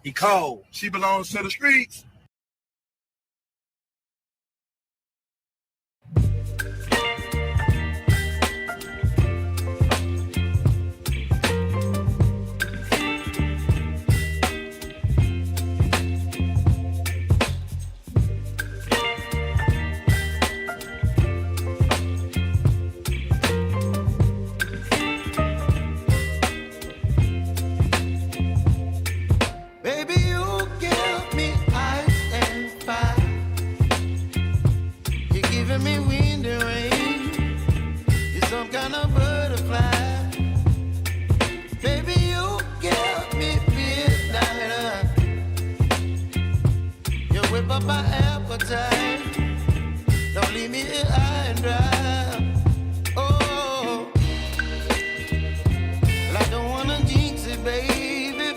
He cold. She belongs to the streets. Baby, you give me ice and fire. You're giving me wind and rain. You're some kind of butterfly. Baby, you give me midnight. You whip up my appetite. Don't leave me here high and dry. Oh, well, I don't wanna jinx it, baby.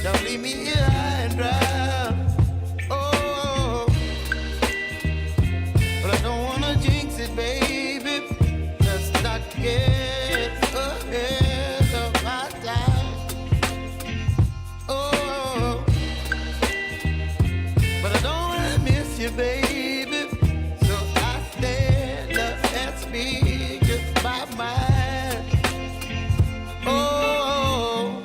Don't leave me here high and dry. Oh, but I don't wanna jinx it, baby. Let's not get ahead of my time. Oh, but I don't wanna miss you, baby. So I stand up and speak my mind. Oh.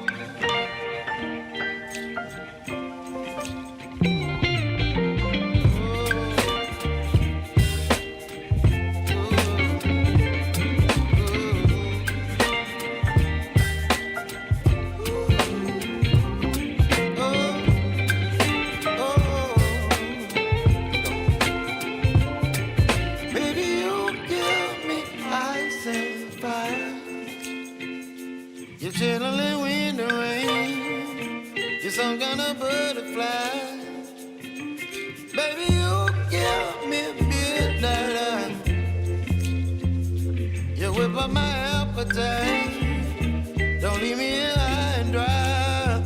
You're chilling wind and rain. You're some kind of butterfly. Baby, you give me midnight. You whip up my appetite. Don't leave me here high and dry.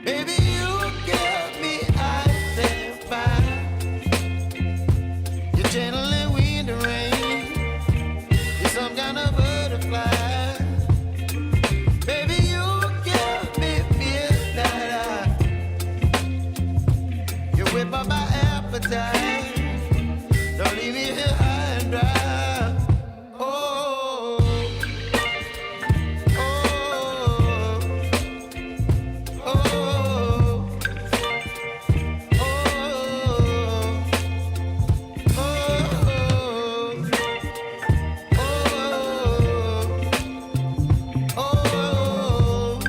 Baby, you give me ice and fire. You're chilling wind and rain. You're some kind of butterfly. Whip up my appetite. Don't leave me here high and dry. Oh, oh, oh, oh,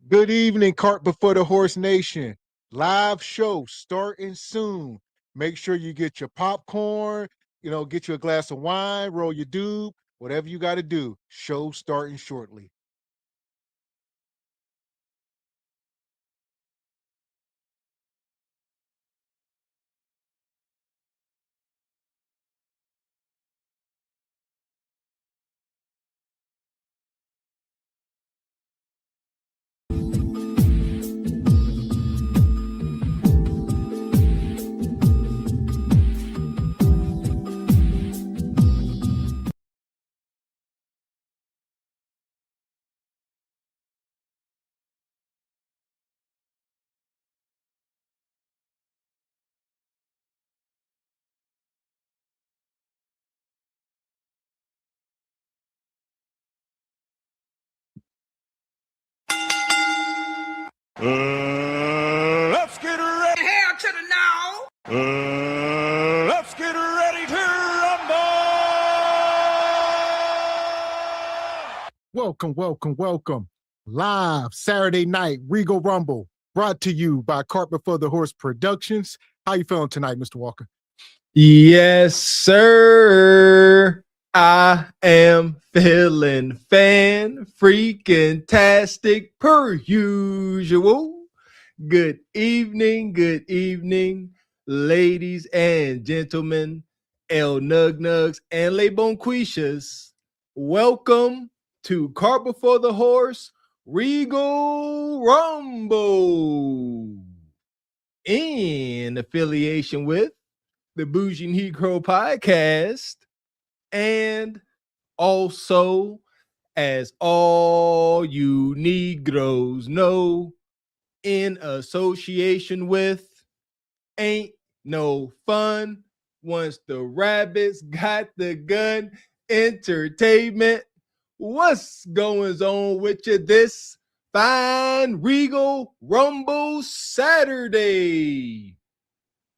Good evening, Cart Before the Horse Nation. Live show starting soon. Make sure you get your popcorn, get you a glass of wine, roll your doob, whatever you got to do. Show starting shortly. Let's get ready. Hell to the no. Let's get ready to rumble. Welcome. Live Saturday night Regal Rumble, brought to you by Cart Before the Horse Productions. How you feeling tonight, Mr. Walker? Yes, sir. I am feeling freaking-tastic per usual. Good evening, ladies and gentlemen, El Nug Nugs and Le Bonquishas. Welcome to Cart Before the Horse Regal Rumble, in affiliation with the Bougie Negro Podcast, and also, as all you Negroes know, in association with Ain't No Fun Once the Rabbits Got the Gun Entertainment. What's going on with you this fine Regal Rumble Saturday?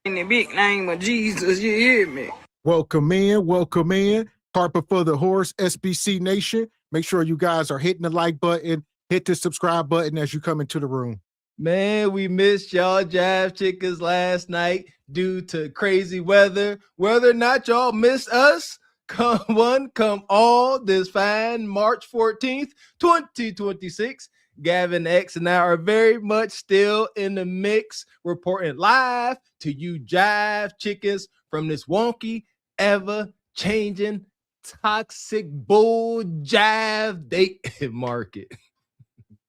In the big name of Jesus, you hear me? Welcome in. Cart Before the Horse, SBC Nation. Make sure you guys are hitting the like button, hit the subscribe button as you come into the room. Man, we missed y'all Jive Chickens last night due to crazy weather. Whether or not y'all missed us, come all this fine March 14th, 2026. Gavin X and I are very much still in the mix, reporting live to you Jive Chickens from this wonky, ever-changing, toxic bull jive date market.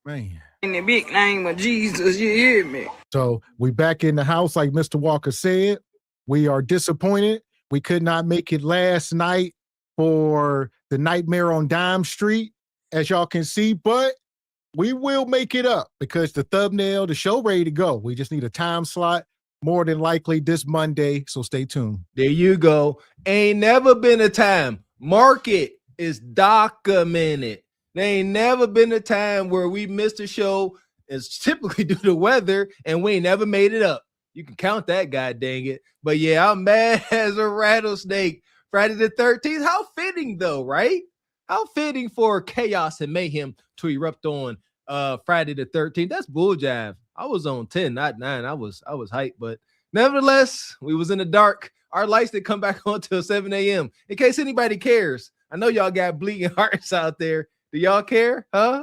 Man. In the big name of Jesus, you hear me? So we back in the house, like Mr. Walker said. We are disappointed. We could not make it last night for the Nightmare on Dime Street, as y'all can see, but we will make it up because the thumbnail, the show ready to go. We just need a time slot, more than likely this Monday, so stay tuned. There you go. Ain't never been a time. Market is documented. There ain't never been a time where we missed a show. It's typically due to weather, and we ain't never made it up. You can count that, god dang it. But yeah, I'm mad as a rattlesnake. Friday the 13th. How fitting, though, right? How fitting for chaos and mayhem to erupt on Friday the 13th. That's bull jive. I was on 10, not 9. I was hyped, but nevertheless, we was in the dark. Our lights didn't come back on till 7 a.m. In case anybody cares. I know y'all got bleeding hearts out there. Do y'all care? Huh?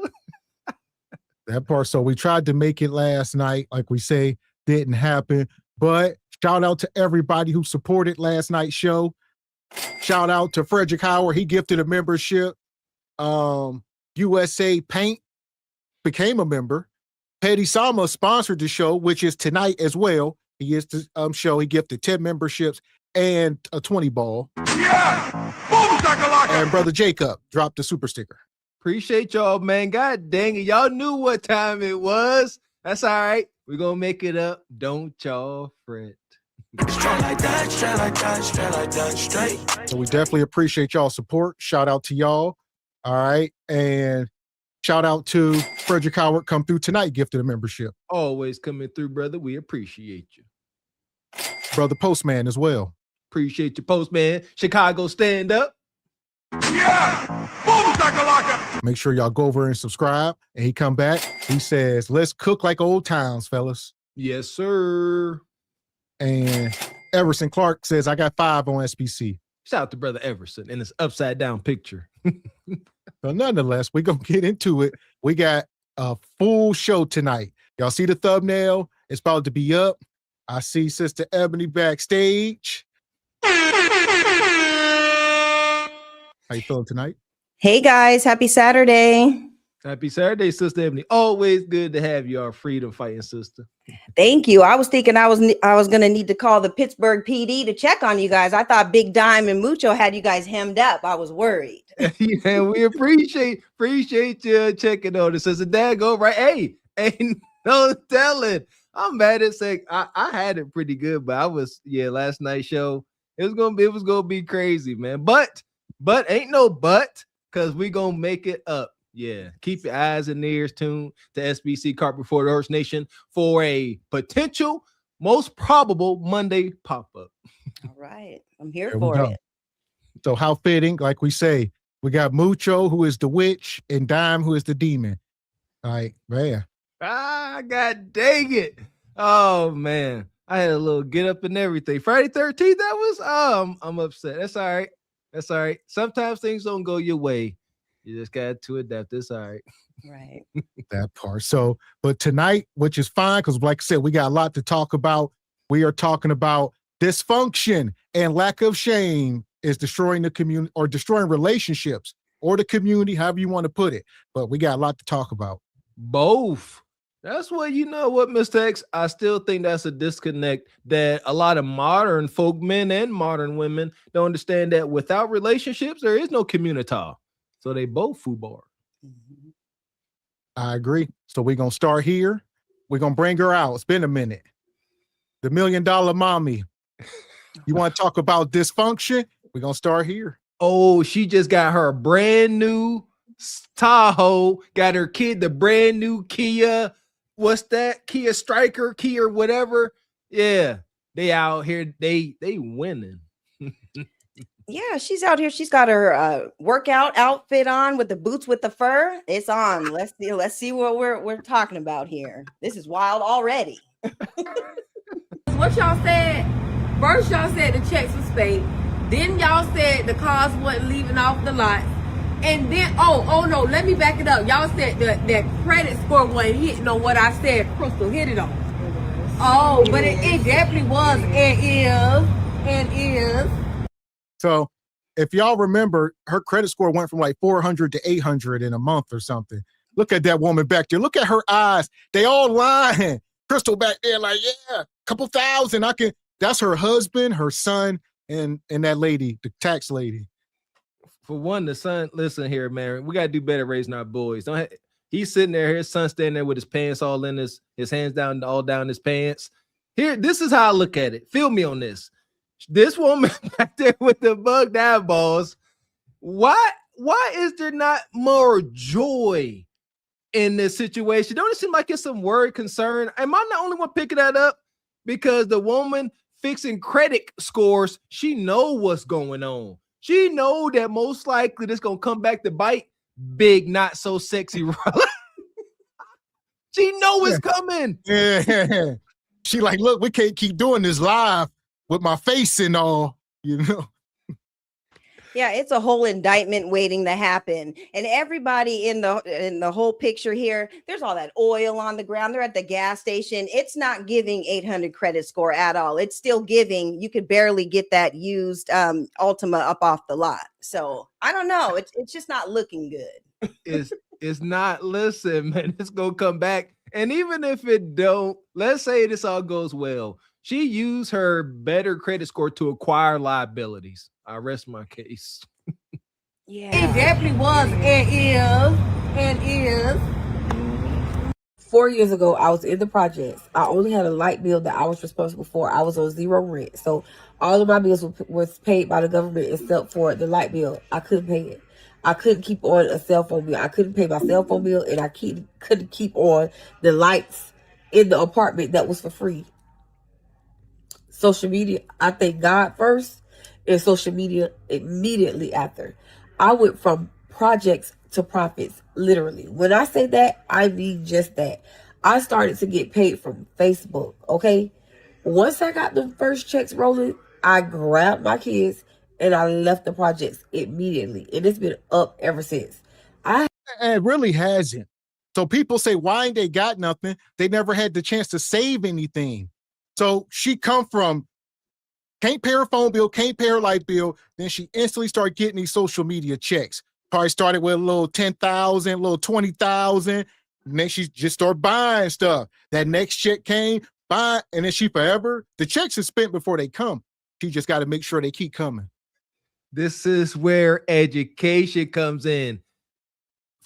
That part. So we tried to make it last night, like we say, didn't happen. But shout out to everybody who supported last night's show. Shout out to Frederick Howard. He gifted a membership. USA Paint became a member. Petty Sama sponsored the show, which is tonight as well. He is the show. He gifted 10 memberships and a 20 ball. Yeah! Boom, shakalaka! And Brother Jacob dropped the super sticker. Appreciate y'all, man. God dang it. Y'all knew what time it was. That's all right. We're going to make it up. Don't y'all fret. Straight like that, straight. So we definitely appreciate y'all support. Shout out to y'all. All right. And shout out to Frederick Howard, come through tonight, gifted a membership. Always coming through, brother. We appreciate you. Brother Postman as well. Appreciate you, Postman. Chicago, stand up. Yeah! Boom, shakalaka! Make sure y'all go over and subscribe. And he come back. He says, let's cook like old times, fellas. Yes, sir. And Everson Clark says, I got 5 on SPC. Shout out to Brother Everson in this upside down picture. But nonetheless, we're going to get into it. We got a full show tonight. Y'all see the thumbnail? It's about to be up. I see Sister Ebony backstage. How you feeling tonight? Hey guys, happy Saturday. Happy Saturday, Sister Ebony. Always good to have you, our freedom fighting sister. Thank you. I was thinking I was going to need to call the Pittsburgh PD to check on you guys. I thought Big Dime and Mucho had you guys hemmed up. I was worried. Yeah, we appreciate you checking on us. Sister Dago, right? Hey, ain't no telling. I'm mad at say I had it pretty good, but last night's show, it was gonna be crazy, man. But ain't no but, because we gonna make it up. Yeah, keep your eyes and ears tuned to SBC Cart Before the Horse Nation for a potential, most probable Monday pop-up. All right. I'm here There we for go. it. So how fitting, like we say, we got Mucho, who is the witch, and Dime, who is the demon. All right, man. God dang it. Oh, man. I had a little get up and everything. Friday 13th, that was, I'm upset. That's all right. That's all right. Sometimes things don't go your way. You just got to adapt. It's all right. Right. That part. So, but tonight, which is fine, because like I said, we got a lot to talk about. We are talking about dysfunction and lack of shame is destroying the community or destroying relationships or the community, however you want to put it. But we got a lot to talk about. Both. That's what, you know what, Mr. X, I still think that's a disconnect that a lot of modern folk, men and modern women, don't understand that without relationships, there is no community. So they both foobar. Mhm. I agree. So we're going to start here. We're going to bring her out. It's been a minute. The $1 Million Mommy. You want to talk about dysfunction? We're going to start here. Oh, she just got her brand new Tahoe, got her kid the brand new Kia. What's that? Kia Striker, Kia whatever. Yeah, they out here. They winning. Yeah, she's out here. She's got her workout outfit on with the boots with the fur. It's on. Let's see what we're talking about here. This is wild already. What y'all said? First, y'all said the checks was fake. Then y'all said the cars wasn't leaving off the lot. And then, oh no, let me back it up. Y'all said that credit score wasn't hitting on what I said Crystal hit it on. Oh, but it definitely was and is. So if y'all remember, her credit score went from like 400 to 800 in a month or something. Look at that woman back there. Look at her eyes. They all lying. Crystal back there like, yeah, a couple thousand. That's her husband, her son, and that lady, the tax lady. For one, the son, listen here, man. We got to do better raising our boys. He's sitting there, his son standing there with his pants all in his hands down, all down his pants. Here, this is how I look at it. Feel me on this. This woman back there with the bugged eyeballs. Why is there not more joy in this situation? Don't it seem like it's some worried concern? Am I the only one picking that up? Because the woman fixing credit scores, she know what's going on. She know that most likely this gonna come back to bite big, not so sexy. She know it's coming. Yeah. She like, look, we can't keep doing this live with my face and all, you know. Yeah, it's a whole indictment waiting to happen. And everybody in the whole picture here, there's all that oil on the ground. They're at the gas station. It's not giving 800 credit score at all. It's still giving. You could barely get that used Ultima up off the lot. So I don't know. It's just not looking good. It's not. Listen, man, it's gonna come back. And even if it don't, let's say this all goes well. She used her better credit score to acquire liabilities. I rest my case. Yeah. It definitely was and is. 4 years ago, I was in the projects. I only had a light bill that I was responsible for. I was on zero rent. So all of my bills was paid by the government except for the light bill. I couldn't pay it. I couldn't keep on a cell phone bill. I couldn't pay my cell phone bill, and I couldn't keep on the lights in the apartment that was for free. Social media, I thank God first, and social media immediately after. I went from projects to profits, literally. When I say that, I mean just that. I started to get paid from Facebook, okay? Once I got the first checks rolling, I grabbed my kids and I left the projects immediately. And it's been up ever since. It really hasn't. So people say, why ain't they got nothing? They never had the chance to save anything. So she come from can't pay her phone bill, can't pay her light bill. Then she instantly started getting these social media checks. Probably started with a little 10,000, a little 20,000. And then she just started buying stuff. That next check came, buy, and then she forever. The checks are spent before they come. She just got to make sure they keep coming. This is where education comes in.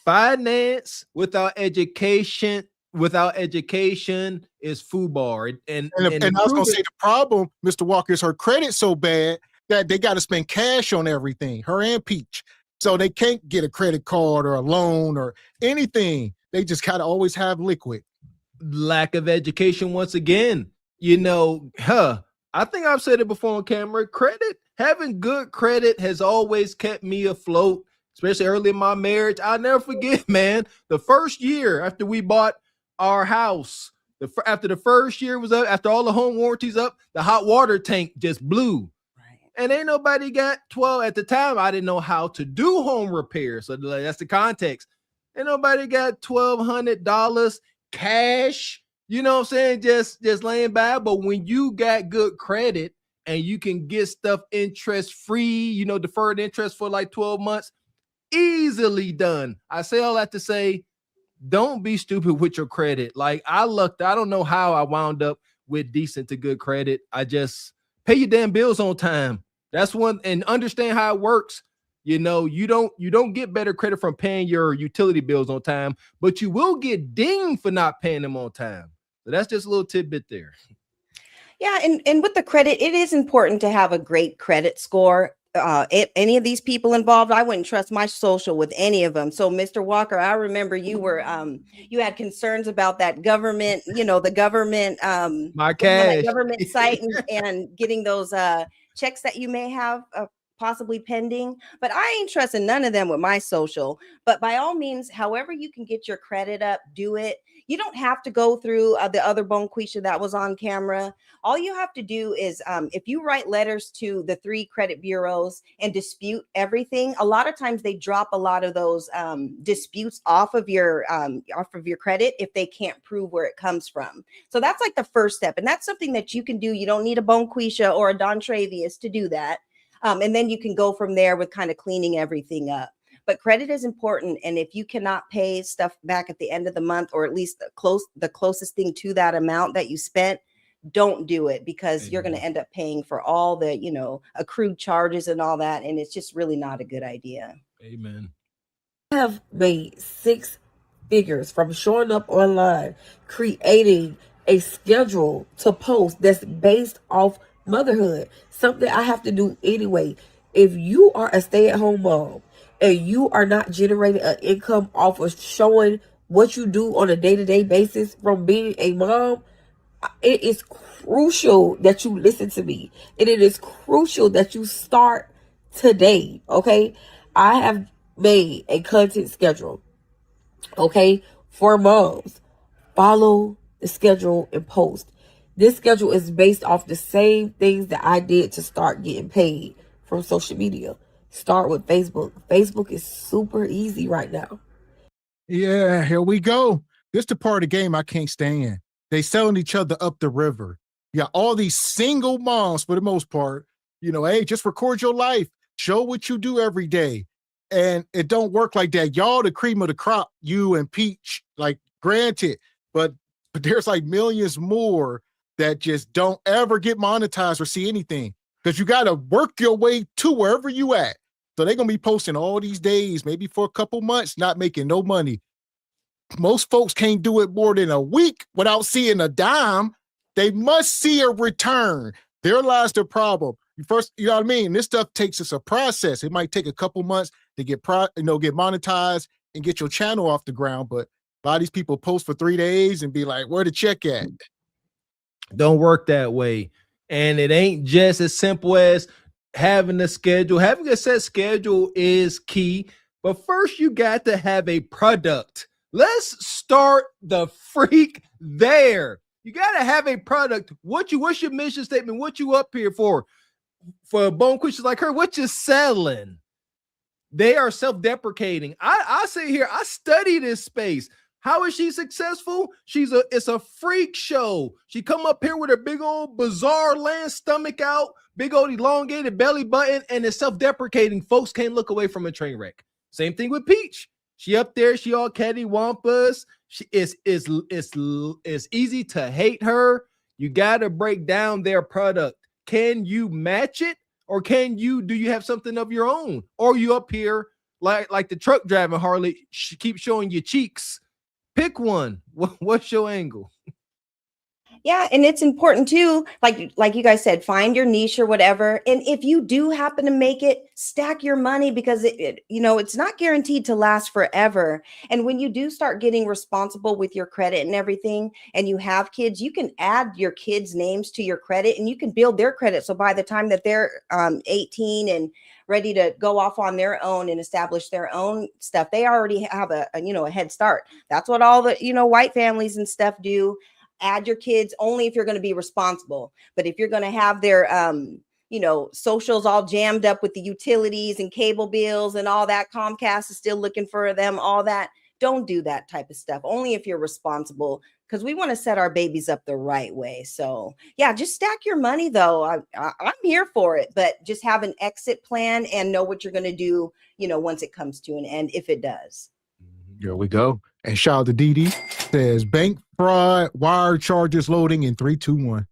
Finance without education is foobar. And I was going to say the problem, Mr. Walker, is her credit's so bad that they got to spend cash on everything, her and Peach. So they can't get a credit card or a loan or anything. They just kind of always have liquid. Lack of education once again. I think I've said it before on camera. Having good credit has always kept me afloat, especially early in my marriage. I'll never forget, man, the first year after we bought our house, after the first year was up, after all the home warranties up, the hot water tank just blew. And ain't nobody got 12 at the time. I didn't know how to do home repair. So that's the context. Ain't nobody got $1,200 cash, you know what I'm saying? Just laying by. But when you got good credit and you can get stuff interest free, deferred interest for like 12 months, easily done. I say all that to say, don't be stupid with your credit. Like I don't know how I wound up with decent to good credit. I just pay your damn bills on time. That's one, and understand how it works. You don't get better credit from paying your utility bills on time, but you will get dinged for not paying them on time. So that's just a little tidbit there. Yeah, and with the credit, it is important to have a great credit score. Any of these people involved, I wouldn't trust my social with any of them. So, Mr. Walker, I remember you were you had concerns about that government, the government my cash government site and getting those checks that you may have possibly pending. But I ain't trusting none of them with my social. But by all means, however you can get your credit up, do it. You don't have to go through the other bonquisha that was on camera. All you have to do is if you write letters to the 3 credit bureaus and dispute everything, a lot of times they drop a lot of those disputes off of your credit if they can't prove where it comes from. So that's like the first step. And that's something that you can do. You don't need a bonquisha or a Don Travius to do that. And then you can go from there with kind of cleaning everything up. But credit is important. And if you cannot pay stuff back at the end of the month, or at least the closest thing to that amount that you spent, don't do it, because you're going to end up paying for all the, accrued charges and all that. And it's just really not a good idea. Amen. I have made 6 figures from showing up online, creating a schedule to post that's based off motherhood, something I have to do anyway. If you are a stay-at-home mom and you are not generating an income off of showing what you do on a day-to-day basis from being a mom, it is crucial that you listen to me. And it is crucial that you start today, okay? I have made a content schedule, okay, for moms. Follow the schedule and post. This schedule is based off the same things that I did to start getting paid from social media. Start with Facebook. Facebook is super easy right now. Yeah, here we go. This the part of the game I can't stand. They selling each other up the river. Yeah, all these single moms, for the most part, hey, just record your life. Show what you do every day. And it don't work like that. Y'all the cream of the crop, you and Peach, like granted, but there's like millions more that just don't ever get monetized or see anything, because you got to work your way to wherever you at. So they're going to be posting all these days, maybe for a couple months, not making no money. Most folks can't do it more than a week without seeing a dime. They must see a return. There lies the problem. First, you know what I mean? This stuff takes us a process. It might take a couple months to get monetized and get your channel off the ground. But a lot of these people post for 3 days and be like, where the check at? Don't work that way. And it ain't just as simple as having a schedule. Having a set schedule is key. But first, you got to have a product. Let's start the freak there. You got to have a product. What's your mission statement? What you up here for? For bone questions like her, what you selling? They are self-deprecating. I sit here, I study this space. How is she successful? It's a freak show. She come up here with her big old bizarre land stomach out, big old elongated belly button, and it's self-deprecating. Folks can't look away from a train wreck. Same thing with Peach. She up there, she all cattywampus. It's easy to hate her. You got to break down their product. Can you match it, or do you have something of your own? Or you up here like the truck driving Harley, keep showing your cheeks? Pick one. What's your angle? Yeah, and it's important too, like you guys said, find your niche or whatever. And if you do happen to make it, stack your money because it's not guaranteed to last forever. And when you do start getting responsible with your credit and everything, and you have kids, you can add your kids' names to your credit and you can build their credit. So by the time that they're 18 and ready to go off on their own and establish their own stuff, they already have a head start. That's what all the white families and stuff do. Add your kids only if you're going to be responsible. But if you're going to have their, socials all jammed up with the utilities and cable bills and all that, Comcast is still looking for them, all that. Don't do that type of stuff. Only if you're responsible, because we want to set our babies up the right way. So yeah, just stack your money though. I'm here for it, but just have an exit plan and know what you're going to do, once it comes to an end, if it does. Here we go. And shout out to Dee says bank fraud, wire charges loading in 3, 2, 1.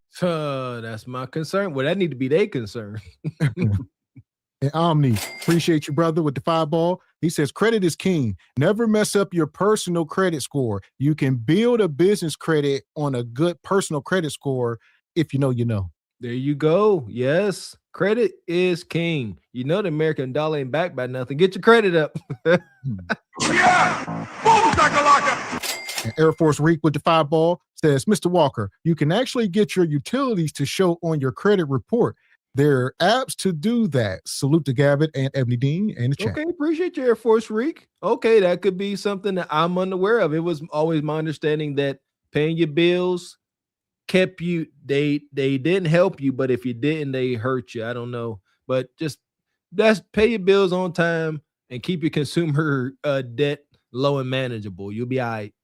That's my concern. Well, that need to be their concern. And Omni, appreciate you, brother, with the 5-ball. He says credit is king. Never mess up your personal credit score. You can build a business credit on a good personal credit score if you know, you know. There you go. Yes, credit is king. The American dollar ain't backed by nothing. Get your credit up. Yeah! Boom, shakalaka! And Air Force Reek with the 5-ball says, Mr. Walker, you can actually get your utilities to show on your credit report. There are apps to do that. Salute to Gavin and Ebony Dean in the chat. Okay, appreciate you, Air Force Reek. Okay, that could be something that I'm unaware of. It was always my understanding that paying your bills kept you, they didn't help you, but if you didn't, they hurt you. I don't know. But that's pay your bills on time and keep your consumer debt low and manageable. You'll be all right.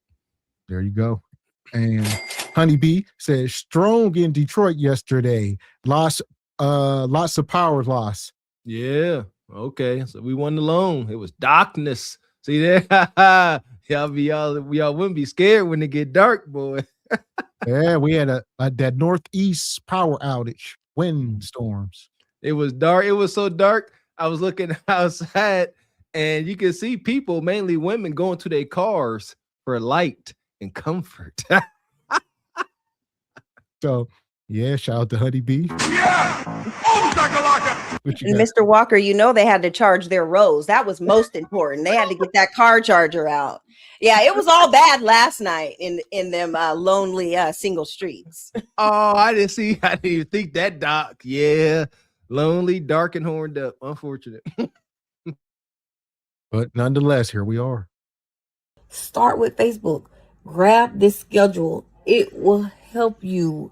There you go. And Honeybee says strong in Detroit yesterday. Lots of power loss. Yeah. Okay. So we won the loan. It was darkness. See there? y'all wouldn't be scared when it get dark, boy. Yeah, we had that northeast power outage, windstorms. It was dark. It was so dark. I was looking outside and you can see people, mainly women, going to their cars for light and comfort. So yeah, shout out to Honeybee. Yeah! Boom, shakalaka! And Mr. Walker, they had to charge their rows. That was most important. They had to get that car charger out. Yeah, it was all bad last night in them lonely single streets. Oh, I didn't even think that, Doc. Yeah, lonely, dark, and horned up. Unfortunate. But nonetheless, here we are. Start with Facebook. Grab this schedule. It will help you.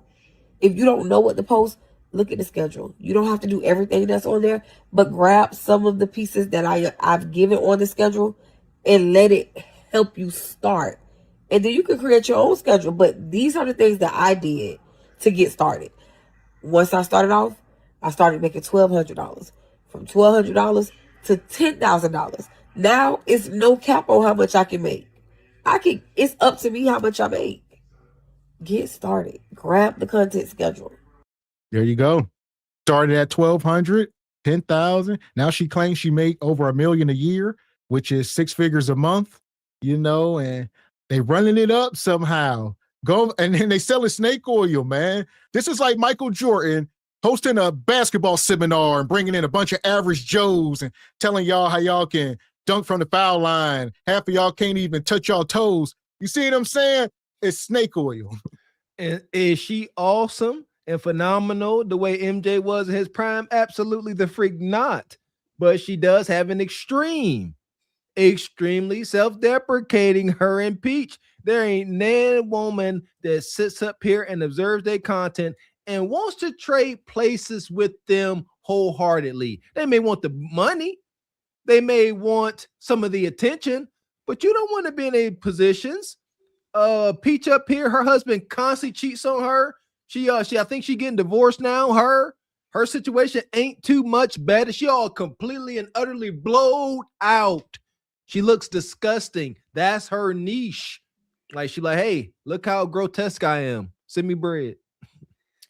If you don't know what to post, look at the schedule. You don't have to do everything that's on there, but grab some of the pieces that I've given on the schedule and let it help you start. And then you can create your own schedule. But these are the things that I did to get started. Once I started off, I started making $1,200. From $1,200 to $10,000. Now it's no cap on how much I can make. It's up to me how much I make. Get started. Grab the content schedule. There you go. Started at 1,200, 10,000. Now she claims she made over $1 million a year, which is 6 figures a month, and they running it up somehow. Go and then they selling snake oil, man. This is like Michael Jordan hosting a basketball seminar and bringing in a bunch of average Joes and telling y'all how y'all can dunk from the foul line. Half of y'all can't even touch y'all toes. You see what I'm saying? It's snake oil. And is she awesome and phenomenal the way MJ was in his prime? Absolutely the freak not. But she does have an extremely self-deprecating her and Peach. There ain't no woman that sits up here and observes their content and wants to trade places with them wholeheartedly. They may want the money. They may want some of the attention, but you don't want to be in any positions. Peach up here, her husband constantly cheats on her. I think she getting divorced now. Her situation ain't too much better. She all completely and utterly blowed out. She looks disgusting. That's her niche. Like she like, hey, look how grotesque I am. Send me bread.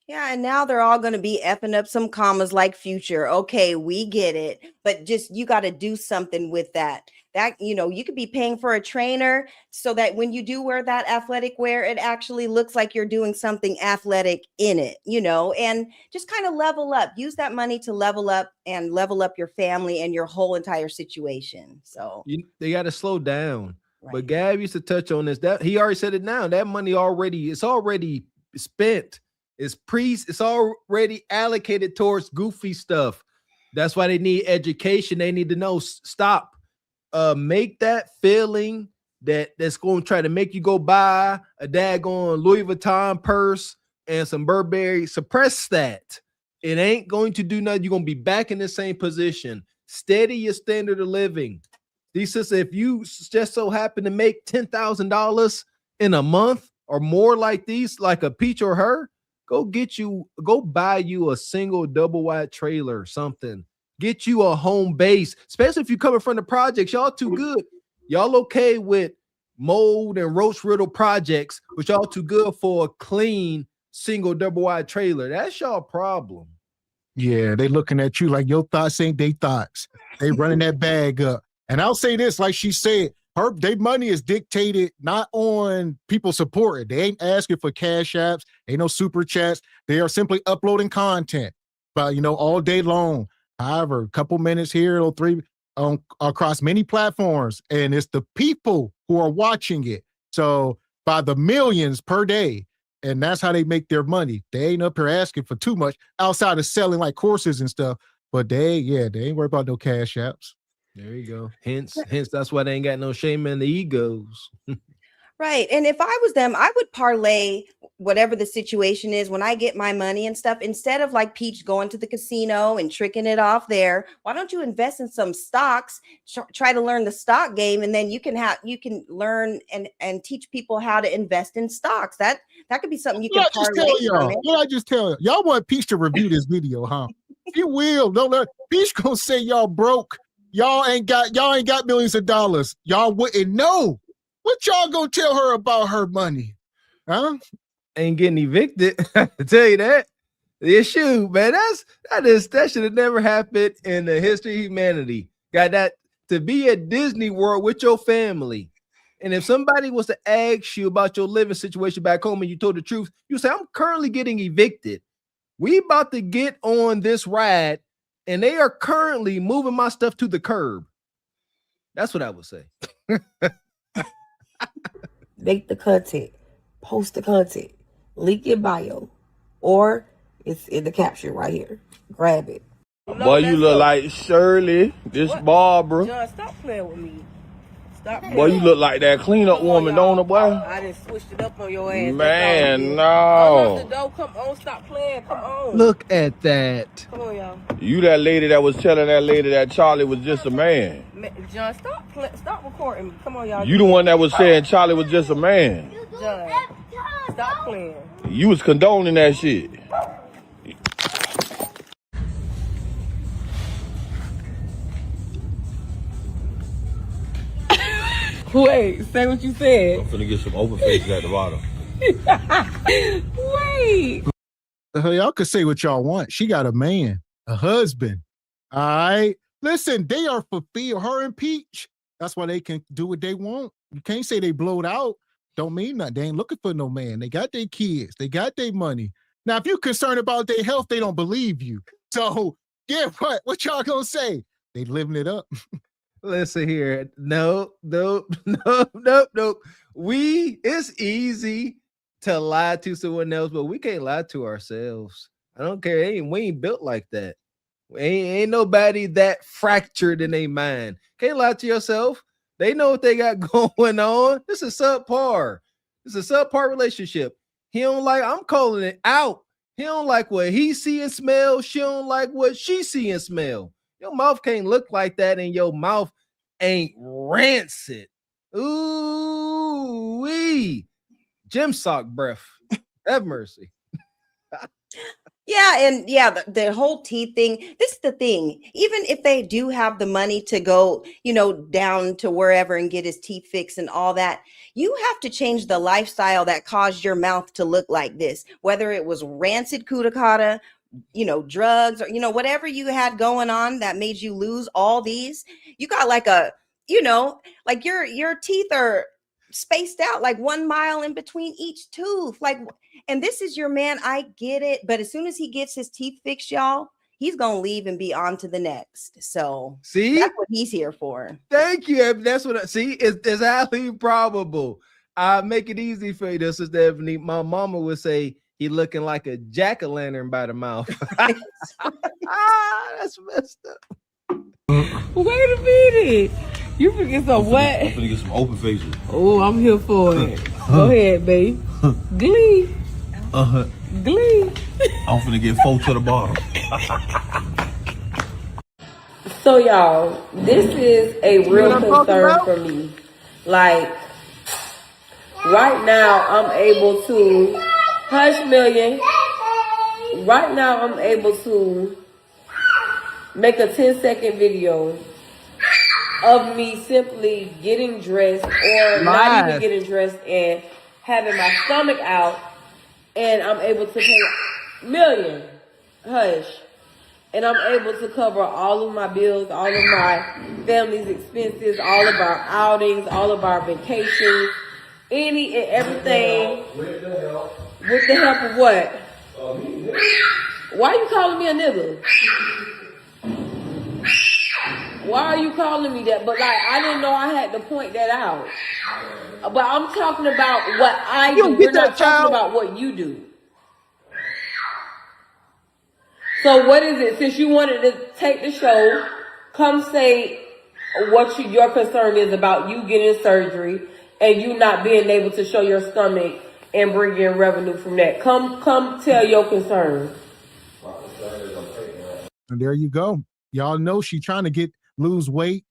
Yeah, and now they're all going to be effing up some commas like future. Okay, we get it. But just you got to do something with that. That, you could be paying for a trainer so that when you do wear that athletic wear, it actually looks like you're doing something athletic in it, and just kind of level up. Use that money to level up and level up your family and your whole entire situation. So They got to slow down. right. But Gab used to touch on this. That he already said it now. That money it's already spent. It's already allocated towards goofy stuff. That's why they need education. They need to know, stop. Make that feeling that's going to try to make you go buy a daggone Louis Vuitton purse and some Burberry. Suppress that. It ain't going to do nothing. You're going to be back in the same position. Steady your standard of living. These sisters, if you just so happen to make $10,000 in a month or more like these, like a Peach or her, go buy you a single double wide trailer or something. Get you a home base, especially if you're coming from the projects. Y'all too good. Y'all okay with mold and roach riddle projects, but y'all too good for a clean single double wide trailer. That's y'all problem. Yeah, they looking at you like your thoughts ain't they thoughts. They running that bag up. And I'll say this, like she said, their money is dictated not on people supporting. They ain't asking for cash apps, ain't no super chats. They are simply uploading content, but all day long. However, a couple minutes here or 3 across many platforms, and it's the people who are watching it. So by the millions per day, and that's how they make their money. They ain't up here asking for too much outside of selling like courses and stuff. But they ain't worried about no cash apps. There you go. Hence, that's why they ain't got no shame in the egos. Right. And if I was them, I would parlay whatever the situation is when I get my money and stuff. Instead of like Peach going to the casino and tricking it off there, why don't you invest in some stocks, try to learn the stock game, and then you can learn and teach people how to invest in stocks. That could be something you can parlay. What I just tell you, y'all want Peach to review this video, huh? You will. Don't let Peach gonna say y'all broke. Y'all ain't got millions of dollars. Y'all wouldn't know. What y'all gonna tell her about her money? Huh? Ain't getting evicted. I tell you that. The issue, man, that should have never happened in the history of humanity. Got that to be at Disney World with your family. And if somebody was to ask you about your living situation back home and you told the truth, you say, I'm currently getting evicted. We about to get on this ride, and they are currently moving my stuff to the curb. That's what I would say. Make the content, post the content, link your bio, or it's in the caption right here. Grab it. Boy, you look like Shirley, this Barbara. John, stop playing with me. Stop playing. Boy, you look like that cleanup woman, don't you, boy? I just switched it up on your ass. Man, Unlock the no. door. Come on, stop playing. Come on. Look at that. Come on, y'all. You that lady that was telling that lady that Charlie was just a man. John, stop recording me. Come on, y'all. You the one that was saying Charlie was just a man. John, stop playing. You was condoning that shit. Wait, say what you said. I'm finna get some open faces at the bottom. Wait. The hell, y'all could say what y'all want. She got a man, a husband. All right. Listen, they are fulfilled. Her and Peach. That's why they can do what they want. You can't say they blowed out. Don't mean nothing. They ain't looking for no man. They got their kids. They got their money. Now, if you're concerned about their health, they don't believe you. So, yeah, what y'all gonna say? They living it up. Listen here. No. It's easy to lie to someone else, but we can't lie to ourselves. I don't care. We ain't built like that. Ain't nobody that fractured in their mind. Can't lie to yourself. They know what they got going on. This is subpar. This is a subpar relationship. He don't like, I'm calling it out. He don't like what he see and smell. She don't like what she see and smell. Your mouth can't look like that, and your mouth ain't rancid. Ooh wee. Gym sock breath. Have mercy. Yeah, and yeah, the whole teeth thing. This is the thing. Even if they do have the money to go, down to wherever and get his teeth fixed and all that, you have to change the lifestyle that caused your mouth to look like this. Whether it was rancid cuticata, drugs, or whatever you had going on that made you lose all these. You got like like your teeth are spaced out like 1 mile in between each tooth. Like, and this is your man. I get it. But as soon as he gets his teeth fixed, y'all, he's gonna leave and be on to the next. So See, that's what he's here for. Thank you. That's what I see. It's highly probable. I make it easy for you, Sister Stephanie. My mama would say he looking like a jack-o'-lantern by the mouth. That's messed up. Wait a minute. You forget some what? I'm gonna get some open faces. Oh, I'm here for it. Go ahead, babe. Glee. Glee. I'm finna get 4 to the bottom. So y'all, this is a real concern for me. Like, right now I'm able to hush Million. Right now I'm able to make a 10-second video of me simply getting dressed or not even getting dressed and having my stomach out, and I'm able to pay Million, hush, and I'm able to cover all of my bills, all of my family's expenses, all of our outings, all of our vacations, any and everything. With the help of what? Why are you calling me a nigga? Why are you calling me that? But like, I didn't know I had to point that out. But I'm talking about what I do. We're not talking about what you do. So what is it? Since you wanted to take the show, come say what your concern is about you getting surgery and you not being able to show your stomach and bring in revenue from that. Come tell your concern. And there you go. Y'all know she trying to lose weight.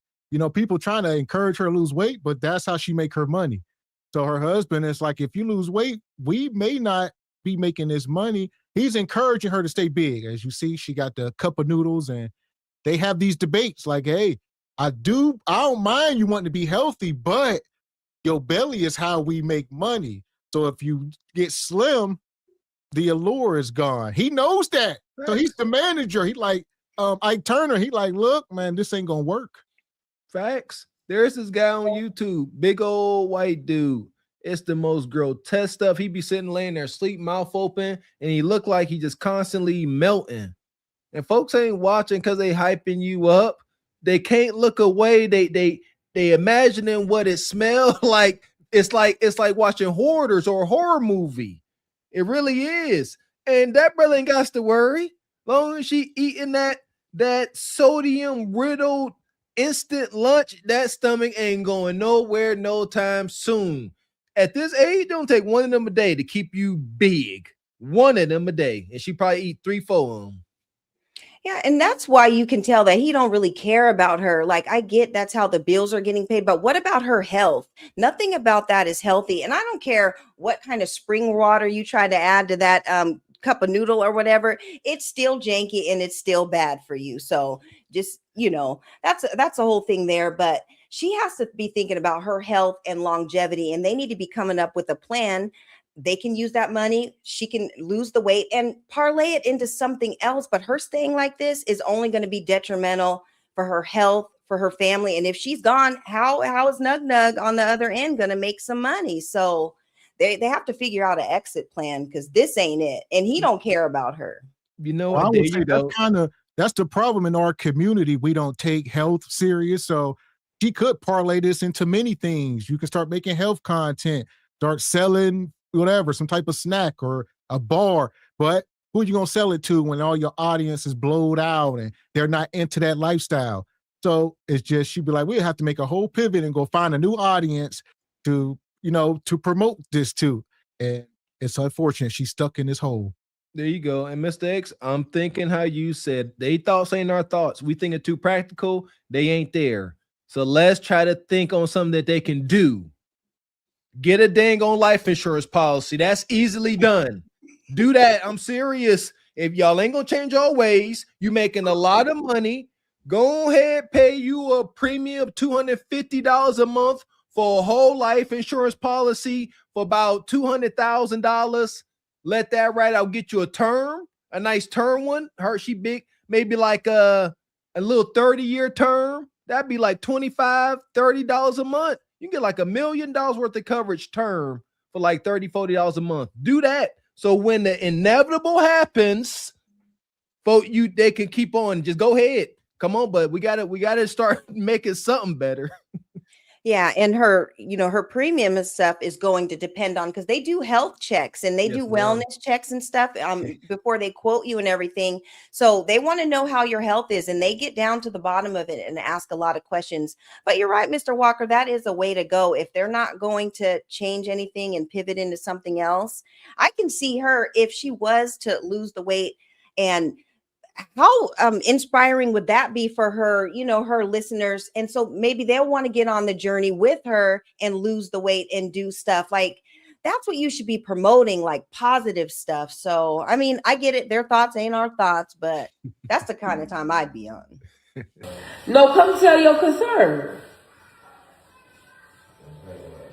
People trying to encourage her to lose weight, but that's how she make her money. So her husband is like, if you lose weight, we may not be making this money. He's encouraging her to stay big. As you see, she got the cup of noodles, and they have these debates like, hey, I don't mind you wanting to be healthy, but your belly is how we make money. So if you get slim, the allure is gone. He knows that. So he's the manager. He like, Ike Turner, he like, look, man, this ain't gonna work. Facts. There's this guy on YouTube, big old white dude. It's the most grotesque stuff. He be sitting laying there, sleep, mouth open, and he look like he just constantly melting. And folks ain't watching because they hyping you up. They can't look away. They imagining what it smells like. It's like watching Hoarders or a horror movie. It really is. And that brother ain't got to worry. Long as she eating that sodium riddled instant lunch, that stomach ain't going nowhere no time soon. At this age, don't take one of them a day to keep you big. One of them a day. And she probably eat 3-4 of them. Yeah, and that's why you can tell that he don't really care about her. Like, I get that's how the bills are getting paid, but what about her health? Nothing about that is healthy. And I don't care what kind of spring water you try to add to that cup of noodle or whatever, it's still janky and it's still bad for you. So just, that's a whole thing there. But she has to be thinking about her health and longevity, and they need to be coming up with a plan. They can use that money. She can lose the weight and parlay it into something else. But her staying like this is only going to be detrimental for her health, for her family. And if she's gone, how is Nug Nug on the other end going to make some money? So they have to figure out an exit plan, because this ain't it. And he don't care about her. Well, I would say that's the problem in our community. We don't take health serious. So she could parlay this into many things. You can start making health content, start selling whatever, some type of snack or a bar. But who are you going to sell it to when all your audience is blowed out and they're not into that lifestyle? So it's just, she'd be like, we have to make a whole pivot and go find a new audience to promote this to. And it's unfortunate she's stuck in this hole. There you go. And Mr. X, I'm thinking how you said, they thoughts ain't our thoughts. We think it's too practical. They ain't there. So let's try to think on something that they can do. Get a dang on life insurance policy. That's easily done. Do that. I'm serious. If y'all ain't gonna change your ways, you making a lot of money. Go ahead, pay you a premium of $250 a month for a whole life insurance policy for about $200,000. Let that ride out. Get you a nice term one. She big, maybe like a little 30-year term. That'd be like $25, $30 a month. You can get like $1 million worth of coverage term for like $30, $40 a month. Do that. So when the inevitable happens, they can keep on. Just go ahead. Come on, but we gotta start making something better. Yeah, and her premium and stuff is going to depend on, because they do health checks and they do wellness checks and stuff before they quote you and everything. So they want to know how your health is, and they get down to the bottom of it and ask a lot of questions. But you're right, Mr. Walker, that is a way to go. If they're not going to change anything and pivot into something else, I can see her, if she was to lose the weight, and how inspiring would that be for her, her listeners? And so maybe they'll want to get on the journey with her and lose the weight and do stuff like that's what you should be promoting, like positive stuff. So, I mean, I get it. Their thoughts ain't our thoughts, but that's the kind of time I'd be on. No, come tell your concern.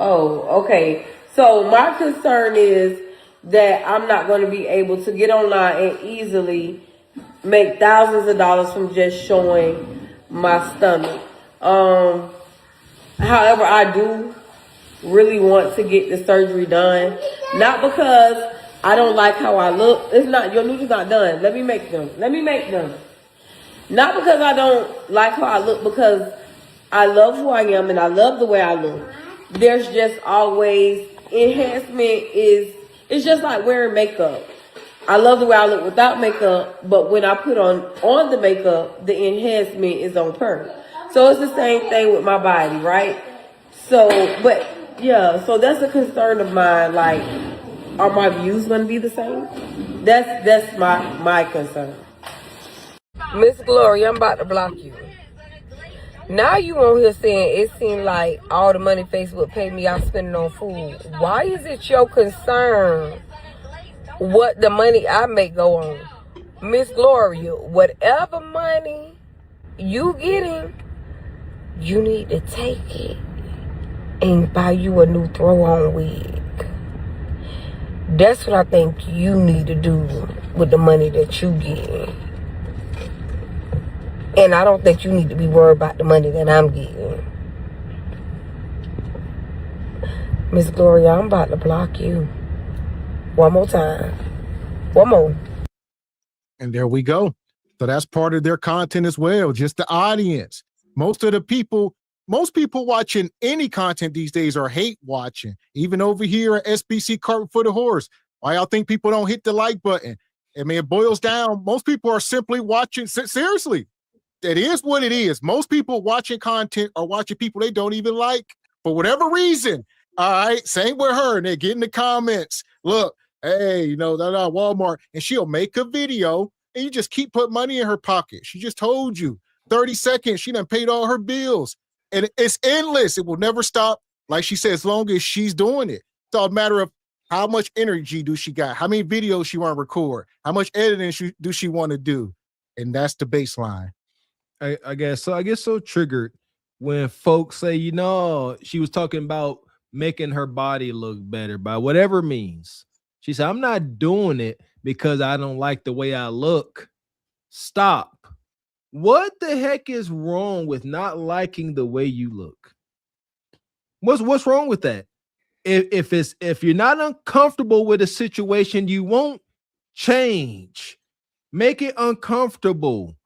Oh, okay. So my concern is that I'm not going to be able to get online and easily make thousands of dollars from just showing my stomach. However, I do really want to get the surgery done. Not because I don't like how I look. It's not, your noodles not done. Let me make them. Not because I don't like how I look, because I love who I am and I love the way I look. There's just always enhancement it's just like wearing makeup. I love the way I look without makeup, but when I put on the makeup, the enhancement is on purpose. So it's the same thing with my body, right? So, but yeah, so that's a concern of mine. Like, are my views going to be the same? That's my concern. Miss Glory, I'm about to block you. Now you on here saying it seemed like all the money Facebook paid me, I'm spending on food. Why is it your concern what the money I make go on? Miss Gloria, whatever money you getting, you need to take it and buy you a new throw-on wig. That's what I think you need to do with the money that you get. And I don't think you need to be worried about the money that I'm getting. Miss Gloria, I'm about to block you. One more time. One more. And there we go. So that's part of their content as well, just the audience. Most people watching any content these days are hate watching. Even over here at SBC Carpet for the Horse. Why y'all think people don't hit the like button? I mean, it boils down. Most people are simply watching. Seriously, it is what it is. Most people watching content are watching people they don't even like for whatever reason. All right, same with her. And they get in the comments. Look, hey, Walmart, and she'll make a video, and you just keep putting money in her pocket. She just told you 30 seconds. She done paid all her bills, and it's endless. It will never stop. Like she said, as long as she's doing it. It's all a matter of how much energy do she got? How many videos she want to record? How much editing do she want to do? And that's the baseline. I guess so. I get so triggered when folks say, she was talking about making her body look better by whatever means. She said, I'm not doing it because I don't like the way I look. Stop. What the heck is wrong with not liking the way you look? What's wrong with that? If you're not uncomfortable with a situation, you won't change. Make it uncomfortable.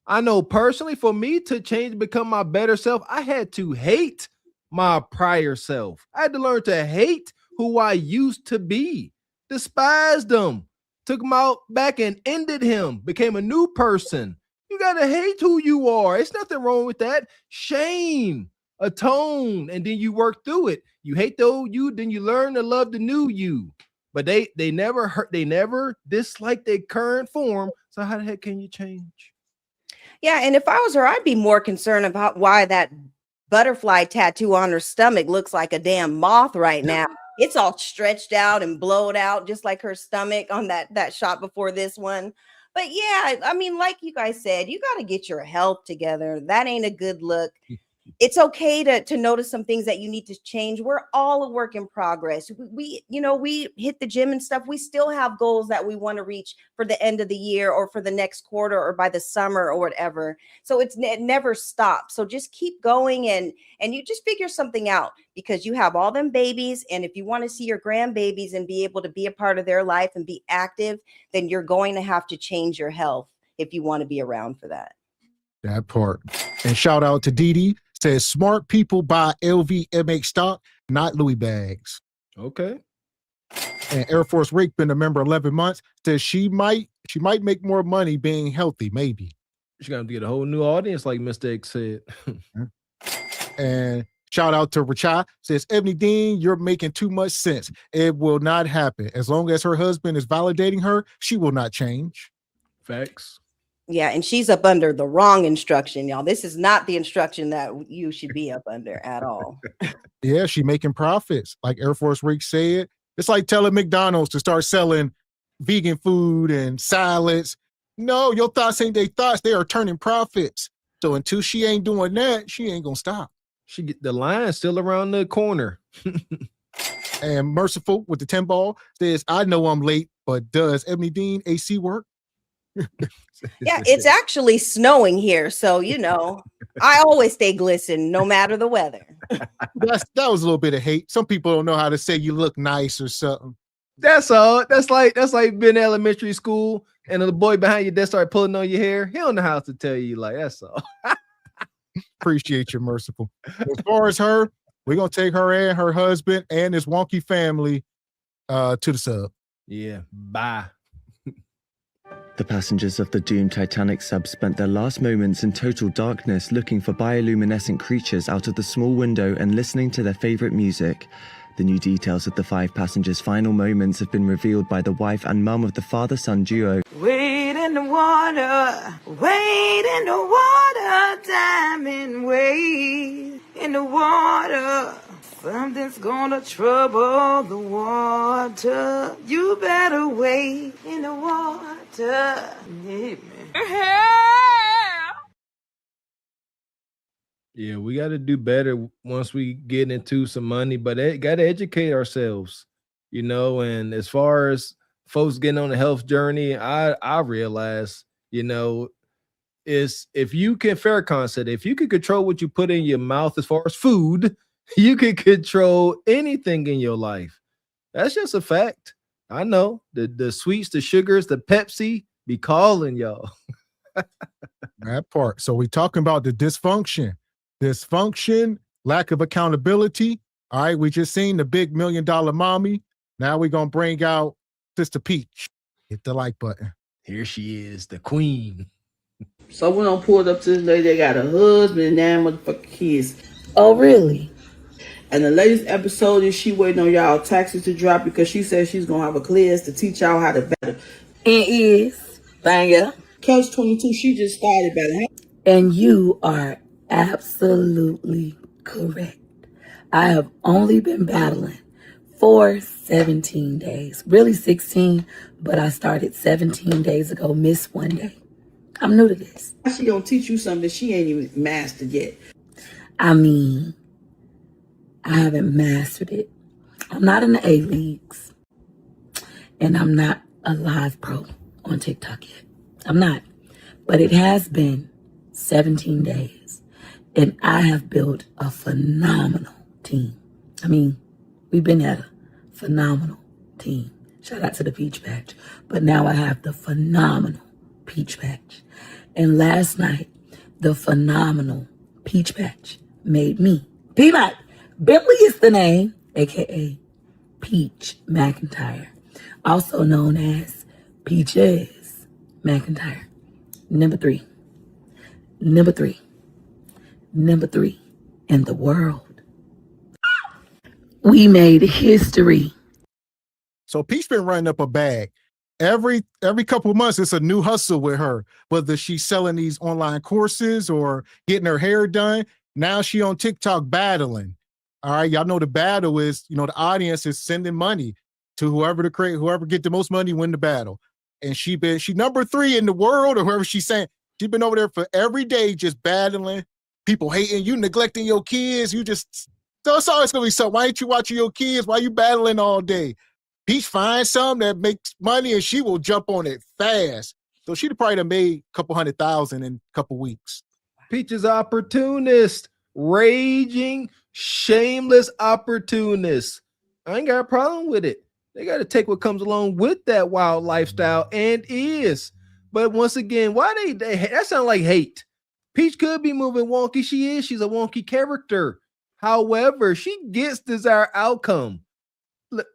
I know personally, for me to change to become my better self, I had to hate my prior self. I had to learn to hate who I used to be, despised him, took him out back and ended him, became a new person. You got to hate who you are. It's nothing wrong with that. Shame, atone, and then you work through it. You hate the old you, then you learn to love the new you. But they never hurt, they never dislike their current form. So how the heck can you change? Yeah, and if I was her, I'd be more concerned about why that butterfly tattoo on her stomach looks like a damn moth right now. It's all stretched out and blowed out, just like her stomach on that shot before this one. But yeah, I mean, like you guys said, you got to get your health together. That ain't a good look. It's okay to notice some things that you need to change. We're all a work in progress. We hit the gym and stuff. We still have goals that we want to reach for the end of the year or for the next quarter or by the summer or whatever. So it never stops. So just keep going and you just figure something out, because you have all them babies. And if you want to see your grandbabies and be able to be a part of their life and be active, then you're going to have to change your health if you want to be around for that. That part. And shout out to Dee Dee. Says smart people buy LVMH stock, not Louis bags. Okay. And Air Force Rick, been a member 11 months, says she might make more money being healthy, maybe. She's gonna get a whole new audience, like Mr. X said. And shout out to Richai, says Ebony Dean, you're making too much sense. It will not happen. As long as her husband is validating her, she will not change. Facts. Yeah, and she's up under the wrong instruction, y'all. This is not the instruction that you should be up under at all. Yeah, she making profits. Like Air Force Rick said, it's like telling McDonald's to start selling vegan food and salads. No, your thoughts ain't their thoughts. They are turning profits. So until she ain't doing that, she ain't gonna stop. She get the line still around the corner. And Merciful with the 10 ball says, I know I'm late, but does Ebony Dean AC work? Yeah, it's actually snowing here. So, I always stay glistening no matter the weather. That was a little bit of hate. Some people don't know how to say you look nice or something. That's all. That's like being in elementary school and the boy behind your desk started pulling on your hair. He don't know how to tell you, like, that's all. Appreciate you, Merciful. As far as her, we're going to take her and her husband and his wonky family to the sub. Yeah, bye. The passengers of the doomed Titanic sub spent their last moments in total darkness looking for bioluminescent creatures out of the small window and listening to their favorite music. The new details of the 5 passengers' final moments have been revealed by the wife and mum of the father-son duo. Wade in the water, diamond, wade in the water. Something's gonna trouble the water. You better wade in the water. Yeah, man. Yeah, we got to do better once we get into some money, but got to educate ourselves, and as far as folks getting on the health journey, I realize, is if you can, Farrakhan said, if you can control what you put in your mouth as far as food, you can control anything in your life. That's just a fact. I know the sweets, the sugars, the Pepsi be calling y'all. That part. So we talking about the dysfunction, lack of accountability. All right, we just seen the big $1 million mommy. Now we're gonna bring out Sister Peach. Hit the like button. Here she is, the queen. So when I pulled up to this lady, they got a husband and 9 motherfucking kids. Oh, really? And the latest episode is she waiting on y'all taxes to drop because she says she's gonna have a class to teach y'all how to battle. It is. Banger. Catch 22, she just started battling. And you are absolutely correct. I have only been battling for 17 days. Really 16, but I started 17 days ago, missed one day. I'm new to this. She gonna teach you something that she ain't even mastered yet. I mean, I haven't mastered it. I'm not in the A leagues. And I'm not a live pro on TikTok yet. I'm not. But it has been 17 days. And I have built a phenomenal team. I mean, we've been at a phenomenal team. Shout out to the Peach Patch. But now I have the phenomenal Peach Patch. And last night, the phenomenal Peach Patch made me. Peanut. Bentley is the name, a.k.a. Peach McIntyre. Also known as Peaches McIntyre. Number three in the world. We made history. So Peach been running up a bag. Every couple of months, it's a new hustle with her. Whether she's selling these online courses or getting her hair done. Now she on TikTok battling. All right, y'all know the battle is, the audience is sending money to whoever get the most money win the battle. And she number 3 in the world, or whoever she's saying. She's been over there for every day just battling, people hating you, neglecting your kids. So it's always gonna be something. Why ain't you watching your kids? Why you battling all day? Peach finds something that makes money and she will jump on it fast. So she'd probably have made a couple $100,000 in a couple weeks. Peach is opportunist, raging, shameless opportunist. I ain't got a problem with it. They got to take what comes along with that wild lifestyle and is. But once again, why they that sound like hate. Peach could be moving wonky. She's a wonky character. However, she gets desired outcome.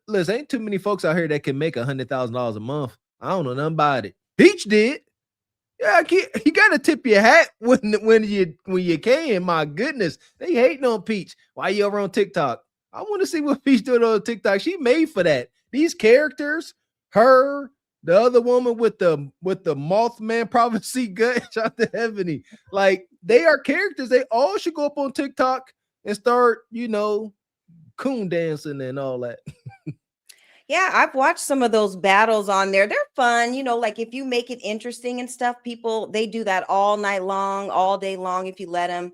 Listen, ain't too many folks out here that can make $100,000 a month. I don't know nothing about it. Peach did. Yeah, you gotta tip your hat when you can. My goodness, they hating on Peach. Why you over on TikTok? I want to see what Peach doing on TikTok. She made for that. These characters, her, the other woman with the Mothman prophecy gut, shout to Ebony. Like, they are characters. They all should go up on TikTok and start, coon dancing and all that. Yeah, I've watched some of those battles on there. They're fun, like if you make it interesting and stuff, they do that all night long, all day long if you let them.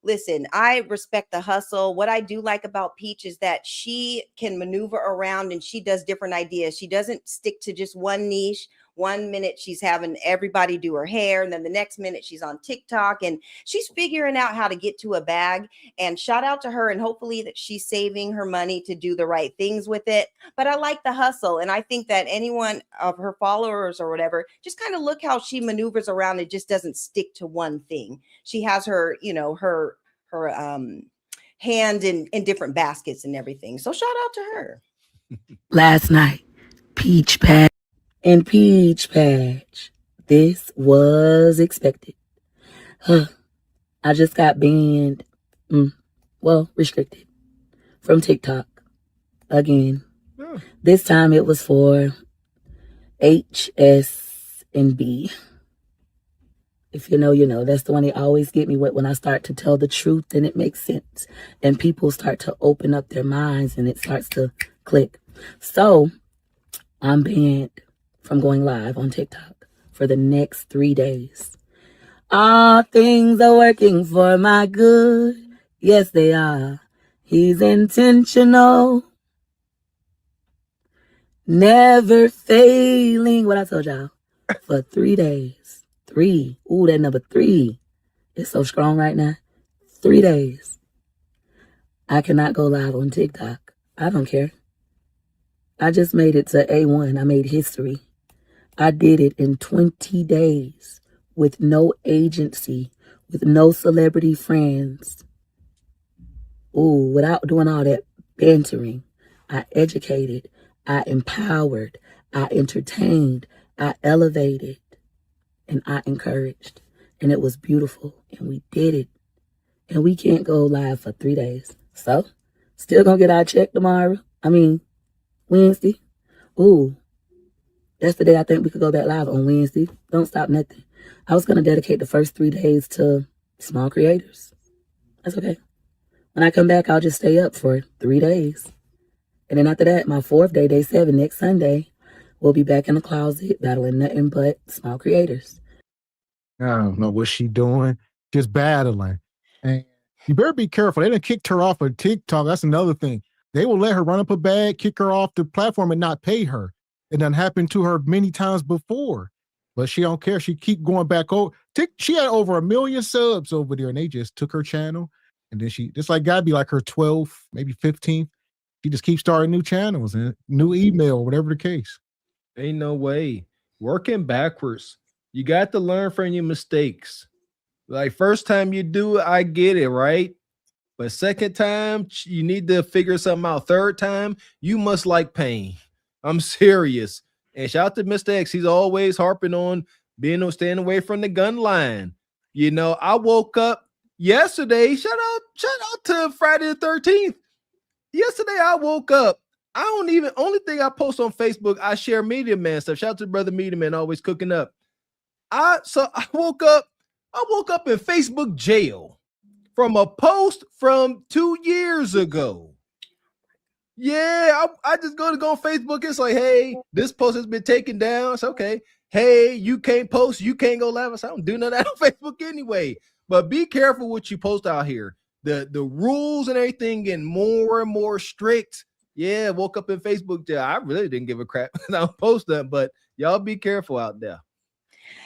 Listen, I respect the hustle. What I do like about Peach is that she can maneuver around and she does different ideas. She doesn't stick to just one niche. 1 minute she's having everybody do her hair, and then the next minute she's on TikTok, and she's figuring out how to get to a bag. And shout out to her, and hopefully that she's saving her money to do the right things with it. But I like the hustle, and I think that anyone of her followers or whatever, just kind of look how she maneuvers around. It just doesn't stick to one thing. She has her, her hand in different baskets and everything. So shout out to her. Last night, Peach Patch. And Peach Patch, this was expected. I just got banned, restricted from TikTok again. This time it was for H, S, and B. If you know, you know. That's the one they always get me with when I start to tell the truth and it makes sense. And people start to open up their minds and it starts to click. So I'm banned from going live on TikTok for the next 3 days. All things are working for my good. Yes, they are. He's intentional. Never failing. What I told y'all. For 3 days. 3. Ooh, that number 3 is so strong right now. 3 days. I cannot go live on TikTok. I don't care. I just made it to A1. I made history. I did it in 20 days with no agency, with no celebrity friends. Ooh, without doing all that bantering. I educated, I empowered, I entertained, I elevated, and I encouraged. And it was beautiful. And we did it. And we can't go live for 3 days. So, still gonna get our check tomorrow. Wednesday. Ooh. That's the day I think we could go back live, on Wednesday. Don't stop nothing. I was going to dedicate the first 3 days to small creators. That's okay. When I come back, I'll just stay up for 3 days. And then after that, my 4th day, day 7, next Sunday, we'll be back in the closet battling nothing but small creators. I don't know what she doing. Just battling. And you better be careful. They done kicked her off of TikTok. That's another thing. They will let her run up a bag, kick her off the platform, and not pay her. It done happened to her many times before, but she don't care. She keep going back over. She had over 1 million subs over there, and they just took her channel. And then she, just like gotta be like her 12th, maybe 15th. She just keeps starting new channels and new email, whatever the case. Ain't no way. Working backwards. You got to learn from your mistakes. Like, first time you do it, I get it, right? But second time, you need to figure something out. Third time, you must like pain. I'm serious. And shout out to Mr. X. He's always harping on staying away from the gun line. I woke up yesterday. Shout out to Friday the 13th. Yesterday I woke up. Only thing I post on Facebook, I share Media Man stuff. Shout out to brother Media Man, always cooking up. I woke up in Facebook jail from a post from 2 years ago. Yeah, I just go on Facebook. It's like, hey, this post has been taken down. It's okay. Hey, you can't post, you can't go live. I don't do none of that on Facebook anyway. But be careful what you post out here. The rules and everything getting more and more strict. Yeah, woke up in Facebook jail. I really didn't give a crap. I don't post them, but y'all be careful out there.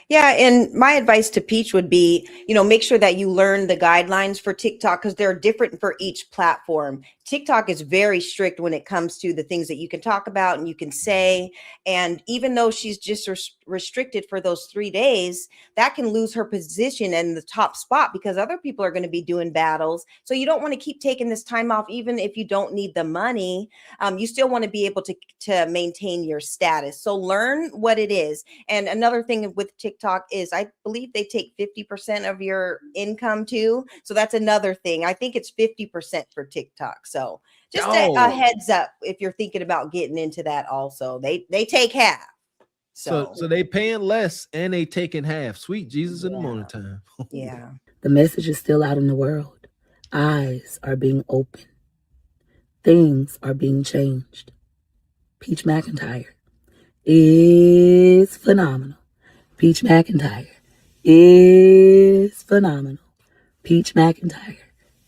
Yeah, and my advice to Peach would be, make sure that you learn the guidelines for TikTok because they're different for each platform. TikTok is very strict when it comes to the things that you can talk about and you can say. And even though she's just restricted for those 3 days, that can lose her position in the top spot because other people are going to be doing battles. So you don't want to keep taking this time off, even if you don't need the money. You still want to be able to maintain your status. So learn what it is. And another thing with TikTok is I believe they take 50% of your income too. So that's another thing. I think it's 50% for TikTok. So just a heads up if you're thinking about getting into that also. They take half. So they paying less and they taking half. Sweet Jesus in the morning time. Yeah. The message is still out in the world. Eyes are being opened. Things are being changed. Peach McIntyre is phenomenal. Peach McIntyre is phenomenal. Peach McIntyre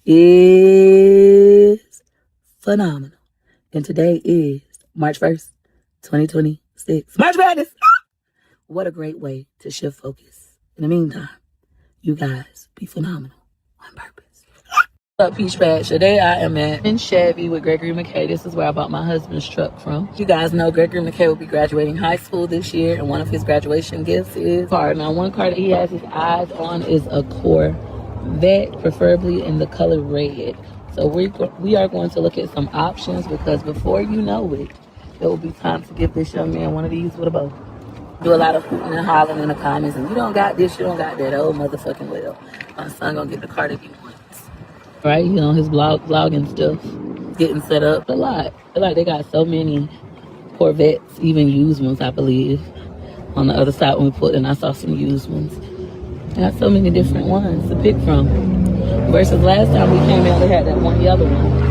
is phenomenal. And today is March 1st, 2026. March Madness! What a great way to shift focus. In the meantime, you guys be phenomenal on purpose. What's up, Peach Patch? Today I am in Chevy with Gregory McKay. This is where I bought my husband's truck from. You guys know Gregory McKay will be graduating high school this year, and one of his graduation gifts is a car. Now, one car that he has his eyes on is a Corvette, preferably in the color red. So we are going to look at some options because before you know it, it will be time to give this young man one of these with a bow. Do a lot of hooting and hollering in the comments, and you don't got this, you don't got that. Oh, motherfucking well. My son gonna get the car that he wants. Right, his vlogging stuff, getting set up a lot. They got so many Corvettes, even used ones, I believe. On the other side when we put in, I saw some used ones. They got so many different ones to pick from. Versus last time we came out, they had that one yellow one.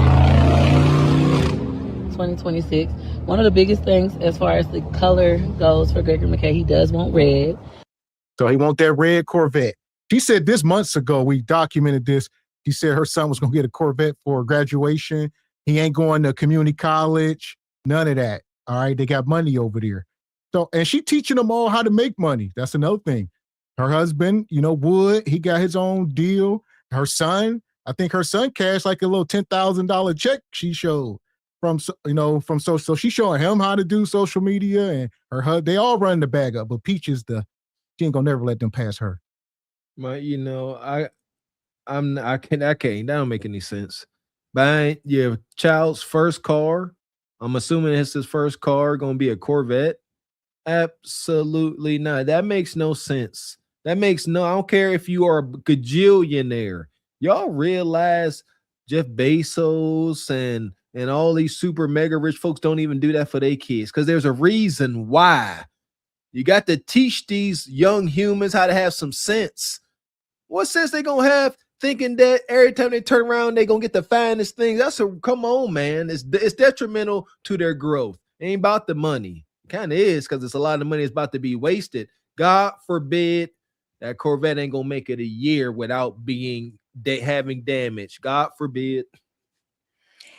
2026. One of the biggest things as far as the color goes for Gregory McKay, he does want red. So he want that red Corvette. She said this months ago, we documented this. She said her son was going to get a Corvette for graduation. He ain't going to community college. None of that. All right. They got money over there. So, and she teaching them all how to make money. That's another thing. Her husband, Wood, he got his own deal. Her son, I think her son cashed like a little $10,000 check she showed from social. So she's showing him how to do social media and they all run the bag up, but Peach is she ain't gonna never let them pass her. But I can't. That don't make any sense. Buying your child's first car, I'm assuming it's his first car, gonna be a Corvette. Absolutely not. That makes no sense. I don't care if you are a gajillionaire. Y'all realize Jeff Bezos and all these super mega rich folks don't even do that for their kids because there's a reason why. You got to teach these young humans how to have some sense. What sense they gonna have thinking that every time they turn around they gonna get the finest things? Come on, man. It's detrimental to their growth. It ain't about the money. It kind of is because it's a lot of money is about to be wasted. God forbid that Corvette ain't gonna make it a year without having damage. God forbid.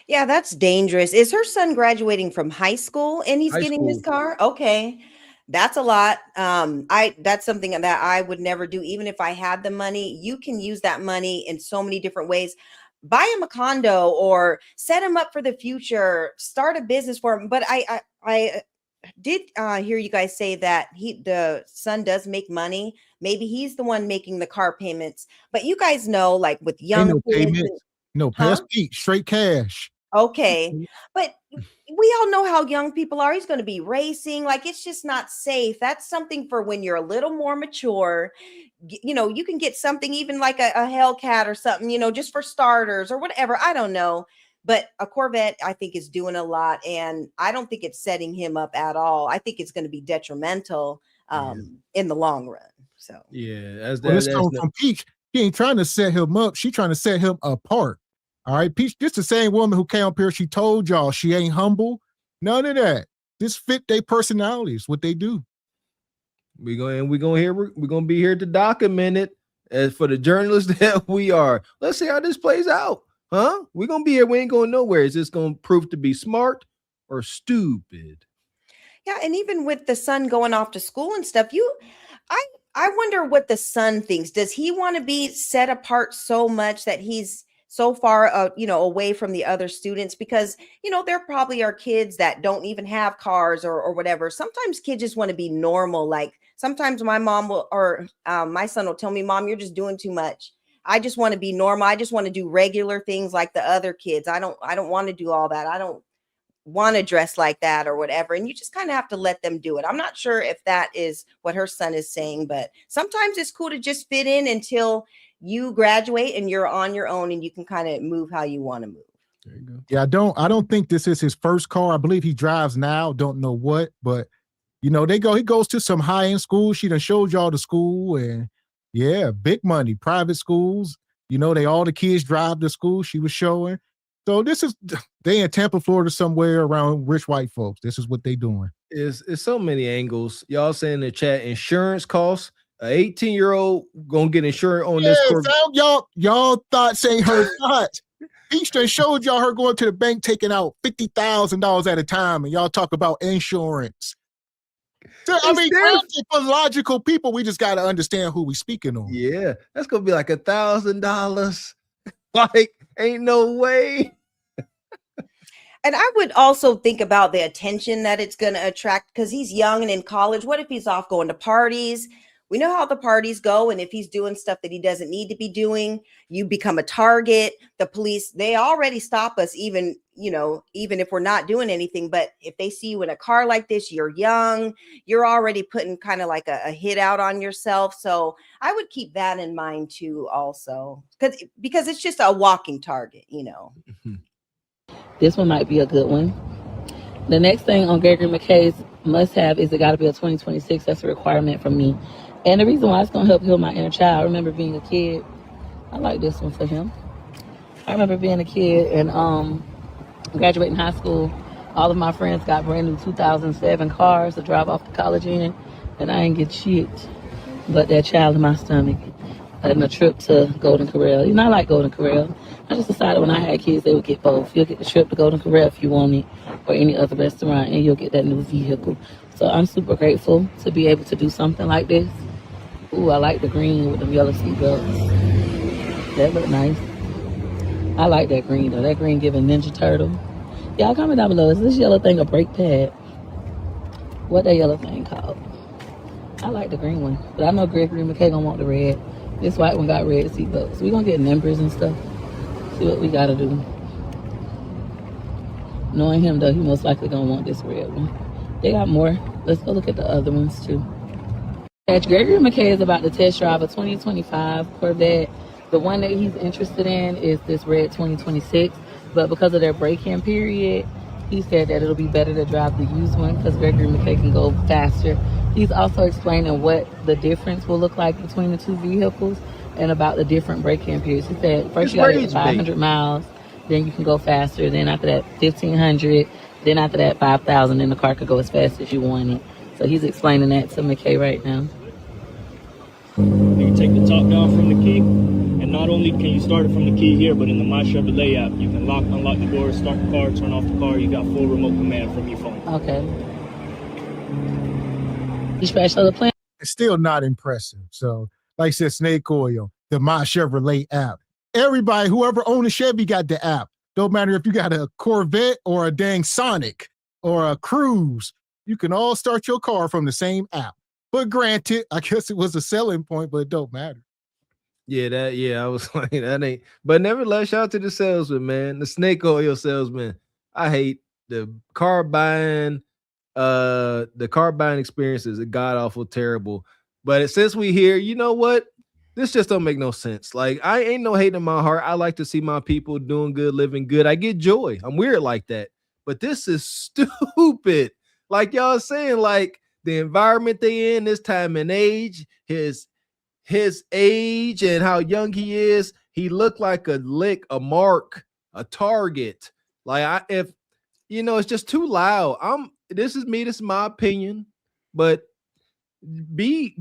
Yeah, that's dangerous. Is her son graduating from high school and he's getting this car? Okay. That's a lot. That's something that I would never do. Even if I had the money, you can use that money in so many different ways. Buy him a condo or set him up for the future, start a business for him. But I did hear you guys say that the son does make money. Maybe he's the one making the car payments, but you guys know, like with young kids, pass Pete, straight cash. Okay. But we all know how young people are. He's going to be racing. Like, it's just not safe. That's something for when you're a little more mature. You can get something even like a Hellcat or something, just for starters or whatever. I don't know. But a Corvette, I think, is doing a lot. And I don't think it's setting him up at all. I think it's going to be detrimental in the long run. So, yeah. This comes from Peach. She ain't trying to set him up. She trying to set him apart. All right, Peach, just the same woman who came up here. She told y'all she ain't humble. None of that. Just fit their personalities, what they do. We're gonna be here to document it. As for the journalists that we are, let's see how this plays out. Huh? We're gonna be here. We ain't going nowhere. Is this gonna prove to be smart or stupid? Yeah, and even with the son going off to school and stuff, I wonder what the son thinks. Does he want to be set apart so much that he's so far away from the other students? Because there probably are kids that don't even have cars or whatever. Sometimes kids just want to be normal. Like sometimes my mom will or my son will tell me, Mom, you're just doing too much. I just want to be normal. I just want to do regular things like the other kids. I don't want to do all that. I don't want to dress like that or whatever. And you just kind of have to let them do it. I'm not sure if that is what her son is saying, but sometimes it's cool to just fit in until you graduate and you're on your own and you can kind of move how you want to move. There you go. Yeah, I don't think this is his first car. I believe he drives now. Don't know what, but he goes to some high-end schools. She done showed y'all the school, and yeah, big money, private schools. All the kids drive to school she was showing. So they in Tampa, Florida, somewhere around rich white folks. This is what they doing. It's so many angles. Y'all say in the chat, insurance costs. An 18-year-old gonna get insurance on this. Y'all thoughts ain't her thoughts. Peach done showed y'all her going to the bank taking out $50,000 at a time, and y'all talk about insurance. So, for logical people, we just got to understand who we speaking on. Yeah, that's gonna be like $1,000. Like, ain't no way. And I would also think about the attention that it's going to attract because he's young and in college. What if he's off going to parties? We know how the parties go. And if he's doing stuff that he doesn't need to be doing, you become a target. The police, they already stop us even if we're not doing anything. But if they see you in a car like this, you're young, you're already putting kind of like a hit out on yourself. So I would keep that in mind too also, because it's just a walking target, This one might be a good one. The next thing on Gregory McKay's must-have is it got to be a 2026. That's a requirement for me. And the reason why it's going to help heal my inner child, I remember being a kid. I like this one for him. I remember being a kid and graduating high school. All of my friends got brand new 2007 cars to drive off to college in. And I ain't get shit but that child in my stomach and a trip to Golden Corral. I like Golden Corral. I just decided when I had kids, they would get both. You'll get the trip to Golden Corral if you want it, or any other restaurant, and you'll get that new vehicle. So I'm super grateful to be able to do something like this. Ooh, I like the green with them yellow seatbelts. That look nice. I like that green, though. That green giving Ninja Turtle. Y'all comment down below. Is this yellow thing a brake pad? What that yellow thing called? I like the green one, but I know Gregory McKay gonna want the red. This white one got red seatbelts. We gonna get numbers and stuff. See what we gotta do. Knowing him though, he most likely gonna want this red one. They got more. Let's go look at the other ones too. Gregory McKay is about to test drive a 2025 Corvette. The one that he's interested in is this red 2026, but because of their break-in period, he said that it'll be better to drive the used one because Gregory McKay can go faster. He's also explaining what the difference will look like between the two vehicles and about the different break-in periods. He said first you got to get 500 miles, then you can go faster. Then after that, 1,500. Then after that, 5,000. Then the car could go as fast as you want it. So he's explaining that to McKay right now. You take the top down from the key, and not only can you start it from the key here, but in the My Chevrolet app, you can unlock the doors, start the car, turn off the car. You got full remote command from your phone. Okay. You scratched the plan. It's still not impressive. So, like I said, Snake Oil, the My Chevrolet app. Everybody, whoever owns a Chevy got the app. Don't matter if you got a Corvette or a dang Sonic or a Cruise. You can all start your car from the same app. But granted, I guess it was a selling point, but it don't matter. I was like, that ain't. But nevertheless, shout out to the salesman, man. The Snake Oil salesman. I hate the car buying. The car buying experience is god awful terrible. But since we here, you know what? This just don't make no sense. Like, I ain't no hate in my heart. I like to see my people doing good, living good. I get joy. I'm weird like that. But this is stupid. Like y'all saying, like the environment they in, this time and age, his his age and how young he is, he looked like a lick, a mark, a target. Like if it's just too loud. This is my opinion, but be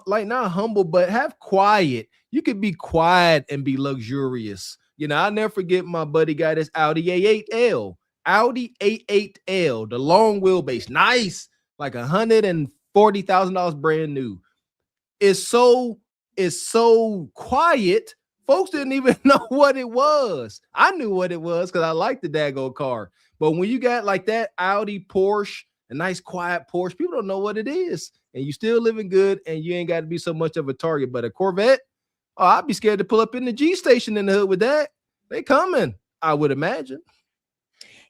like not humble, but have quiet. You could be quiet and be luxurious. I'll never forget my buddy got this Audi A8L. Audi A8L, the long wheelbase, nice, like $140,000 brand new. It's so quiet. Folks didn't even know what it was. I knew what it was because I liked the daggone car. But when you got like that Audi Porsche, a nice quiet Porsche, people don't know what it is. And you still living good and you ain't got to be so much of a target. But a Corvette, I'd be scared to pull up in the G station in the hood with that. They coming, I would imagine.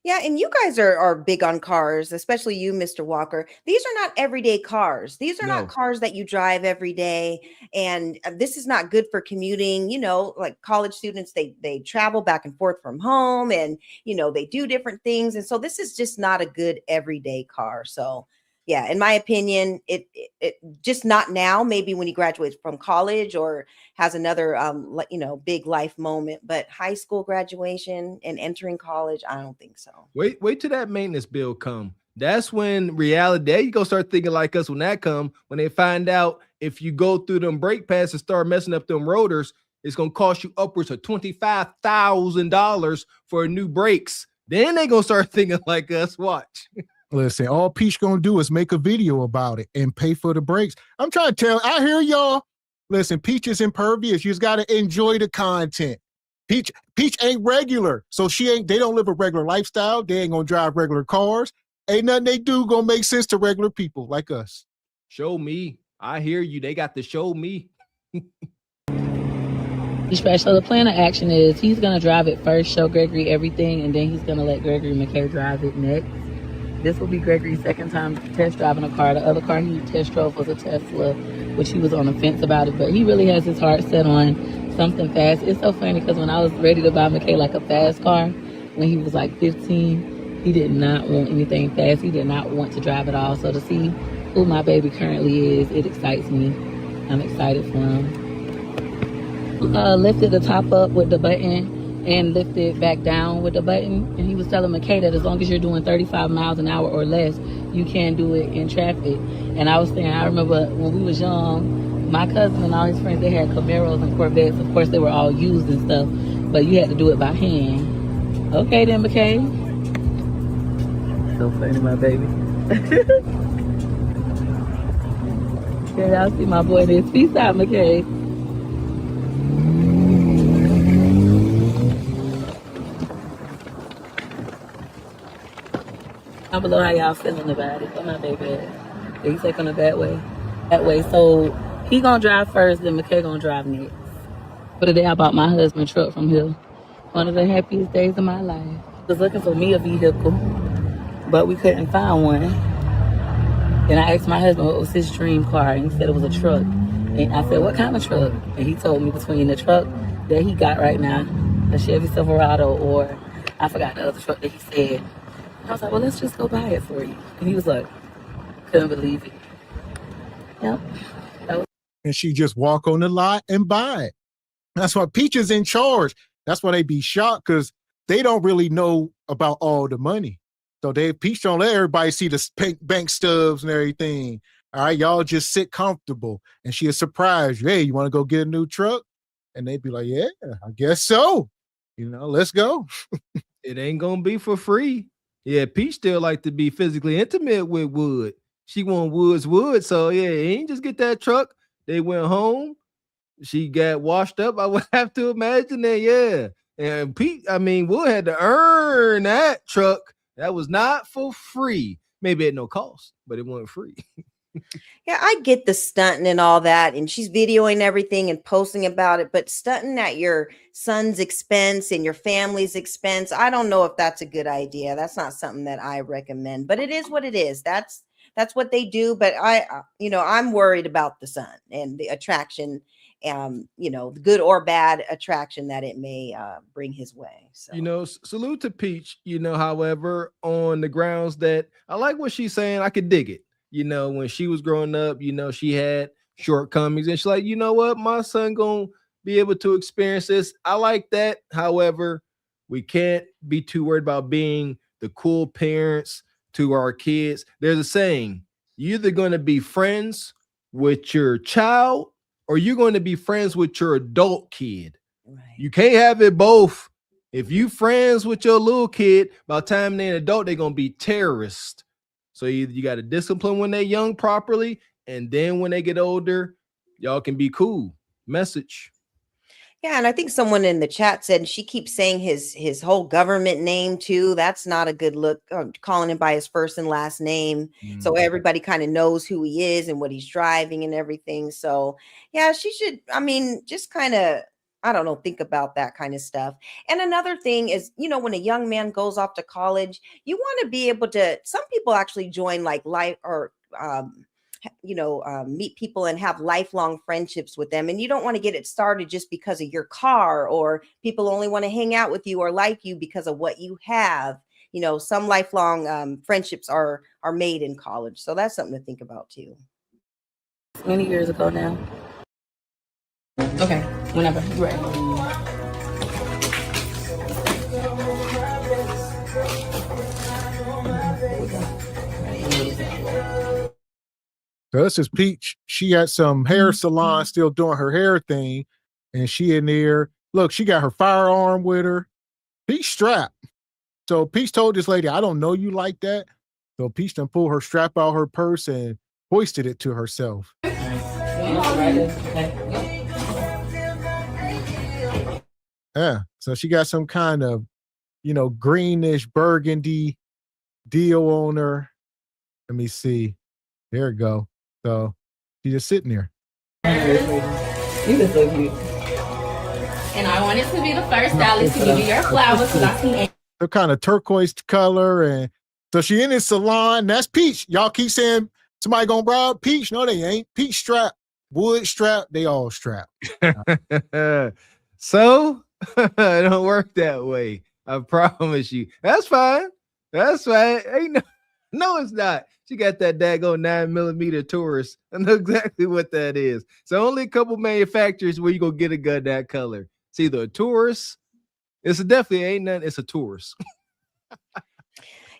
Yeah, and you guys are big on cars, especially you, Mr. Walker. These are not everyday cars. These are not cars that you drive every day. And this is not good for commuting. Like college students, they travel back and forth from home and, they do different things. And so this is just not a good everyday car. So yeah, in my opinion, it just not now, maybe when he graduates from college or has another, big life moment, but high school graduation and entering college, I don't think so. Wait till that maintenance bill come. That's when reality, there you go start thinking like us when that come, when they find out if you go through them brake pads and start messing up them rotors, it's going to cost you upwards of $25,000 for new brakes. Then they going to start thinking like us. Watch. Listen, all Peach gonna do is make a video about it and pay for the brakes. I'm trying to tell, I hear y'all. Listen, Peach is impervious. You just gotta enjoy the content. Peach ain't regular, so they don't live a regular lifestyle. They ain't gonna drive regular cars. Ain't nothing they do gonna make sense to regular people like us. Show me. I hear you. They got to show me. So the plan of action is he's gonna drive it first, show Gregory everything, and then he's gonna let Gregory McKay drive it next. This will be Gregory's second time test driving a car. The other car he test drove was a Tesla, which he was on the fence about it. But he really has his heart set on something fast. It's so funny because when I was ready to buy McKay like a fast car, when he was like 15, he did not want anything fast. He did not want to drive at all. So to see who my baby currently is, it excites me. I'm excited for him. Lifted the top up with the button and lift it back down with the button. And he was telling McKay that as long as you're doing 35 miles an hour or less, you can do it in traffic. And I was saying, I remember when we was young, my cousin and all his friends, they had Camaros and Corvettes. Of course, they were all used and stuff, but you had to do it by hand. Okay then, McKay. So funny, my baby. Okay, y'all see my boy there. Peace out, McKay. Down below how y'all feeling about it. Where my baby at? He's taking the bad way. That way. So he gonna drive first, then McKay gonna drive next. For the day I bought my husband truck from here. One of the happiest days of my life. I was looking for me a vehicle, but we couldn't find one. Then I asked my husband what was his dream car, and he said it was a truck. And I said, what kind of truck? And he told me between the truck that he got right now, a Chevy Silverado, or I forgot the other truck that he said. I was like, well, let's just go buy it for you. And he was like, couldn't believe it. Yep. And she just walk on the lot and buy it. That's why Peach is in charge. That's why they be shocked, because they don't really know about all the money. So Peach don't let everybody see the bank stubs and everything. All right, y'all just sit comfortable. And she'll surprise you. Hey, you want to go get a new truck? And they'd be like, yeah, I guess so. Let's go. It ain't going to be for free. Yeah, Peach still like to be physically intimate with Wood. She want Wood. So, yeah, he ain't just get that truck. They went home. She got washed up. I would have to imagine that, yeah. And Wood had to earn that truck. That was not for free. Maybe at no cost, but it wasn't free. Yeah, I get the stunting and all that, and she's videoing everything and posting about it, but stunting at your son's expense and your family's expense, I don't know if that's a good idea. That's not something that I recommend, but it is what it is. That's what they do. But I'm worried about the son and the attraction, the good or bad attraction that it may bring his way. So, salute to Peach, however, on the grounds that I like what she's saying. I could dig it. When she was growing up, she had shortcomings. And she's like, you know what? My son gonna be able to experience this. I like that. However, we can't be too worried about being the cool parents to our kids. There's a saying, you're either going to be friends with your child or you're going to be friends with your adult kid. Right. You can't have it both. If you friends with your little kid, by the time they're an adult, they're going to be terrorists. So you got to discipline when they're young properly, and then when they get older, y'all can be cool. Message. Yeah, and I think someone in the chat said she keeps saying his whole government name too. That's not a good look, calling him by his first and last name. So everybody kind of knows who he is and what he's driving and everything. So yeah, she should, I mean, just kind of, I don't know, think about that kind of stuff. And another thing is, you know, when a young man goes off to college, you want to be able to, some people actually join like life or, meet people and have lifelong friendships with them. And you don't want to get it started just because of your car, or people only want to hang out with you or like you because of what you have. You know, some lifelong friendships are made in college. So that's something to think about too. Many years ago now. Okay, whenever you're ready. So this is Peach. She at some hair salon still doing her hair thing, and she in there. Look, she got her firearm with her. Peach strapped. So Peach told this lady, I don't know you like that. So Peach done pulled her strap out her purse and hoisted it to herself. Yeah, so she got some kind of, greenish burgundy deal on her. Let me see. There we go. So she's just sitting there. You look so cute. And I wanted to be the first stylist to give you your flowers because I see the kind of turquoise color. And so she in this salon. That's Peach. Y'all keep saying somebody gonna rob Peach. No, they ain't. Peach strap, wood strap, they all strapped. So it don't work that way. I promise you. That's fine. That's fine. Ain't no, it's not. She got that daggone 9mm Taurus. I know exactly what that is. So only a couple manufacturers where you gonna get a gun that color. It's either a Taurus. It's definitely ain't nothing. It's a Taurus.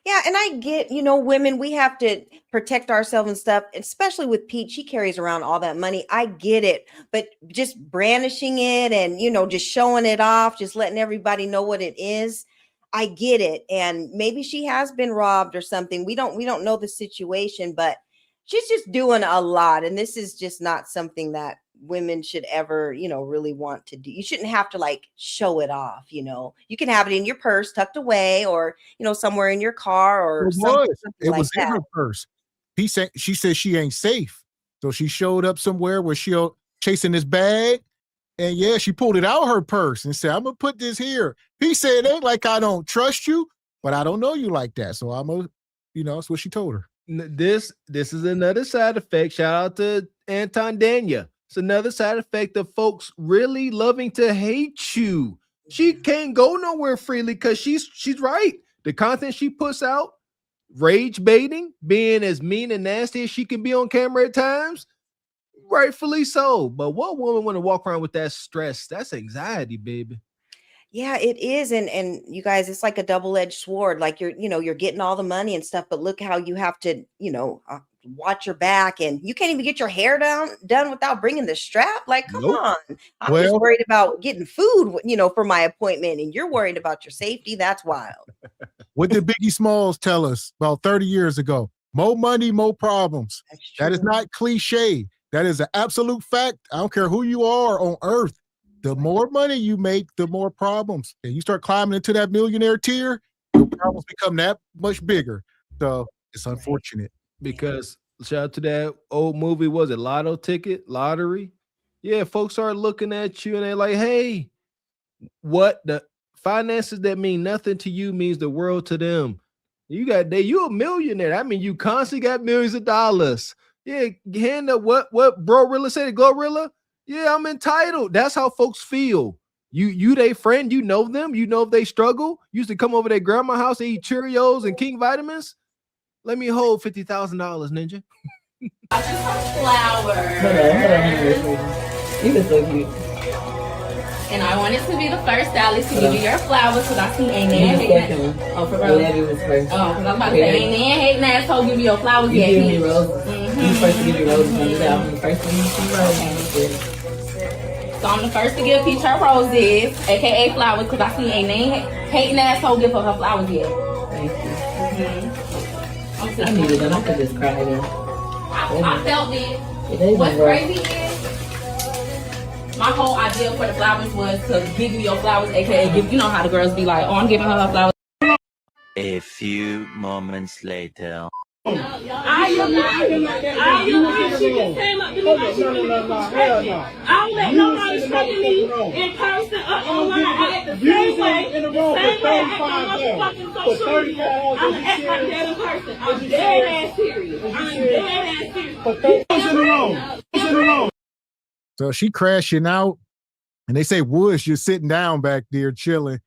Yeah, and I get, women, we have to protect ourselves and stuff, especially with Pete. She carries around all that money. I get it. But just brandishing it and, just showing it off, just letting everybody know what it is. I get it. And maybe she has been robbed or something. We don't know the situation, but she's just doing a lot. And this is just not something that women should ever, really want to do. You shouldn't have to show it off. You can have it in your purse tucked away or, somewhere in your car or something it like was that. in her purse. She said she ain't safe. So she showed up somewhere where she'll chasing this bag. And yeah, she pulled it out of her purse and said, I'm going to put this here. He said, it ain't like I don't trust you, but I don't know you like that. So I'm going to, that's what she told her. This is another side effect. Shout out to Anton Dania. It's another side effect of folks really loving to hate you. She can't go nowhere freely because she's right. The content she puts out, rage baiting, being as mean and nasty as she can be on camera at times, rightfully so. But what woman want to walk around with that stress? That's anxiety, baby. Yeah, it is. And you guys, it's like a double-edged sword. Like you're getting all the money and stuff, but look how you have to, watch your back, and you can't even get your hair done without bringing the strap. Like, come on. I'm just worried about getting food, for my appointment, and you're worried about your safety. That's wild. What did Biggie Smalls tell us about 30 years ago? More money, more problems. That is not cliche. That is an absolute fact. I don't care who you are on earth. The more money you make, the more problems. And you start climbing into that millionaire tier, your problems become that much bigger. So it's unfortunate. Because shout out to that old movie, was it Lottery? Yeah, folks start looking at you and they're like, hey, what the finances that mean nothing to you means the world to them. You a millionaire. I mean, you constantly got millions of dollars. Yeah, hand up what Bro-Rilla said, Glorilla. Yeah, I'm entitled. That's how folks feel. You they friend, you know them, if they struggle. Used to come over to their grandma's house and eat Cheerios and King vitamins. Let me hold $50,000, ninja. Flowers. You look so cute. And I wanted to be the first stylist to give you your flowers because I see ain't man hating. Oh, for real? Was first. Oh, because I'm about to say ain't man hating asshole give you your flowers You yet. give me roses. You first to give me roses. I'm the first to give you roses. So I'm the first to give Peach her roses, aka flowers, because I see ain't man hating asshole give her flowers yet. Thank you. I needed them. I could just cry then. I felt it. What's crazy is my whole idea for the flowers was to give you your flowers, aka give, you know how the girls be like, oh, I'm giving her flowers. A few moments later. She just came up to me. I don't let nobody talk to me in person or online. I act the same way. The same way I act on motherfucking social media. I'm gonna act like that in person. I'm dead ass serious. So she crashing out, and they say Woods just sitting down back there chilling.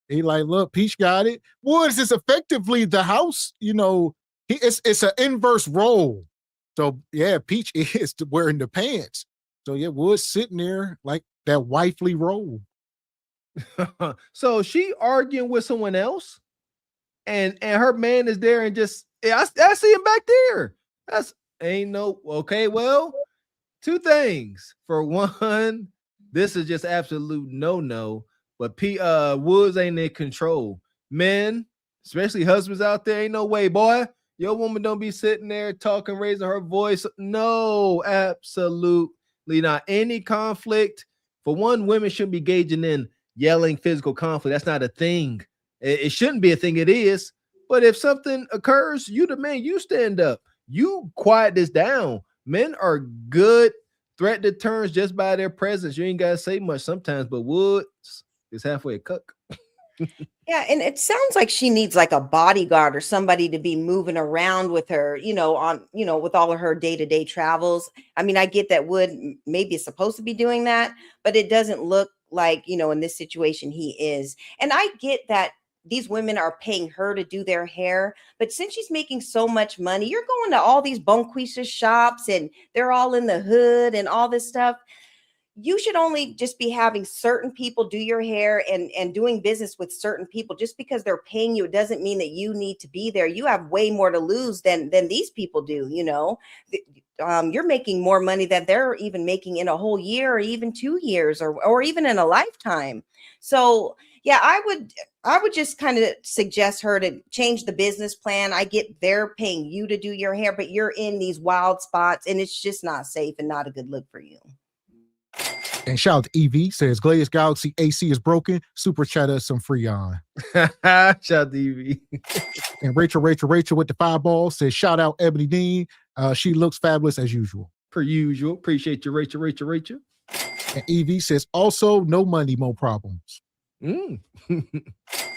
He like, look, Peach got it. Woods is effectively the house, you know. It's an inverse role. So yeah, Peach is wearing the pants. So yeah, Woods sitting there like that wifely role. So she arguing with someone else, and her man is there, and just I see him back there. That's ain't no okay. Well, two things. For one, this is just absolute no. But Woods ain't in control. Men, especially husbands out there, ain't no way, boy. Your woman don't be sitting there talking, raising her voice. No, absolutely not. Any conflict, for one, women shouldn't be gauging in yelling physical conflict. That's not a thing. It shouldn't be a thing. It is. But if something occurs, you the man, you stand up. You quiet this down. Men are good threat deterrents just by their presence. You ain't got to say much sometimes, but Woods is halfway a cuck. Yeah, and it sounds like she needs like a bodyguard or somebody to be moving around with her, with all of her day-to-day travels. I mean, I get that Wood maybe is supposed to be doing that, but it doesn't look like, in this situation he is. And I get that these women are paying her to do their hair, but since she's making so much money, you're going to all these bonquisha shops and they're all in the hood and all this stuff. You should only just be having certain people do your hair and doing business with certain people. Just because they're paying you, it doesn't mean that you need to be there. You have way more to lose than these people do. You're making more money than they're even making in a whole year or even 2 years or even in a lifetime. So yeah, I would just kind of suggest her to change the business plan. I get they're paying you to do your hair, but you're in these wild spots and it's just not safe and not a good look for you. And shout out to EV, says Glazed Galaxy AC is broken. Super chat us some free on. Shout out to EV. And Rachel with the 5 balls says shout out Ebony Dean. She looks fabulous as usual. Per usual. Appreciate you, Rachel. And EV says also no money, more problems. And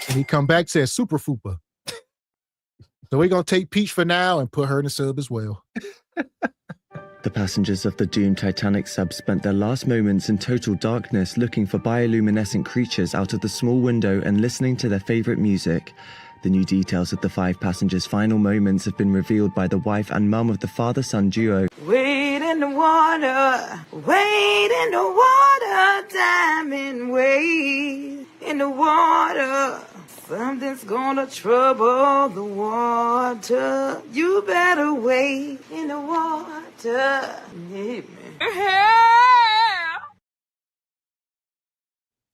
he come back, says super fupa. So we're going to take Peach for now and put her in the sub as well. The passengers of the doomed Titanic sub spent their last moments in total darkness looking for bioluminescent creatures out of the small window and listening to their favorite music. The new details of the 5 passengers' final moments have been revealed by the wife and mum of the father-son duo. Wade in the water, diamond, wade in the water. Something's gonna trouble the water. You better wade in the water.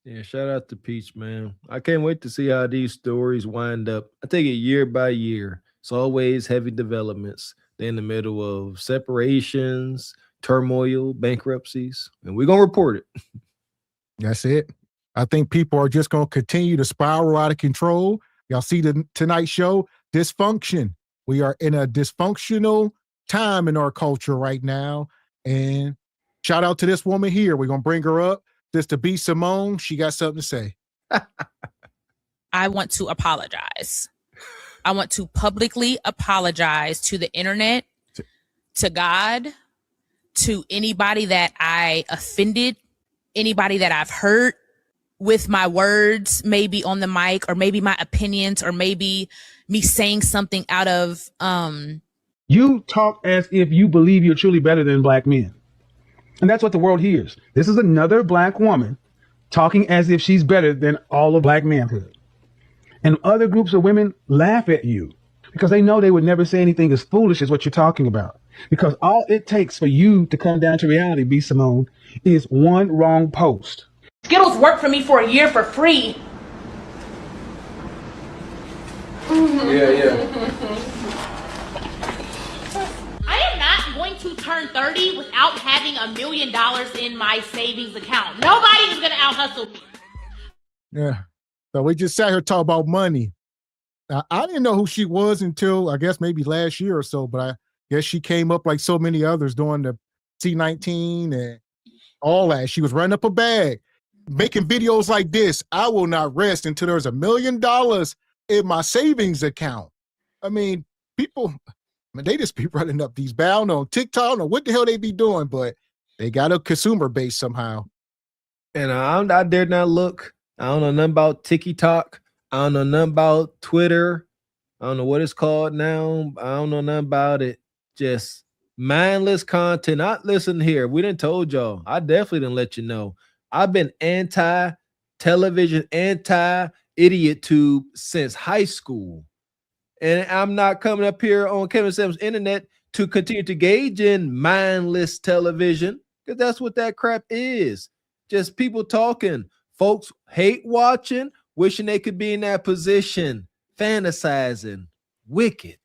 Yeah, shout out to Peach, man. I can't wait to see how these stories wind up. I take it year by year. It's always heavy developments. They're in the middle of separations, turmoil, bankruptcies, and we're going to report it. That's it. I think people are just going to continue to spiral out of control. Y'all see the Tonight Show, dysfunction. We are in a dysfunctional time in our culture right now. And shout out to this woman here. We're going to bring her up. Just to be Simone, she got something to say. I want to apologize. I want to publicly apologize to the internet, to God, to anybody that I offended, anybody that I've hurt with my words, maybe on the mic, or maybe my opinions, or maybe me saying something out of You talk as if you believe you're truly better than black men. And that's what the world hears. This is another black woman talking as if she's better than all of black manhood. And other groups of women laugh at you because they know they would never say anything as foolish as what you're talking about. Because all it takes for you to come down to reality, B. Simone, is one wrong post. Skittles worked for me for a year for free. Yeah. I am not going to turn 30 without having $1 million in my savings account. Nobody is going to out-hustle me. Yeah. So we just sat here talking about money. Now, I didn't know who she was until I guess maybe last year or so, but I guess she came up like so many others during the C19 and all that. She was running up a bag, making videos like this. I will not rest until there's $1 million in my savings account. I mean, people, they just be running up these bound on TikTok. I don't know what the hell they be doing, but they got a consumer base somehow. And I dare not look. I don't know nothing about TikTok. I don't know nothing about Twitter. I don't know what it's called now. I don't know nothing about it. Just mindless content. Listen here. We done told y'all. I definitely didn't let you know. I've been anti-television, anti-idiot tube since high school. And I'm not coming up here on Kevin Samuels' internet to continue to engage in mindless television, because that's what that crap is. Just people talking. Folks hate watching, wishing they could be in that position, fantasizing, wicked.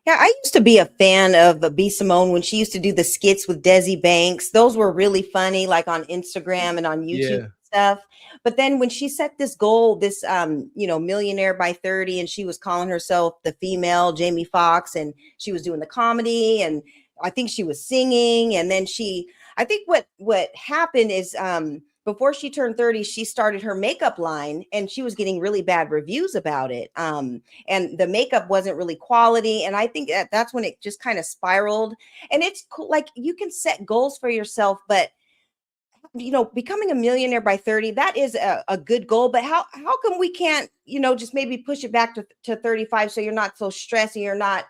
Yeah, I used to be a fan of B. Simone when she used to do the skits with Desi Banks. Those were really funny, like on Instagram and on YouTube and stuff. But then when she set this goal, this millionaire by 30, and she was calling herself the female Jamie Foxx, and she was doing the comedy, and I think she was singing, and then I think what happened is before she turned 30, she started her makeup line, and she was getting really bad reviews about it. And the makeup wasn't really quality. And I think that's when it just kind of spiraled. And it's cool. Like, you can set goals for yourself, but becoming a millionaire by 30, that is a good goal. But how come we can't, just maybe push it back to 35 so you're not so stressed and you're not,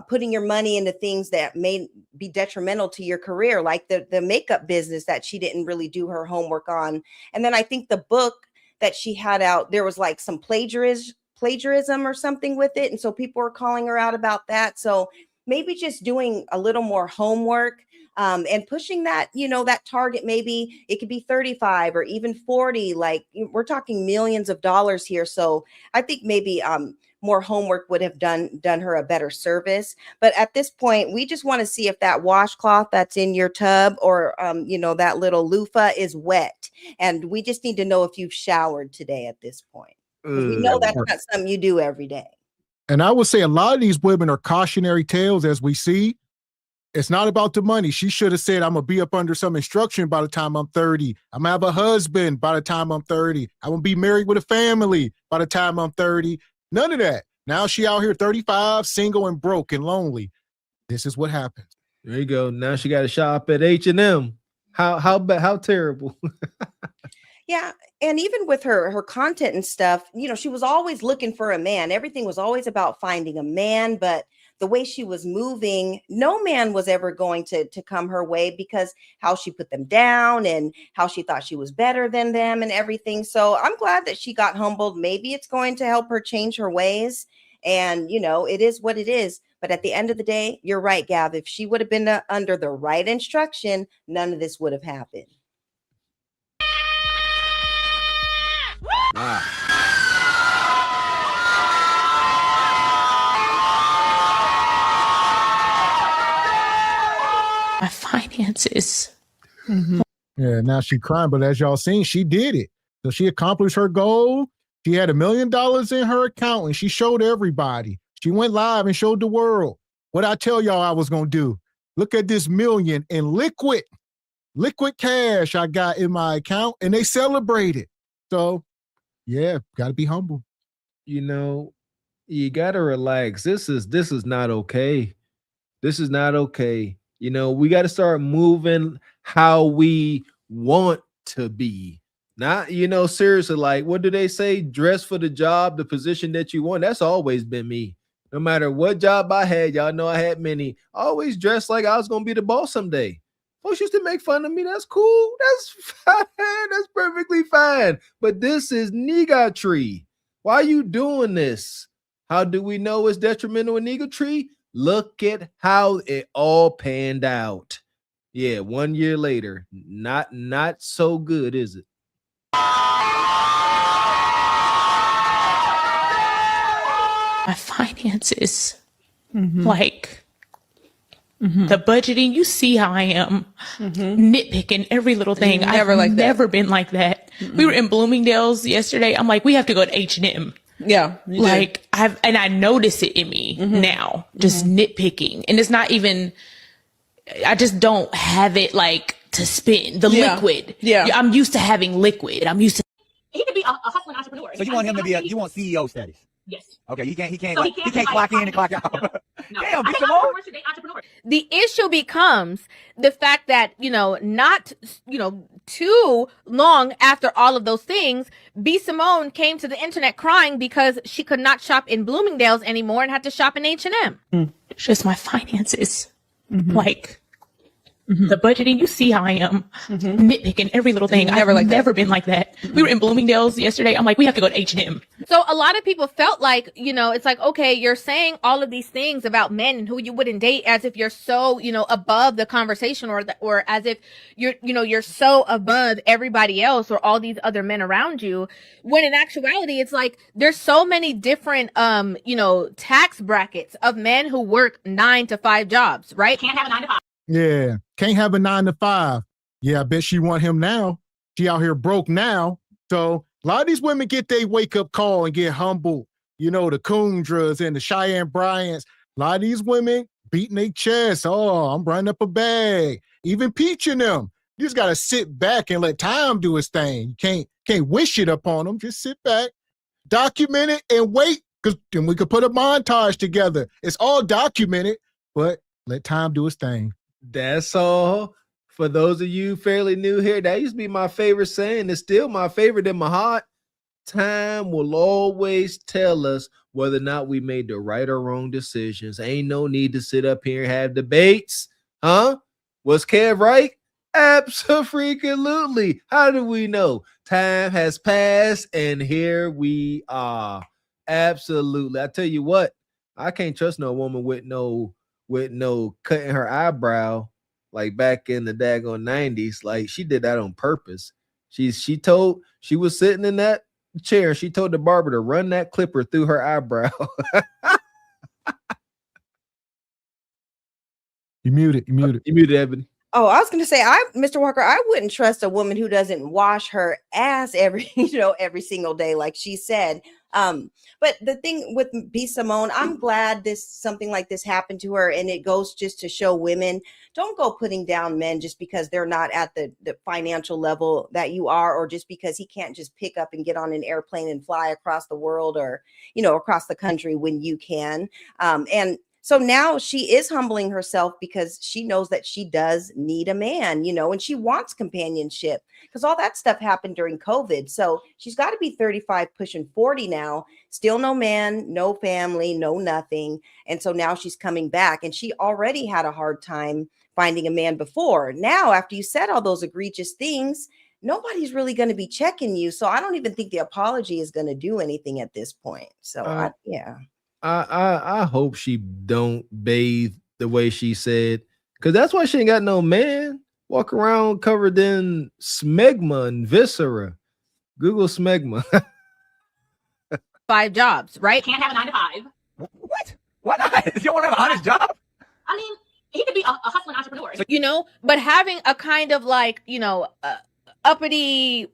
putting your money into things that may be detrimental to your career, like the makeup business that she didn't really do her homework on. And then I think the book that she had out, there was like some plagiarism or something with it. And so people were calling her out about that. So maybe just doing a little more homework and pushing that, that target. Maybe it could be 35 or even 40, like we're talking millions of dollars here. So I think maybe more homework would have done her a better service. But at this point, we just want to see if that washcloth that's in your tub or, that little loofah is wet. And we just need to know if you've showered today at this point. We know that's not something you do every day. And I would say a lot of these women are cautionary tales, as we see. It's not about the money. She should have said, I'm going to be up under some instruction by the time I'm 30. I'm going to have a husband by the time I'm 30. I'm going to be married with a family by the time I'm 30. None of that. Now she out here 35, single and broke and lonely. This is what happens. There you go. Now she got to shop at H&M. How terrible. Yeah. And even with her content and stuff, she was always looking for a man. Everything was always about finding a man, but the way she was moving, no man was ever going to come her way, because how she put them down and how she thought she was better than them and everything. So I'm glad that she got humbled. Maybe it's going to help her change her ways. And, it is what it is. But at the end of the day, you're right, Gav. If she would have been under the right instruction, none of this would have happened. My finances. Mm-hmm. Yeah, now she crying, but as y'all seen, she did it. So she accomplished her goal. She had $1 million in her account, and she showed everybody. She went live and showed the world what I tell y'all I was going to do. Look at this $1 million in liquid cash I got in my account, and they celebrated. So, yeah, got to be humble. You got to relax. This is not okay. This is not okay. We got to start moving how we want to be. Not, seriously, like, what do they say? Dress for the job, the position that you want. That's always been me. No matter what job I had, y'all know I had many. I always dressed like I was gonna be the boss someday. Folks used to make fun of me. That's cool. That's fine. That's perfectly fine. But this is negatory. Why are you doing this? How do we know it's detrimental in negatory? Look at how it all panned out. Yeah, 1 year later, not so good, is it? My finances, like the budgeting, you see how I am nitpicking every little thing. I've never been like that. We were in Bloomingdale's yesterday. I'm like, we have to go to H&M. Yeah. Like I notice it in me now, just nitpicking. And it's not even, I just don't have it like to spend the liquid. Yeah. I'm used to having liquid. I'm used to. He could be a hustling entrepreneur. So you want him to be you want CEO status? Yes. Okay, he can't clock in and clock out. No. Damn, I think entrepreneurs should date entrepreneurs. The issue becomes the fact that, not, too long after all of those things, B. Simone came to the internet crying because she could not shop in Bloomingdale's anymore and had to shop in H&M. It's just my finances. Like the budgeting, you see how I am nitpicking every little thing. I've never been like that. We were in Bloomingdale's yesterday. I'm like, we have to go to H&M. So a lot of people felt like, it's like, okay, you're saying all of these things about men and who you wouldn't date as if you're so, above the conversation or as if you're so above everybody else or all these other men around you. When in actuality, it's like there's so many different, tax brackets of men who work 9 to 5 jobs, right? Can't have a 9 to 5. Yeah, can't have a 9 to 5. Yeah, I bet she want him now. She out here broke now. So a lot of these women get their wake-up call and get humbled. The Kundras and the Cheyenne Bryants. A lot of these women beating their chest. Oh, I'm running up a bag. Even Peaching them. You just got to sit back and let time do its thing. You can't wish it upon them. Just sit back, document it, and wait. Because then we could put a montage together. It's all documented, but let time do its thing. That's all. For those of you fairly new here, that used to be my favorite saying. It's still my favorite in my heart. Time will always tell us whether or not we made the right or wrong decisions. Ain't no need to sit up here and have debates. Huh? Was Kev right? Absolutely. How do we know? Time has passed and here we are. Absolutely. I tell you what, I can't trust no woman with no cutting her eyebrow like back in the daggone 90s. Like she did that on purpose. She was sitting in that chair. She told the barber to run that clipper through her eyebrow. You muted, Ebony. Oh, I was going to say, Mr. Walker, I wouldn't trust a woman who doesn't wash her ass every single day, like she said. But the thing with B. Simone, I'm glad something like this happened to her, and it goes just to show women, don't go putting down men just because they're not at the financial level that you are, or just because he can't just pick up and get on an airplane and fly across the world or, across the country when you can. And so now she is humbling herself because she knows that she does need a man, and she wants companionship because all that stuff happened during COVID. So she's got to be 35, pushing 40 now, still no man, no family, no nothing. And so now she's coming back, and she already had a hard time finding a man before. Now, after you said all those egregious things, nobody's really going to be checking you. So I don't even think the apology is going to do anything at this point. So I hope she don't bathe the way she said, because that's why she ain't got no man. Walk around covered in smegma and viscera. Google smegma. 5 jobs, right? Can't have a 9 to 5. What? Why not? You don't want to have an honest job? I mean, he could be a hustling entrepreneur. But having a kind of like, uppity,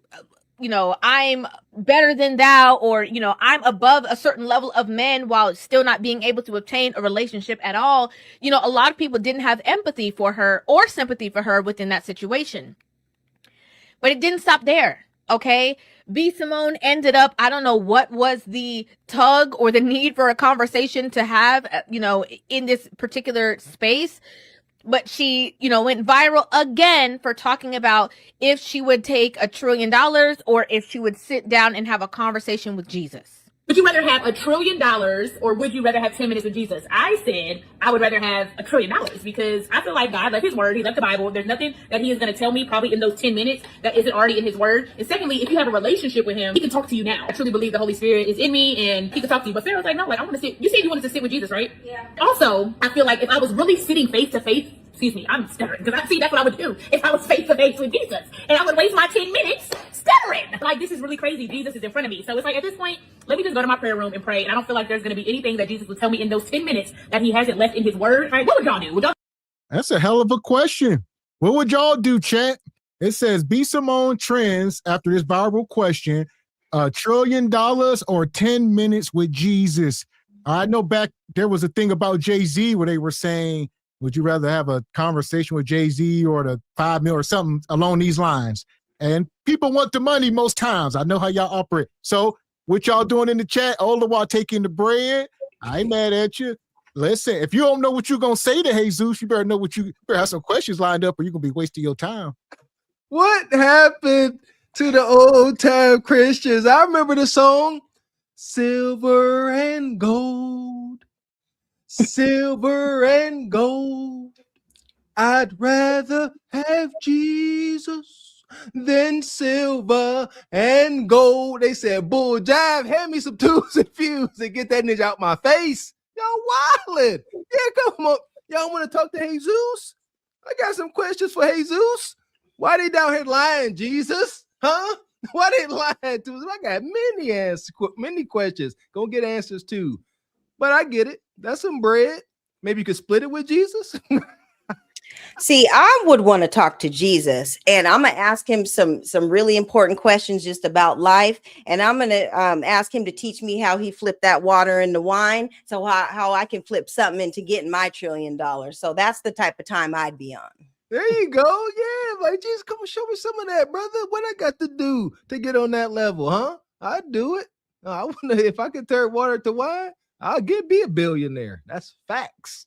I'm better than thou, or, I'm above a certain level of men while still not being able to obtain a relationship at all. A lot of people didn't have empathy for her or sympathy for her within that situation. But it didn't stop there. Okay. B. Simone ended up, I don't know what was the tug or the need for a conversation to have, in this particular space. But she, went viral again for talking about if she would take $1 trillion or if she would sit down and have a conversation with Jesus. Would you rather have $1 trillion or would you rather have 10 minutes with Jesus? I said I would rather have $1 trillion because I feel like God left his word. He left the Bible. There's nothing that he is going to tell me probably in those 10 minutes that isn't already in his word. And secondly, if you have a relationship with him, he can talk to you now. I truly believe the Holy Spirit is in me and he can talk to you. But Pharaoh's like, no, like I want to sit. You said you wanted to sit with Jesus, right? Yeah. Also, I feel like if I was really sitting face to face, excuse me, I'm stuttering because I see that's what I would do if I was face to face with Jesus, and I would waste my 10 minutes stuttering. Like, this is really crazy. Jesus is in front of me. So it's like, at this point, let me just go to my prayer room and pray. And I don't feel like there's going to be anything that Jesus will tell me in those 10 minutes that he hasn't left in his word. All right, what would y'all do? That's a hell of a question. What would y'all do, chat? It says, B. Simone trends after this viral question, $1 trillion or 10 minutes with Jesus. I know back there was a thing about Jay-Z where they were saying, would you rather have a conversation with Jay-Z or the 5 mil or something along these lines? And people want the money most times. I know how y'all operate. So what y'all doing in the chat? Olawa taking the bread. I ain't mad at you. Listen, if you don't know what you're going to say to Jesus, you better know you better have some questions lined up or you're going to be wasting your time. What happened to the old time Christians? I remember the song, Silver and Gold, Silver and Gold. I'd rather have Jesus than silver and gold. They said, bull jive, hand me some twos and fuse and get that ninja out my face. Y'all wildin'. Yeah, come on. Y'all want to talk to Jesus? I got some questions for Jesus. Why they down here lying, Jesus? Huh? Why they lying to us? I got many questions. Gonna get answers too. But I get it. That's some bread. Maybe you could split it with Jesus. See, I would want to talk to Jesus, and I'm gonna ask him some really important questions just about life, and I'm gonna ask him to teach me how he flipped that water into wine, so how I can flip something into getting my $1 trillion. So that's the type of time I'd be on. There you go. Yeah, like Jesus, come and show me some of that, brother. What I got to do to get on that level, huh? I'd do it. I wonder if I could turn water to wine. I'll be a billionaire. That's facts.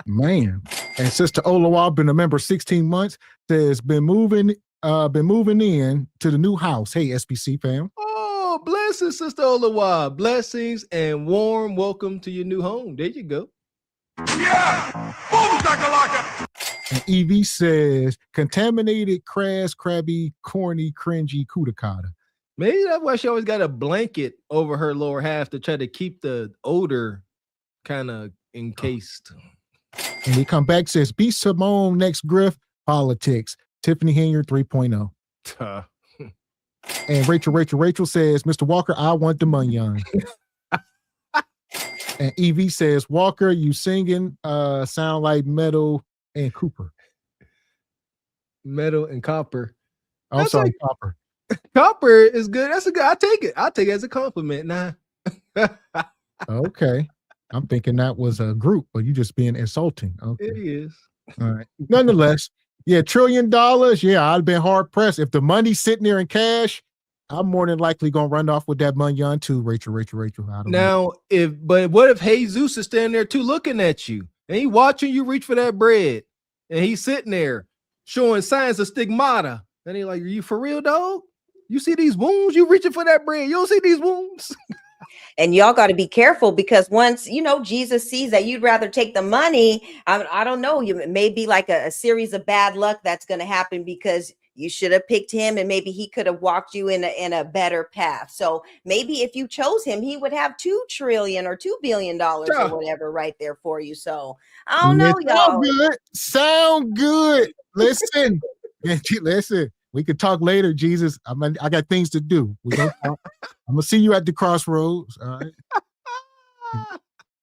Man. And Sister Olawa, been a member 16 months, says been moving in to the new house. Hey, SBC fam. Oh, blessings, Sister Olawa. Blessings and warm welcome to your new home. There you go. Yeah! Boom, shakalaka! And Evie says contaminated, crass, crabby, corny, cringy, kudakata. Maybe that's why she always got a blanket over her lower half to try to keep the odor kind of encased. And he come back, says, be Simone next griff, politics. Tiffany Henry 3.0. And Rachel says, Mr. Walker, I want the money on. And Evie says, Walker, you singing sound like Metal and Cooper. Metal and Copper. I'm sorry, Copper. Copper is good. That's a good. I'll take it as a compliment. Nah. Okay. I'm thinking that was a group, but you just being insulting. Okay. It is. All right. Nonetheless, yeah, $1 trillion. Yeah, I'd been hard pressed. If the money's sitting there in cash, I'm more than likely gonna run off with that money on too, Rachel. I don't know. But what if Jesus is standing there too looking at you and he watching you reach for that bread and he's sitting there showing signs of stigmata and he like, are you for real, dog? You see these wounds? You reaching for that bread. You don't see these wounds? And y'all got to be careful because once, Jesus sees that you'd rather take the money, I don't know, you may be like a series of bad luck that's going to happen because you should have picked him and maybe he could have walked you in a better path. So maybe if you chose him, he would have $2 trillion or $2 billion or whatever right there for you. So I don't know, y'all. Sound good. Listen. We could talk later, Jesus. I got things to do. I'm gonna see you at the crossroads. All right.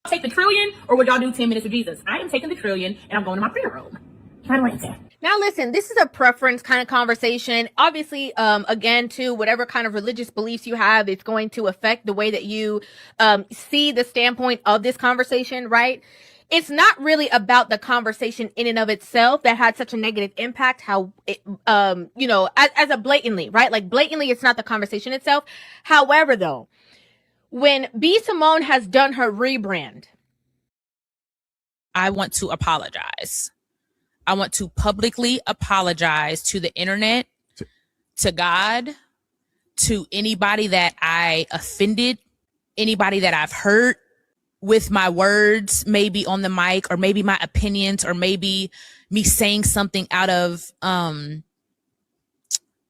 Take the $1 trillion, or would y'all do 10 minutes with Jesus? I am taking the $1 trillion, and I'm going to my prayer room. Try to answer. Now, listen, this is a preference kind of conversation. Obviously, again, too, whatever kind of religious beliefs you have, it's going to affect the way that you see the standpoint of this conversation, right? It's not really about the conversation in and of itself that had such a negative impact, how it, as a blatantly, right? Like blatantly, it's not the conversation itself. However, though, when B. Simone has done her rebrand, I want to apologize. I want to publicly apologize to the internet, to God, to anybody that I offended anybody that I've hurt with my words, maybe on the mic, or maybe my opinions, or maybe me saying something out of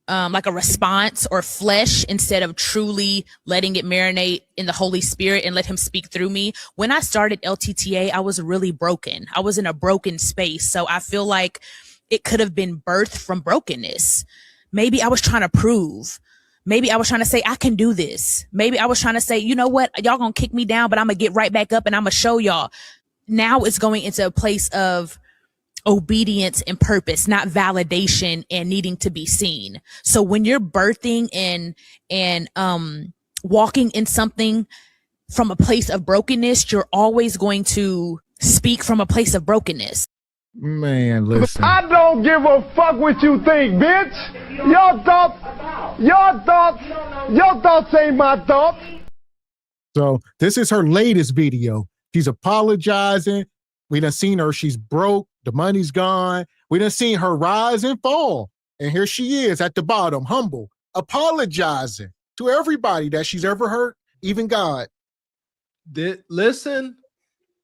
like a response or flesh instead of truly letting it marinate in the Holy Spirit and let him speak through me. When I started LTTA, I was really broken. I was in a broken space. So I feel like it could have been birthed from brokenness. Maybe I was trying to prove. Maybe I was trying to say, I can do this. Maybe I was trying to say, you know what? Y'all gonna kick me down, but I'm gonna get right back up and I'm gonna show y'all. Now it's going into a place of obedience and purpose, not validation and needing to be seen. So when you're birthing and walking in something from a place of brokenness, you're always going to speak from a place of brokenness. Man, listen. I don't give a fuck what you think, bitch. Your thoughts ain't my thoughts. So this is her latest video. She's apologizing. We done seen her. She's broke. The money's gone. We done seen her rise and fall. And here she is at the bottom, humble, apologizing to everybody that she's ever hurt, even God. Listen,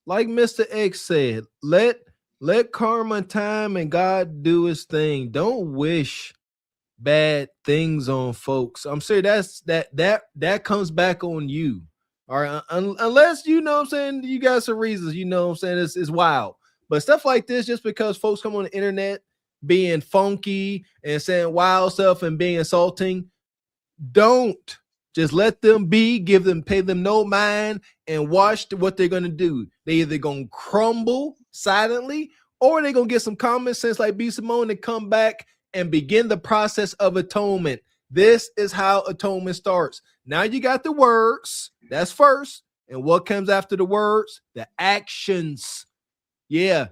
like Mr. X said, let karma, time, and God do his thing. Don't wish bad things on folks. I'm serious. That comes back on you. All right. Unless, you know what I'm saying, you got some reasons, you know what I'm saying, it's wild. But stuff like this, just because folks come on the internet being funky and saying wild stuff and being insulting, don't. Just let them be, pay them no mind, and watch what they're going to do. They either going to crumble silently, or they're going to get some common sense like B. Simone and come back and begin the process of atonement. This is how atonement starts. Now you got the words. That's first. And what comes after the words? The actions. Yeah.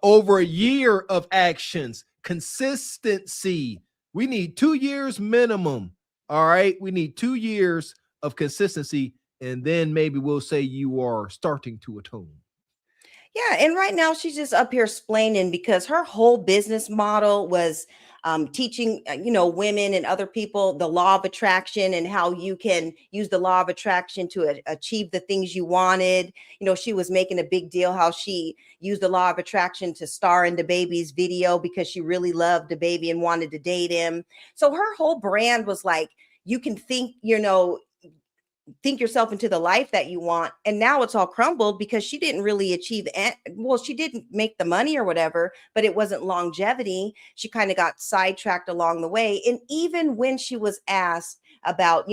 Over a year of actions. Consistency. We need 2 years minimum. All right. We need 2 years of consistency. And then maybe we'll say you are starting to atone. Yeah, and right now she's just up here explaining, because her whole business model was teaching, women and other people the law of attraction and how you can use the law of attraction to achieve the things you wanted. She was making a big deal how she used the law of attraction to star in DaBaby's video because she really loved DaBaby and wanted to date him. So her whole brand was like, you can think yourself into the life that you want. And now it's all crumbled because she didn't really achieve she didn't make the money or whatever, but it wasn't longevity. She kind of got sidetracked along the way. And even when she was asked about,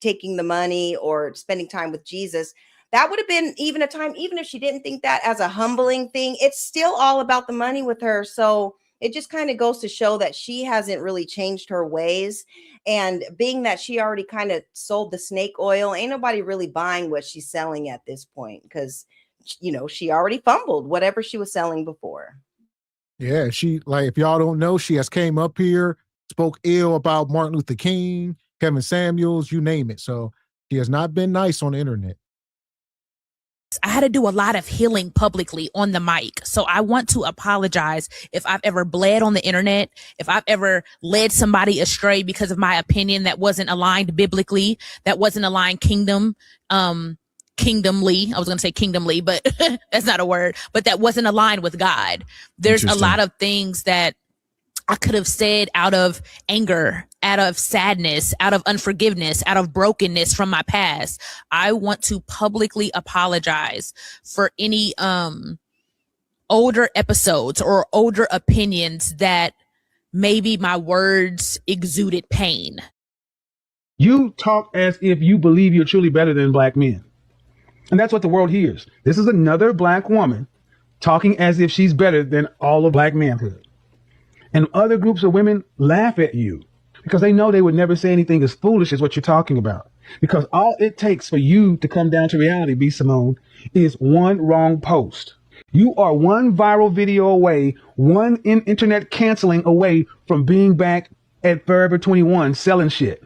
taking the money or spending time with Jesus, that would have been even a time, even if she didn't think that as a humbling thing, it's still all about the money with her. So it just kind of goes to show that she hasn't really changed her ways. And being that she already kind of sold the snake oil, ain't nobody really buying what she's selling at this point because, she already fumbled whatever she was selling before. Yeah, if y'all don't know, she has came up here, spoke ill about Martin Luther King, Kevin Samuels, you name it. So she has not been nice on the internet. I had to do a lot of healing publicly on the mic. So I want to apologize if I've ever bled on the internet, if I've ever led somebody astray because of my opinion that wasn't aligned biblically, that wasn't aligned kingdomly. I was going to say kingdomly, but that's not a word, but that wasn't aligned with God. There's a lot of things that I could have said out of anger, out of sadness, out of unforgiveness, out of brokenness from my past. I want to publicly apologize for any older episodes or older opinions that maybe my words exuded pain. You talk as if you believe you're truly better than black men. And that's what the world hears. This is another black woman talking as if she's better than all of black manhood. And other groups of women laugh at you because they know they would never say anything as foolish as what you're talking about. Because all it takes for you to come down to reality, B. Simone, is one wrong post. You are one viral video away, one internet canceling away from being back at Forever 21 selling shit.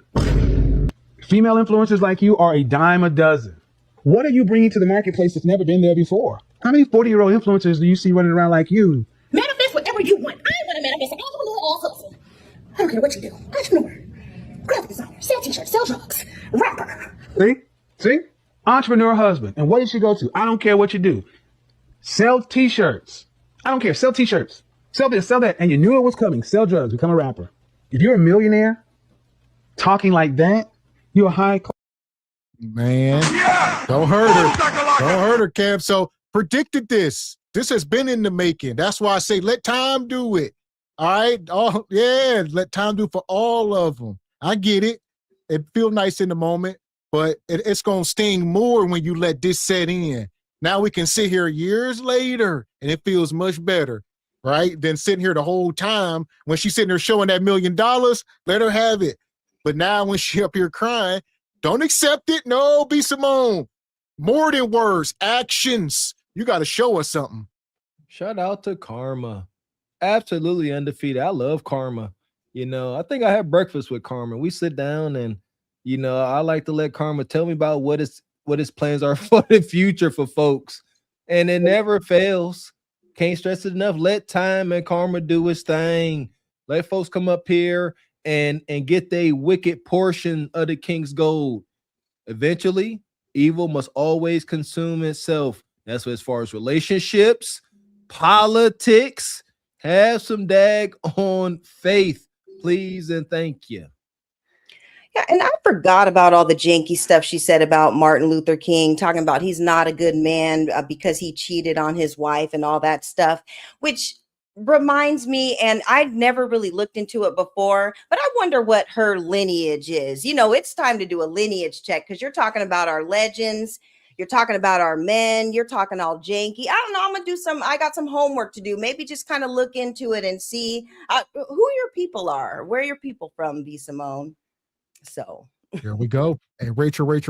Female influencers like you are a dime a dozen. What are you bringing to the marketplace that's never been there before? How many 40-year-old influencers do you see running around like you? Manifest whatever you want. I want to manifest an little ass hustle. I don't care what you do. Entrepreneur, graphic designer, sell t-shirts, sell drugs, rapper. See? entrepreneur husband. And what did she go to? I don't care what you do. Sell t-shirts. I don't care. Sell t-shirts. Sell this, sell that. And you knew it was coming. Sell drugs. Become a rapper. If you're a millionaire talking like that, you're a high. Man, don't hurt her. Don't hurt her, Kev. So predicted this. This has been in the making. That's why I say let time do it. All right. Oh, yeah. Let time do for all of them. I get it. It feels nice in the moment, but it's going to sting more when you let this set in. Now we can sit here years later and it feels much better, right? Than sitting here the whole time when she's sitting there showing that $1 million, let her have it. But now when she up here crying, don't accept it. No, be Simone. More than words, actions. You got to show us something. Shout out to Karma. Absolutely undefeated. I love Karma. You know, I think I had breakfast with Karma. We sit down and, you know, I like to let Karma tell me about what his plans are for the future for folks. And it never fails. Can't stress it enough. Let time and Karma do its thing. Let folks come up here and get their wicked portion of the king's gold. Eventually, evil must always consume itself. That's what, as far as relationships, politics, have some on faith, please and thank you. Yeah, and I forgot about all the janky stuff she said about Martin Luther King, talking about he's not a good man because he cheated on his wife and all that stuff, which reminds me, and I'd never really looked into it before, but I wonder what her lineage is. You know, it's time to do a lineage check because you're talking about our legends. You're talking about our men. You're talking all janky. I don't know. I'm going to do I got some homework to do. Maybe just kind of look into it and see who your people are, where your people from, V. Simone. So here we go. And Rachel with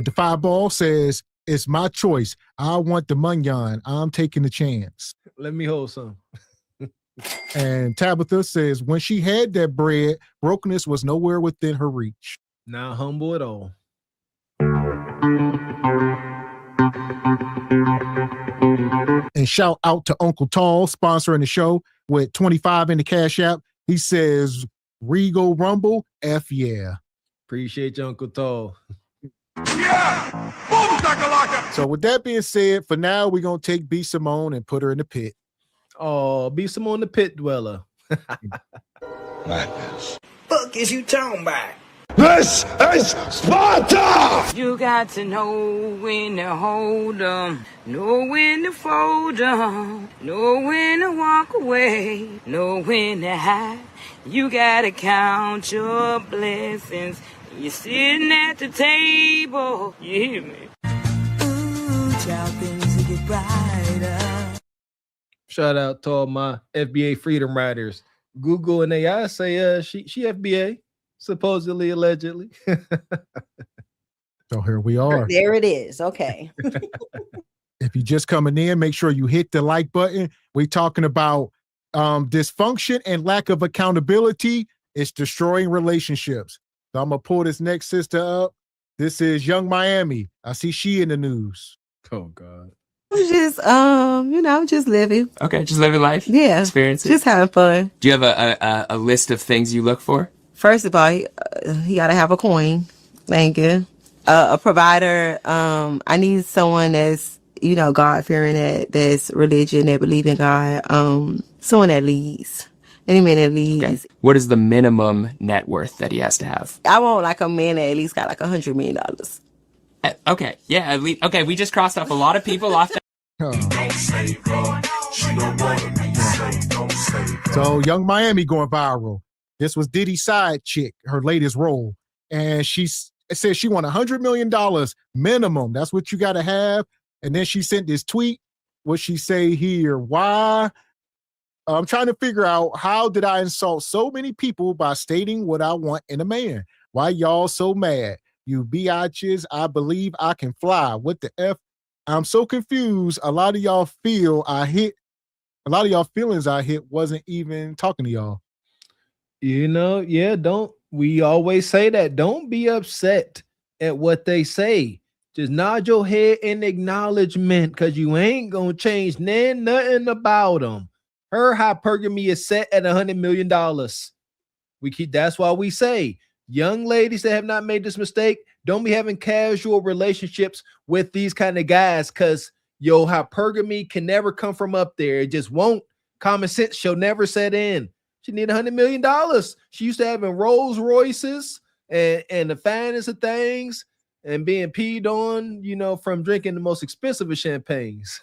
the 5 ball says, it's my choice. I want the munyon. I'm taking the chance. Let me hold some. And Tabitha says, when she had that bread, brokenness was nowhere within her reach. Not humble at all. And shout out to Uncle Tall sponsoring the show with 25 in the Cash App. He says, Regal Rumble, F yeah. Appreciate you, Uncle Tall. Yeah! Boom, shakalaka! So with that being said, for now, we're going to take B. Simone and put her in the pit. Oh, B. Simone the pit dweller. Madness. Fuck is you talking about? This is Sparta! You got to know when to hold 'em, know when to fold 'em, know when to walk away, know when to hide. You gotta count your blessings. You're sitting at the table. You hear me? Ooh, child, things will get brighter. Shout out to all my FBA freedom riders. Google and AI say she FBA. Supposedly, allegedly. So here we are. There it is. Okay. If you're just coming in, make sure you hit the like button. We're talking about dysfunction and lack of accountability. It's destroying relationships. So I'm going to pull this next sister up. This is Young Miami. I see she in the news. Oh, God. Just, just living. Okay, just living life? Yeah. Experiences? Just having fun. Do you have a list of things you look for? First of all, he got to have a coin. Thank you. A provider. I need someone that's, God-fearing, that's religion, that believe in God. Someone that leads. Any man that leads. Okay. What is the minimum net worth that he has to have? I want like a man that at least got like $100 million. Okay. Yeah, at least. Okay, we just crossed off a lot of people off that. So Young Miami going viral. This was Diddy's side chick, her latest role. And she said she won $100 million minimum. That's what you got to have. And then she sent this tweet. What she say here? Why? I'm trying to figure out, how did I insult so many people by stating what I want in a man? Why y'all so mad? You biatches, I believe I can fly. What the F? I'm so confused. A lot of y'all feelings I hit wasn't even talking to y'all. We always say that. Don't be upset at what they say. Just nod your head in acknowledgement, because you ain't going to change nothing about them. Her hypergamy is set at $100 million. That's why we say, young ladies that have not made this mistake, Don't be having casual relationships with these kind of guys, because your hypergamy can never come from up there. It just won't. Common sense shall never set in. She need $100 million. She used to having Rolls Royces and the finest of things and being peed on, from drinking the most expensive of champagnes.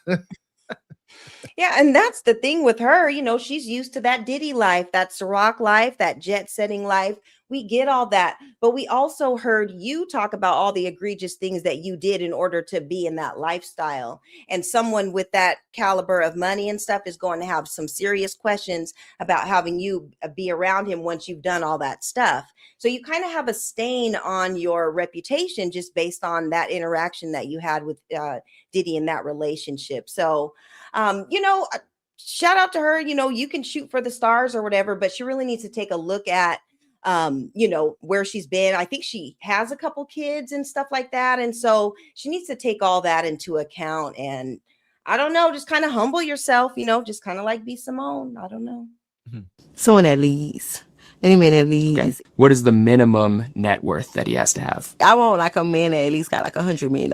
Yeah, and that's the thing with her. She's used to that Diddy life, that Ciroc life, that jet setting life. We get all that. But we also heard you talk about all the egregious things that you did in order to be in that lifestyle. And someone with that caliber of money and stuff is going to have some serious questions about having you be around him once you've done all that stuff. So you kind of have a stain on your reputation just based on that interaction that you had with Diddy in that relationship. So, shout out to her. You can shoot for the stars or whatever, but she really needs to take a look at where she's been. I think she has a couple kids and stuff like that. And so she needs to take all that into account. And I don't know, just kind of humble yourself, just kind of like be Simone. I don't know. Someone at least. Any man at least. Okay. What is the minimum net worth that he has to have? I want like a man that at least got like $100 million.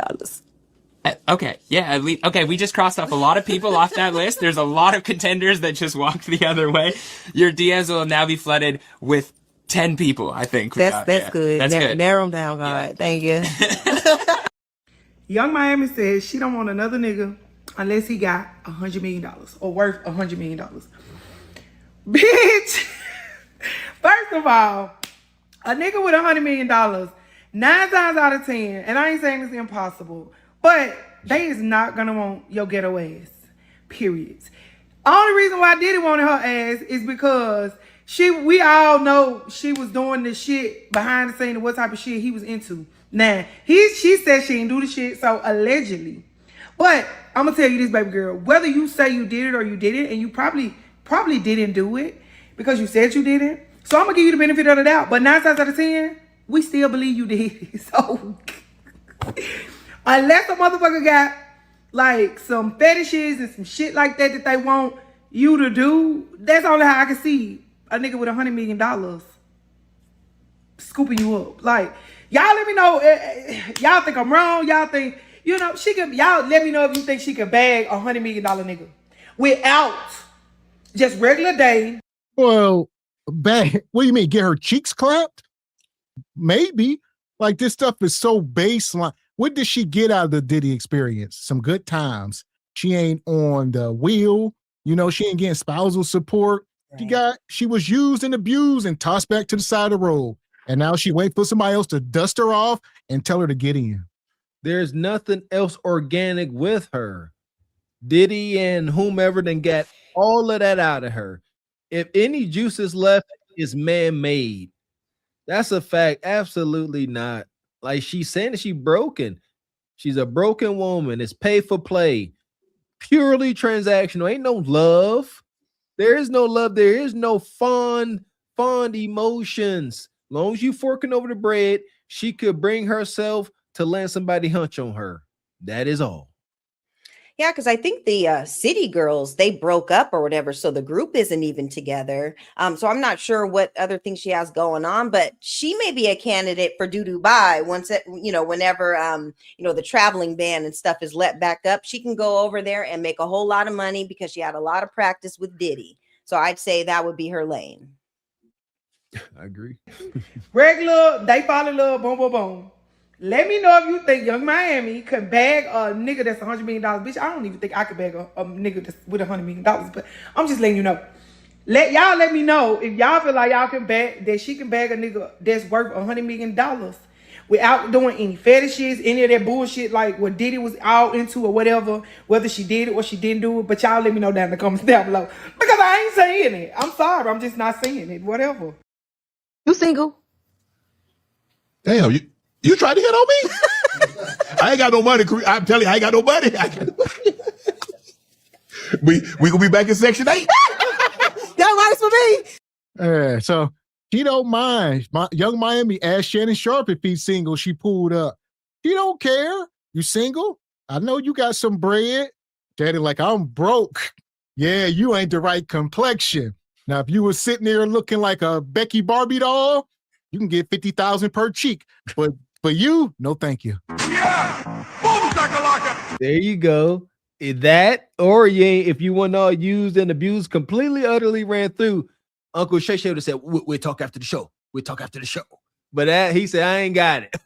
Okay, yeah, at least, okay, we just crossed off a lot of people off that list. There's a lot of contenders that just walked the other way. Your DMs will now be flooded with 10 people, I think. That's good. That's good. Narrow them down, God. Yeah. Thank you. Young Miami says she don't want another nigga unless he got $100 million or worth $100 million. Bitch, first of all, a nigga with $100 million, 9 times out of 10, and I ain't saying it's impossible, but they is not gonna want your ghetto ass. Period. Only reason why I didn't want her ass is because we all know she was doing the shit behind the scene of what type of shit he was into. Now, she said she didn't do the shit, so allegedly. But I'm gonna tell you this, baby girl, whether you say you did it or you didn't, and you probably didn't do it because you said you didn't. So I'm gonna give you the benefit of the doubt. But 9 times out of 10, we still believe you did it. So unless a motherfucker got like some fetishes and some shit like that they want you to do, that's only how I can see a nigga with $100 million scooping you up. Like, y'all let me know. Y'all think I'm wrong? Y'all think, she could, y'all let me know if you think she could bag $100 million nigga without just regular day. Well, bag, what do you mean? Get her cheeks clapped? Maybe. Like, this stuff is so baseline. What did she get out of the Diddy experience? Some good times. She ain't on the wheel. She ain't getting spousal support. Right. She was used and abused and tossed back to the side of the road. And now she wait for somebody else to dust her off and tell her to get in. There's nothing else organic with her. Diddy and whomever then got all of that out of her. If any juice is left, it's man-made. That's a fact. Absolutely not. Like, she's saying that she's broken. She's a broken woman. It's pay for play. Purely transactional. Ain't no love. There is no love. There is no fond emotions. Long as you forking over the bread, she could bring herself to land somebody hunch on her. That is all. Yeah, because I think the City Girls, they broke up or whatever, so the group isn't even together. So I'm not sure what other things she has going on, but she may be a candidate for Dubai once it, whenever the traveling ban and stuff is let back up. She can go over there and make a whole lot of money because she had a lot of practice with Diddy. So I'd say that would be her lane. I agree. Regular, they fall in love, boom, boom, boom. Let me know if you think Young Miami could bag a nigga that's $100 million. Bitch, I don't even think I could bag a nigga that's with $100 million. But I'm just letting you know. Let me know if y'all feel like y'all can bag, that she can bag a nigga that's worth $100 million without doing any fetishes, any of that bullshit like what Diddy was all into or whatever, whether she did it or she didn't do it. But y'all let me know down in the comments down below. Because I ain't saying it. I'm sorry. I'm just not saying it. Whatever. You single? Damn, you tried to hit on me? I ain't got no money. I'm telling you, I ain't got no money. We gonna be back in section 8. That works for me. So she don't mind. Young Miami asked Shannon Sharp if he's single. She pulled up. She don't care. You single? I know you got some bread. Daddy like, I'm broke. Yeah, you ain't the right complexion. Now, if you were sitting there looking like a Becky Barbie doll, you can get $50,000 per cheek. But But you, no thank you. There you go. That or you ain't, if you want all used and abused, completely, utterly ran through. Uncle Shay would have said, we'll talk after the show. We'll talk after the show. But he said, I ain't got it.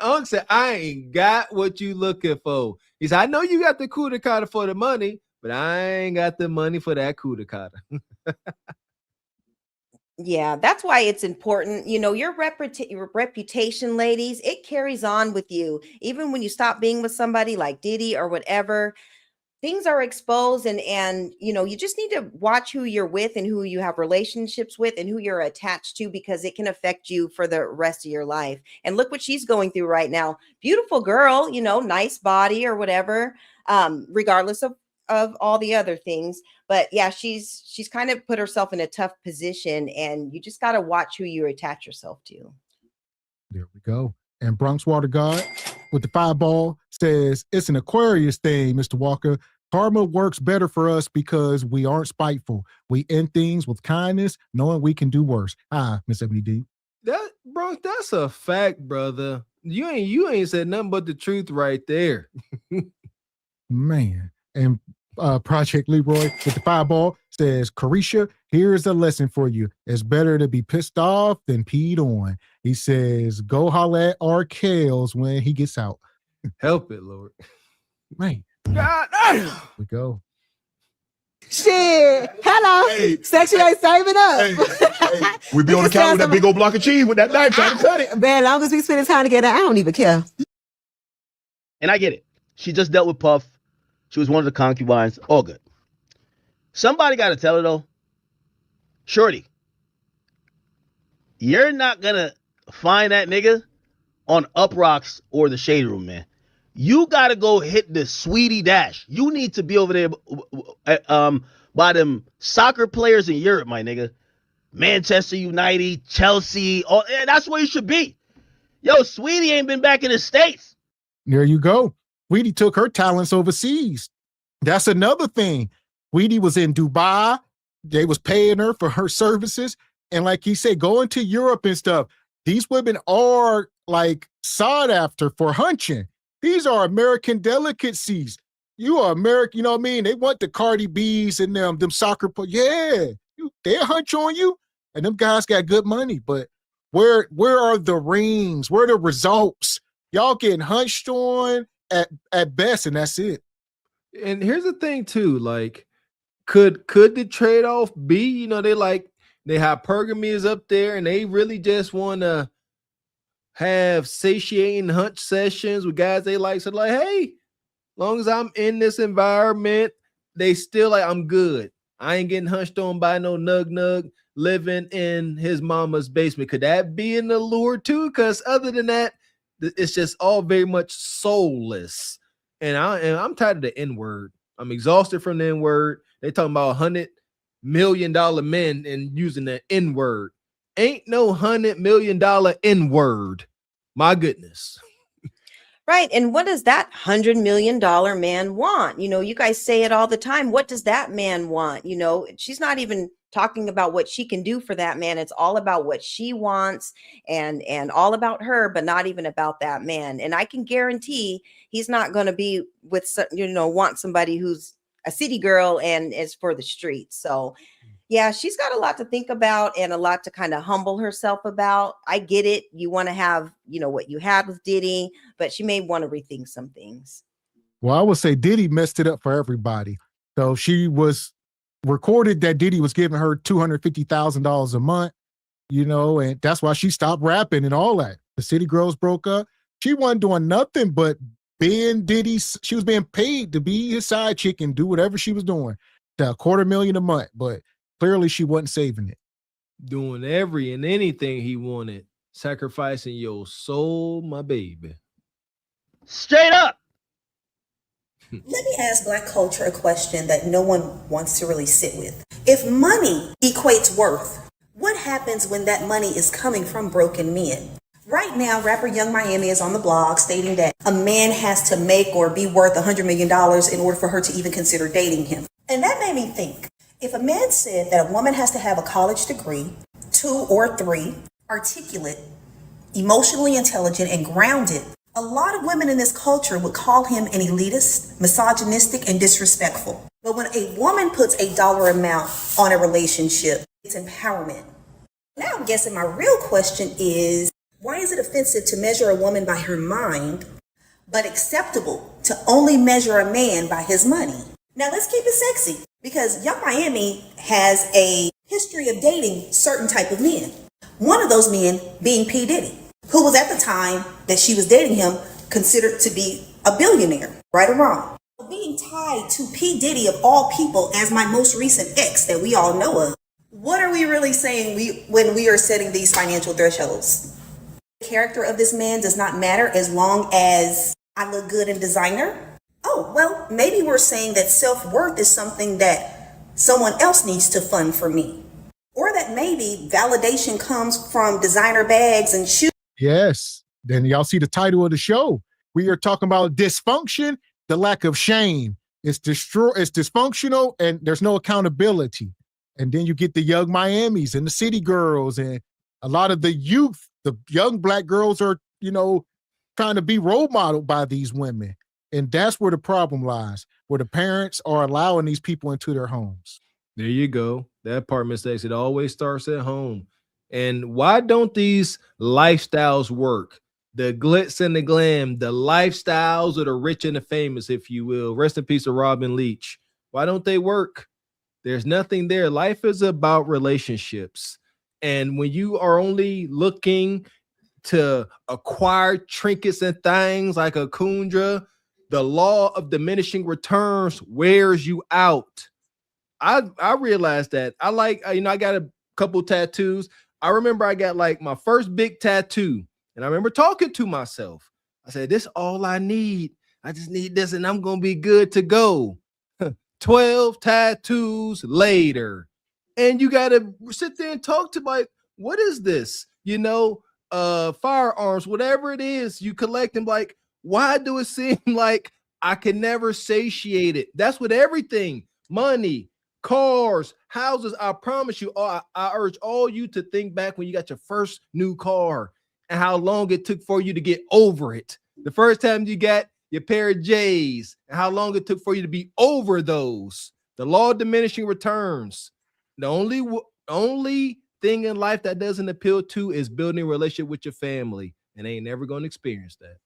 Uncle said, I ain't got what you looking for. He said, I know you got the coup de cotta for the money, but I ain't got the money for that coup de cotta. Yeah, that's why it's important. You know, your reputation, ladies, it carries on with you. Even when you stop being with somebody like Diddy or whatever, things are exposed and you know, you just need to watch who you're with and who you have relationships with and who you're attached to, because it can affect you for the rest of your life. And look what she's going through right now. Beautiful girl, you know, nice body or whatever, regardless of all the other things. But yeah, she's kind of put herself in a tough position, and you just got to watch who you attach yourself to. There we go. And Bronx Water God with the 5-ball says, it's an Aquarius thing, Mr. Walker. Karma works better for us because we aren't spiteful. We end things with kindness, knowing we can do worse. Miss Ebony D. That's a fact, brother. You ain't said nothing but the truth right there. Man. And Project Leroy with the 5-ball says, Carisha, here's a lesson for you. It's better to be pissed off than peed on. He says, go holla at R. Kales when he gets out. Help it, Lord. Man. God, we go. Shit. Hello. Hey, Section ain't saving up. Hey, we be on the counter with that big old block of cheese with that knife trying to cut it. Man, as long as we spend time together, I don't even care. And I get it. She just dealt with Puff. She was one of the concubines. All good. Somebody got to tell her, though. Shorty, you're not going to find that nigga on Up Rocks or the Shade Room, man. You got to go hit the Sweetie Dash. You need to be over there by them soccer players in Europe, my nigga. Manchester United, Chelsea. That's where you should be. Yo, Sweetie ain't been back in the States. There you go. Sweetie took her talents overseas. That's another thing. Sweetie was in Dubai. They was paying her for her services. And like he said, going to Europe and stuff, these women are like sought after for hunching. These are American delicacies. You are American, you know what I mean? They want the Cardi B's and them soccer players. Yeah, they'll hunch on you. And them guys got good money. But where are the rings? Where are the results? Y'all getting hunched on at best, and that's it. And here's the thing too, like, could the trade-off be, you know, they have hypergamy up there and they really just want to have satiating hunch sessions with guys they like. So like, hey, long as I'm in this environment, they still like, I'm good. I ain't getting hunched on by no nug living in his mama's basement. Could that be an allure too? Because other than that, it's just all very much soulless. And I'm tired of the N-word. I'm exhausted from the N-word. They talking about $100 million men and using the N-word. Ain't no $100 million N-word. My goodness. Right. And what does that $100 million man want? You know, you guys say it all the time. What does that man want? You know, she's not even talking about what she can do for that man. It's all about what she wants and all about her, but not even about that man. And I can guarantee he's not going to be with, you know, want somebody who's a city girl and is for the streets. So yeah, she's got a lot to think about and a lot to kind of humble herself about. I get it. You want to have, you know, what you had with Diddy, but she may want to rethink some things. Well, I would say Diddy messed it up for everybody. So she was recorded that Diddy was giving her $250,000 a month, you know, and that's why she stopped rapping and all that. The City Girls broke up. She wasn't doing nothing but being Diddy's. She was being paid to be his side chick and do whatever she was doing. $250,000 a month, but clearly she wasn't saving it. Doing every and anything he wanted, sacrificing your soul, my baby. Straight up. Let me ask Black culture a question that no one wants to really sit with. If money equates worth, what happens when that money is coming from broken men? Right now, rapper Young Miami is on the blog stating that a man has to make or be worth $100 million in order for her to even consider dating him. And that made me think, if a man said that a woman has to have a college degree, 2 or 3, articulate, emotionally intelligent, and grounded. A lot of women in this culture would call him an elitist, misogynistic, and disrespectful. But when a woman puts a dollar amount on a relationship, it's empowerment. Now I'm guessing my real question is, why is it offensive to measure a woman by her mind, but acceptable to only measure a man by his money? Now let's keep it sexy, because Young Miami has a history of dating certain type of men. One of those men being P. Diddy, who was at the time that she was dating him considered to be a billionaire, right or wrong. Being tied to P. Diddy of all people as my most recent ex that we all know of, what are we really saying when we are setting these financial thresholds? The character of this man does not matter as long as I look good in designer? Oh, well, maybe we're saying that self-worth is something that someone else needs to fund for me. Or that maybe validation comes from designer bags and shoes. Yes. Then y'all see the title of the show. We are talking about dysfunction, the lack of shame. It's dysfunctional and there's no accountability. And then you get the Young Miamis and the city girls and a lot of the youth, the young black girls are, trying to be role modeled by these women. And that's where the problem lies, where the parents are allowing these people into their homes. There you go. That part, Miss X, it always starts at home. And why don't these lifestyles work? The glitz and the glam, the lifestyles of the rich and the famous, if you will. Rest in peace to Robin Leach. Why don't they work? There's nothing there. Life is about relationships. And when you are only looking to acquire trinkets and things like a kundra, the law of diminishing returns wears you out. I realized that. I got a couple tattoos. I remember I got like my first big tattoo, and I remember talking to myself. I said, this is all I need. I just need this, and I'm going to be good to go. 12 tattoos later. And you got to sit there and talk to like, what is this? Firearms, whatever it is, you collect them. Like, why do it seem like I can never satiate it? That's with everything. Money, cars, houses. I promise you, I urge all you to think back when you got your first new car and how long it took for you to get over it. The first time you got your pair of J's and how long it took for you to be over those. The law of diminishing returns. The only thing in life that doesn't appeal to is building a relationship with your family, and they ain't never going to experience that.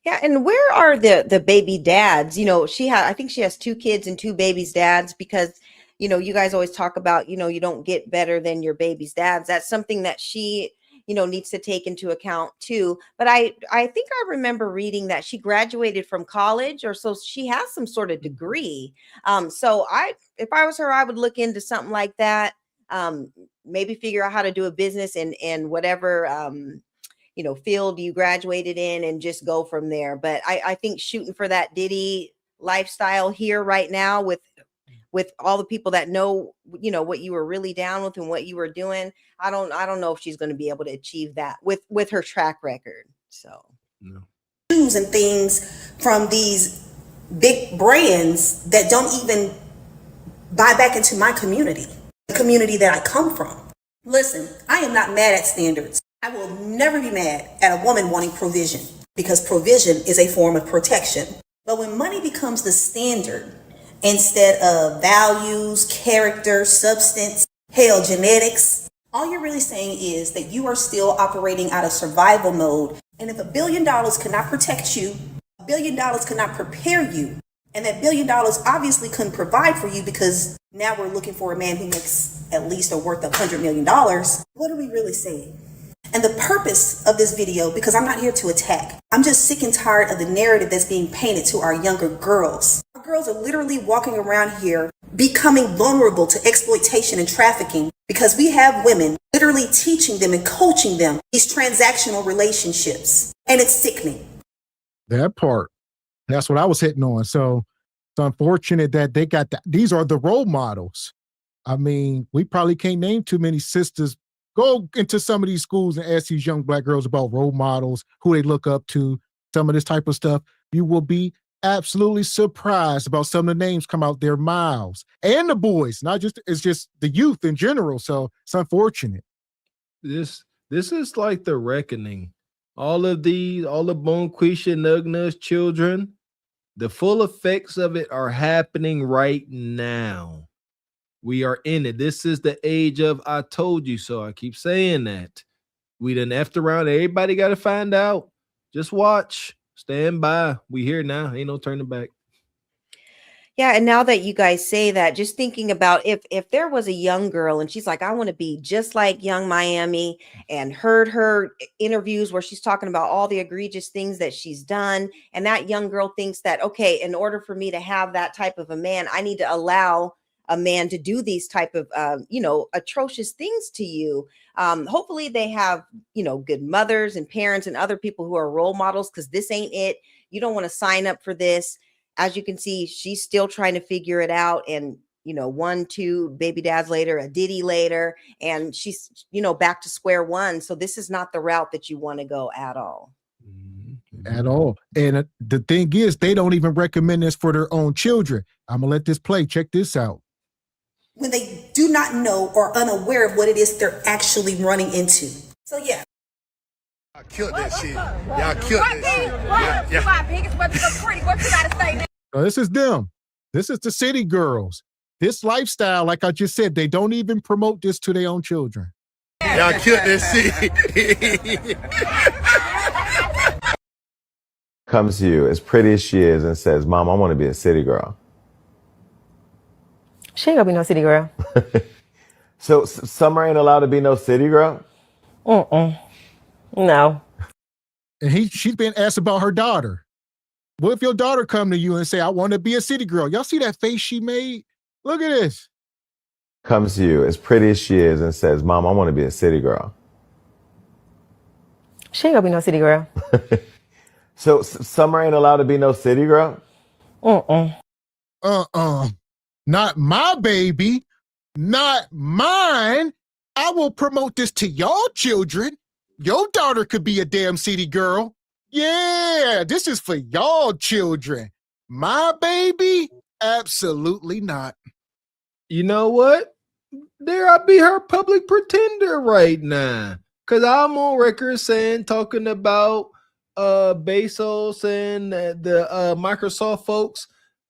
Yeah, and where are the baby dads? I think she has 2 kids and 2 babies' dads because, you guys always talk about, you don't get better than your baby's dads. That's something that she, needs to take into account too. But I think I remember reading that she graduated from college, or so she has some sort of degree. So if I was her, I would look into something like that. Maybe figure out how to do a business in whatever field you graduated in and just go from there. But I think shooting for that Diddy lifestyle here right now with all the people that know, what you were really down with and what you were doing, I don't know if she's going to be able to achieve that with her track record. So no. Shoes and things from these big brands that don't even buy back into my community, the community that I come from. Listen, I am not mad at standards. I will never be mad at a woman wanting provision because provision is a form of protection. But when money becomes the standard instead of values, character, substance, hell, genetics, all you're really saying is that you are still operating out of survival mode. And if $1 billion cannot protect you, $1 billion cannot prepare you, and that $1 billion obviously couldn't provide for you because now we're looking for a man who makes at least a worth of $100 million, what are we really saying? And the purpose of this video, because I'm not here to attack, I'm just sick and tired of the narrative that's being painted to our younger girls. Our girls are literally walking around here becoming vulnerable to exploitation and trafficking because we have women literally teaching them and coaching them these transactional relationships. And it's sickening. That part. That's what I was hitting on. So it's unfortunate that they got these are the role models. I mean, we probably can't name too many sisters. Go into some of these schools and ask these young black girls about role models, who they look up to, some of this type of stuff. You will be absolutely surprised about some of the names come out their mouths. And the boys, it's just the youth in general. So it's unfortunate. This This is like the reckoning. All the Bonquisha Nugna's children, the full effects of it are happening right now. We are in it. This is the age of I told you so. I keep saying that. We done effed around. Everybody got to find out. Just watch. Stand by. We here now. Ain't no turning back. Yeah, and now that you guys say that, just thinking about if there was a young girl and she's like, I want to be just like young Miami, and heard her interviews where she's talking about all the egregious things that she's done, and that young girl thinks that, okay, in order for me to have that type of a man, I need to allow a man to do these type of atrocious things to you. Hopefully they have good mothers and parents and other people who are role models, because this ain't it. You don't want to sign up for this. As you can see, she's still trying to figure it out. And, 1, 2 baby dads later, a Diddy later, and she's, back to square one. So this is not the route that you want to go at all. At all. And the thing is, they don't even recommend this for their own children. I'm going to let this play. Check this out. When they do not know or unaware of what it is they're actually running into. So yeah. Y'all killed that shit. Y'all killed that shit. This is them. This is the city girls. This lifestyle, like I just said, they don't even promote this to their own children. Y'all killed that shit. Comes to you as pretty as she is and says, Mom, I want to be a city girl. She ain't gonna be no city girl. So Summer ain't allowed to be no city girl? No. And she's been asked about her daughter. What if your daughter come to you and say, I want to be a city girl? Y'all see that face she made? Look at this. Comes to you as pretty as she is and says, Mom, I want to be a city girl. She ain't gonna be no city girl. So Summer ain't allowed to be no city girl? Not my baby. Not mine. I will promote this to y'all children. Your daughter could be a damn city girl. Yeah, this is for y'all children. My baby? Absolutely not. You know what? There I be her public pretender right now. Because I'm on record talking about Bezos and the Microsoft folks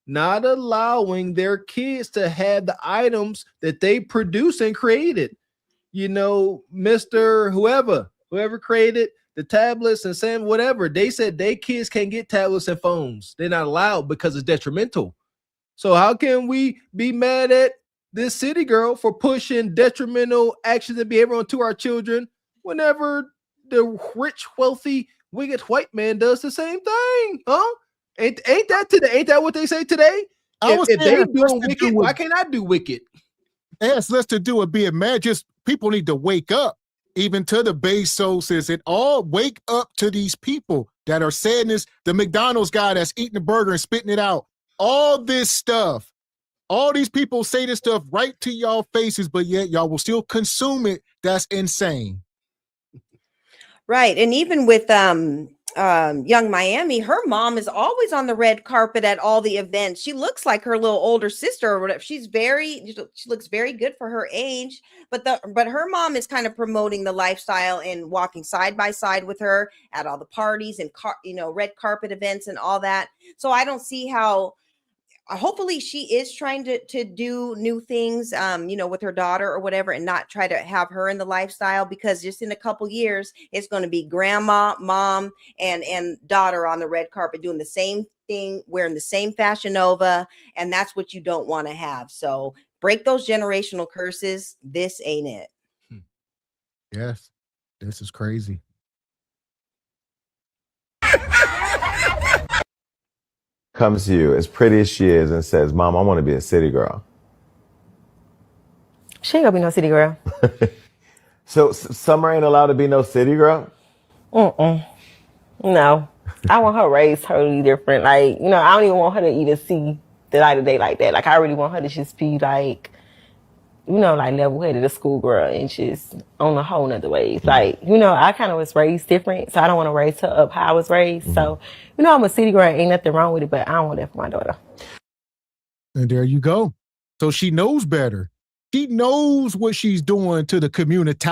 not allowing their kids to have the items that they produce and created. Mr. Whoever created the tablets and Sam, whatever, they said they kids can't get tablets and phones. They're not allowed because it's detrimental. So how can we be mad at this city girl for pushing detrimental actions and behavior onto our children whenever the rich, wealthy, wicked white man does the same thing? Huh? Ain't that today? Ain't that what they say today? If they doing wicked, why can't I do wicked? It has less to do with being mad. Just people need to wake up, even to the Bezoses, and all wake up to these people that are saying this. The McDonald's guy that's eating the burger and spitting it out. All this stuff. All these people say this stuff right to y'all faces, but yet y'all will still consume it. That's insane. Right. And even with young Miami, her mom is always on the red carpet at all the events. She looks like her little older sister or whatever. She looks very good for her age, but her mom is kind of promoting the lifestyle and walking side by side with her at all the parties and red carpet events and all that. So I don't see how. Hopefully she is trying to do new things, with her daughter or whatever, and not try to have her in the lifestyle, because just in a couple years, it's going to be grandma, mom, and daughter on the red carpet doing the same thing, wearing the same Fashion Nova. And that's what you don't want to have. So break those generational curses. This ain't it. Yes, this is crazy. Comes to you as pretty as she is and says, Mom, I want to be a city girl. She ain't gonna be no city girl. So Summer ain't allowed to be no city girl? No. I want her raised totally different. Like, I don't even want her to even see the light of day like that. Like, I really want her to just be like, like level-headed, a schoolgirl, and just on a whole nother ways. Like, I kind of was raised different, so I don't want to raise her up how I was raised. So, I'm a city girl, ain't nothing wrong with it, but I don't want that for my daughter. And there you go. So she knows better. She knows what she's doing to the community.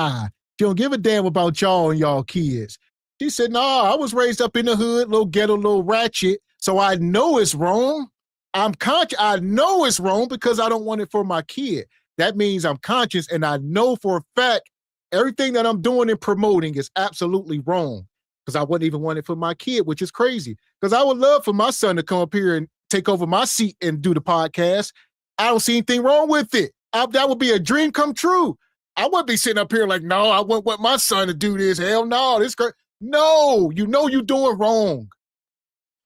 She don't give a damn about y'all and y'all kids. She said, no, I was raised up in the hood, little ghetto, little ratchet, so I know it's wrong. I'm conscious. I know it's wrong because I don't want it for my kid. That means I'm conscious, and I know for a fact everything that I'm doing and promoting is absolutely wrong because I wouldn't even want it for my kid, which is crazy because I would love for my son to come up here and take over my seat and do the podcast. I don't see anything wrong with it. That would be a dream come true. I wouldn't be sitting up here like, no, I wouldn't want my son to do this. Hell no, this great. No, you know you're doing wrong.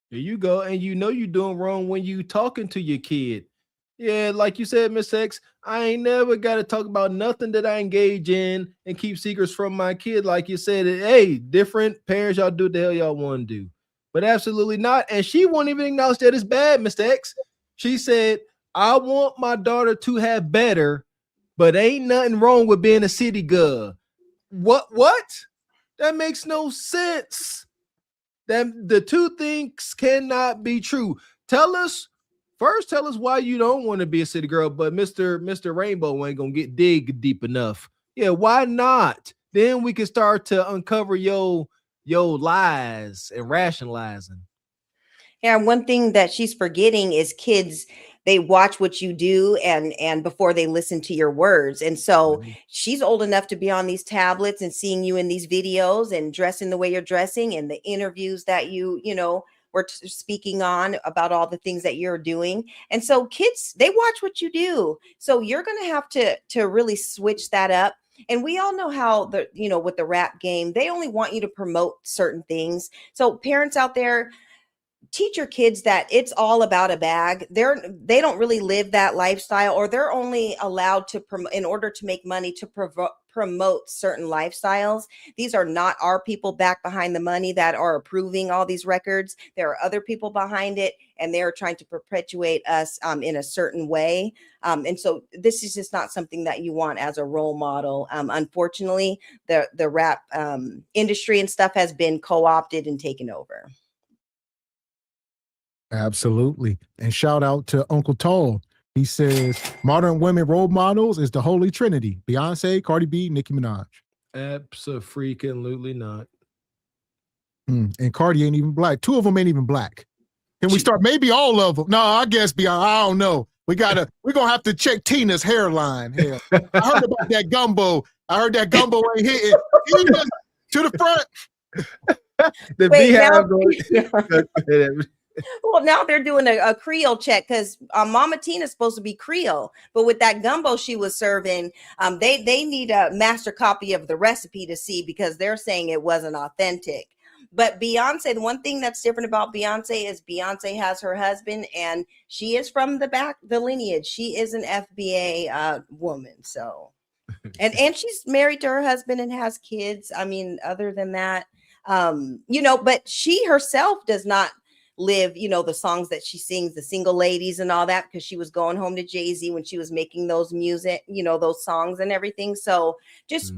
There you go. And you know you're doing wrong when you talking to your kid. Yeah, like you said, Miss X, I ain't never got to talk about nothing that I engage in and keep secrets from my kid. Like you said, hey, different parents, y'all do what the hell y'all want to do. But absolutely not. And she won't even acknowledge that it's bad, Mr. X. She said, I want my daughter to have better, but ain't nothing wrong with being a city girl. What? That makes no sense. That the two things cannot be true. Tell us why you don't want to be a city girl, but Mr. Rainbow ain't gonna get deep enough. Yeah, why not? Then we can start to uncover your lies and rationalizing. Yeah, one thing that she's forgetting is kids, they watch what you do and before they listen to your words. And so she's old enough to be on these tablets and seeing you in these videos and dressing the way you're dressing and the interviews that you were speaking on about all the things that you're doing. And so kids, they watch what you do. So you're going to have to really switch that up. And we all know how with the rap game, they only want you to promote certain things. So parents out there, teach your kids that it's all about a bag. They don't really live that lifestyle, or they're only allowed to promote in order to make money to promote certain lifestyles. These are not our people back behind the money that are approving all these records. There are other people behind it, and they're trying to perpetuate us in a certain way. And so this is just not something that you want as a role model. Unfortunately, the rap industry and stuff has been co-opted and taken over. Absolutely. And shout out to Uncle Tall. He says modern women role models is the Holy Trinity: Beyonce, Cardi B, Nicki Minaj. Absolutely not. And Cardi ain't even black. Two of them ain't even black. Can we start? Maybe all of them. No, I guess beyond. I don't know. We're gonna have to check Tina's hairline. Hell, I heard about that gumbo. I heard that gumbo ain't hitting. Tina, to the front. The beehive. Well, now they're doing a Creole check because Mama Tina's supposed to be Creole, but with that gumbo she was serving, they need a master copy of the recipe to see because they're saying it wasn't authentic. But Beyonce, the one thing that's different about Beyonce is Beyonce has her husband, and she is from the lineage. She is an FBA woman, so and she's married to her husband and has kids. I mean, other than that, but she herself does not live, the songs that she sings, the single ladies and all that, because she was going home to Jay-Z when she was making those music, those songs and everything. So just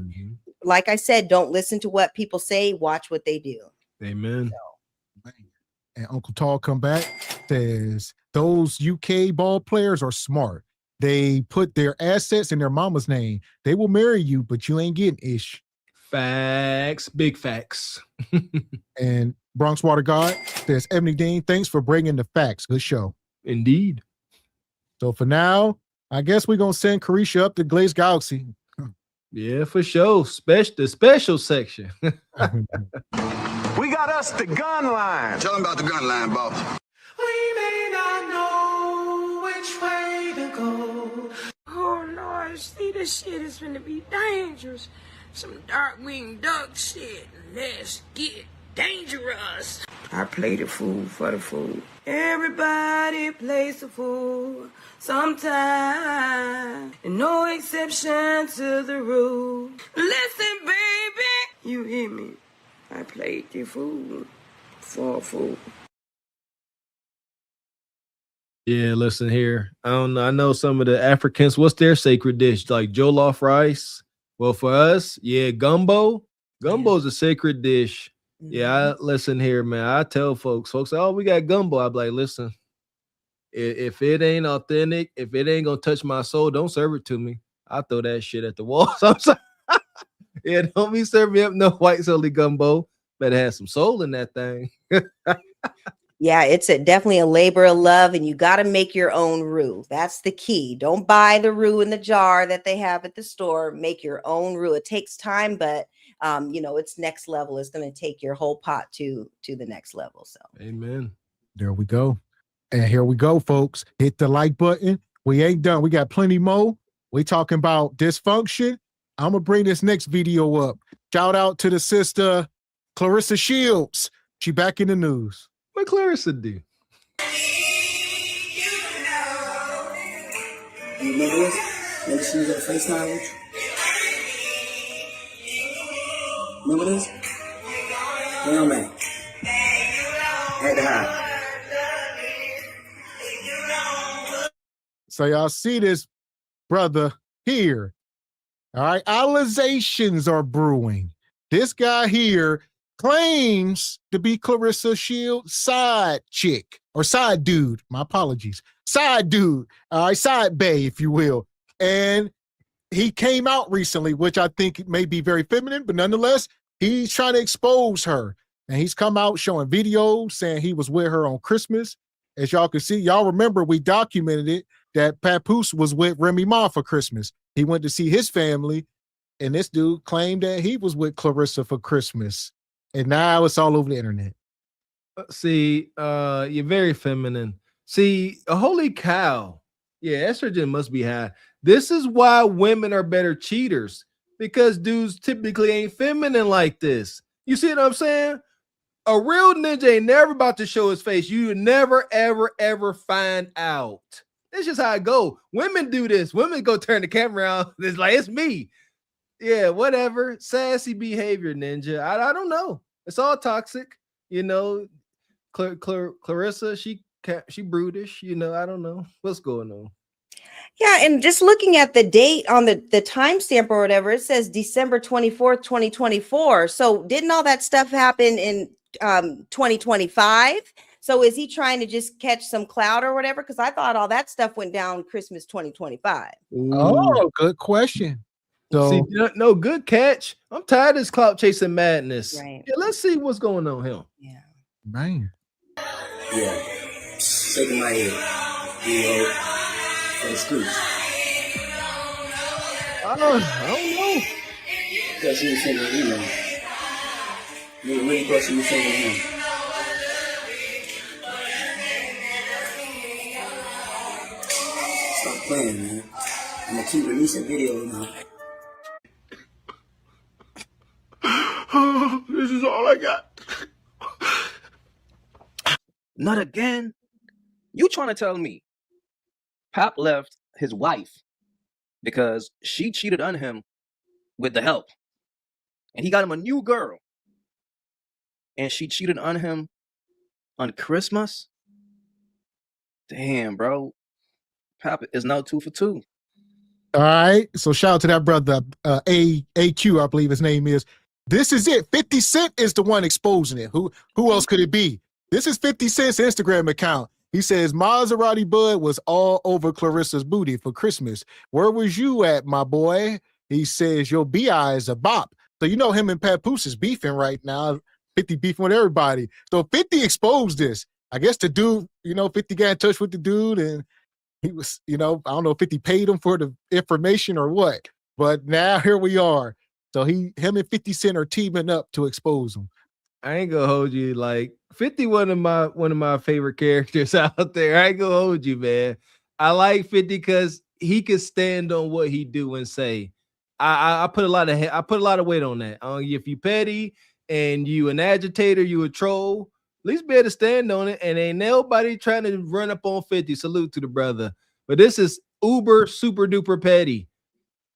like I said, don't listen to what people say, watch what they do. Amen. So. And Uncle Tall come back, says those UK ball players are smart. They put their assets in their mama's name. They will marry you, but you ain't getting ish. Facts, big facts. And Bronx Water God says, Ebony Dean, thanks for bringing the facts. Good show. Indeed. So for now, I guess we're going to send Carisha up to Glaze Galaxy. Yeah, for sure. The special section. We got us the gun line. Tell them about the gun line, boss. We may not know which way to go. Oh, Lord, see, this shit is gonna be dangerous. Some dark-winged duck shit. Let's get dangerous. I play the fool for the fool. Everybody plays the fool sometime. And no exception to the rule. Listen, baby, you hear me? I played the fool for a fool. Yeah, listen here. I don't know. I know some of the Africans, what's their sacred dish? Like jollof rice. Well, for us, yeah, gumbo. Gumbo's a sacred dish. Yeah, listen here, man. I tell folks, oh, we got gumbo. I'm like, listen, if it ain't authentic, if it ain't gonna touch my soul, don't serve it to me. I throw that shit at the wall. So I'm sorry. Yeah, don't be serving me up no white solely gumbo. Better have some soul in that thing. Yeah, it's definitely a labor of love, and you got to make your own roux. That's the key. Don't buy the roux in the jar that they have at the store. Make your own roux. It takes time, but it's next level. It's going to take your whole pot to the next level. So, amen. There we go. And here we go, folks. Hit the like button. We ain't done. We got plenty more. We talking about dysfunction. I'm gonna bring this next video up. Shout out to the sister Clarissa Shields. She back in the news. What Clarissa do? You remember this? Remember she was on FaceTime with you? Remember this? Where I'm at? At the house. So y'all see this brother here. All right, allegations are brewing. This guy here claims to be Clarissa Shields' side chick or side dude. My apologies. Side dude. All right, side bae, if you will. And he came out recently, which I think may be very feminine, but nonetheless, he's trying to expose her. And he's come out showing videos saying he was with her on Christmas. As y'all can see, y'all remember we documented it that Papoose was with Remy Ma for Christmas. He went to see his family, and this dude claimed that he was with Clarissa for Christmas. And now it's all over the internet. See, you're very feminine. See, holy cow. Yeah, estrogen must be high. This is why women are better cheaters, because dudes typically ain't feminine like this. You see what I'm saying? A real ninja ain't never about to show his face. You never, ever, ever find out. That's just how I go. Women do this. Women go turn the camera on. It's like, it's me. Yeah, whatever. Sassy behavior, ninja. I don't know. It's all toxic. Clarissa, she brutish. I don't know. What's going on? yeah, and just looking at the date on the timestamp or whatever, it says December 24th, 2024. So didn't all that stuff happen in 2025? So is he trying to just catch some clout or whatever? Because I thought all that stuff went down Christmas 2025. Oh, good question. So, see, no, good catch. I'm tired of this clout chasing madness. Right. Yeah, let's see what's going on here. Yeah. Man. Yeah. Shaking my head. For the streets. I don't know. Because she was sending an email. You really thought she was sending him. Stop playing, man. I'm gonna keep releasing videos now. This is all I got. Not again. You trying to tell me Pap left his wife because she cheated on him with the help, and he got him a new girl, and she cheated on him on Christmas? Damn, bro. Pap is now 2 for 2. All right. So shout out to that brother, AQ, I believe his name is. This is it. 50 Cent is the one exposing it. Who else could it be? This is 50 Cent's Instagram account. He says, Maserati Bud was all over Clarissa's booty for Christmas. Where was you at, my boy? He says, your BI is a bop. So you know him and Papoose is beefing right now. 50 beefing with everybody. So 50 exposed this. I guess the dude, 50 got in touch with the dude, and he was, I don't know if 50 paid him for the information or what. But now here we are. So him and 50 Cent are teaming up to expose him. I ain't gonna hold you. Like 50, one of my favorite characters out there. I ain't gonna hold you, man. I like 50 because he could stand on what he do and say. I put a lot of weight on that. If you petty and you an agitator, you a troll, at least be able to stand on it. And ain't nobody trying to run up on 50. Salute to the brother. But this is uber super duper petty.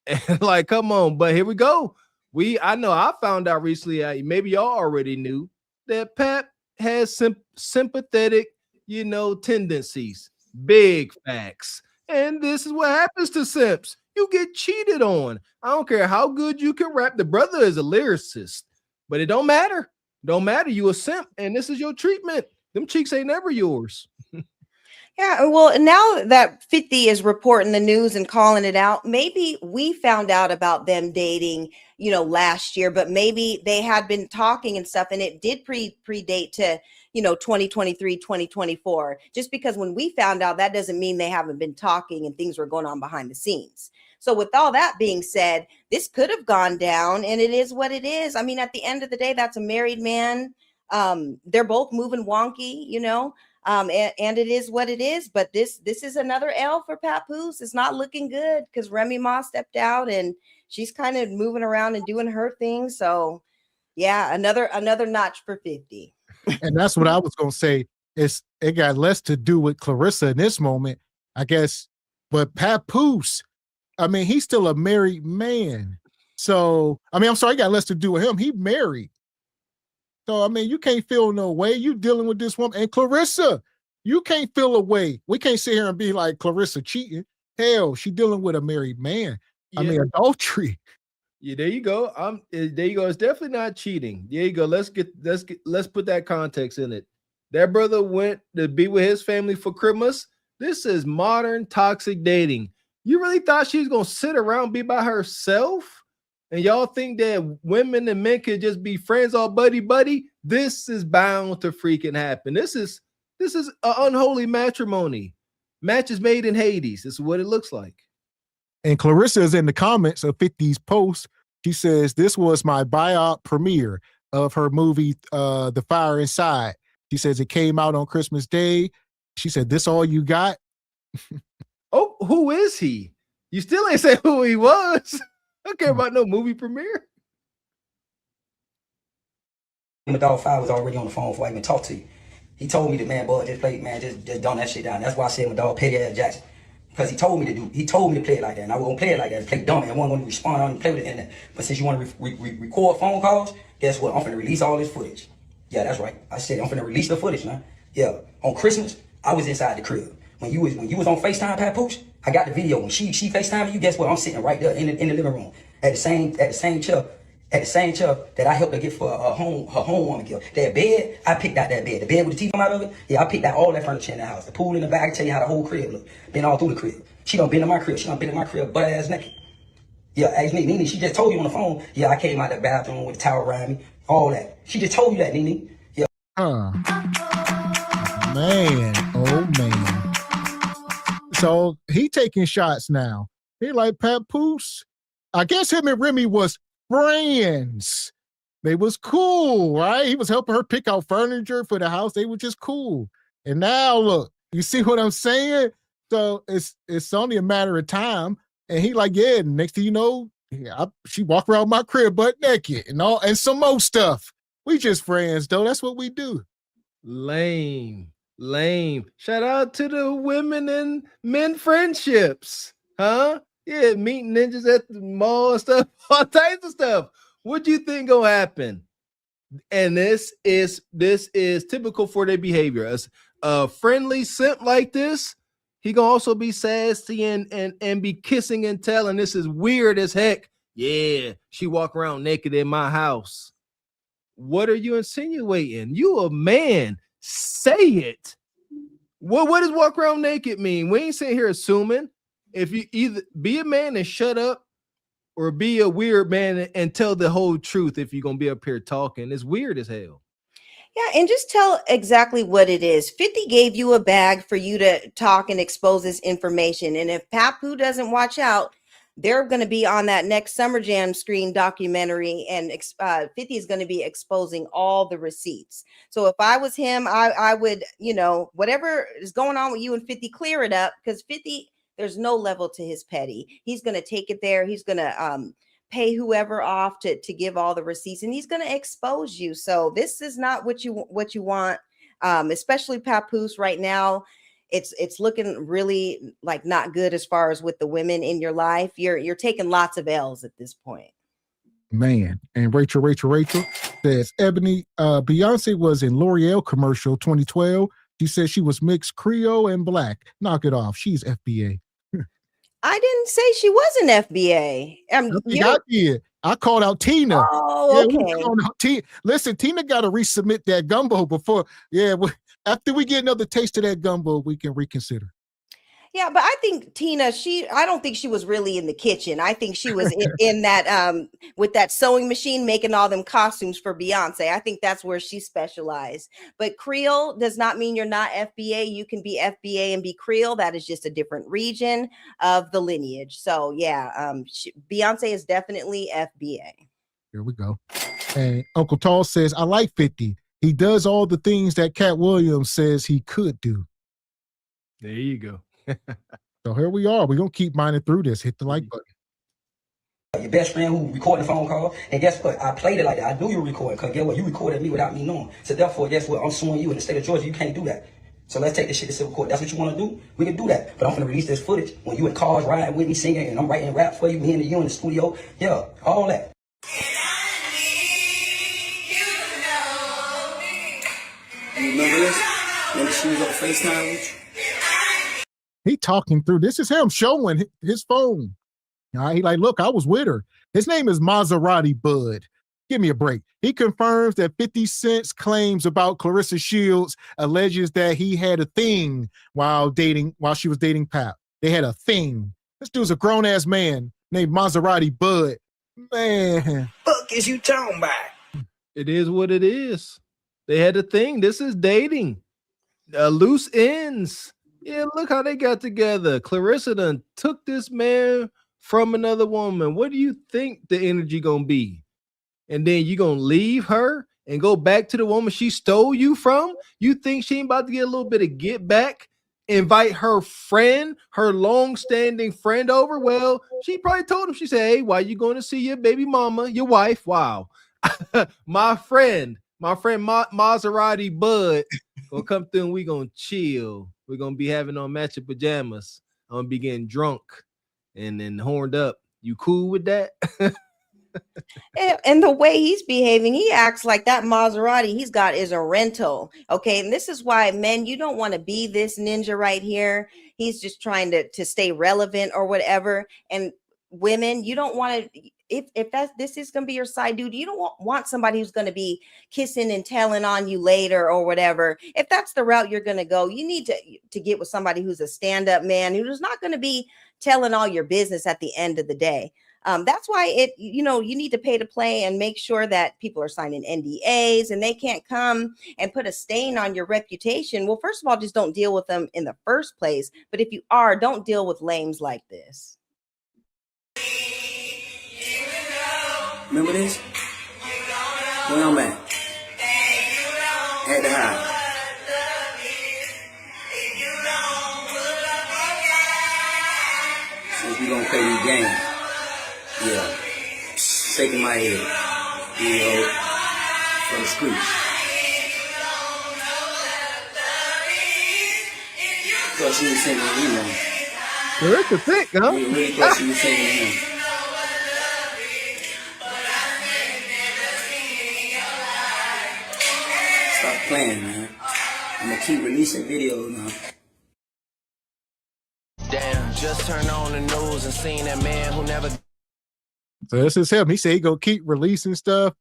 And like, come on. But here we go. I know I found out recently, maybe y'all already knew, that Pap has sympathetic, tendencies. Big facts. And this is what happens to simps. You get cheated on. I don't care how good you can rap. The brother is a lyricist, but it don't matter. Don't matter. You a simp, and this is your treatment. Them cheeks ain't never yours. Yeah, well, now that 50 is reporting the news and calling it out, maybe we found out about them dating, last year, but maybe they had been talking and stuff, and it did predate to, 2023, 2024. Just because when we found out, that doesn't mean they haven't been talking and things were going on behind the scenes. So with all that being said, this could have gone down, and it is what it is. I mean, at the end of the day, that's a married man. They're both moving wonky, and it is what it is. But this is another L for Papoose. It's not looking good because Remy Ma stepped out and she's kind of moving around and doing her thing. So yeah, another notch for 50. And that's what I was gonna say. It got less to do with Clarissa in this moment, I guess. But Papoose, I mean, he's still a married man. So I'm sorry, it got less to do with him. He married. So, I mean, you can't feel no way. You dealing with this woman. And Clarissa, you can't feel a way. We can't sit here and be like Clarissa cheating. Hell, she dealing with a married man. Yeah. I mean, adultery. Yeah, there you go. There you go. It's definitely not cheating. There you go. Let's put that context in it. That brother went to be with his family for Christmas. This is modern toxic dating. You really thought she was gonna sit around and be by herself? And y'all think that women and men could just be friends all buddy? This is bound to freaking happen. This is an unholy matrimony. Matches made in Hades. This is what it looks like. And Clarissa is in the comments of 50's post. She says, this was my biop premiere of her movie, The Fire Inside. She says it came out on Christmas Day. She said, this all you got? Oh, who is he? You still ain't say who he was. I don't care about no movie premiere. My dog 5 was already on the phone before I even talked to you. He told me that, man, boy, just play, man, just dumb that shit down. That's why I said my dog petty ass Jackson. Because he told me to play it like that. And I wasn't play it like that. Play dumb. And I wasn't going to respond. I don't play with it in there. But since you want to record phone calls, guess what? I'm finna release all this footage. Yeah, that's right. I said I'm finna release the footage, man. Yeah. On Christmas, I was inside the crib. When you was on FaceTime, Papoose, I got the video. When she FaceTime you, guess what? I'm sitting right there in the living room at the same chair that I helped her get for her homewarming gift. That bed, I picked out that bed. The bed with the TV come out of it, yeah, I picked out all that furniture in the house. The pool in the back, I can tell you how the whole crib look. Been all through the crib. She done been in my crib. She done been in my crib butt ass naked. Yeah, ask Nene. She just told you on the phone. Yeah, I came out the bathroom with the towel around me. All that. She just told you that, Nene. Yeah. Man, oh man. So he taking shots now. He like Papoose. I guess him and Remy was friends. They was cool, right? He was helping her pick out furniture for the house. They were just cool. And now look, you see what I'm saying? So it's only a matter of time. And he like, yeah, next thing you know, she walk around my crib butt naked and some more stuff. We just friends though. That's what we do. Lame. Shout out to the women and men friendships. Huh? Yeah, meeting ninjas at the mall and stuff, all types of stuff. What do you think gonna happen? And this is typical for their behavior. As a friendly simp like this, he gonna also be sassy and be kissing and telling. This is weird as heck. Yeah, she walk around naked in my house. What are you insinuating? You a man. Say it. What does walk around naked mean? We ain't sitting here assuming. If you either be a man and shut up or be a weird man and tell the whole truth if you're going to be up here talking. It's weird as hell. Yeah, and just tell exactly what it is. 50 gave you a bag for you to talk and expose this information. And if Papu doesn't watch out, they're going to be on that next Summer Jam screen documentary, and 50 is going to be exposing all the receipts. So if I was him, I would, whatever is going on with you and 50, clear it up, because 50, there's no level to his petty. He's going to take it there. He's going to pay whoever off to give all the receipts, and he's going to expose you. So this is not what you want, especially Papoose right now. It's looking really like not good as far as with the women in your life. You're taking lots of L's at this point. Man, and Rachel says, Ebony, Beyonce was in L'Oreal commercial 2012. She said she was mixed Creole and black. Knock it off. She's FBA. I didn't say she was an FBA. I did. I called out Tina. Oh, okay. Listen, Tina got to resubmit that gumbo before. Yeah. After we get another taste of that gumbo, we can reconsider. Yeah, but I think Tina, I don't think she was really in the kitchen. I think she was in that with that sewing machine making all them costumes for Beyonce. I think that's where she specialized. But Creole does not mean you're not FBA. You can be FBA and be Creole. That is just a different region of the lineage. So yeah, Beyonce is definitely FBA. Here we go. And Uncle Tall says, I like 50. He does all the things that Cat Williams says he could do. There you go. So here we are. We're going to keep mining through this. Hit the like button. Your best friend who recorded the phone call, and guess what? I played it like that. I knew you were recording, because guess what? You recorded me without me knowing. So therefore, guess what? I'm suing you in the state of Georgia. You can't do that. So let's take this shit to civil court. That's what you want to do? We can do that. But I'm going to release this footage when you in cars riding with me singing, and I'm writing rap for you, me and you in the studio. Yeah, all that. You remember this? Remember she was on FaceTime with you? He talking through. This is him showing his phone. All right, he like, look, I was with her. His name is Maserati Bud. Give me a break. He confirms that 50 Cent's claims about Clarissa Shields alleges that he had a thing while she was dating Pap. They had a thing. This dude's a grown-ass man named Maserati Bud. Man. Fuck is you talking about? It is what it is. They had a thing. This is dating. Loose ends. Yeah, look how they got together. Clarissa done took this man from another woman. What do you think the energy gonna be? And then you gonna leave her and go back to the woman she stole you from? You think she ain't about to get a little bit of get back? Invite her friend, her long-standing friend over? Well, she probably told him, she said, hey, why you going to see your baby mama, your wife? Wow. my friend Maserati Bud will come through and we gonna chill. We're gonna be having on matching pajamas. I'm gonna be getting drunk and then horned up. You cool with that? And the way he's behaving, he acts like that Maserati he's got is a rental. Okay, and this is why, men, you don't want to be this ninja right here. He's just trying to stay relevant or whatever. And women, you don't want to. If this is gonna be your side dude, you don't want somebody who's gonna be kissing and telling on you later or whatever. If that's the route you're gonna go, you need to get with somebody who's a stand-up man who's not gonna be telling all your business at the end of the day. That's why you need to pay to play and make sure that people are signing NDAs and they can't come and put a stain on your reputation. Well, first of all, just don't deal with them in the first place. But if you are, don't deal with lames like this. Remember this? Where I'm at? At the house. Since we gonna play these games. Yeah. Shaking my head. You know, from the streets. Thought she was singing to you, man. Clarissa thick, huh? You really thought she was singing to him. Stop playing, man. I'm gonna keep releasing videos now. Damn, just turned on the news and seen that man who never. So this is him. He said he gonna keep releasing stuff.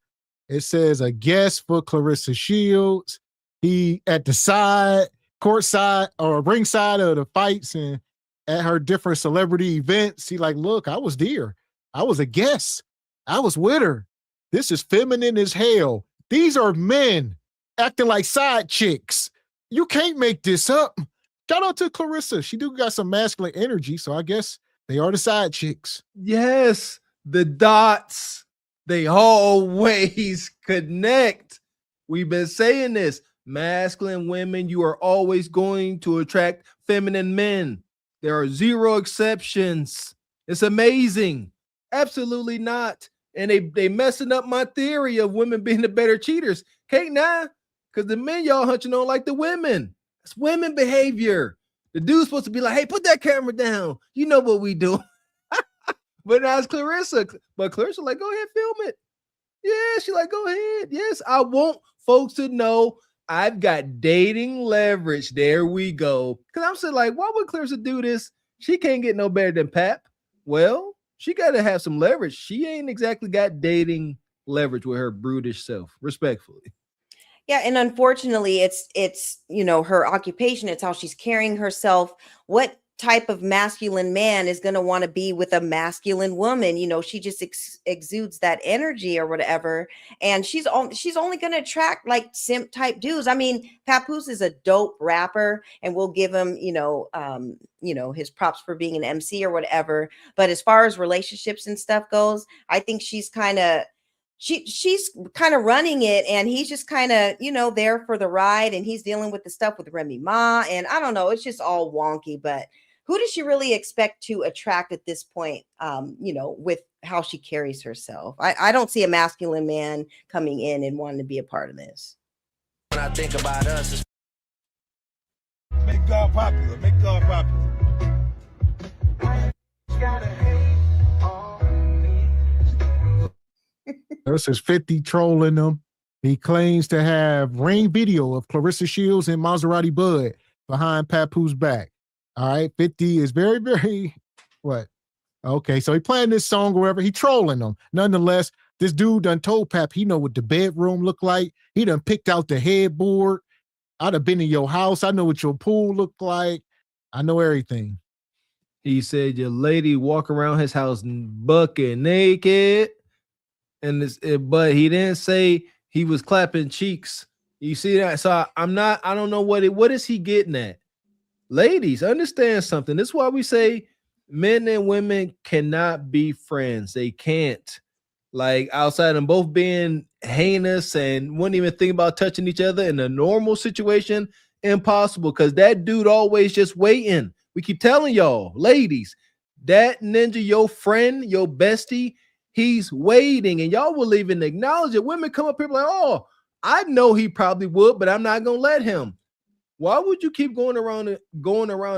It says a guest for Clarissa Shields. He at the side, courtside or ringside of the fights and at her different celebrity events. He like, look, I was there. I was a guest. I was with her. This is feminine as hell. These are men acting like side chicks. You can't make this up. Shout out to Clarissa. She do got some masculine energy, so I guess they are the side chicks. Yes, the dots, they always connect. We've been saying this. Masculine women, you are always going to attract feminine men. There are zero exceptions. It's amazing. Absolutely not. And they messing up my theory of women being the better cheaters. Can't now, because the men y'all hunching on like the women. It's women behavior. The dude's supposed to be like, hey, put that camera down. You know what we do. But now it's Clarissa. But Clarissa like, go ahead, film it. Yeah, she like, go ahead. Yes, I want folks to know I've got dating leverage. There we go. Because I'm saying like, why would Clarissa do this? She can't get no better than Pap. Well, she got to have some leverage. She ain't exactly got dating leverage with her brutish self, respectfully. Yeah, and unfortunately, it's her occupation. It's how she's carrying herself. What type of masculine man is going to want to be with a masculine woman? She just exudes that energy or whatever, and she's only going to attract like simp type dudes. I mean, Papoose is a dope rapper, and we'll give him his props for being an MC or whatever. But as far as relationships and stuff goes, I think she's kind of running it, and he's just kind of there for the ride, and he's dealing with the stuff with Remy Ma, and I don't know, it's just all wonky. But who does she really expect to attract at this point, with how she carries herself? I don't see a masculine man coming in and wanting to be a part of this. When I think about us, Make God popular. Make God popular. This is 50 trolling them. He claims to have ring video of Clarissa Shields and Maserati Bud behind Papoose back. All right, 50 is very, very, what? Okay, so he playing this song or whatever. He trolling them. Nonetheless, this dude done told Pap he know what the bedroom look like. He done picked out the headboard. I'd have been in your house. I know what your pool look like. I know everything. He said your lady walk around his house bucket naked. But he didn't say he was clapping cheeks. You see that? So I don't know what is he getting at? Ladies, understand something. This is why we say men and women cannot be friends. They can't. Like, outside of them both being heinous and wouldn't even think about touching each other in a normal situation, impossible, because that dude always just waiting. We keep telling y'all, ladies, that ninja, your friend, your bestie, he's waiting, and y'all will even acknowledge it. Women come up here like, oh, I know he probably would, but I'm not gonna let him. Why would you keep going around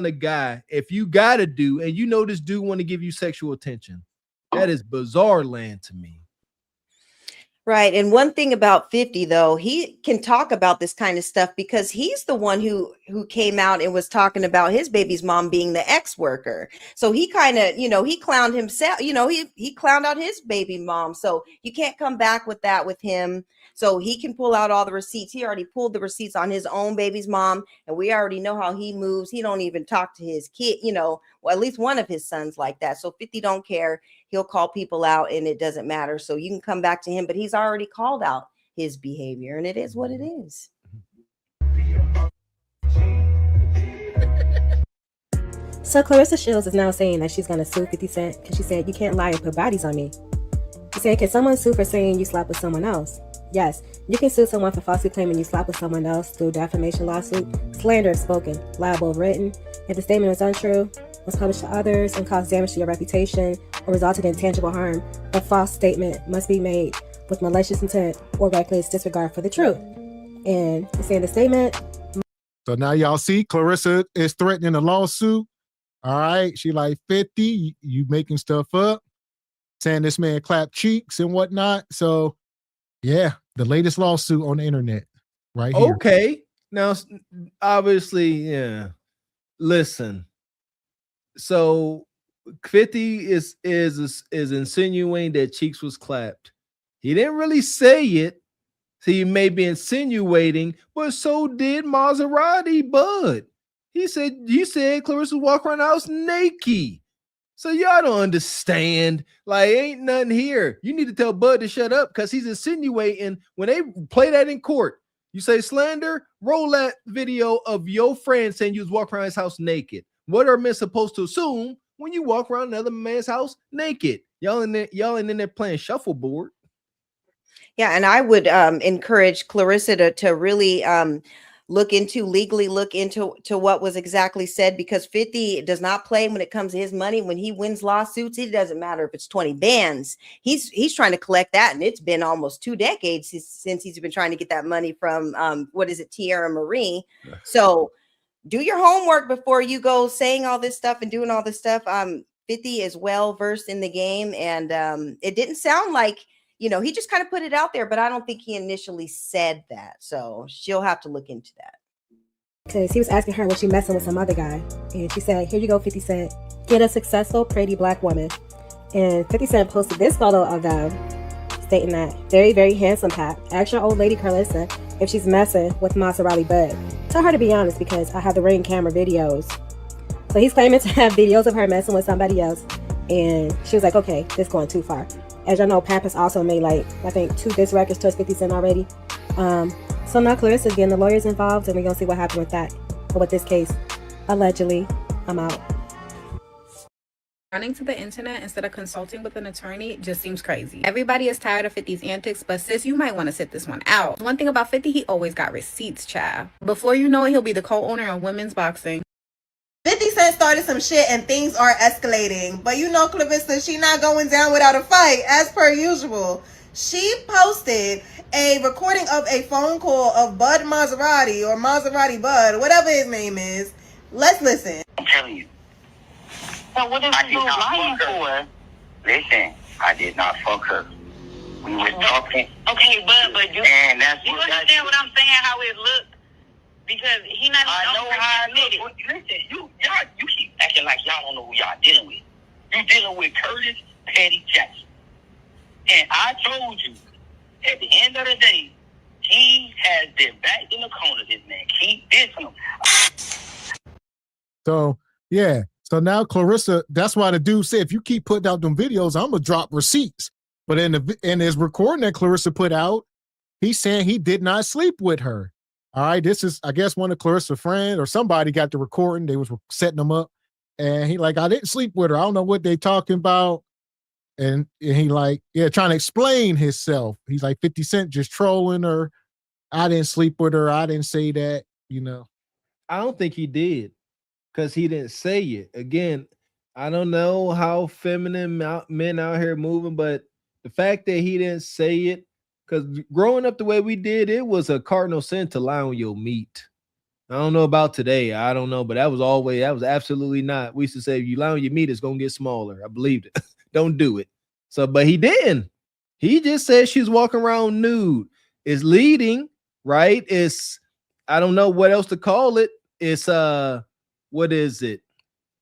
a guy if you gotta do, and you know this dude want to give you sexual attention? That is bizarre land to me. Right. And one thing about 50, though, he can talk about this kind of stuff because he's the one who came out and was talking about his baby's mom being the ex-worker. So he kind of, he clowned himself, he clowned out his baby mom. So you can't come back with that with him. So he can pull out all the receipts. He already pulled the receipts on his own baby's mom. And we already know how he moves. He don't even talk to his kid, well, at least one of his sons like that. So 50 don't care. He'll call people out and it doesn't matter. So you can come back to him, but he's already called out his behavior, and it is what it is. So Clarissa Shields is now saying that she's going to sue 50 Cent because she said, you can't lie and put bodies on me. She said, can someone sue for saying you slept with someone else? Yes, you can sue someone for falsely claiming you slept with someone else through defamation lawsuit, slander if spoken, libel if written, if the statement was untrue, was published to others, and caused damage to your reputation, or resulted in tangible harm. The false statement must be made with malicious intent or reckless disregard for the truth. And it's saying the statement. So now y'all see Clarissa is threatening a lawsuit. All right, she like 50, you making stuff up, saying this man clapped cheeks and whatnot. So yeah, the latest lawsuit on the internet right here. Okay. Now, obviously, yeah. Listen. So 50 is insinuating that cheeks was clapped. He didn't really say it. So he may be insinuating, but so did Maserati Bud. He said Clarissa walk around the house naked. So y'all don't understand. Like, ain't nothing here. You need to tell Bud to shut up because he's insinuating. When they play that in court, you say slander, roll that video of your friend saying you was walking around his house naked. What are men supposed to assume when you walk around another man's house naked? Y'all in there playing shuffleboard. Yeah, and I would encourage Clarissa to really legally look into what was exactly said, because 50 does not play when it comes to his money. When he wins lawsuits, it doesn't matter if it's 20 bands. He's trying to collect that, and it's been almost 2 decades since he's been trying to get that money from Tierra Marie. So do your homework before you go saying all this stuff and doing all this stuff. 50 is well versed in the game, and it didn't sound like, he just kind of put it out there, but I don't think he initially said that. So she'll have to look into that. Because he was asking her, was she messing with some other guy? And she said, here you go, 50 Cent. Get a successful, pretty black woman. And 50 Cent posted this photo of them stating that very, very handsome Pap. Ask your old lady Clarissa if she's messing with Maserati Bud. Tell her to be honest because I have the ring camera videos. So he's claiming to have videos of her messing with somebody else. And she was like, okay, this going too far. As y'all know, Pap has also made like, I think 2 diss records towards 50 Cent already. So now Clarissa's getting the lawyers involved and we're going to see what happens with that. But with this case, allegedly, I'm out. Running to the internet instead of consulting with an attorney just seems crazy. Everybody is tired of 50's antics, but sis, you might want to sit this one out. One thing about 50, he always got receipts, child. Before you know it, he'll be the co-owner of women's boxing. 50 Cent started some shit and things are escalating. But you know Clarissa, she not going down without a fight, as per usual. She posted a recording of a phone call of Bud Maserati or Maserati Bud, whatever his name is. Let's listen. I'm telling you. So what is you lying for? Listen, I did not fuck her. We were talking. Okay, but you, and that's you what understand what I'm saying, how it looked? Because he not I know how I look. Listen, you keep acting like y'all don't know who y'all dealing with. You dealing with Curtis Petty Jackson. And I told you, at the end of the day, he has been backed in the corner. This man keep dissing him. So, yeah. So now Clarissa, that's why the dude said, if you keep putting out them videos, I'm going to drop receipts. But in his recording that Clarissa put out, he's saying he did not sleep with her. All right, this is, I guess, one of Clarissa's friends or somebody got the recording. They was setting them up. And he like, I didn't sleep with her. I don't know what they talking about. And he like, yeah, trying to explain himself. He's like, 50 Cent just trolling her. I didn't sleep with her. I didn't say that, you know. I don't think he did because he didn't say it. Again, I don't know how feminine men out here moving, but the fact that he didn't say it, because growing up the way we did, it was a cardinal sin to lie on your meat. I don't know about today. I don't know, but that was absolutely not. We used to say, if you lie on your meat, it's going to get smaller. I believed it. Don't do it. So, but he didn't. He just said she's walking around nude. It's leading, right? It's, I don't know what else to call it. It's, what is it?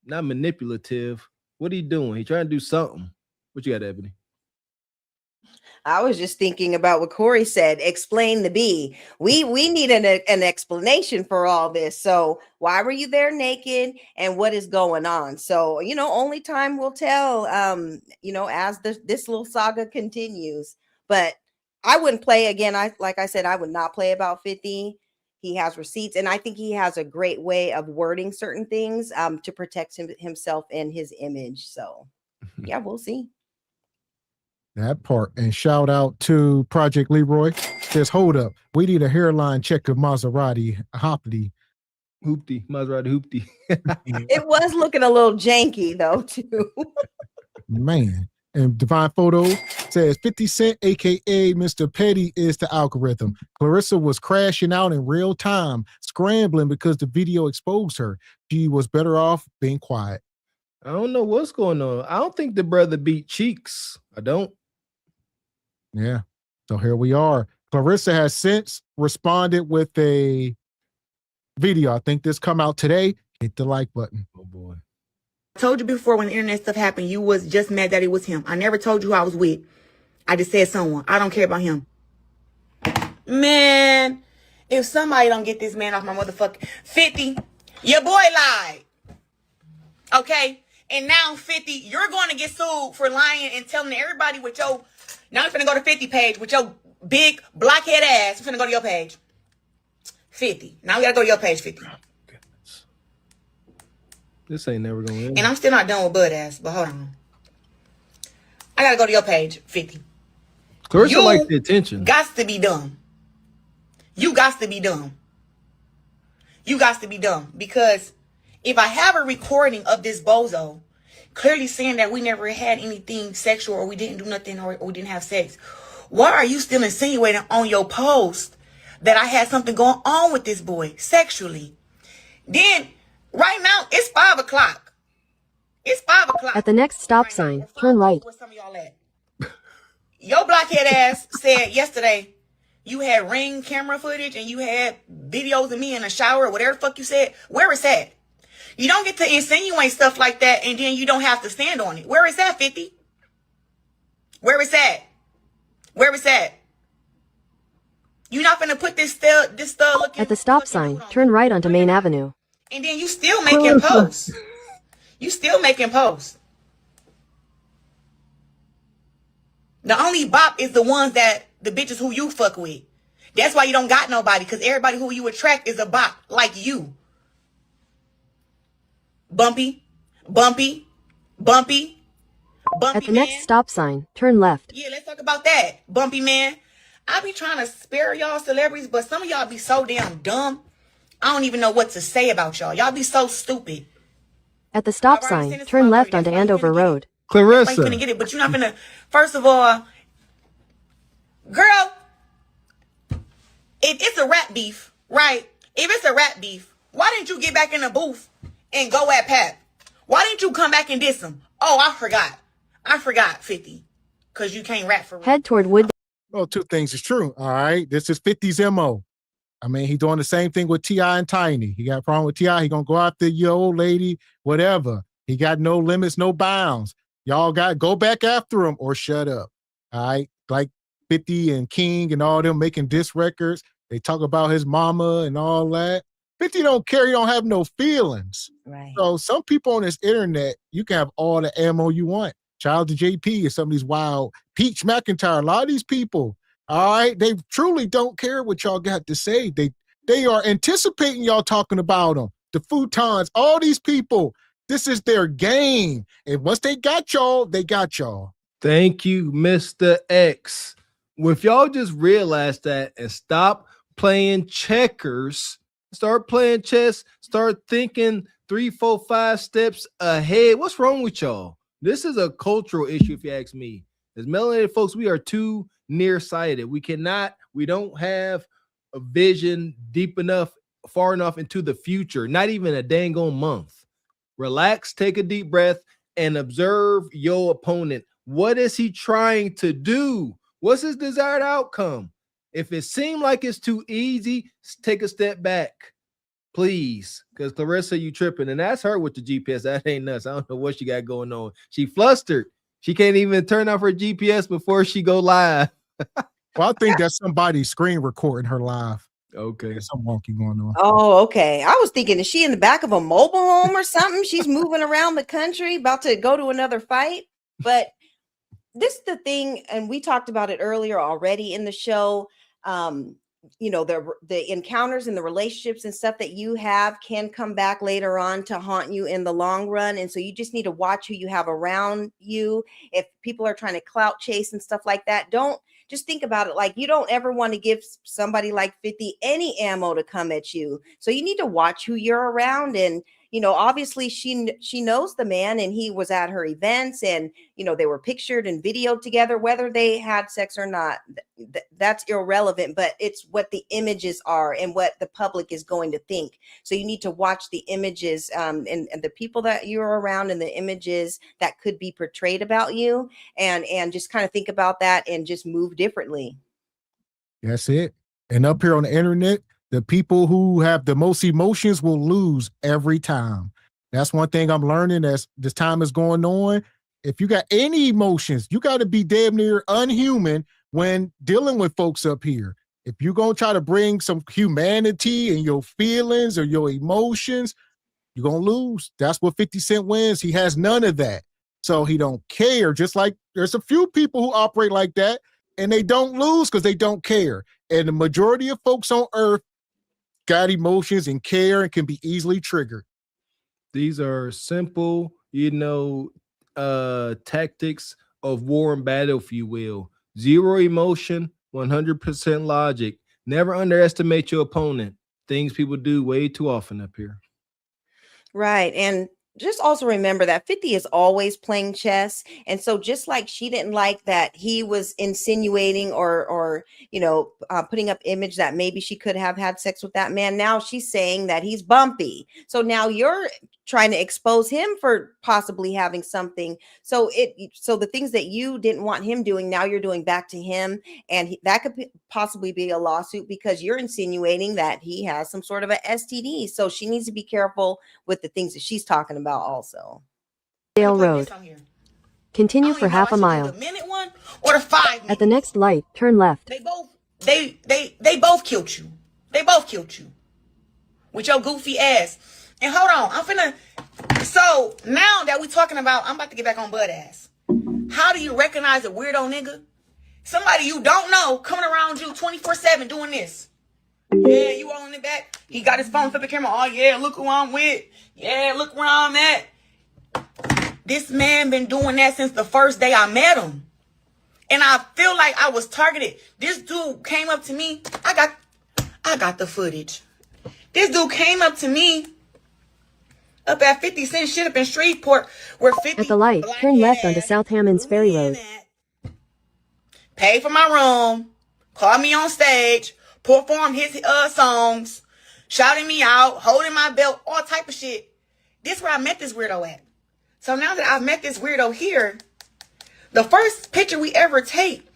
Not manipulative. What are you doing? He trying to do something. What you got, Ebony? I was just thinking about what Corey said. Explain the B. We need an explanation for all this. So why were you there naked and what is going on? So, you know, only time will tell, you know, as this little saga continues. But I wouldn't play again. Like I said, I would not play about 50. He has receipts, and I think he has a great way of wording certain things to protect himself and his image. So, yeah, we'll see. That part. And shout out to Project Leroy. Says, hold up. We need a hairline check of Maserati Hoopty. Maserati Hoopty. It was looking a little janky, though, too. Man. And Divine Photo says 50 Cent, a.k.a. Mr. Petty, is the algorithm. Clarissa was crashing out in real time, scrambling because the video exposed her. She was better off being quiet. I don't know what's going on. I don't think the brother beat Cheeks. I don't. Yeah. So here we are. Clarissa has since responded with a video. I think this come out today. Hit the like button. Oh, boy. I told you before when the internet stuff happened, you was just mad that it was him. I never told you who I was with. I just said someone. I don't care about him. Man, if somebody don't get this man off my motherfucking 50, your boy lied. Okay? And now 50, you're going to get sued for lying and telling everybody with your, now I'm finna go to 50 page with your big blockhead ass. I'm finna go to your page. 50. Now we gotta go to your page, 50. This ain't never gonna end. And I'm still not done with Bud ass, but hold on. I gotta go to your page, 50. Clarissa likes the attention. Got to be dumb. You got to be dumb. You got to be dumb. Because if I have a recording of this bozo clearly saying that we never had anything sexual or we didn't do nothing or we didn't have sex, why are you still insinuating on your post that I had something going on with this boy sexually? Then right now, it's 5 o'clock. It's 5 o'clock. At the next stop sign, turn right. Where some of y'all at? Your blockhead ass said yesterday you had ring camera footage and you had videos of me in the shower or whatever the fuck you said. Where is that? You don't get to insinuate stuff like that and then you don't have to stand on it. Where is that, 50? Where is that? Where finna put this stud looking. At the stop sign, turn right onto Main Avenue. And then you still making posts. You still making posts. The only bop is the ones that the bitches who you fuck with. That's why you don't got nobody, because everybody who you attract is a bop like you. Bumpy, bumpy, bumpy, bumpy. At the next stop sign, turn left. Yeah, let's talk about that, bumpy man. I be trying to spare y'all celebrities, but some of y'all be so damn dumb. I don't even know what to say about y'all. Y'all be so stupid. At the stop sign, turn left onto Andover Road. Clarissa. You're gonna get it, but you're not gonna. First of all, girl, if it's a rap beef, right? If it's a rap beef, why didn't you get back in the booth and go at Pat? Why didn't you come back and diss him? Oh, I forgot 50, because you can't rap for real. Head toward Wood. Well, two things is true. All right. This is 50's MO. I mean, he's doing the same thing with T.I. and Tiny. He got a problem with T.I. He gonna go after your old lady, whatever. He got no limits, no bounds. Y'all got go back after him or shut up. All right. Like 50 and King and all them making diss records. They talk about his mama and all that. 50 don't care. He don't have no feelings. Right. So some people on this internet, you can have all the ammo you want. Child to JP and some of these wild Peach McIntyre, a lot of these people, all right, they truly don't care what y'all got to say. They are anticipating y'all talking about them. The futons, all these people, this is their game. And once they got y'all, they got y'all. Thank you, Mr. X. If y'all just realize that and stop playing checkers, start playing chess, start thinking 3, 4, 5 steps ahead. What's wrong with y'all? This is a cultural issue, if you ask me. As melanated folks, we are too nearsighted. We don't have a vision deep enough, far enough into the future, not even a dang on month. Relax, take a deep breath, and observe your opponent. What is he trying to do? What's his desired outcome? If it seems like it's too easy, take a step back, please. Because Clarissa, you tripping, and that's her with the GPS. That ain't nuts. I don't know what she got going on. She flustered. She can't even turn off her GPS before she go live. Well, I think that's somebody screen recording her live. Okay. There's some wonky going on. Oh, okay. I was thinking, is she in the back of a mobile home or something? She's moving around the country, about to go to another fight. But this is the thing, and we talked about it earlier already in the show. You know, the encounters and the relationships and stuff that you have can come back later on to haunt you in the long run. And so you just need to watch who you have around you. If people are trying to clout chase and stuff like that, don't just think about it. Like, you don't ever want to give somebody like 50 any ammo to come at you. So you need to watch who you're around. And, you know, obviously she knows the man, and he was at her events, and, you know, they were pictured and videoed together. Whether they had sex or not, that's irrelevant, but it's what the images are and what the public is going to think. So you need to watch the images and the people that you're around and the images that could be portrayed about you, and just kind of think about that and just move differently. That's it. And up here on the internet, the people who have the most emotions will lose every time. That's one thing I'm learning as this time is going on. If you got any emotions, you got to be damn near unhuman when dealing with folks up here. If you're going to try to bring some humanity in your feelings or your emotions, you're going to lose. That's what 50 Cent wins. He has none of that. So he don't care. Just like there's a few people who operate like that, and they don't lose because they don't care. And the majority of folks on earth got emotions and care and can be easily triggered. These are simple, tactics of war and battle, if you will. 0 emotion, 100% logic. Never underestimate your opponent. Things people do way too often up here. Right. And just also remember that 50 is always playing chess. And so just like she didn't like that he was insinuating or putting up image that maybe she could have had sex with that man, now she's saying that he's bumpy. So now you're trying to expose him for possibly having something. So the things that you didn't want him doing, now you're doing back to him. And that could possibly be a lawsuit because you're insinuating that he has some sort of a STD. So she needs to be careful with the things that she's talking about also. Dale Road. Continue for half a mile. The minute one or the 5 minutes? At the next light, turn left. They both they both killed you. They both killed you with your goofy ass. And hold on, I'm finna. So now that we talking about, I'm about to get back on butt ass. How do you recognize a weirdo nigga? Somebody you don't know coming around you 24/7 doing this. Yeah, you all in the back. He got his phone, flip the camera. Oh yeah, look who I'm with. Yeah, look where I'm at. This man been doing that since the first day I met him. And I feel like I was targeted. This dude came up to me. I got the footage. This dude came up to me up at 50 Cent shit up in Shreveport where 50 At the light, turn left onto South Hammond's Ferry Road. Paid for my room, called me on stage, performed his songs, shouting me out, holding my belt, all type of shit. This is where I met this weirdo at. So now that I've met this weirdo here, the first picture we ever take,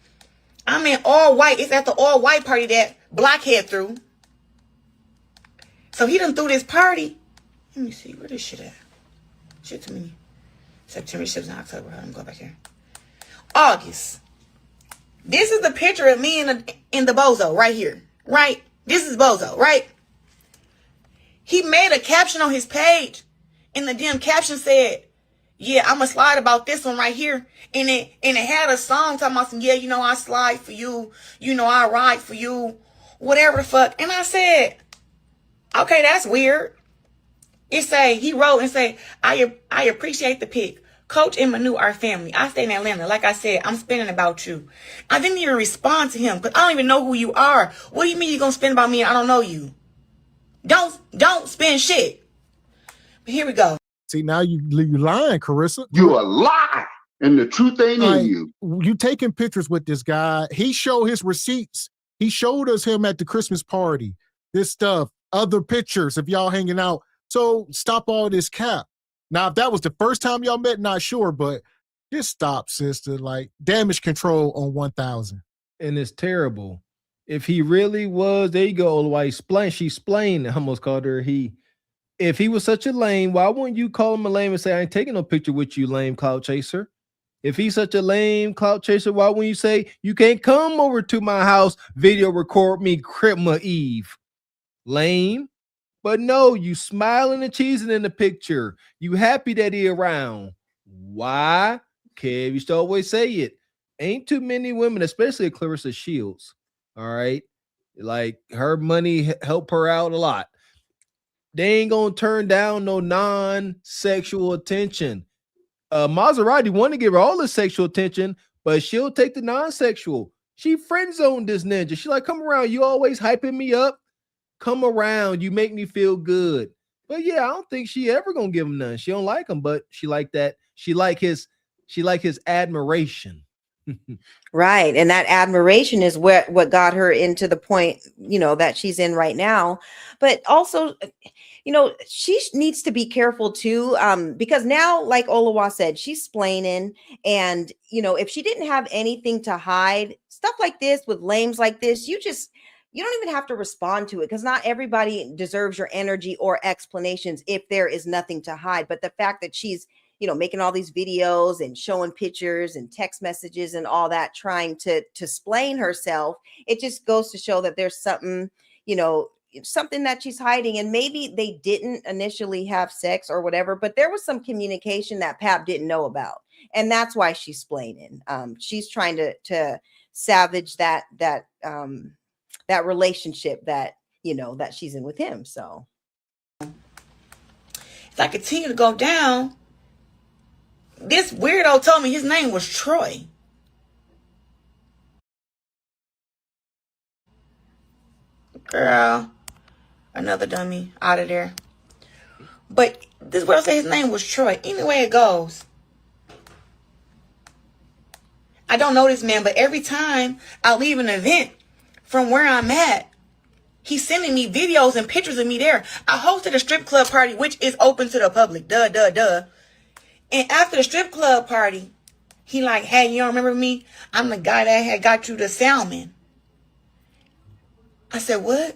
I'm in all white. It's at the all white party that Blockhead threw. So he done threw this party. Let me see, where this shit at? Shit to me. September, ships in October. Let me go back here. August. This is the picture of me in the bozo right here. Right? This is bozo, right? He made a caption on his page. And the damn caption said, yeah, I'm going to slide about this one right here. And it had a song talking about some, yeah, you know, I slide for you. You know, I ride for you. Whatever the fuck. And I said, okay, that's weird. He wrote and say, I appreciate the pic. Coach and Manu are family. I stay in Atlanta. Like I said, I'm spinning about you. I didn't even respond to him because I don't even know who you are. What do you mean you're going to spin about me and I don't know you? Don't spin shit. But here we go. See, now you lying, Clarissa. You a lie, and the truth ain't in you. You taking pictures with this guy. He showed his receipts. He showed us him at the Christmas party. This stuff, other pictures of y'all hanging out. So stop all this cap. Now, if that was the first time y'all met, not sure, but just stop, sister. Like, damage control on 1,000. And it's terrible. If he really was, there you go, why she splained. I almost called her he. If he was such a lame, why wouldn't you call him a lame and say, I ain't taking no picture with you, lame clout chaser? If he's such a lame clout chaser, why wouldn't you say, you can't come over to my house, video record me, Christmas Eve? Lame. But no, you smiling and cheesing in the picture. You happy that he around. Why? Kev used to always say it. Ain't too many women, especially Clarissa Shields. All right. Like her money helped her out a lot. They ain't gonna turn down no non-sexual attention. Maserati want to give her all the sexual attention, but she'll take the non-sexual. She friend zoned this ninja. She's like, come around. You always hyping me up. Come around. You make me feel good. But yeah, I don't think she ever gonna give him none. She don't like him, but she like that. She like his admiration. Right. And that admiration is what got her into the point, you know, that she's in right now. But also, you know, she needs to be careful too, because now, like Olawa said, she's splaining. And, you know, if she didn't have anything to hide, stuff like this with lames like this, you don't even have to respond to it because not everybody deserves your energy or explanations if there is nothing to hide. But the fact that she's, you know, making all these videos and showing pictures and text messages and all that, trying to splain herself, it just goes to show that there's something, you know, something that she's hiding. And maybe they didn't initially have sex or whatever, but there was some communication that Pap didn't know about. And that's why she's splaining. She's trying to savage that relationship that, you know, that she's in with him. So if I continue to go down, this weirdo told me his name was Troy. Girl, another dummy out of there. But this weirdo said his name was Troy. Anyway it goes, I don't know this man, but every time I leave an event from where I'm at, he's sending me videos and pictures of me there. I hosted a strip club party, which is open to the public. Duh. And after the strip club party, he like, hey, you don't remember me? I'm the guy that had got you the salmon. I said, what?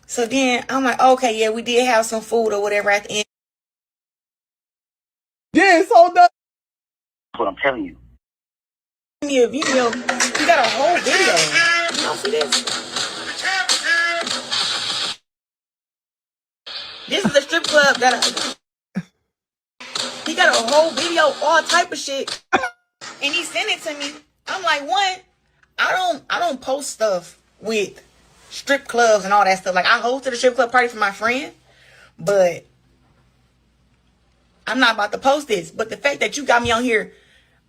So then I'm like, okay, yeah, we did have some food or whatever at the end. Yeah, it's all done. That's what I'm telling you. Me a video. He got a whole video. Y'all see this? This is a strip club that he got a whole video, all type of shit, and he sent it to me. I'm like, one, I don't post stuff with strip clubs and all that stuff. Like, I hosted a strip club party for my friend, but I'm not about to post this. But the fact that you got me on here,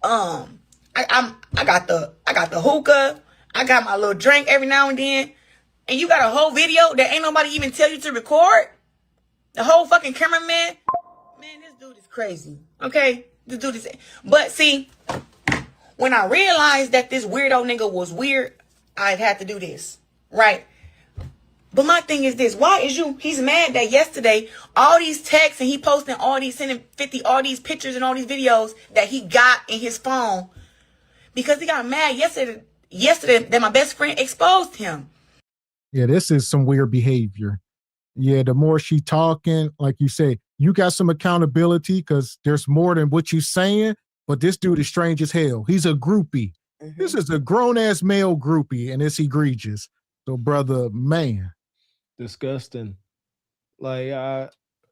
I got the hookah, I got my little drink every now and then, and you got a whole video that ain't nobody even tell you to record. The whole fucking cameraman, man, this dude is crazy. Okay, this dude is. But see, when I realized that this weirdo nigga was weird, I had to do this, right? But my thing is this: why is he's mad that yesterday all these texts and he posting all these, sending 50 all these pictures and all these videos that he got in his phone because he got mad yesterday that my best friend exposed him. Yeah, this is some weird behavior. Yeah, the more she talking, like you say, you got some accountability because there's more than what you saying, but this dude is strange as hell. He's a groupie. Mm-hmm. This is a grown-ass male groupie, and it's egregious. So, brother, man. Disgusting. Like,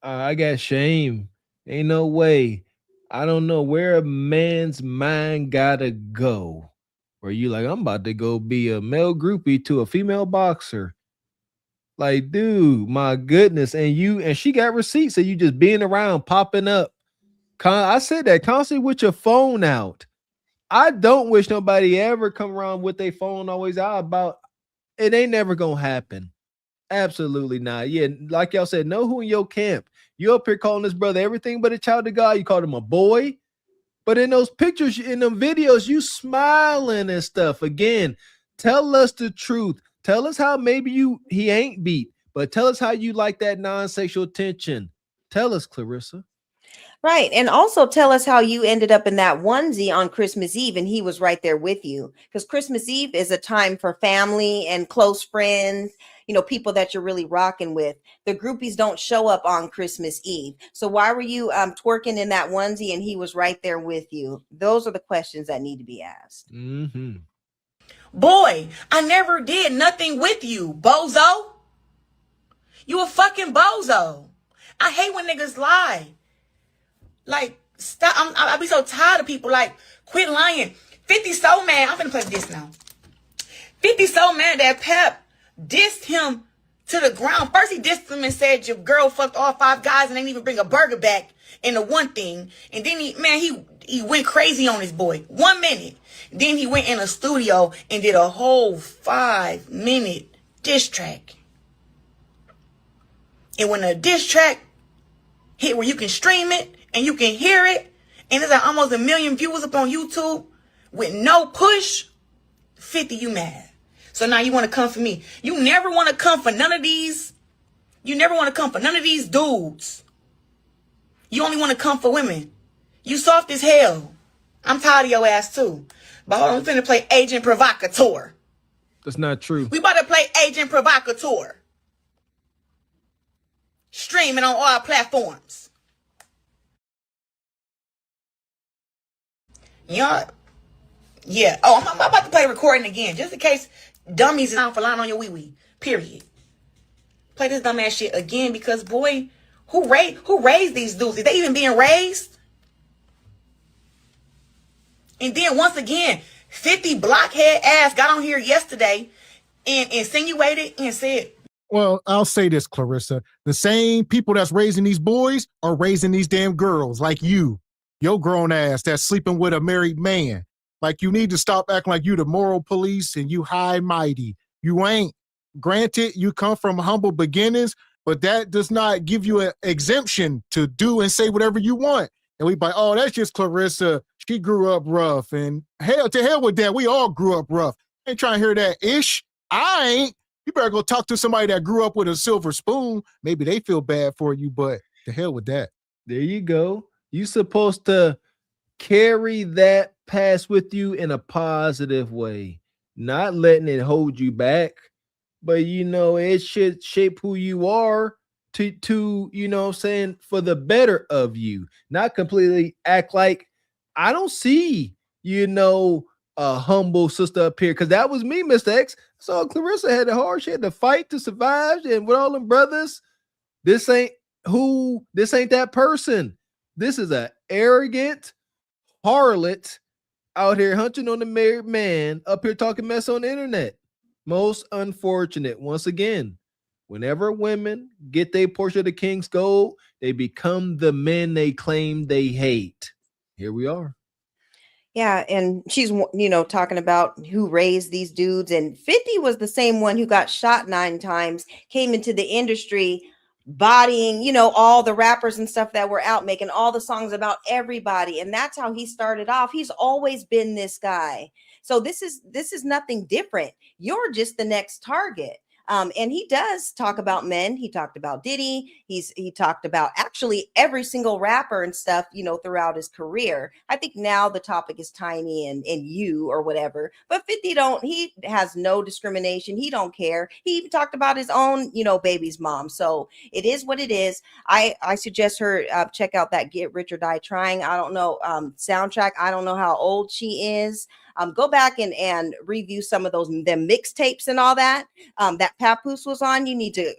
I got shame. Ain't no way. I don't know where a man's mind gotta go. Where you like, I'm about to go be a male groupie to a female boxer. Like, dude, my goodness. And she got receipts of you just being around, popping up. I said that constantly with your phone out. I don't wish nobody ever come around with their phone always out about it. Ain't never gonna happen. Absolutely not. Yeah, like y'all said, know who in your camp. You up here calling this brother everything but a child of God. You called him a boy. But in those pictures, in them videos, you smiling and stuff. Again, tell us the truth. Tell us how maybe he ain't beat, but tell us how you like that non-sexual tension. Tell us, Clarissa. Right. And also tell us how you ended up in that onesie on Christmas Eve and he was right there with you. Because Christmas Eve is a time for family and close friends, people that you're really rocking with. The groupies don't show up on Christmas Eve. So why were you twerking in that onesie and he was right there with you? Those are the questions that need to be asked. Mm-hmm. Boy, I never did nothing with you, bozo. You a fucking bozo. I hate when niggas lie. Like, stop. I be so tired of people. Like, quit lying. 50 so mad. I'm finna play this now. 50 so mad that Pep dissed him to the ground. First he dissed him and said your girl fucked all 5 guys and didn't even bring a burger back in the one thing. And then he went crazy on his boy. 1 minute. Then he went in a studio and did a whole 5-minute diss track. And when a diss track hit where you can stream it and you can hear it, and there's like almost 1 million views up on YouTube with no push, 50, you mad. So now you want to come for me. You never want to come for none of these. You never want to come for none of these dudes. You only want to come for women. You soft as hell. I'm tired of your ass too. But hold on, I'm finna play Agent Provocateur. That's not true. We about to play Agent Provocateur. Streaming on all platforms. Yeah. Oh, I'm about to play recording again, just in case dummies is out for lying on your wee-wee. Period. Play this dumb ass shit again because, boy, who raised these dudes? Is they even being raised? And then once again, 50 blockhead ass got on here yesterday and insinuated and said, well, I'll say this, Clarissa. The same people that's raising these boys are raising these damn girls like you. Your grown ass that's sleeping with a married man. Like, you need to stop acting like you the moral police and you high mighty. You ain't. Granted, you come from humble beginnings, but that does not give you an exemption to do and say whatever you want. And we like, oh, that's just Clarissa. She grew up rough. And hell with that. We all grew up rough. Ain't trying to hear that ish. I ain't. You better go talk to somebody that grew up with a silver spoon. Maybe they feel bad for you, but to hell with that. There you go. You supposed to carry that past with you in a positive way, not letting it hold you back. But, it should shape who you are to saying, for the better of you, not completely act like I don't see, a humble sister up here, because that was me, Mr. X. So Clarissa had it hard. She had to fight to survive, and with all them brothers, this ain't that person. This is an arrogant harlot out here hunting on the married man, up here talking mess on the internet. Most unfortunate. Once again, whenever women get their portion of the king's gold, they become the men they claim they hate. Here we are. Yeah, and she's, talking about who raised these dudes. And 50 was the same one who got shot 9 times, came into the industry bodying, all the rappers and stuff that were out, making all the songs about everybody. And that's how he started off. He's always been this guy. So this is nothing different. You're just the next target. And he does talk about men. He talked about Diddy. He talked about actually every single rapper and stuff, throughout his career. I think now the topic is Tiny and you or whatever, but 50 he has no discrimination. He don't care. He even talked about his own, baby's mom. So it is what it is. I suggest her check out that Get Rich or Die Trying. I don't know, soundtrack. I don't know how old she is. Go back and review some of them mixtapes and all that that Papoose was on. You need to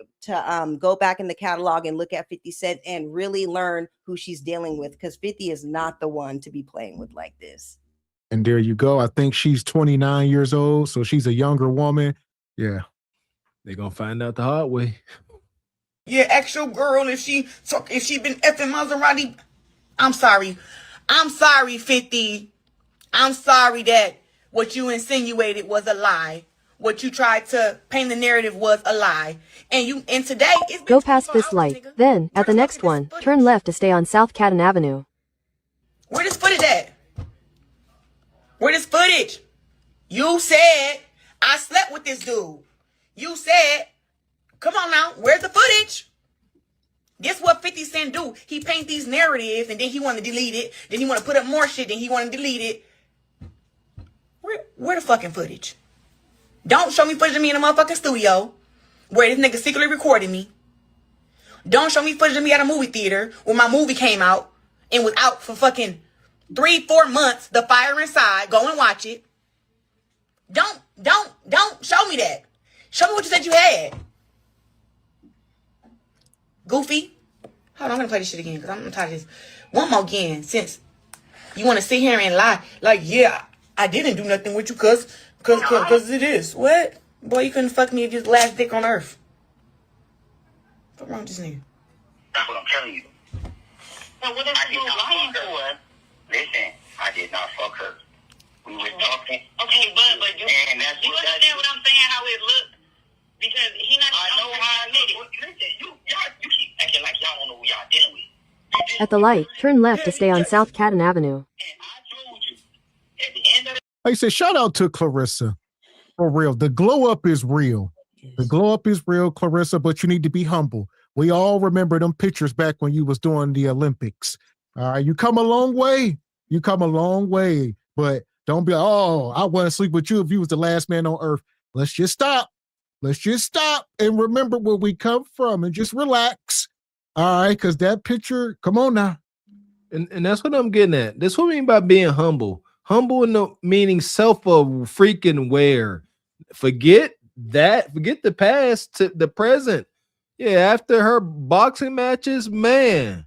go back in the catalog and look at 50 Cent and really learn who she's dealing with, because 50 is not the one to be playing with like this. And there you go. I think she's 29 years old, so she's a younger woman. Yeah. They're going to find out the hard way. Yeah, ask your girl if she been effing Maserati. I'm sorry, 50. I'm sorry that what you insinuated was a lie. What you tried to paint the narrative was a lie. And today it's Go past this light. Then, at the next one, turn left to stay on South Cadden Avenue. Where this footage at? Where this footage? You said I slept with this dude. You said, come on now, where's the footage? This what 50 Cent do. He paint these narratives and then he want to delete it. Then he want to put up more shit. Then he want to delete it. Where the fucking footage? Don't show me footage of me in a motherfucking studio where this nigga secretly recorded me. Don't show me footage of me at a movie theater where my movie came out and was out for fucking 3-4 months. The Fire Inside. Go and watch it. Don't show me that. Show me what you said you had. Goofy. Hold on, I'm gonna play this shit again because I'm tired of this. One more again, since you want to sit here and lie. Like, yeah, I didn't do nothing with you cause it is. What? Boy, you couldn't fuck me if you're the last dick on earth. What's wrong with this nigga? That's what I'm telling you. So what is you lying for? Listen, I did not fuck her. We were talking. Okay, but you understand what I'm saying, how it looked? Because he not. I know how it looked. Listen, you keep acting like y'all don't know who y'all dealing with. At the light, turn left to stay on South Cadden Avenue. Like I said, shout out to Clarissa. For real. The glow up is real. The glow up is real, Clarissa, but you need to be humble. We all remember them pictures back when you was doing the Olympics. All right, you come a long way. You come a long way. But don't be like, oh, I want to sleep with you if you was the last man on earth. Let's just stop. Let's just stop and remember where we come from and just relax. All right, because that picture, come on now. And that's what I'm getting at. That's what I mean by being humble. Humble in the meaning self-freaking aware. Forget that. Forget the past to the present. Yeah, after her boxing matches, man.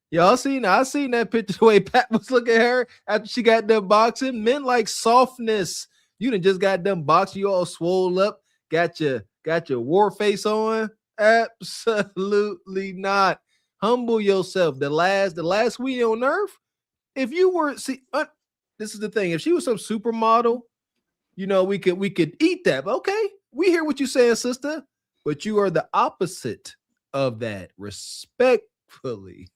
Y'all seen? I seen that picture the way Pat was looking at her after she got done boxing. Men like softness. You done just got done boxing. You all swole up. Got your war face on. Absolutely not. Humble yourself. The last we on earth. If you were this is the thing. If she was some supermodel, we could eat that. But okay, we hear what you're saying, sister. But you are the opposite of that. Respectfully.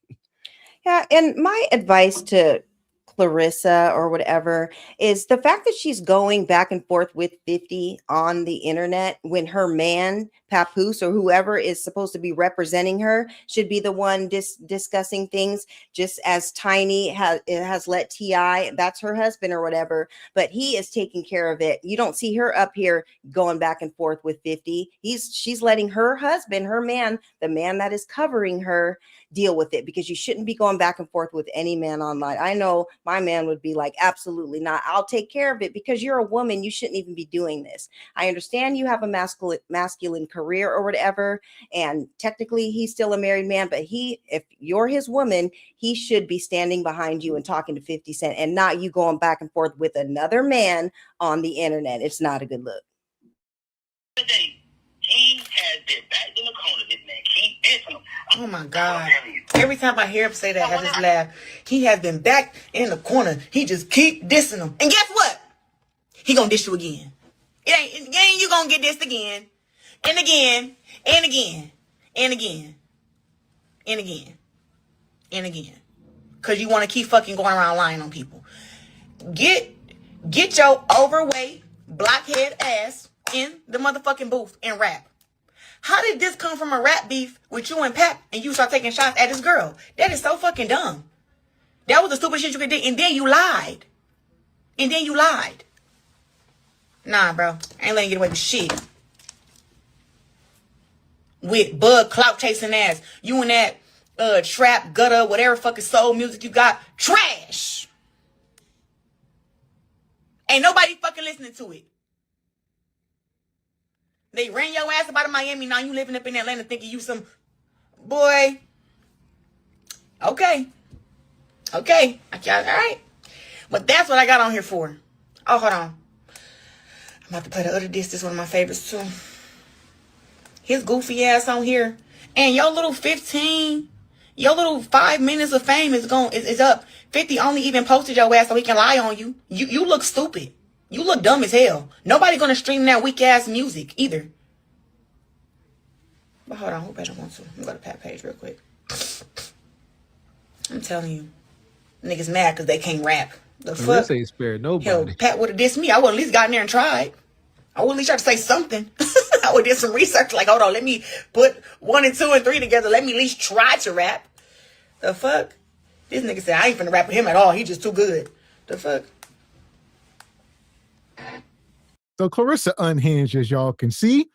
Yeah, and my advice to Clarissa or whatever is the fact that she's going back and forth with 50 on the internet when her man Papoose or whoever is supposed to be representing her should be the one discussing things, just as Tiny has let T.I., that's her husband or whatever, but he is taking care of it. You don't see her up here going back and forth with 50. She's letting her husband, her man, the man that is covering her, deal with it, because you shouldn't be going back and forth with any man online. I know my man would be like, absolutely not. I'll take care of it because you're a woman. You shouldn't even be doing this. I understand you have a masculine career or whatever. And technically he's still a married man, but if you're his woman, he should be standing behind you and talking to 50 Cent and not you going back and forth with another man on the internet. It's not a good look. He has been back in the corner. This man keep dissing him. Oh my God. Every time I hear him say that, I just laugh. He has been back in the corner. He just keep dissing him. And guess what? He gonna diss you again. It ain't you gonna get dissed again. And again. And again. And again. And again. And again. Cause you wanna keep fucking going around lying on people. Get your overweight, blockhead ass in the motherfucking booth and rap. How did this come from a rap beef with you and Pap and you start taking shots at this girl? That is so fucking dumb. That was the stupid shit you could do. And then you lied. Nah, bro. I ain't letting you get away with shit. With bug clout chasing ass. You and that trap, gutter, whatever fucking soul music you got. Trash. Ain't nobody fucking listening to it. They ran your ass up out of Miami. Now you living up in Atlanta thinking you some boy. Okay. All right. But that's what I got on here for. Oh, hold on. I'm about to play the other disc. This is one of my favorites too. His goofy ass on here. And your little 5 minutes of fame is up. 50 only even posted your ass so he can lie on you. You look stupid. You look dumb as hell. Nobody gonna stream that weak ass music either. But hold on, who better want to? Let me go to Pat page real quick. I'm telling you, niggas mad because they can't rap. The fuck? This ain't spared nobody. Hell, Pat would have dissed me. I would at least gotten there and tried. I would at least try to say something. I would did some research. Like, hold on, let me put 1 and 2 and 3 together. Let me at least try to rap. The fuck? This nigga said I ain't finna rap with him at all. He just too good. The fuck? So Clarissa unhinged, as y'all can see,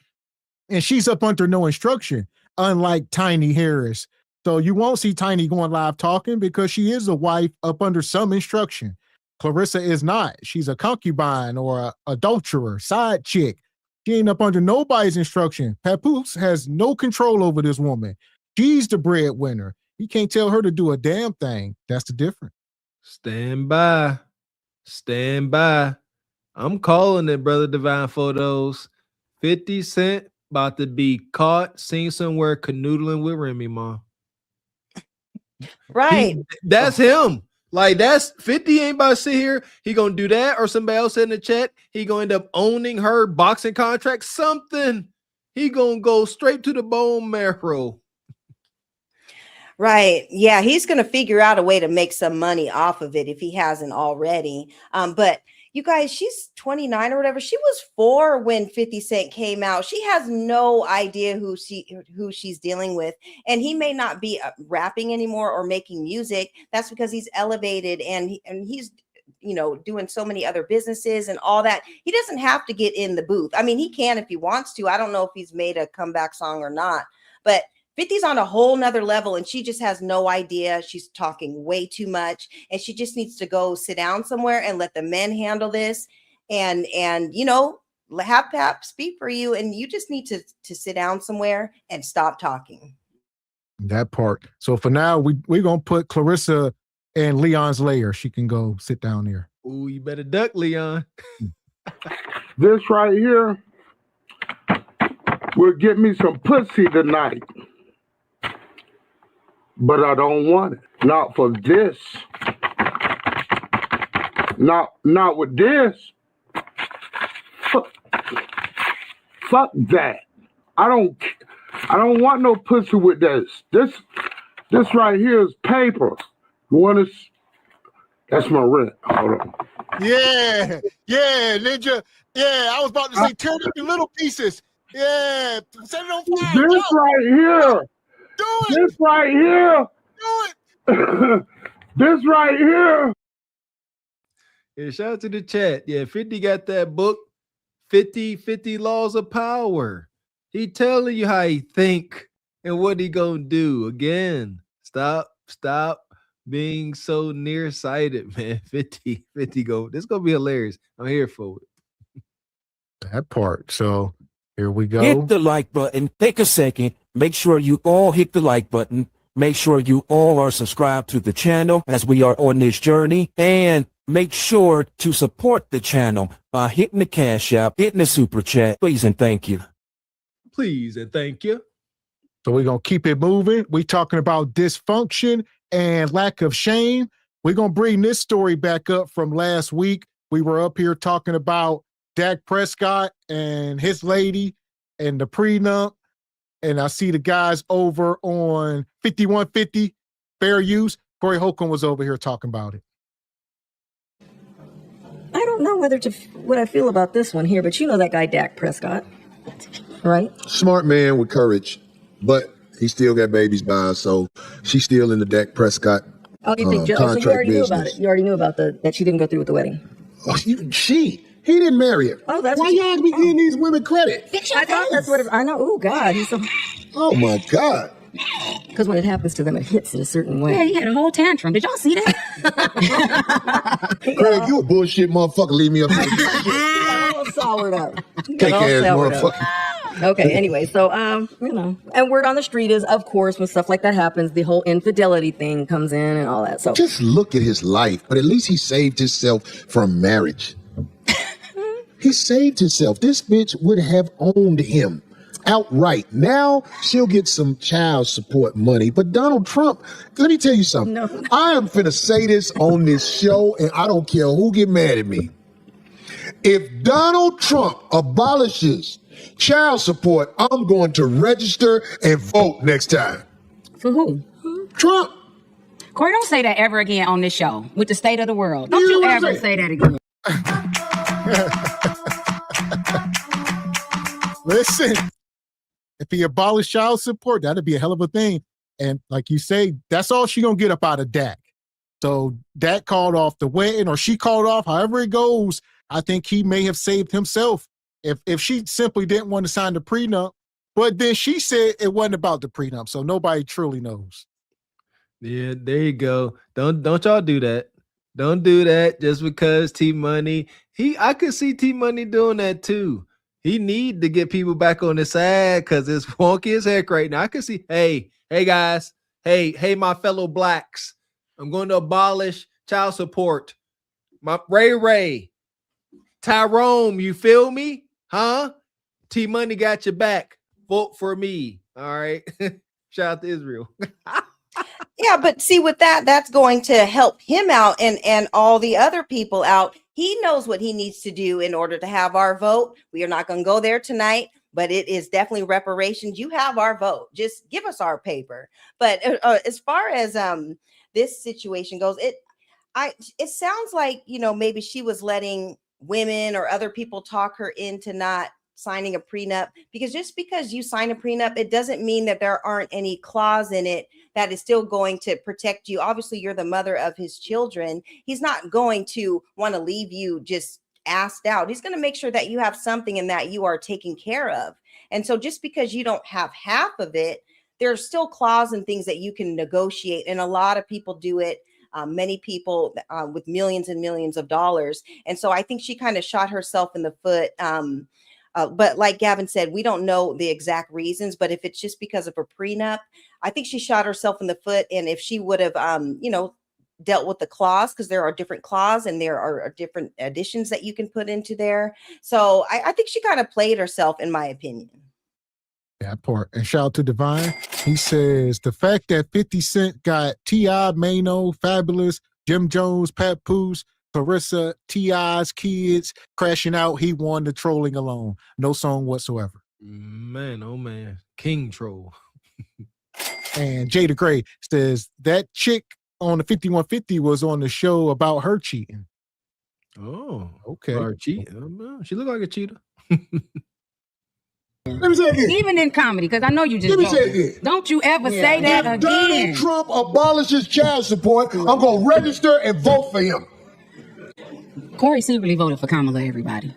and she's up under no instruction, unlike Tiny Harris. So you won't see Tiny going live talking because she is a wife up under some instruction. Clarissa is not. She's a concubine or a adulterer, side chick. She ain't up under nobody's instruction. Papoose has no control over this woman. She's the breadwinner. He can't tell her to do a damn thing. That's the difference. Stand by. I'm calling it, brother Divine Photos. 50 Cent about to be caught seen somewhere canoodling with Remy Ma. Right. That's him. Like, that's 50 ain't about to sit here. He gonna do that, or somebody else in the chat. He gonna end up owning her boxing contract. Something. He gonna go straight to the bone marrow. Right. Yeah, he's going to figure out a way to make some money off of it if he hasn't already. But you guys, she's 29 or whatever. She was 4 when 50 Cent came out. She has no idea who she's dealing with. And he may not be rapping anymore or making music. That's because he's elevated and he's doing so many other businesses and all that. He doesn't have to get in the booth. I mean, he can if he wants to. I don't know if he's made a comeback song or not, but 50's on a whole nother level and she just has no idea. She's talking way too much and she just needs to go sit down somewhere and let the men handle this and have Pap speak for you. And you just need to sit down somewhere and stop talking. That part. So for now, we're going to put Clarissa in Leon's lair. She can go sit down there. Ooh, you better duck, Leon. This right here will get me some pussy tonight. But I don't want it. Not for this. Not with this. Fuck that. I don't want no pussy with this. This right here is paper. You want to? That's my rent. Hold on. Yeah, Ninja. Yeah, I was about to say tear it into little pieces. Yeah, set it on fire. This right here. Do it. This right here. Do it. This right here. Yeah, shout out to the chat. Yeah, 50 got that book, 50 Laws of Power. He telling you how he think and what he gonna do. Again, stop being so nearsighted, man. 50 go. This is gonna be hilarious. I'm here for it. That part. So here we go. Hit the like button. Take a second. Make sure you all hit the like button. Make sure you all are subscribed to the channel as we are on this journey. And make sure to support the channel by hitting the Cash App, hitting the Super Chat. Please and thank you. Please and thank you. So we're going to keep it moving. We're talking about dysfunction and lack of shame. We're going to bring this story back up from last week. We were up here talking about Dak Prescott and his lady and the prenup. And I see the guys over on 5150 Fair Use. Corey Holcomb was over here talking about it. I don't know what I feel about this one here, but you know that guy Dak Prescott, right? Smart man with courage, but he still got babies by her, so she's still in the Dak Prescott Oh, you think so you contract already knew business. about it. You already knew about that she didn't go through with the wedding. Oh, he didn't marry her. Oh, that's why y'all be giving these women credit? I thought that's what I know. Oh God, he's so. Oh my God. Because when it happens to them, it hits in a certain way. Yeah, he had a whole tantrum. Did y'all see that? Craig, you a bullshit motherfucker. Leave me up here. All soured up. Cake All ass soured up. motherfucker. Okay, anyway, so, and word on the street is, of course, when stuff like that happens, the whole infidelity thing comes in and all that. So Just look at his life, but at least he saved himself from marriage. He saved himself. This bitch would have owned him outright. Now she'll get some child support money, but Donald Trump, let me tell you something. No. I am finna say this on this show, and I don't care who get mad at me. If Donald Trump abolishes child support, I'm going to register and vote next time. For who? Trump. Corey, don't say that ever again on this show with the state of the world. Don't you ever say that again. Listen, if he abolished child support, that'd be a hell of a thing. And like you say, that's all she gonna get up out of Dak. So Dak called off the wedding, or she called off, however it goes. I think he may have saved himself if she simply didn't want to sign the prenup. But then she said it wasn't about the prenup, so nobody truly knows. Yeah, there you go. Don't y'all do that. Don't do that just because T Money. I could see T Money doing that too. He need to get people back on his side because it's wonky as heck right now. I can see, hey guys, hey, my fellow blacks, I'm going to abolish child support. My Ray, Tyrone, you feel me? Huh? T Money got your back. Vote for me. All right. Shout out to Israel. Yeah, but see, with that's going to help him out and all the other people out. He knows what he needs to do in order to have our vote. We are not going to go there tonight, but it is definitely reparations. You have our vote. Just give us our paper. But as far as this situation goes, it sounds like, maybe she was letting women or other people talk her into not signing a prenup, because just because you sign a prenup, it doesn't mean that there aren't any clause in it that is still going to protect you. Obviously, you're the mother of his children. He's not going to want to leave you just assed out. He's going to make sure that you have something and that you are taken care of. And so just because you don't have half of it, there's still clause and things that you can negotiate. And a lot of people do it. Many people with millions and millions of dollars. And so I think she kind of shot herself in the foot. But like Gavin said, we don't know the exact reasons, but if it's just because of a prenup, I think she shot herself in the foot. And if she would have, dealt with the clause, because there are different clauses and there are different additions that you can put into there. So I think she kind of played herself, in my opinion. That part. And shout out to Divine. He says the fact that 50 Cent got T.I., Mano, Fabulous, Jim Jones, Pat Poos, Clarissa, T.I.'s kids crashing out, he won the trolling alone. No song whatsoever. Man, oh man. King troll. And Jada Gray says that chick on the 5150 was on the show about her cheating. Oh, okay. Or cheating. She looked like a cheater. Let me say it again. Even in comedy, because I know you just Let me say it again. Don't you ever say that If again. Donald Trump abolishes child support, I'm going to register and vote for him. Corey secretly voted for Kamala, everybody.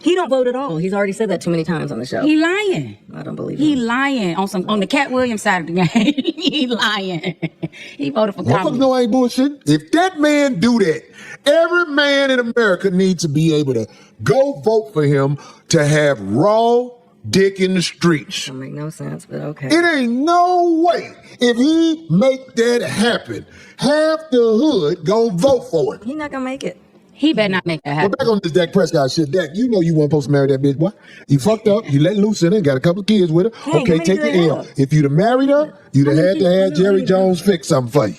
he don't vote at all. He's already said that too many times on the show. He lying. I don't believe He him. lying on the Cat Williams side of the game. He lying. He voted for Motherfuckers Kamala. know I ain't bullshit. If that man do that, every man in America needs to be able to go vote for him to have raw dick in the streets. That make no sense, but okay. It ain't no way. If he make that happen, half the hood go vote for it. He not gonna make it. He better not make that Well, happen. back on this Dak Prescott shit, Dak, you know you weren't supposed to marry that bitch, boy. You fucked up. You let loose in her, got a couple of kids with her. Hey, Okay, how take many the do they L. have? If you'd have married her, you'd have had to have Jerry Jones fix something for you.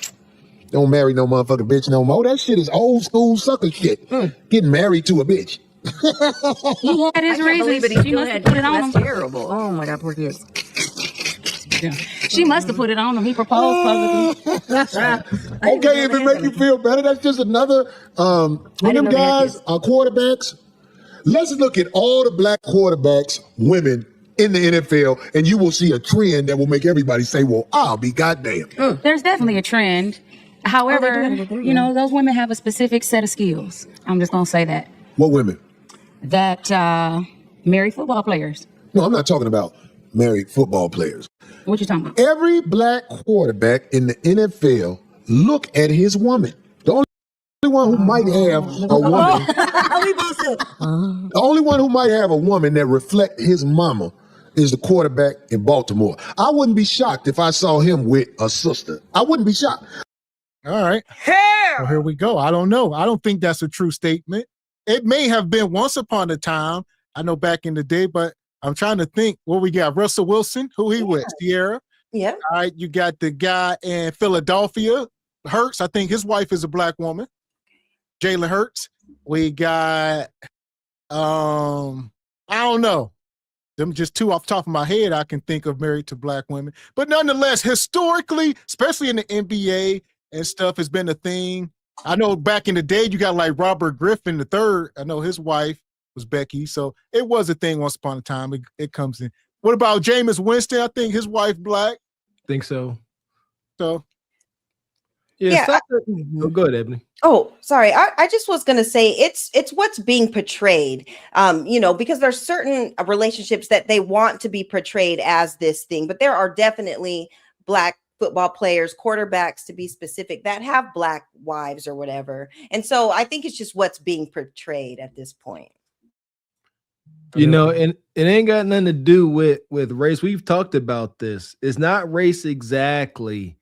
Don't marry no motherfucking bitch no more. That shit is old school sucker shit. Getting married to a bitch. He had his reasons. She must have put it on him. That's terrible. Oh my God, poor kids. Yeah. She must have put it on him. He proposed publicly. Okay, if it make you feel better, that's just another when them guys are quarterbacks. Let's look at all the black quarterbacks, women in the NFL, and you will see a trend that will make everybody say, well, I'll be goddamn. There's definitely a trend. However, you know, those women have a specific set of skills. I'm just going to say that. What women? That marry football players. No, I'm not talking about married football players. What you talking about? Every black quarterback in the NFL, look at his woman. The only one who might have a woman, the only one who might have a woman that reflect his mama is the quarterback in Baltimore. I wouldn't be shocked if I saw him with a sister. I wouldn't be shocked. All right. Well, here we go. I don't know. I don't think that's a true statement. It may have been once upon a time. I know back in the day, but I'm trying to think what we got. Russell Wilson, who he with? Sierra. Yeah. All right. You got the guy in Philadelphia, Hurts. I think his wife is a black woman. Jalen Hurts. We got, I don't know. Them just two off the top of my head I can think of married to black women. But nonetheless, historically, especially in the NBA and stuff, has been a thing. I know back in the day, you got like Robert Griffin III. I know his wife was Becky. So it was a thing once upon a time. It comes in. What about Jameis Winston? I think his wife black. Think so. So. Yeah. Go ahead, Ebony. Oh, sorry. I just was going to say it's what's being portrayed, you know, because there's certain relationships that they want to be portrayed as this thing, but there are definitely black football players, quarterbacks to be specific, that have black wives or whatever. And so I think it's just what's being portrayed at this point. You know, and it ain't got nothing to do with race. We've talked about this. It's not race exactly.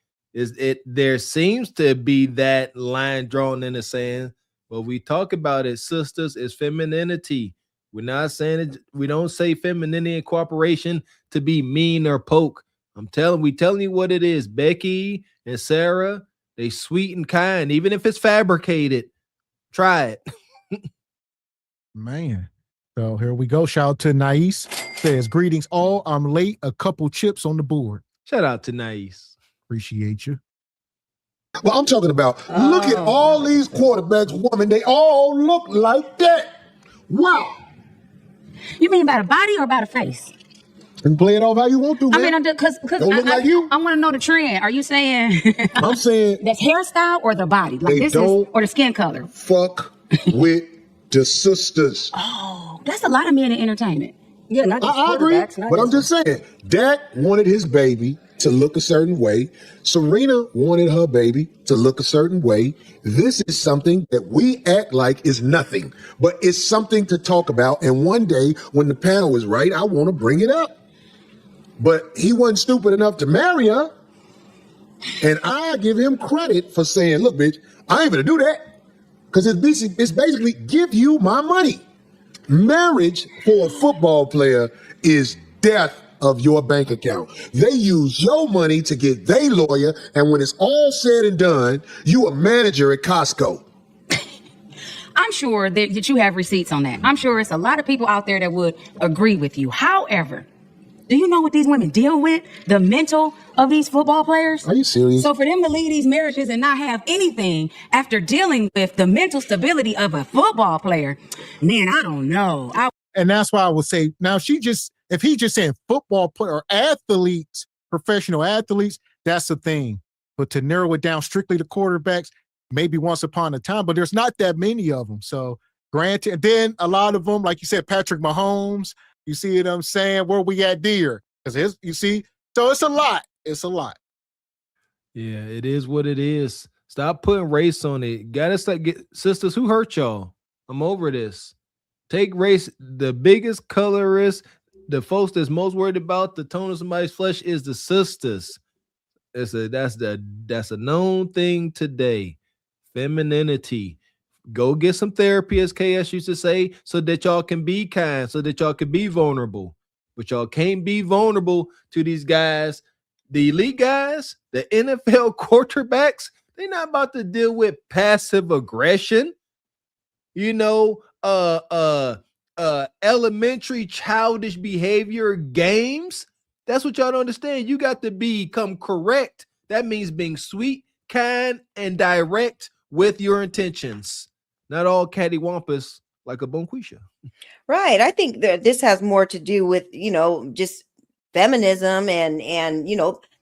There seems to be that line drawn in the sand, but we talk about it, sisters, is femininity. We're not saying it, we don't say femininity and cooperation to be mean or poke. We telling you what it is. Becky and Sarah, they sweet and kind, even if it's fabricated. Try it. Man. So here we go. Shout out to Nais. Says, greetings all. I'm late. A couple chips on the board. Shout out to Nais. Appreciate you. Well, I'm talking about, look at all these quarterbacks, women. They all look like that. Wow. You mean by the body or by the face? You can play it off how you want to, man. I mean, because Don't look like you. I want to know the trend. Are you saying I'm saying that's hairstyle or the body? Like they this don't is, or the skin color? Fuck with the sisters. Oh, that's a lot of men in entertainment. Yeah, not just I agree, quarterbacks, not but I'm just- just saying, Dak wanted his baby to look a certain way. Serena wanted her baby to look a certain way. This is something that we act like is nothing, but it's something to talk about. And one day when the panel is right, I want to bring it up. But he wasn't stupid enough to marry her. And I give him credit for saying, look, bitch, I ain't gonna do that. Because it's basically give you my money. Marriage for a football player is death of your bank account. They use your money to get their lawyer, and when it's all said and done, you a manager at Costco. I'm sure that you have receipts on that. I'm sure it's a lot of people out there that would agree with you. However, do you know what these women deal with? The mental of these football players? Are you serious? So for them to leave these marriages and not have anything after dealing with the mental stability of a football player, man, I don't know. And that's why I would say, now if he's just saying football player or athletes, professional athletes, that's the thing. But to narrow it down strictly to quarterbacks, maybe once upon a time, but there's not that many of them. So granted, and then a lot of them, like you said, Patrick Mahomes, you see what I'm saying? Where we at, dear? Because you see, so it's a lot. It's a lot. Yeah, it is what it is. Stop putting race on it. Gotta start get sisters who hurt y'all. I'm over this. Take race. The biggest colorist, the folks that's most worried about the tone of somebody's flesh is the sisters. That's a known thing today. Femininity. Go get some therapy, as KS used to say, so that y'all can be kind, so that y'all can be vulnerable. But y'all can't be vulnerable to these guys, the elite guys, the NFL quarterbacks. They're not about to deal with passive aggression. You know, elementary childish behavior games. That's what y'all don't understand. You got to become correct. That means being sweet, kind, and direct with your intentions. Not all cattywampus like a Bonquisha. Right. I think that this has more to do with, just feminism and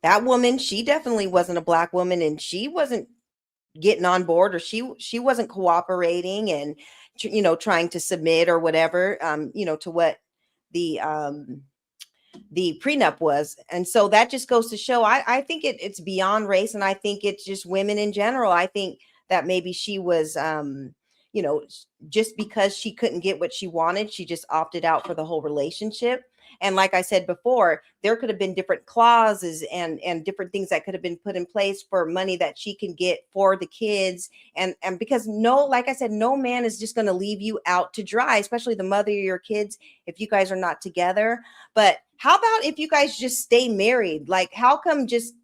that woman, she definitely wasn't a black woman and she wasn't getting on board, or she wasn't cooperating and trying to submit or whatever to what the prenup was. And so that just goes to show I think it's beyond race, and I think it's just women in general. I think that maybe she was just because she couldn't get what she wanted, she just opted out for the whole relationship. And like I said before, there could have been different clauses and different things that could have been put in place for money that she can get for the kids. And because like I said, no man is just going to leave you out to dry, especially the mother of your kids, if you guys are not together. But how about if you guys just stay married? Like, how come just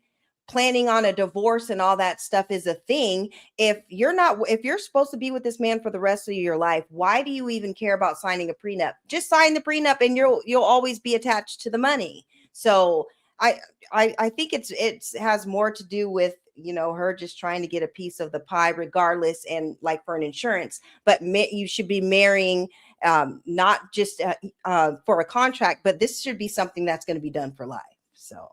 planning on a divorce and all that stuff is a thing? If you're supposed to be with this man for the rest of your life, why do you even care about signing a prenup? Just sign the prenup and you'll always be attached to the money. So I think it has more to do with her just trying to get a piece of the pie regardless, and like for an insurance. But you should be marrying not just for a contract, but this should be something that's going to be done for life. So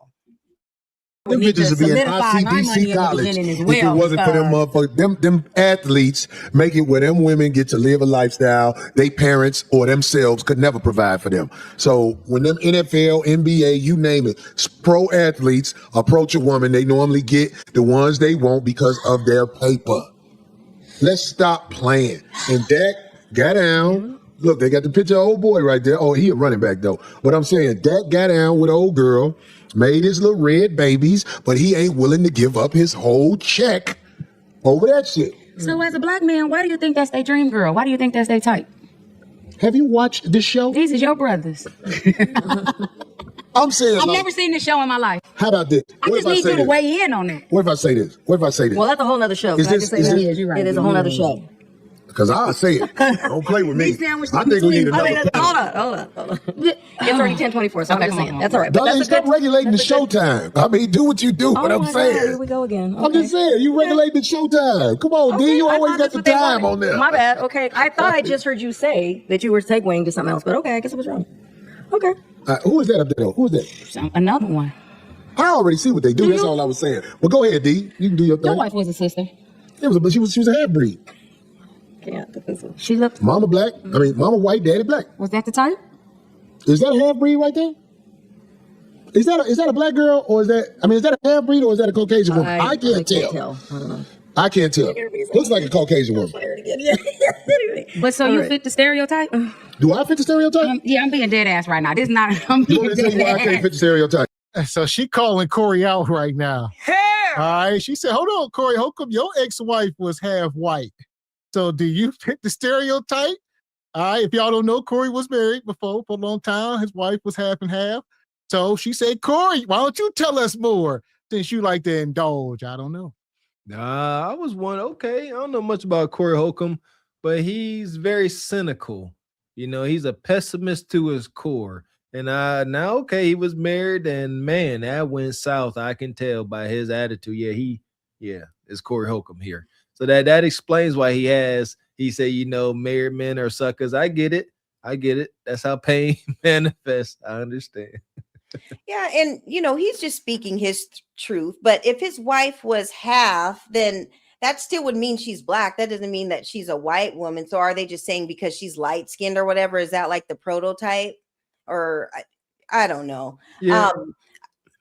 them bitches would be in ICDC college if it wasn't for them motherfuckers. Them athletes make it where them women get to live a lifestyle they parents or themselves could never provide for them. So when them NFL, NBA, you name it, pro athletes approach a woman, they normally get the ones they want because of their paper. Let's stop playing. And Dak got down. Look, they got the picture of old boy right there. Oh, he a running back though. But I'm saying Dak got down with old girl, made his little red babies, but he ain't willing to give up his whole check over that shit. So as a black man, why do you think that's their dream girl? Why do you think that's their type? Have you watched this show? These are your brothers. I'm saying I've never seen this show in my life. How about this? I just need you to weigh in on it. What if I say this? Well, that's a whole nother show. Is this- is this- It is a whole nother show. Because I'll say it. Don't play with me. I think we need another. Hold on. It's already 10:24, so I'm just saying. That's all right. But Darling, that's stop regulating the showtime. I mean, do what you do, but I'm my saying. God, here we go again. I'm just saying, you regulate the showtime. Come on, D, you always got the time on there. My bad. Okay, I thought I just heard you say that you were segueing to something else, but okay, I guess I was wrong. Okay. Who is that up there? Who is that? Another one. I already see what they do. That's all I was saying. Well, go ahead, D. You can do your thing. Your wife was a sister. But she was a half breed. She looked. Mama black. I mean, mama white, daddy black. Was that the type? Is that a half breed right there? Is that a black girl, or is that a half breed, or is that a Caucasian woman? I can't tell. I don't know. I can't tell. Looks like a Caucasian woman. But so you fit the stereotype? Do I fit the stereotype? Yeah, I'm being dead ass right now. This is not. I'm being You tell me why I can't fit the stereotype. So she calling Corey out right now. Hell! All right. She said, hold on, Corey, how come your ex-wife was half white? So do you fit the stereotype? All right. If y'all don't know, Corey was married before for a long time. His wife was half and half. So she said, Corey, why don't you tell us more since you like to indulge? I don't know. Nah, I was one. Okay. I don't know much about Corey Holcomb, but he's very cynical. He's a pessimist to his core. And now, okay, he was married, and man, that went south. I can tell by his attitude. It's Corey Holcomb here. So that explains why he said, married men are suckers. I get it. That's how pain manifests. I understand. Yeah, and he's just speaking his truth. But if his wife was half, then that still would mean she's black. That doesn't mean that she's a white woman. So are they just saying because she's light skinned or whatever? Is that like the prototype? Or I don't know. Yeah.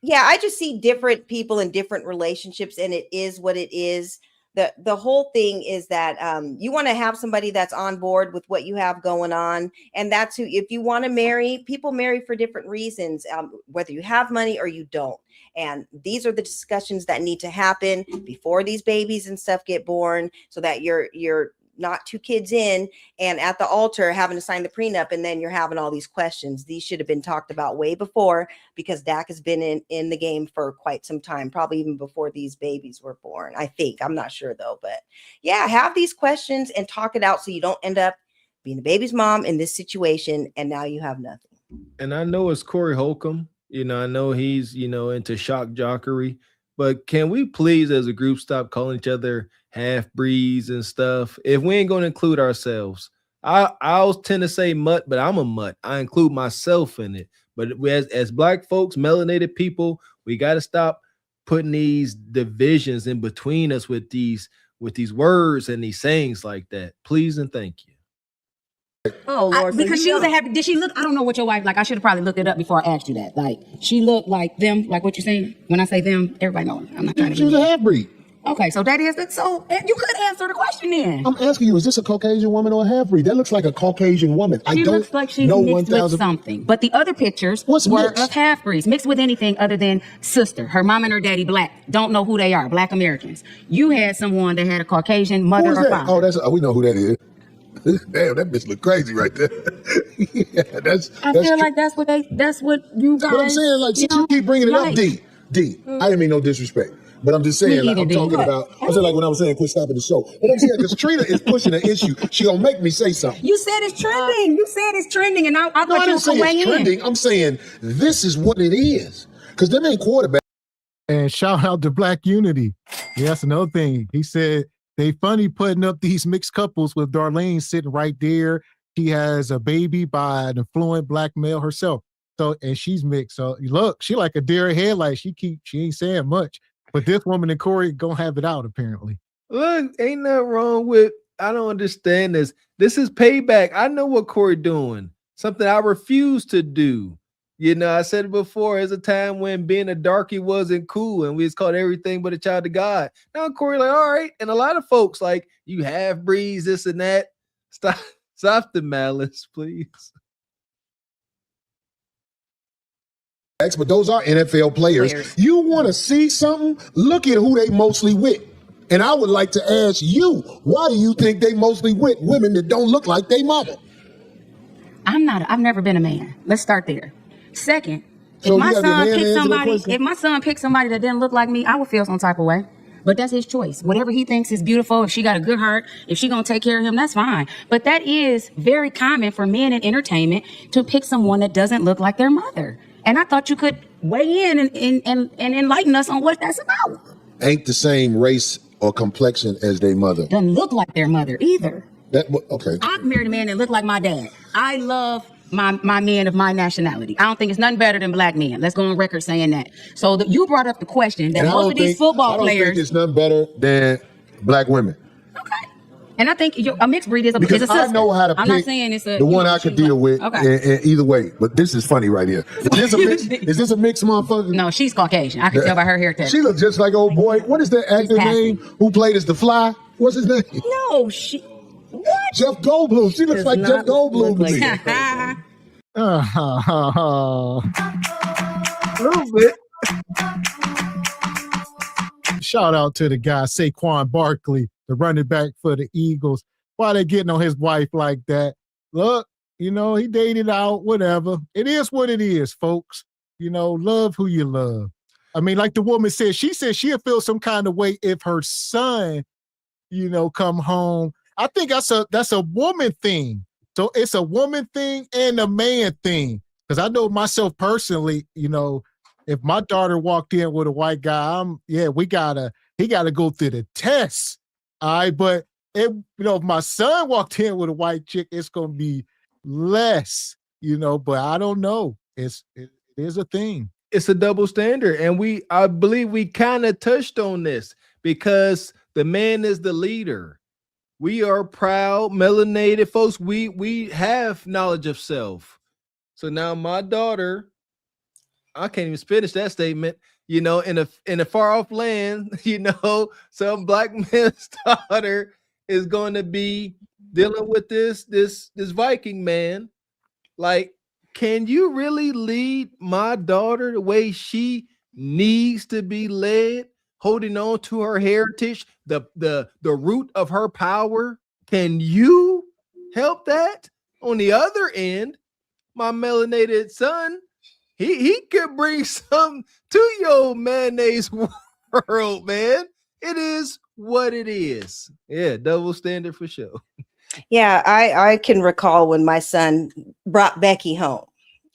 Yeah, I just see different people in different relationships, and it is what it is. The whole thing is that you want to have somebody that's on board with what you have going on, and that's who. If you want to marry, people marry for different reasons, whether you have money or you don't. And these are the discussions that need to happen before these babies and stuff get born, so that you're not 2 kids in and at the altar having to sign the prenup, and then you're having all these questions. These should have been talked about way before, because Dak has been in the game for quite some time, probably even before these babies were born. I think, I'm not sure though, but yeah, have these questions and talk it out so you don't end up being the baby's mom in this situation and now you have nothing. And I know it's Corey Holcomb. I know he's, into shock jockery, but can we please, as a group, stop calling each other half-breeds and stuff? If we ain't going to include ourselves, I always tend to say mutt, but I'm a mutt. I include myself in it. But as Black folks, melanated people, we got to stop putting these divisions in between us with these words and these sayings like that. Please and thank you. Oh Lord, because she was a happy. Did she look? I don't know what your wife like. I should have probably looked it up before I asked you that. Like, she looked like them, like what you're saying. When I say them, everybody knows. I'm not trying to. She was a half breed. Okay, so that is so. You could answer the question then. I'm asking you: is this a Caucasian woman or a half breed? That looks like a Caucasian woman. She looks like she's mixed with something. But the other pictures were of half breeds, mixed with anything other than sister. Her mom and her daddy Black. Don't know who they are. Black Americans. You had someone that had a Caucasian mother or father. Oh, we know who that is. Damn, that bitch look crazy right there. I feel like that's what you guys. But I'm saying, like, since you keep bringing it up, D. I didn't mean no disrespect, but I'm just saying, like, I'm talking about. I said, like, when I was saying, quit stopping the show. But I'm saying, because Trina is pushing an issue, she gonna make me say something. You said it's trending. You said it's trending, and I thought I didn't say it's trending. I'm saying this is what it is, because them ain't quarterback. And shout out to Black Unity. Yeah, that's another thing. He said they funny putting up these mixed couples with Darlene sitting right there. She has a baby by an affluent Black male herself. So, and she's mixed. So look, she like a deer headlight. She ain't saying much. But this woman and Corey gonna have it out apparently. Look, ain't nothing wrong with. I don't understand this. This is payback. I know what Corey doing. Something I refuse to do. I said it before. There's a time when being a darkie wasn't cool, and we was called everything but a child of God. Now Corey, like, all right, and a lot of folks like, you half breeds, this and that. Stop the malice, please. But those are NFL players. You want to see something? Look at who they mostly with. And I would like to ask you, why do you think they mostly with women that don't look like they mama? I've never been a man. Let's start there. Second, if my son picked somebody that didn't look like me, I would feel some type of way. But that's his choice. Whatever he thinks is beautiful, if she got a good heart, if she gonna take care of him, that's fine. But that is very common for men in entertainment to pick someone that doesn't look like their mother. And I thought you could weigh in and enlighten us on what that's about. Ain't the same race or complexion as their mother. Doesn't look like their mother either. Okay. I married a man that looked like my dad. I love my men of my nationality. I don't think it's nothing better than Black men. Let's go on record saying that. So you brought up the question that most of these football players. I don't think it's nothing better than Black women. Okay. And I think a mixed breed is a because sister. I know how to I'm pick not saying it's the one I could deal with either way. But this is funny right here. Is this a mixed motherfucker? No, she's Caucasian. I can tell by her haircut. She looks just like old boy. What is that actor name who played as the Fly? What's his name? No, what? Jeff Goldblum. She looks like Jeff Goldblum to me. A little bit. Shout out to the guy Saquon Barkley, the running back for the Eagles. Why they getting on his wife like that? Look, he dated out, whatever. It is what it is, folks. Love who you love. I mean, like the woman said, she said she'll feel some kind of way if her son, come home. I think that's a woman thing. So it's a woman thing and a man thing. Because I know myself personally, if my daughter walked in with a white guy, he gotta go through the test. All right. But if my son walked in with a white chick, it's gonna be less, but I don't know. It is a thing. It's a double standard. And I believe we kind of touched on this because the man is the leader. We are proud, melanated folks. We have knowledge of self. So now my daughter, I can't even finish that statement. You know, in a far off land, you know, some black man's daughter is going to be dealing with this Viking man. Like, can you really lead my daughter the way she needs to be led, holding on to her heritage, the root of her power? Can you help that? On the other end, my melanated son, he could bring some to your mayonnaise world, man. It is what it is. Yeah, double standard for sure. Yeah, I can recall when my son brought Becky home,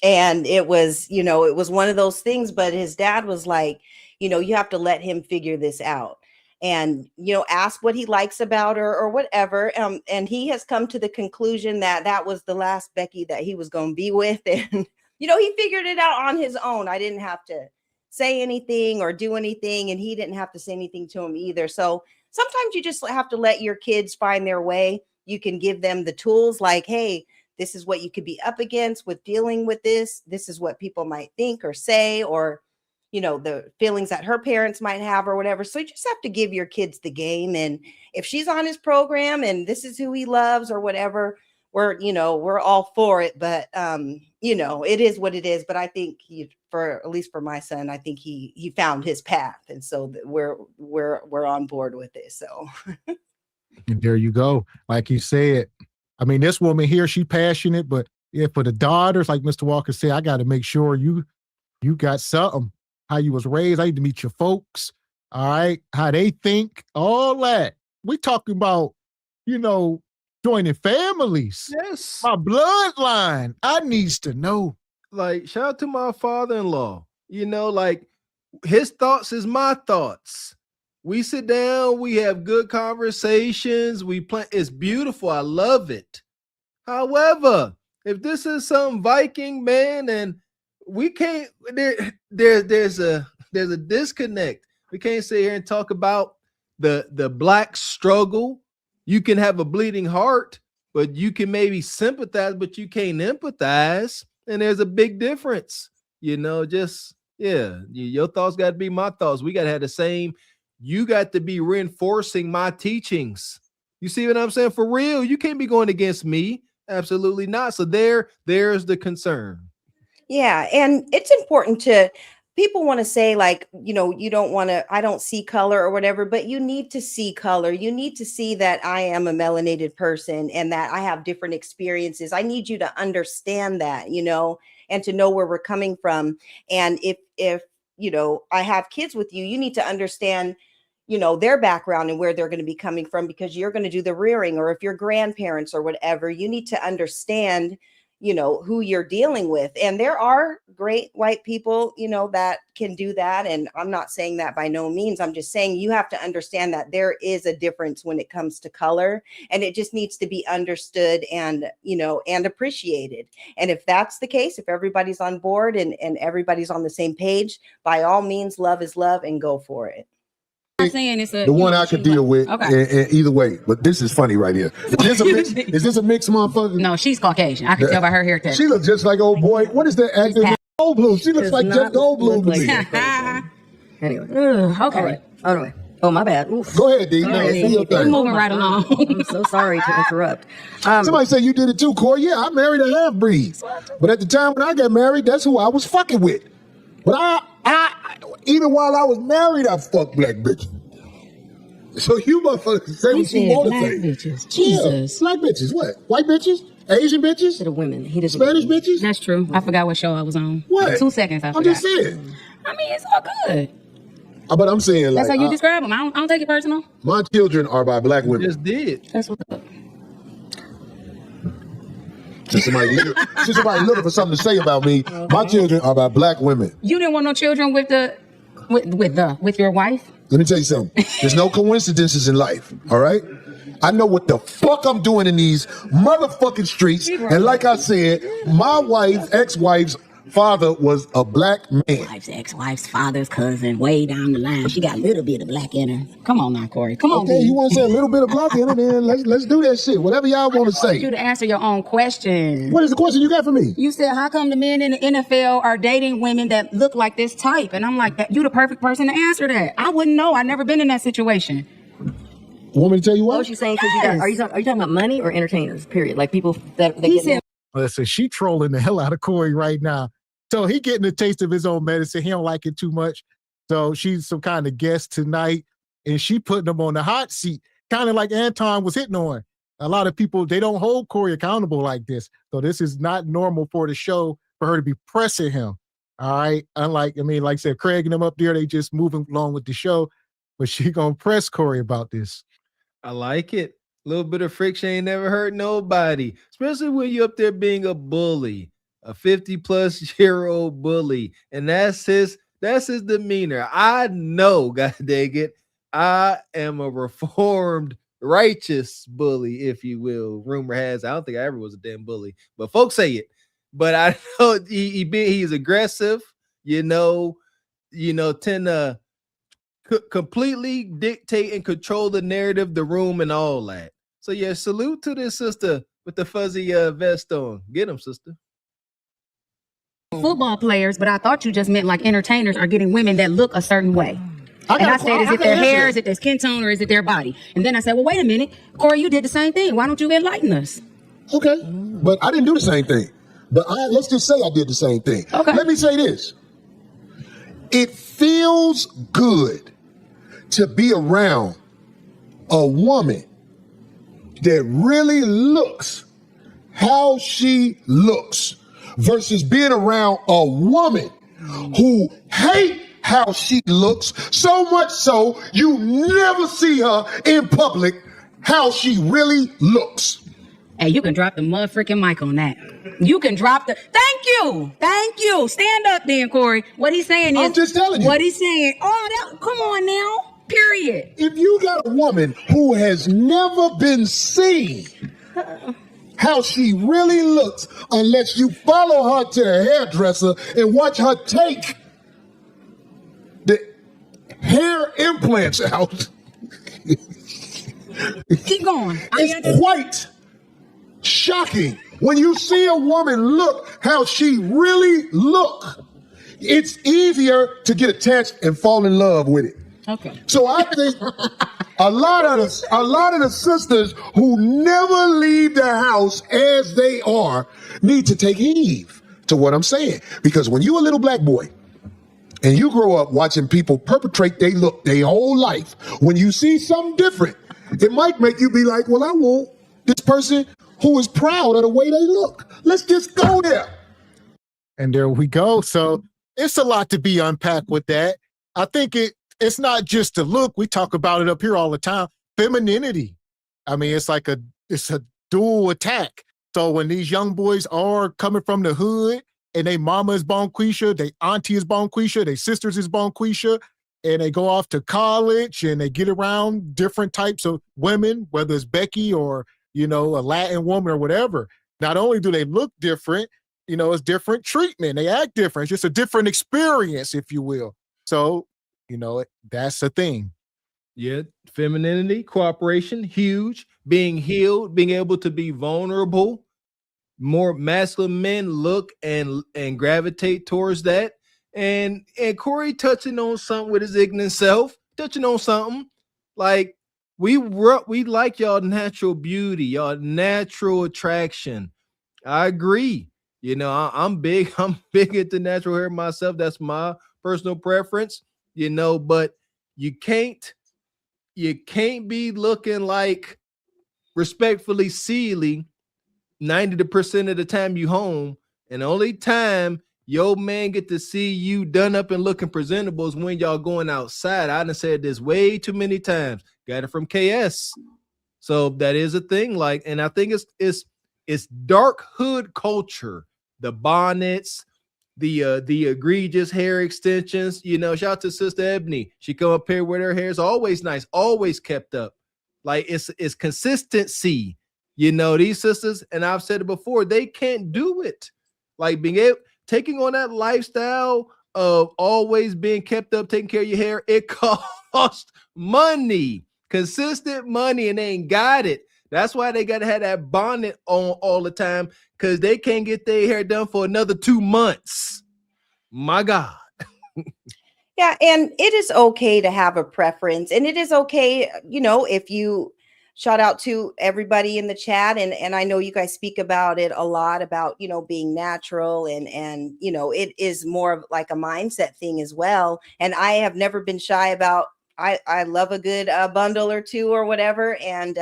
and it was, you know, it was one of those things, but his dad was like, you know, you have to let him figure this out and, you know, ask what he likes about her or whatever. And he has come to the conclusion that that was the last Becky that he was going to be with. And, you know, he figured it out on his own. I didn't have to say anything or do anything, and he didn't have to say anything to him either. So sometimes you just have to let your kids find their way. You can give them the tools like, hey, this is what you could be up against with dealing with this. This is what people might think or say, or, you know, the feelings that her parents might have or whatever. So you just have to give your kids the game. And if she's on his program and this is who he loves or whatever, we're all for it. But, you know, it is what it is. But I think at least for my son, I think he found his path. And so we're on board with it. So. And there you go. Like you said, I mean, this woman here, she passionate, but yeah, for the daughters, like Mr. Walker said, I got to make sure you got something, how you was raised. I need to meet your folks. All right. How they think, all that. We talking about, you know, joining families. Yes. My bloodline. I needs to know. Like, shout out to my father-in-law. You know, like, his thoughts is my thoughts. We sit down, we have good conversations, we play. It's beautiful. I love it. However, if this is some Viking man and we can't, there's a disconnect. We can't sit here and talk about the black struggle. You can have a bleeding heart, but you can maybe sympathize, but you can't empathize. And there's a big difference, you know, just, yeah, your thoughts got to be my thoughts. We got to have the same. You got to be reinforcing my teachings. You see what I'm saying? For real, you can't be going against me. Absolutely not. So there's the concern. Yeah. And it's important people want to say like, you know, I don't see color or whatever, but you need to see color. You need to see that I am a melanated person and that I have different experiences. I need you to understand that, you know, and to know where we're coming from. And if, you know, I have kids with you, you need to understand, you know, their background and where they're going to be coming from, because you're going to do the rearing, or if you're grandparents or whatever, you need to understand, you know, who you're dealing with. And there are great white people, you know, that can do that. And I'm not saying that by no means. I'm just saying you have to understand that there is a difference when it comes to color, and it just needs to be understood and, you know, and appreciated. And if that's the case, if everybody's on board and everybody's on the same page, by all means, love is love and go for it. I'm saying it's the one I could deal with either way, but this is funny right here. Is this a mixed motherfucker? No, she's Caucasian. I can tell by her haircut. She looks just like old boy. What is that actor? Goldblum. She looks like Jeff Goldblum to me. Anyway, okay. Anyway, oh my bad. Oof. Go ahead, D. We're moving right along. I'm so sorry to interrupt. Somebody say you did it too, Corey. Yeah, I married a half breed, but at the time when I got married, that's who I was fucking with. But I even while I was married, I fucked black bitches. So you motherfuckers say what you want to say. Bitches. Jesus. Yeah, black bitches. What? White bitches? Asian bitches? The women. Spanish bitches? That's true. I forgot what show I was on. What? 2 seconds. I forgot. I'm just saying. I mean, it's all good. But I'm saying, like, that's how you describe them. I don't take it personal. My children are by black women. Just did. That's what's up. Since somebody looking for something to say about me, my children are by black women. You didn't want no children with your wife? Let me tell you something. There's no coincidences in life, all right? I know what the fuck I'm doing in these motherfucking streets. And like I said, my wife, ex-wife's father was a black man. Wife's ex-wife's father's cousin, way down the line. She got a little bit of black in her. Come on now, Corey. Come on. Okay, you want to say a little bit of black in it, then let's do that shit. Whatever y'all want to I want say. you to answer your own question. What is the question you got for me? You said, how come the men in the NFL are dating women that look like this type? And I'm like, you the perfect person to answer that. I wouldn't know. I've never been in that situation. Want me to tell you What was you saying? Because are you talking about money or entertainers? Period. Like people that they He get. said, Listen, she trolling the hell out of Corey right now. So he getting a taste of his own medicine. He don't like it too much. So she's some kind of guest tonight, and she putting him on the hot seat, kind of like Anton was hitting on. A lot of people, they don't hold Corey accountable like this. So this is not normal for the show for her to be pressing him. All right. Unlike, like I said, Craig and them up there, they just moving along with the show, but she gonna press Corey about this. I like it. A little bit of friction ain't never hurt nobody, especially when you're up there being a bully, a 50-plus-year-old bully, and that's his demeanor. I know, god dang it, I am a reformed, righteous bully, if you will. Rumor has, I don't think I ever was a damn bully, but folks say it. But I know he's aggressive, tend to completely dictate and control the narrative, the room, and all that. So yeah, salute to this sister with the fuzzy vest on. Get him, sister. football players, but I thought you just meant like entertainers are getting women that look a certain way. And I said, is it their hair, is it their skin tone, or is it their body? And then I said, well, wait a minute, Corey, you did the same thing. Why don't you enlighten us? Okay, but I didn't do the same thing. But let's just say I did the same thing. Okay. Let me say this. It feels good to be around a woman that really looks how she looks versus being around a woman who hates how she looks so much so you never see her in public how she really looks. Hey, you can drop the mud freaking mic on that. You can drop the, thank you. Stand up then, Corey. What he's saying is, I'm just telling you. What he's saying, come on now, period. If you got a woman who has never been seen how she really looks unless you follow her to the hairdresser and watch her take the hair implants out. Keep going. It's quite shocking when you see a woman look how she really look. It's easier to get attached and fall in love with it. Okay. So I think a lot of the sisters who never leave the house as they are need to take heed to what I'm saying. Because when you're a little black boy and you grow up watching people perpetrate their look their whole life, when you see something different, it might make you be like, well, I want this person who is proud of the way they look. Let's just go there. And there we go. So it's a lot to be unpacked with that. I think it's not just the look. We talk about it up here all the time. Femininity. I mean, it's a dual attack. So when these young boys are coming from the hood and they mama is Bonquisha, they auntie is Bonquisha, they sisters is Bonquisha, and they go off to college and they get around different types of women, whether it's Becky or, a Latin woman or whatever. Not only do they look different, it's different treatment. They act different. It's just a different experience, if you will. So, that's a thing. Yeah. Femininity, cooperation, huge. Being healed, being able to be vulnerable. More masculine men look and gravitate towards that. And Corey touching on something with his ignorant self, touching on something like we like y'all natural beauty, y'all natural attraction. I agree. I'm big into natural hair myself. That's my personal preference, but you can't be looking like respectfully Sealy 90% of the time you home, and the only time your man get to see you done up and looking presentable is when y'all going outside. I done said this way too many times. Got it from KS. So that is a thing. And I think it's dark hood culture. The bonnets, the egregious hair extensions. Shout out to Sister Ebony. She come up here with her hair is always nice, always kept up. Like it's consistency. These sisters, and I've said it before, they can't do it. Like being able taking on that lifestyle of always being kept up, taking care of your hair, it costs money, consistent money, and they ain't got it. That's why they got to have that bonnet on all the time, because they can't get their hair done for another 2 months. My God. Yeah, and it is okay to have a preference, and it is okay, if you shout out to everybody in the chat, and I know you guys speak about it a lot about, being natural and it is more of like a mindset thing as well. And I have never been shy about, I love a good bundle or two or whatever, and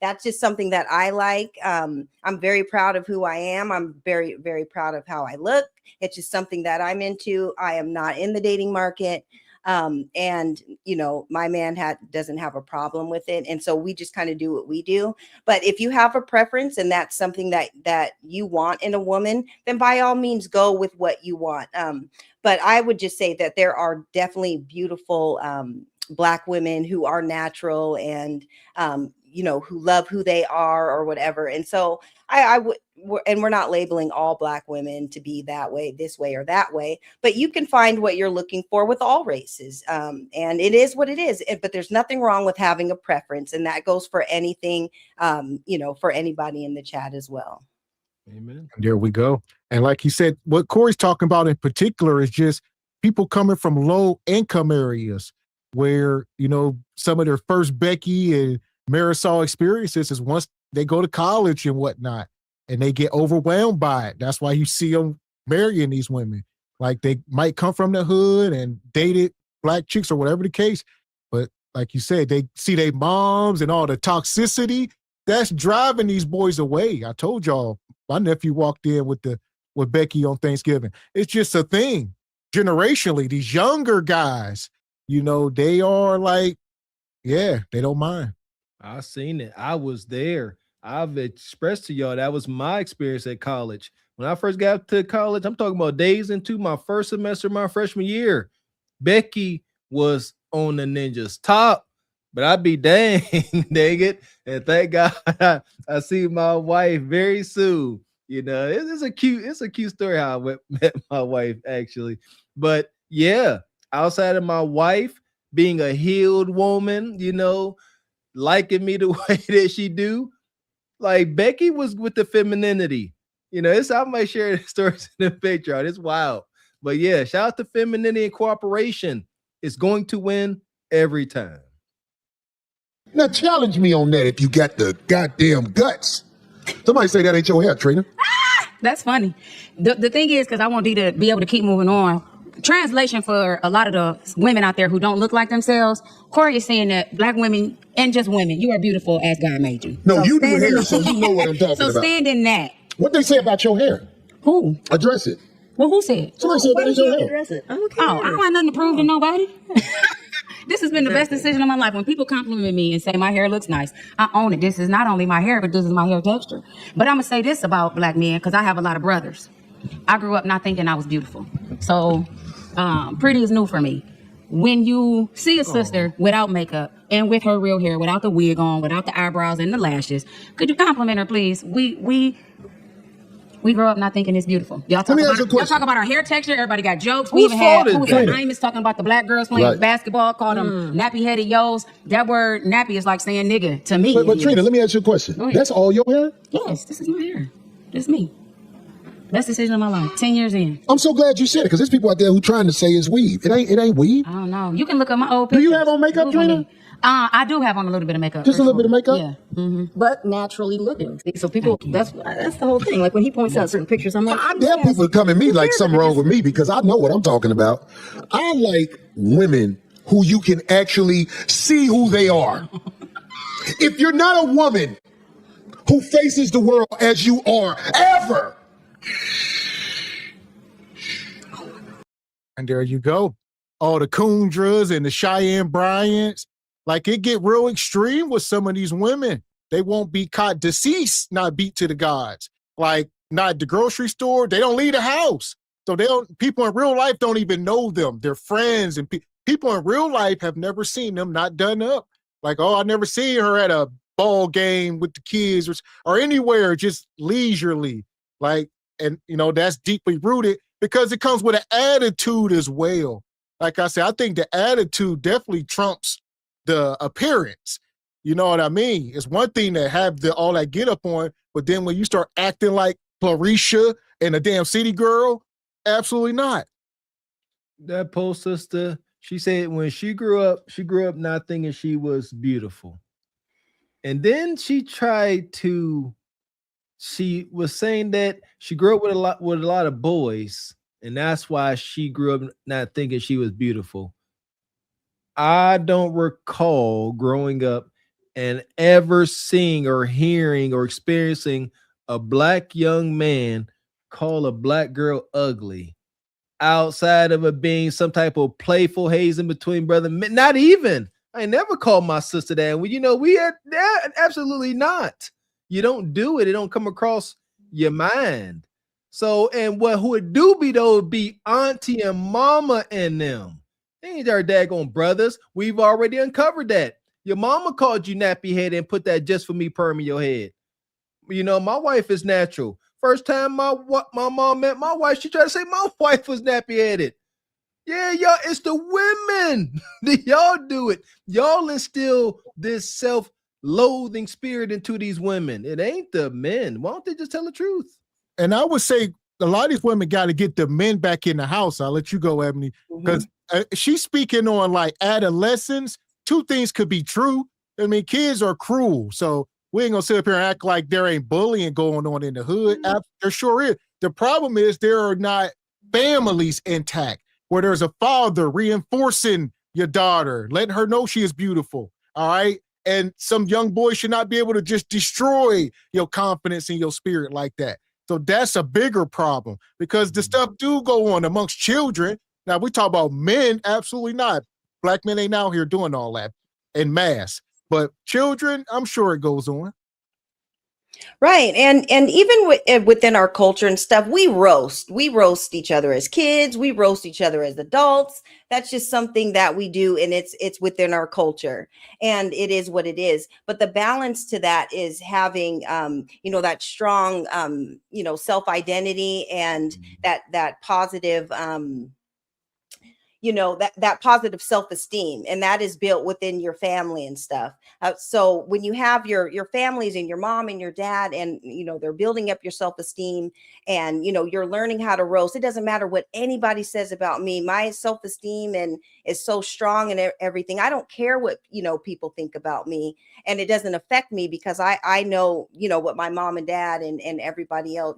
that's just something that I like. I'm very proud of who I am. I'm very, very proud of how I look. It's just something that I'm into. I am not in the dating market. And my man doesn't have a problem with it. And so we just kind of do what we do. But if you have a preference and that's something that you want in a woman, then by all means go with what you want. But I would just say that there are definitely beautiful Black women who are natural and who love who they are or whatever. And so I would, and we're not labeling all Black women to be that way, this way or that way, but you can find what you're looking for with all races. And it is what it is, but there's nothing wrong with having a preference. And that goes for anything, for anybody in the chat as well. Amen. There we go. And like you said, what Corey's talking about in particular is just people coming from low income areas where, some of their first Becky and Marisol experiences is once they go to college and whatnot, and they get overwhelmed by it. That's why you see them marrying these women. Like they might come from the hood and dated Black chicks or whatever the case. But like you said, they see their moms and all the toxicity that's driving these boys away. I told y'all, my nephew walked in with Becky on Thanksgiving. It's just a thing. Generationally, these younger guys, they are like, yeah, they don't mind. I seen it. I was there. I've expressed to y'all that was my experience at college. When I first got to college, I'm talking about days into my first semester, my freshman year, Becky was on the Ninjas top, but I'd be dang, dang it. And thank God I see my wife very soon. It's a cute story how I met my wife actually. But yeah, outside of my wife being a healed woman, liking me the way that she do, like Becky was with the femininity. I might share the stories in the picture. It's wild. But yeah, shout out to femininity and cooperation. It's going to win every time. Now challenge me on that if you got the goddamn guts. Somebody say that ain't your hair, Trina. That's funny. The thing is, because I want D to be able to keep moving on, translation for a lot of the women out there who don't look like themselves, Corey is saying that Black women and just women, you are beautiful as God made you. No, you do hair, so you know what I'm talking about. So stand in that. What they say about your hair? Who? Address it. Well, who said? Somebody said that is your hair. Address it. Oh, I don't have nothing to prove to nobody. This has been the best decision of my life. When people compliment me and say my hair looks nice, I own it. This is not only my hair, but this is my hair texture. But I'm going to say this about Black men, because I have a lot of brothers. I grew up not thinking I was beautiful. So pretty is new for me. When you see a sister without makeup and with her real hair, without the wig on, without the eyebrows and the lashes, could you compliment her, please? We grow up not thinking it's beautiful. Y'all talk about our hair texture. Everybody got jokes. We even had Amos talking about the Black girls playing basketball, called them nappy-headed yos. That word nappy is like saying nigga to me. But Trina, let me ask you a question. That's all your hair? Yes, this is my hair. This is me. Best decision of my life. 10 years in. I'm so glad you said it, because there's people out there who trying to say it's weave. It ain't weave. I don't know. You can look at my old pictures. Do you have on makeup, Trina? I do have on a little bit of makeup. Just a little bit of makeup? Yeah. Mm-hmm. But naturally looking. So people, that's the whole thing. Like when he points out certain pictures, I'm like, I dare people to come at me like something wrong with me, because I know what I'm talking about. I like women who you can actually see who they are. If you're not a woman who faces the world as you are, ever. And there you go. All the Kundras and the Cheyenne Bryants. Like, it get real extreme with some of these women. They won't be caught deceased, not beat to the gods. Like, not at the grocery store. They don't leave the house. So people in real life don't even know them. They're friends, and people in real life have never seen them not done up. Like, oh, I never seen her at a ball game with the kids or anywhere, just leisurely. Like, and that's deeply rooted because it comes with an attitude as well. Like I said, I think the attitude definitely trumps the appearance. You know what I mean? It's one thing to have all that get up on, but then when you start acting like Clarissa and a damn city girl, absolutely not. That poor sister, she said when she grew up not thinking she was beautiful. And then she was saying that she grew up with a lot of boys, and that's why she grew up not thinking she was beautiful. I don't recall growing up and ever seeing or hearing or experiencing a black young man call a black girl ugly outside of it being some type of playful hazing between brother. Not even. I never called my sister that. And we had that. Absolutely not. You don't do it. It don't come across your mind. So, and who it do be though would be auntie and mama and them. They ain't our daggone brothers. We've already uncovered that. Your mama called you nappy head and put that just for me perm in your head. My wife is natural. First time my mom met my wife, she tried to say my wife was nappy headed. Yeah, y'all, it's the women. Y'all do it. Y'all instill this self-loathing spirit into these women. It ain't the men. Why don't they just tell the truth? And I would say a lot of these women got to get the men back in the house. I'll let you go, Ebony, because she's speaking on like adolescence. Two things could be true. I mean, kids are cruel. So we ain't going to sit up here and act like there ain't bullying going on in the hood. There sure is. The problem is there are not families intact where there's a father reinforcing your daughter, letting her know she is beautiful. All right. And some young boy should not be able to just destroy your confidence in your spirit like that. So that's a bigger problem because the stuff do go on amongst children. Now we talk about men, absolutely not. Black men ain't out here doing all that en masse, but children, I'm sure it goes on. Right. And even within our culture and stuff, we roast each other as kids. We roast each other as adults. That's just something that we do. And it's within our culture and it is what it is. But the balance to that is having, that strong, self-identity and that positive, that positive self-esteem, and that is built within your family and stuff. So when you have your families and your mom and your dad, and they're building up your self-esteem, and you're learning how to roast. It doesn't matter what anybody says about me. My self-esteem is so strong and everything. I don't care what people think about me, and it doesn't affect me because I know what my mom and dad and everybody else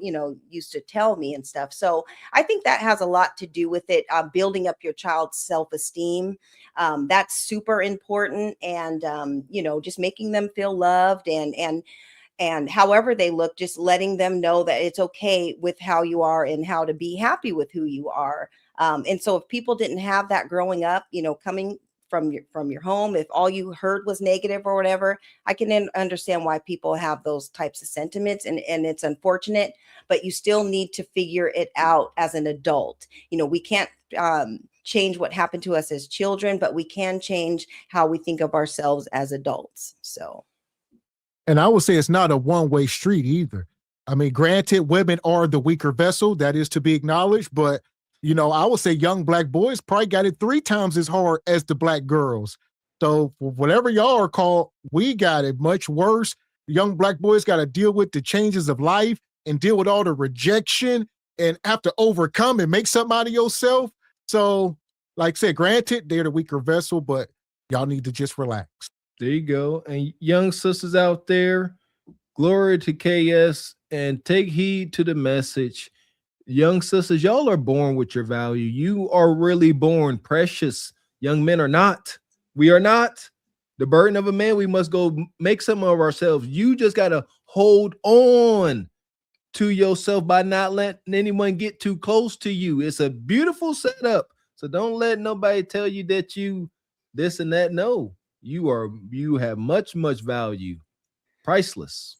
used to tell me and stuff. So I think that has a lot to do with it, building up your child's self-esteem. That's super important, and just making them feel loved and however they look, just letting them know that it's okay with how you are and how to be happy with who you are. And so if people didn't have that growing up, coming from your home, if all you heard was negative or whatever, I can understand why people have those types of sentiments, and it's unfortunate, but you still need to figure it out as an adult. We can't change what happened to us as children, but we can change how we think of ourselves as adults. So. And I would say it's not a one-way street either. I mean, granted, women are the weaker vessel. That is to be acknowledged. But, I would say young black boys probably got it 3 times as hard as the black girls. So whatever y'all are called, we got it much worse. Young black boys got to deal with the changes of life and deal with all the rejection and have to overcome and make something out of yourself. So, like I said, granted, they're the weaker vessel, but y'all need to just relax. There you go. And young sisters out there, glory to KS and take heed to the message. Young sisters, y'all are born with your value. You are really born precious. Young men are not. We are not. The burden of a man, we must go make some of ourselves. You just got to hold on to yourself by not letting anyone get too close to you. It's a beautiful setup. So don't let nobody tell you that you this and that. No. You have much value, priceless.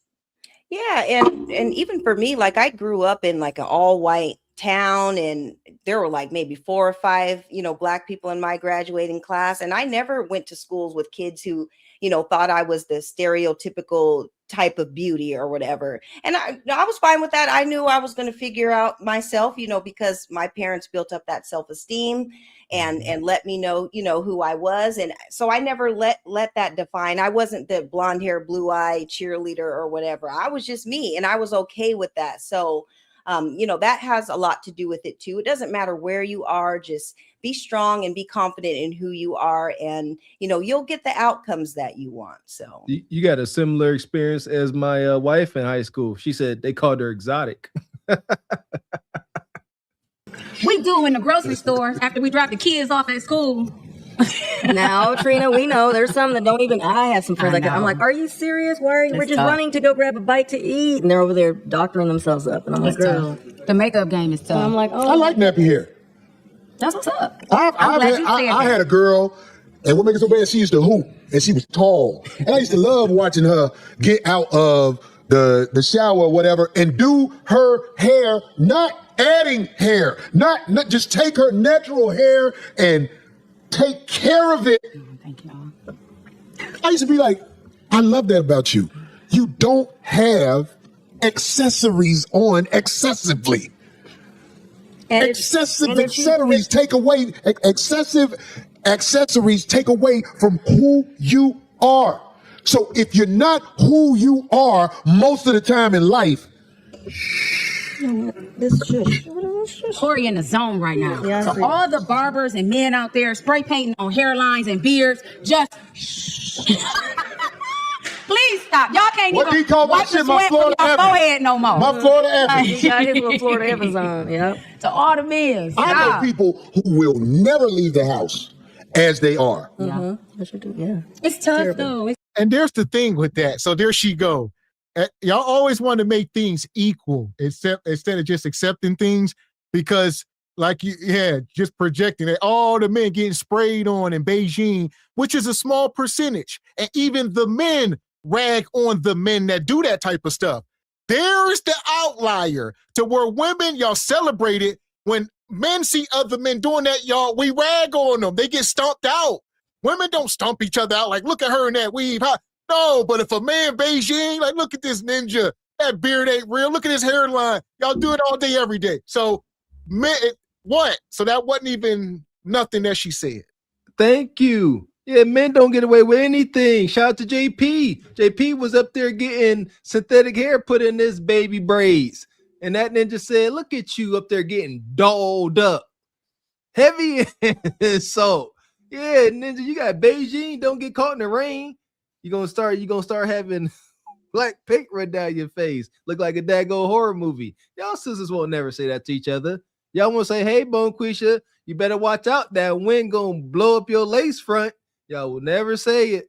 Yeah, and even for me, like I grew up in like an all white town, and there were like maybe 4 or 5, Black people in my graduating class. And I never went to schools with kids who, thought I was the stereotypical type of beauty or whatever. And I was fine with that. I knew I was going to figure out myself, because my parents built up that self-esteem and let me know, who I was. And so I never let that define. I wasn't the blonde hair, blue eye cheerleader or whatever. I was just me, and I was okay with that. So that has a lot to do with it too. It doesn't matter where you are, just be strong and be confident in who you are, and you'll get the outcomes that you want. So you got a similar experience as my wife in high school. She said they called her exotic. We do in the grocery store after we drop the kids off at school. Now, Trina, we know there's some that don't even. I have some friends like that. I'm like, are you serious? Why are you? We're just running to go grab a bite to eat, and they're over there doctoring themselves up. And I'm like, girl, the makeup game is tough. And I'm like, oh, I like nappy hair. That's what's up. I had a girl, and what makes it so bad, she used to hoop, and she was tall. And I used to love watching her get out of the shower or whatever and do her hair, not adding hair, not just take her natural hair and take care of it. Thank you. I used to be like, I love that about you. You don't have accessories on excessively. Excessive accessories take away from who you are. So if you're not who you are most of the time in life, Corey in the zone right now. Yeah, so all the barbers and men out there spray painting on hairlines and beards, just please stop. Y'all can't what even he call wipe the sweat from your forehead no more. My Florida Evans. He got his little Florida Evans on. Yeah. To all the men. I know people who will never leave the house as they are. Yeah. Yeah. It's tough though. And there's the thing with that. So there she go. Y'all always want to make things equal, instead of just accepting things, because like just projecting that all the men getting sprayed on in Beijing, which is a small percentage. And even the men rag on the men that do that type of stuff. There's the outlier to where women, y'all celebrate it. When men see other men doing that, y'all, we rag on them. They get stomped out. Women don't stomp each other out like, look at her in that weave. No, but if a man Beijing, like, look at this ninja, that beard ain't real. Look at his hairline. Y'all do it all day, every day. So, men, what? So that wasn't even nothing that she said. Thank you. Yeah, men don't get away with anything. Shout out to JP. JP was up there getting synthetic hair put in his baby braids. And that ninja said, look at you up there getting dolled up. Heavy in salt. Yeah, ninja, you got Beijing. Don't get caught in the rain. You're gonna start having black paint run down your face. Look like a daggone horror movie. Y'all sisters won't never say that to each other. Y'all want to say, hey, Bonquisha, you better watch out. That wind gonna blow up your lace front. Y'all will never say it.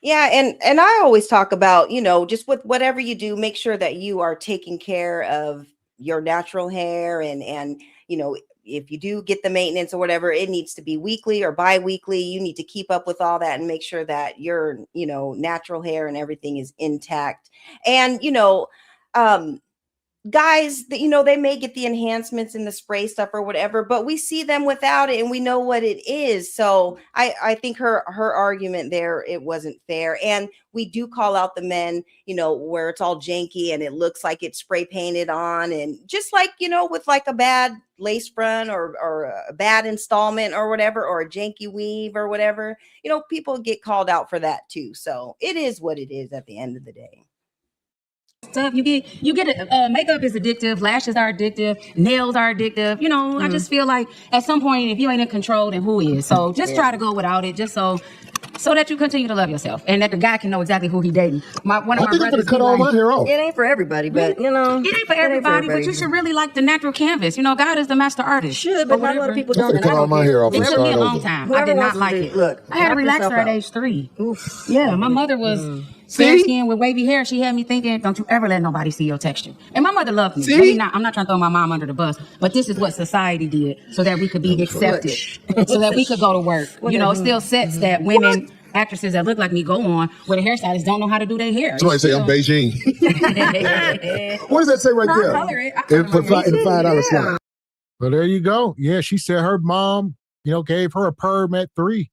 Yeah, and I always talk about, just with whatever you do, make sure that you are taking care of your natural hair, and if you do get the maintenance or whatever, it needs to be weekly or bi-weekly. You need to keep up with all that and make sure that your, natural hair and everything is intact. And, guys, they may get the enhancements and the spray stuff or whatever, but we see them without it and we know what it is. So I think her argument there, it wasn't fair. And we do call out the men, where it's all janky and it looks like it's spray painted on, and just like, with like a bad lace front or a bad installment or whatever, or a janky weave or whatever, people get called out for that too. So it is what it is at the end of the day. Stuff you get it. Makeup is addictive. Lashes are addictive. Nails are addictive. I just feel like at some point, if you ain't in control, then who is? So just try to go without it, just so that you continue to love yourself and that the guy can know exactly who he dating. One of my brothers cut all my hair off. It ain't for everybody, but it ain't for everybody. But you should really like the natural canvas. God is the master artist. Should, but not a lot of people don't. Cut all my hair off. It took me a long time. I did not like it. Look, I had a relaxer at age 3. Oof. Yeah, my mother was fair skin with wavy hair. She had me thinking, don't you ever let nobody see your texture. And my mother loved me. I'm not trying to throw my mom under the bus, but this is what society did so that we could be accepted, so that we could go to work. It still sets that women actresses that look like me go on where the hairstylists don't know how to do their hair. Somebody say I'm Beijing. What does that say right there? Color it. In the $5 slot. Well, there you go. Yeah, she said her mom, gave her a perm at 3.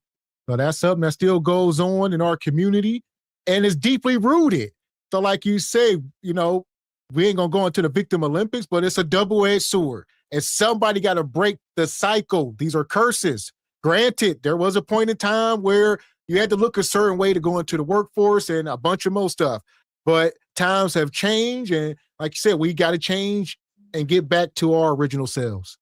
So that's something that still goes on in our community and is deeply rooted. So like you say, we ain't gonna go into the victim Olympics, but it's a double-edged sword. And somebody got to break the cycle. These are curses. Granted, there was a point in time where you had to look a certain way to go into the workforce and a bunch of more stuff. But times have changed. And like you said, we got to change and get back to our original selves.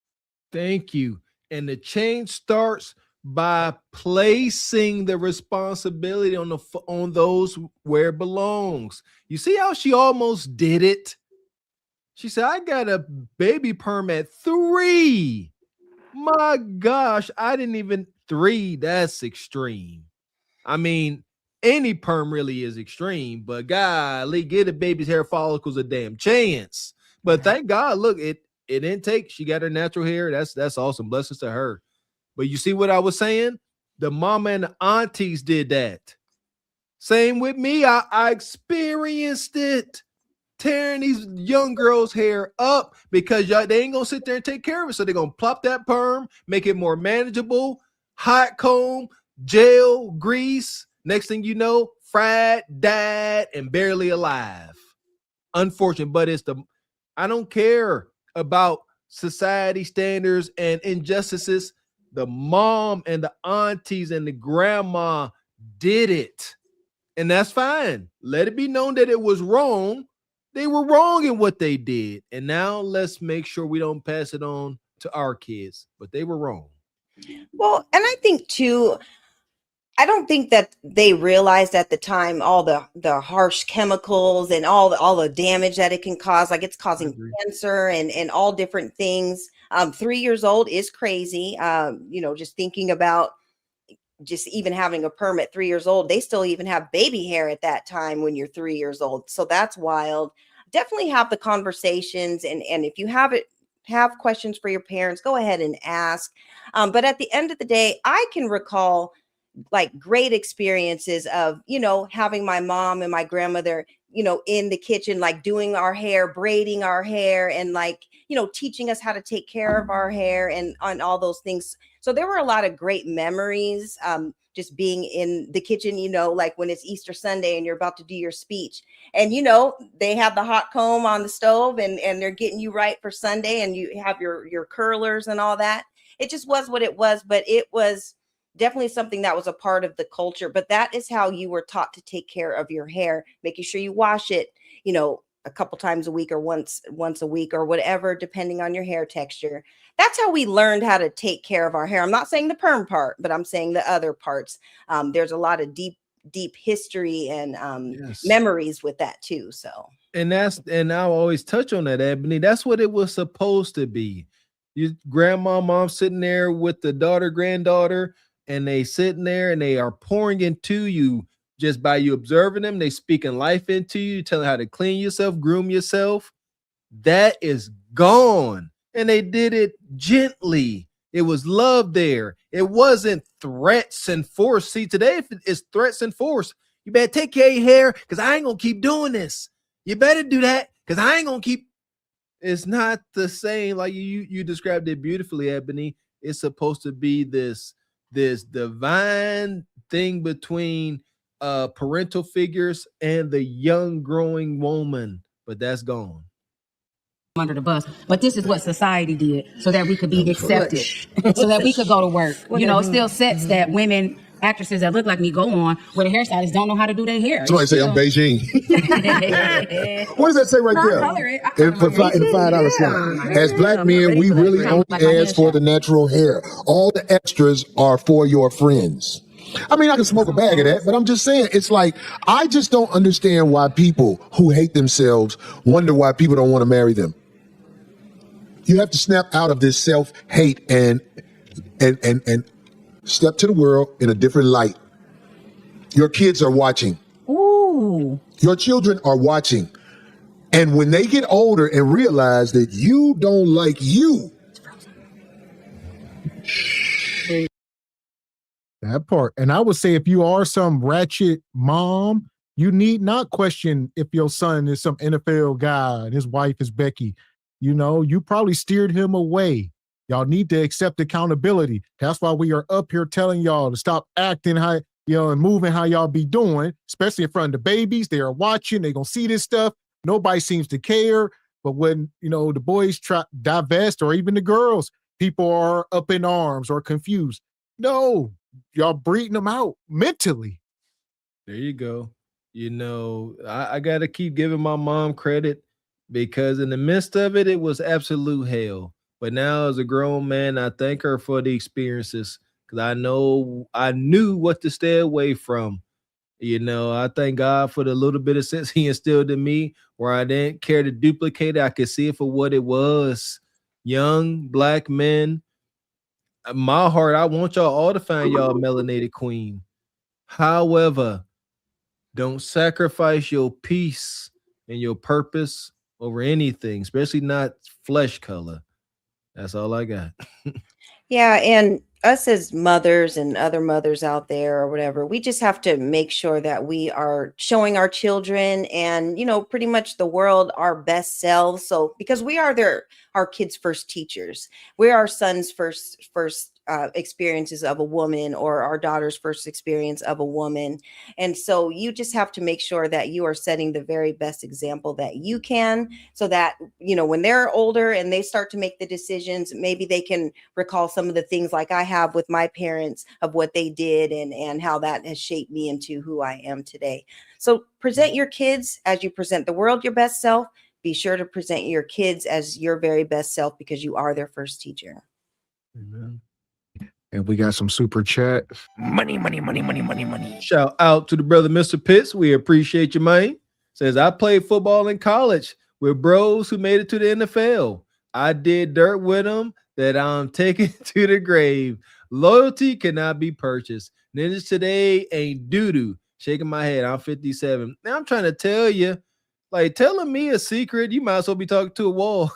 Thank you. And the change starts by placing the responsibility on those where it belongs. You see how she almost did it? She said, I got a baby perm at 3. My gosh, I didn't even 3. That's extreme. I mean, any perm really is extreme, but golly, get a baby's hair follicles a damn chance. But thank God, look, it didn't take. She got her natural hair. That's awesome. Blessings to her. But you see what I was saying? The mama and the aunties did that. Same with me. I experienced it. Tearing these young girls' hair up because they ain't gonna sit there and take care of it. So they're gonna plop that perm, make it more manageable, hot comb, gel, grease. Next thing you know, fried, died, and barely alive. Unfortunate, but I don't care about society standards and injustices. The mom and the aunties and the grandma did it. And that's fine. Let it be known that it was wrong. They were wrong in what they did. And now let's make sure we don't pass it on to our kids. But they were wrong. Well, and I think too, I don't think that they realized at the time all the harsh chemicals and all the damage that it can cause. Like it's causing cancer and all different things. 3 years old is crazy. Just thinking about just even having a perm at 3 years old, they still even have baby hair at that time when you're 3 years old. So that's wild. Definitely have the conversations. And if you have questions for your parents, go ahead and ask. But at the end of the day, I can recall like great experiences of, having my mom and my grandmother, in the kitchen, like doing our hair, braiding our hair, and like, teaching us how to take care of our hair and on all those things. So there were a lot of great memories, just being in the kitchen, like when it's Easter Sunday and you're about to do your speech and, they have the hot comb on the stove and they're getting you right for Sunday and you have your curlers and all that. It just was what it was, but it was definitely something that was a part of the culture. But that is how you were taught to take care of your hair, making sure you wash it, a couple times a week or once a week or whatever, depending on your hair texture. That's how we learned how to take care of our hair. I'm not saying the perm part, but I'm saying the other parts. There's a lot of deep history and memories with that too. So, and I'll always touch on that, Ebony. That's what it was supposed to be. Your grandma, mom sitting there with the granddaughter, and they sitting there and they are pouring into you just by you observing them. They speaking life into you, telling how to clean yourself, groom yourself. That is gone. And they did it gently. It was love there. It wasn't threats and force. See, today, if it's threats and force, you better take care of your hair because I ain't going to keep doing this. You better do that because I ain't going to keep. It's not the same. Like you described it beautifully, Ebony. It's supposed to be this divine thing between parental figures and the young growing woman, but that's gone. Under the bus, but this is what society did so that we could be accepted, so that we could go to work. It still sets that women, actresses that look like me, go on where the hairstylists don't know how to do their hair. Somebody say I'm Beijing. What does that say right there? In the $5 slot. As black men, we really only ask for the natural hair. All the extras are for your friends. I mean, I can smoke a bag of that, but I'm just saying, it's like, I just don't understand why people who hate themselves wonder why people don't want to marry them. You have to snap out of this self-hate and step to the world in a different light. Your kids are watching. Ooh. Your children are watching. And when they get older and realize that you don't like you, That part. And I would say if you are some ratchet mom, you need not question if your son is some NFL guy and his wife is Becky. You know, you probably steered him away. Y'all need to accept accountability. That's why we are up here telling y'all to stop acting how, and moving how y'all be doing, especially in front of the babies. They are watching. They're going to see this stuff. Nobody seems to care. But when, the boys try divest, or even the girls, people are up in arms or confused. No, y'all breeding them out mentally. There you go. I got to keep giving my mom credit, because in the midst of it, it was absolute hell. But now as a grown man, I thank her for the experiences, because I knew what to stay away from. I thank God for the little bit of sense he instilled in me, where I didn't care to duplicate it. I could see it for what it was. Young black men. My heart, I want y'all all to find y'all a melanated queen. However, don't sacrifice your peace and your purpose over anything, especially not flesh color. That's all I got. Yeah, and us as mothers and other mothers out there or whatever, we just have to make sure that we are showing our children and, pretty much the world our best selves. So, because we are our kids' first teachers, we're our son's first experiences of a woman, or our daughter's first experience of a woman. And so you just have to make sure that you are setting the very best example that you can, so that, when they're older and they start to make the decisions, maybe they can recall some of the things like I have with my parents of what they did and how that has shaped me into who I am today. So present your kids as you present the world your best self. Be sure to present your kids as your very best self, because you are their first teacher. Amen. And we got some super chat. Money. Shout out to the brother, Mr. Pitts. We appreciate you, man. Says, I played football in college with bros who made it to the NFL. I did dirt with them that I'm taking to the grave. Loyalty cannot be purchased. Ninjas today ain't doo-doo. Shaking my head. I'm 57. Now I'm trying to tell you, like, telling me a secret, you might as well be talking to a wall.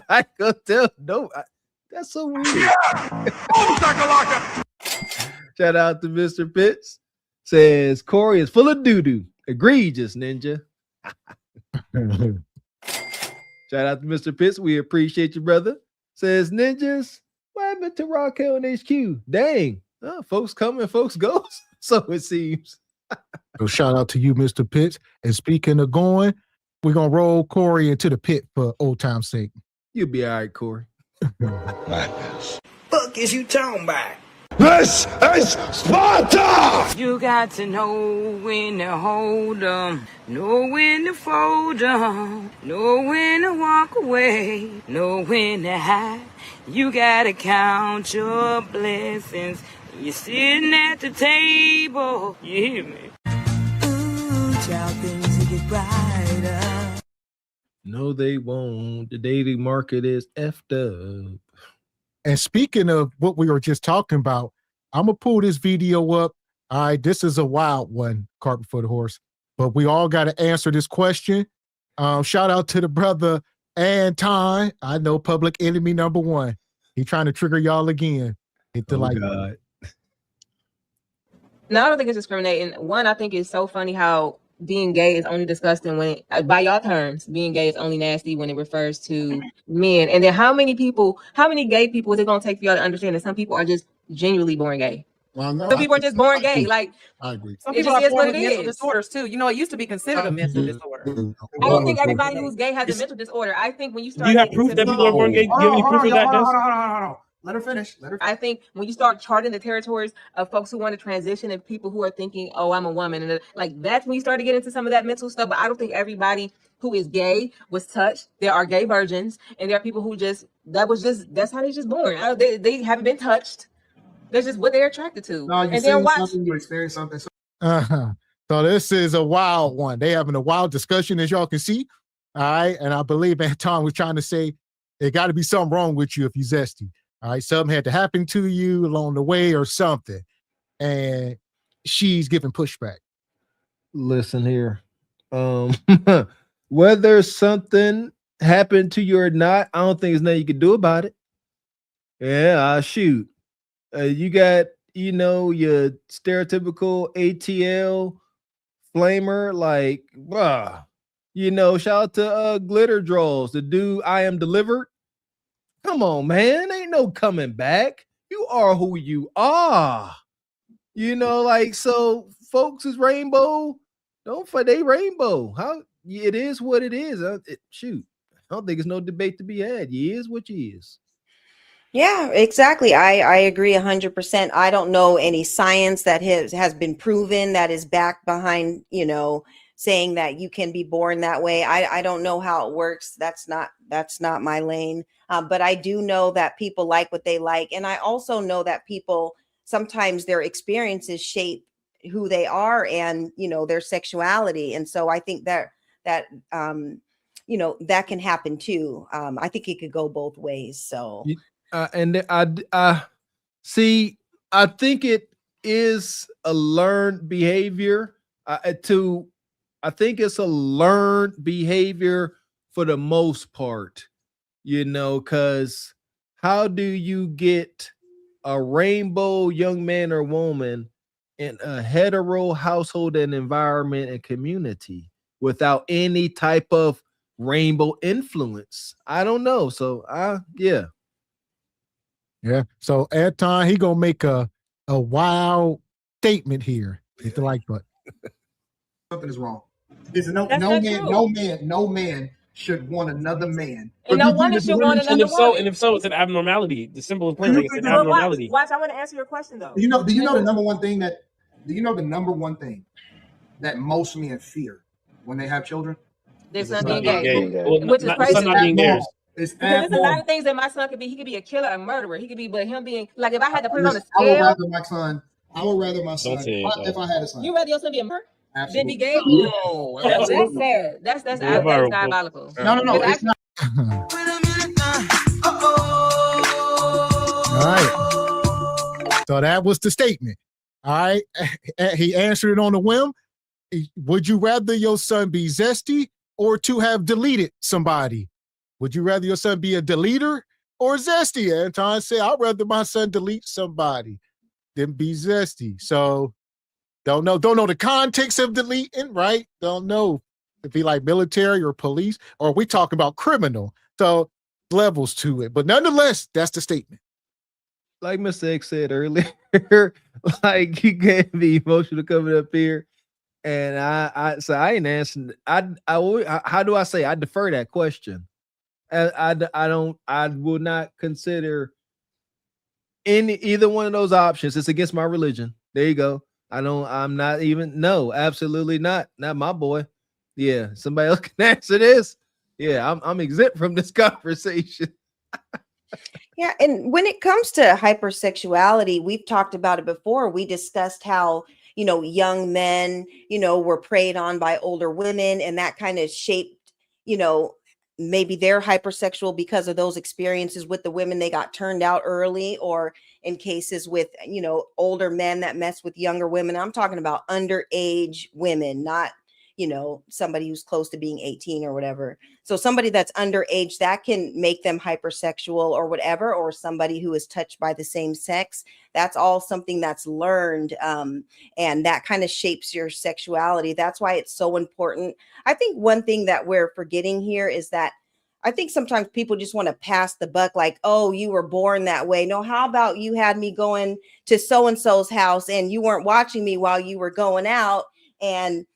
I could tell. No, that's so weird. Shout out to Mr. Pitts. Says, Corey is full of doo-doo. Egregious, ninja. Shout out to Mr. Pitts. We appreciate you, brother. Says, ninjas, what happened to Raquel and HQ? Dang. Folks come and folks go. So it seems. So shout out to you, Mr. Pitts. And speaking of going, we're going to roll Corey into the pit for old time's sake. You'll be all right, Corey. Fuck is you talking about? This is Sparta! You got to know when to hold 'em, know when to fold 'em, know when to walk away, know when to hide. You gotta count your blessings. You're sitting at the table. You hear me? Ooh, child, things will get brighter. No, they won't. The daily market is effed up. And speaking of what we were just talking about, I'm going to pull this video up. All right, this is a wild one, cart before the horse. But we all got to answer this question. Shout out to the brother Anton. I know public enemy number one. He trying to trigger y'all again. Hit the like button. No, I don't think it's discriminating. One, I think it's so funny how being gay is only disgusting when, by y'all terms, being gay is only nasty when it refers to men. And then how many gay people is it going to take for y'all to understand that some people are just genuinely born gay? Well, no, Some people are just born gay. Like, I agree. some It people just are is born what with it mental is. disorders too. You know, it used to be considered a mental disorder. I don't think everybody who's gay has a mental disorder. I think when you start, Do you have getting proof into that people are born gay? Do you have any proof of that? Hold on. Let her finish. I think when you start charting the territories of folks who want to transition and people who are thinking, oh, I'm a woman, and like that's when you start to get into some of that mental stuff. But I don't think everybody who is gay was touched. There are gay virgins, and there are people who that's how they just born. They haven't been touched. That's just what they're attracted to. No, you and then watch. something, you experience something. So this is a wild one. They having a wild discussion, as y'all can see. All right. And I believe Anton was trying to say there got to be something wrong with you if you're zesty. All right. Something had to happen to you along the way or something. And she's giving pushback. Listen here. Whether something happened to you or not, I don't think there's nothing you can do about it. Yeah, shoot. You got your stereotypical ATL flamer, like, shout out to Glitter Draws, the dude I Am Delivered. Come on, man, ain't no coming back. You are who you are. So folks is rainbow. Don't fight they rainbow. How it is what it is. Shoot, I don't think it's no debate to be had. You is what you is. Yeah, exactly. I agree 100%. I don't know any science that has been proven that is backed behind, saying that you can be born that way. I don't know how it works. That's not my lane. But I do know that people like what they like. And I also know that people, sometimes their experiences shape who they are and, their sexuality. And so I think that that can happen too. I think it could go both ways. So. And I see, I think it is a learned behavior I think it's a learned behavior for the most part, because how do you get a rainbow young man or woman in a hetero household and environment and community without any type of rainbow influence? I don't know. So Yeah. So Anton, he gonna make a wild statement here. Hit the like button. Something is wrong. There's no man should want another man. And no woman should want another woman. And if so, it's an abnormality. The simple and plain, it's an abnormality. Watch, I want to answer your question though. Do you know the number one thing that most men fear when they have children? Their son being gay. Well, which is crazy. Son not being theirs. It's there's a lot of things that my son could be. He could be a killer, a murderer. He could be, but him being like, if I had to put it on a scale, I would rather my son. If I had a son, you rather your son be a murderer than be gay? Oh, that's sad. That's diabolical. No, it's not. All right. So that was the statement. All right. He answered it on a whim. Would you rather your son be zesty or to have deleted somebody? Would you rather your son be a deleter or zesty? Anton said, I'd rather my son delete somebody than be zesty. So don't know the context of deleting, right? Don't know if he like military or police, or we talking about criminal. So levels to it. But nonetheless, that's the statement. Like Mr. X said earlier, like he gave me emotional coming up here. And I ain't answering. How do I say? I defer that question. I will not consider either one of those options. It's against my religion. There you go. No, absolutely not. Not my boy. Yeah, somebody else can answer this. Yeah, I'm exempt from this conversation. Yeah, and when it comes to hypersexuality, we've talked about it before. We discussed how, young men, were preyed on by older women, and that kind of shaped, maybe they're hypersexual because of those experiences with the women. They got turned out early, or in cases with, older men that mess with younger women. I'm talking about underage women, not, somebody who's close to being 18 or whatever. So somebody that's underage, that can make them hypersexual or whatever, or somebody who is touched by the same sex. That's all something that's learned. And that kind of shapes your sexuality. That's why it's so important. I think one thing that we're forgetting here is that I think sometimes people just want to pass the buck, like, oh, you were born that way. No, how about you had me going to so-and-so's house and you weren't watching me while you were going out, and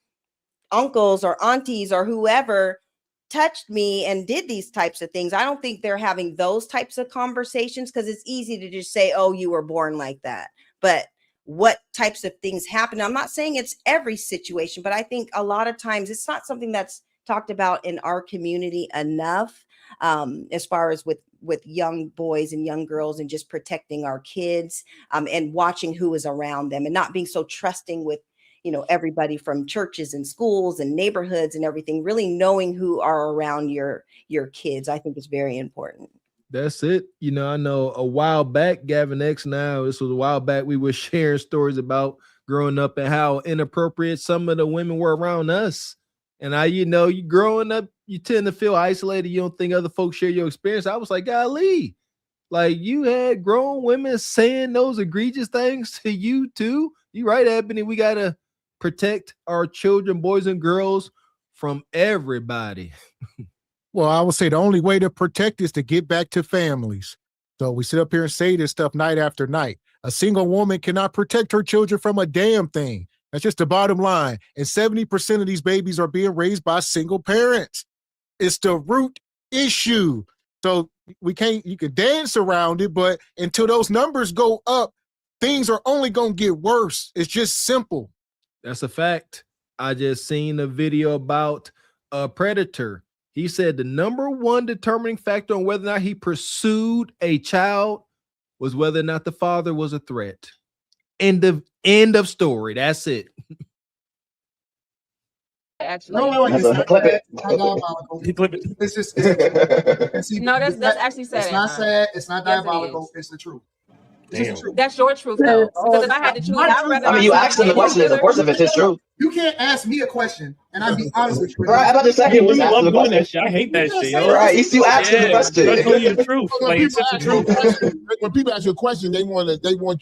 uncles or aunties or whoever touched me and did these types of things. I don't think they're having those types of conversations, because it's easy to just say, oh, you were born like that. But what types of things happen? I'm not saying it's every situation, but I think a lot of times it's not something that's talked about in our community enough, as far as with young boys and young girls, and just protecting our kids, and watching who is around them, and not being so trusting with everybody from churches and schools and neighborhoods and everything. Really knowing who are around your kids, I think is very important. That's it. I know a while back, Gavin X, this was a while back, we were sharing stories about growing up and how inappropriate some of the women were around us. And you growing up, you tend to feel isolated. You don't think other folks share your experience. I was like, golly, Like, you had grown women saying those egregious things to you too. You right, Ebony. We gotta protect our children, boys and girls, from everybody. Well, I would say the only way to protect is to get back to families. So we sit up here and say this stuff night after night. A single woman cannot protect her children from a damn thing. That's just the bottom line. And 70% of these babies are being raised by single parents. It's the root issue. So you can dance around it, but until those numbers go up, things are only going to get worse. It's just simple. That's a fact. I just seen a video about a predator. He said the number one determining factor on whether or not he pursued a child was whether or not the father was a threat. End of story. That's it. Actually, it's not diabolical. It's just no, that's actually sad. It's not sad. It's not diabolical. It's the truth. That's your truth, though. Because if I had to choose, I'd rather. I mean, you asked him the question. Of course, if it's his truth. You can't ask me a question and I'd be honest with you. Right, about the second. We love doing that shit. I hate that shit. Yo. Right, you still asking the question. That's really the truth. Like, it's just the truth. When people ask you a question, they want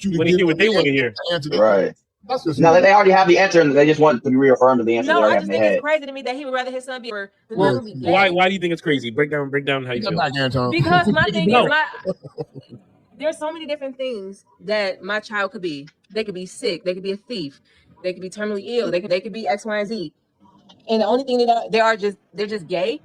you to hear what they want to hear. Right. No, they already have the answer, and they just want to be reaffirmed of the answer. No, they I already just have in think their it's head. crazy to me that he would rather his son be or Well, why do you think it's crazy? Break down how you feel. Because my thing No. is there's so many different things that my child could be. They could be sick. They could be a thief. They could be terminally ill. They could be X, Y, and Z. And the only thing they're just gay.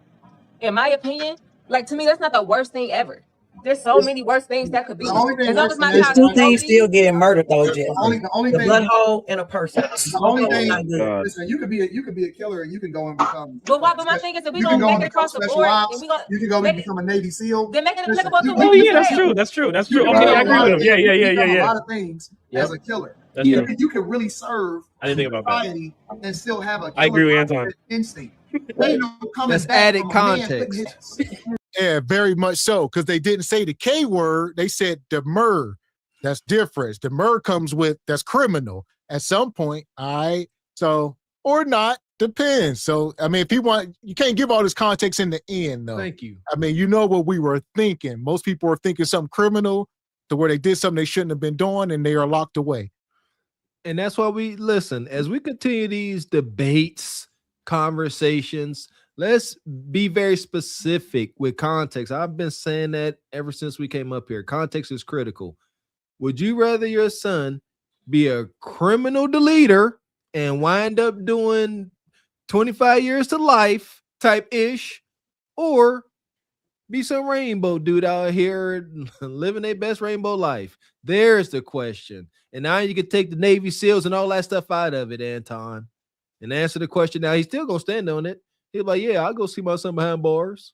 In my opinion, like, to me, that's not the worst thing ever. There's so many worse things that could be. As long as my There's child two is things healthy, still getting murdered though, Jeff. The only The thing- blood hole and a person. The only thing, Not good. listen, you could be a killer and you can go and become. But my thing is that we you gonna can go make and it across the become board. special And ops. we gonna You can go and become a Navy SEAL. Then make it Listen, applicable to you- Oh women yeah, as well. that's true. You Okay, can I agree with him. become Yeah. a lot of things as a killer. That's true. You can really serve I didn't think about that. society and still have a I agree with killer Anton. instinct. They know coming That's back added from a man context. putting his- Yeah, very much so. Because they didn't say the K word, they said demur. That's different. Demur comes with that's criminal at some point. All right. So, or not, depends. So, I mean, if you want, you can't give all this context in the end, though. Thank you. I mean, you know what we were thinking. Most people are thinking something criminal to where they did something they shouldn't have been doing and they are locked away. And that's why we listen as we continue these debates, conversations. Let's be very specific with context. I've been saying that ever since we came up here. Context is critical. Would you rather your son be a criminal deleter and wind up doing 25 years to life type ish, or be some rainbow dude out here living their best rainbow life? There's the question. And now you can take the Navy SEALs and all that stuff out of it, Anton, and answer the question. Now he's still gonna stand on it. He's like, yeah, I'll go see my son behind bars.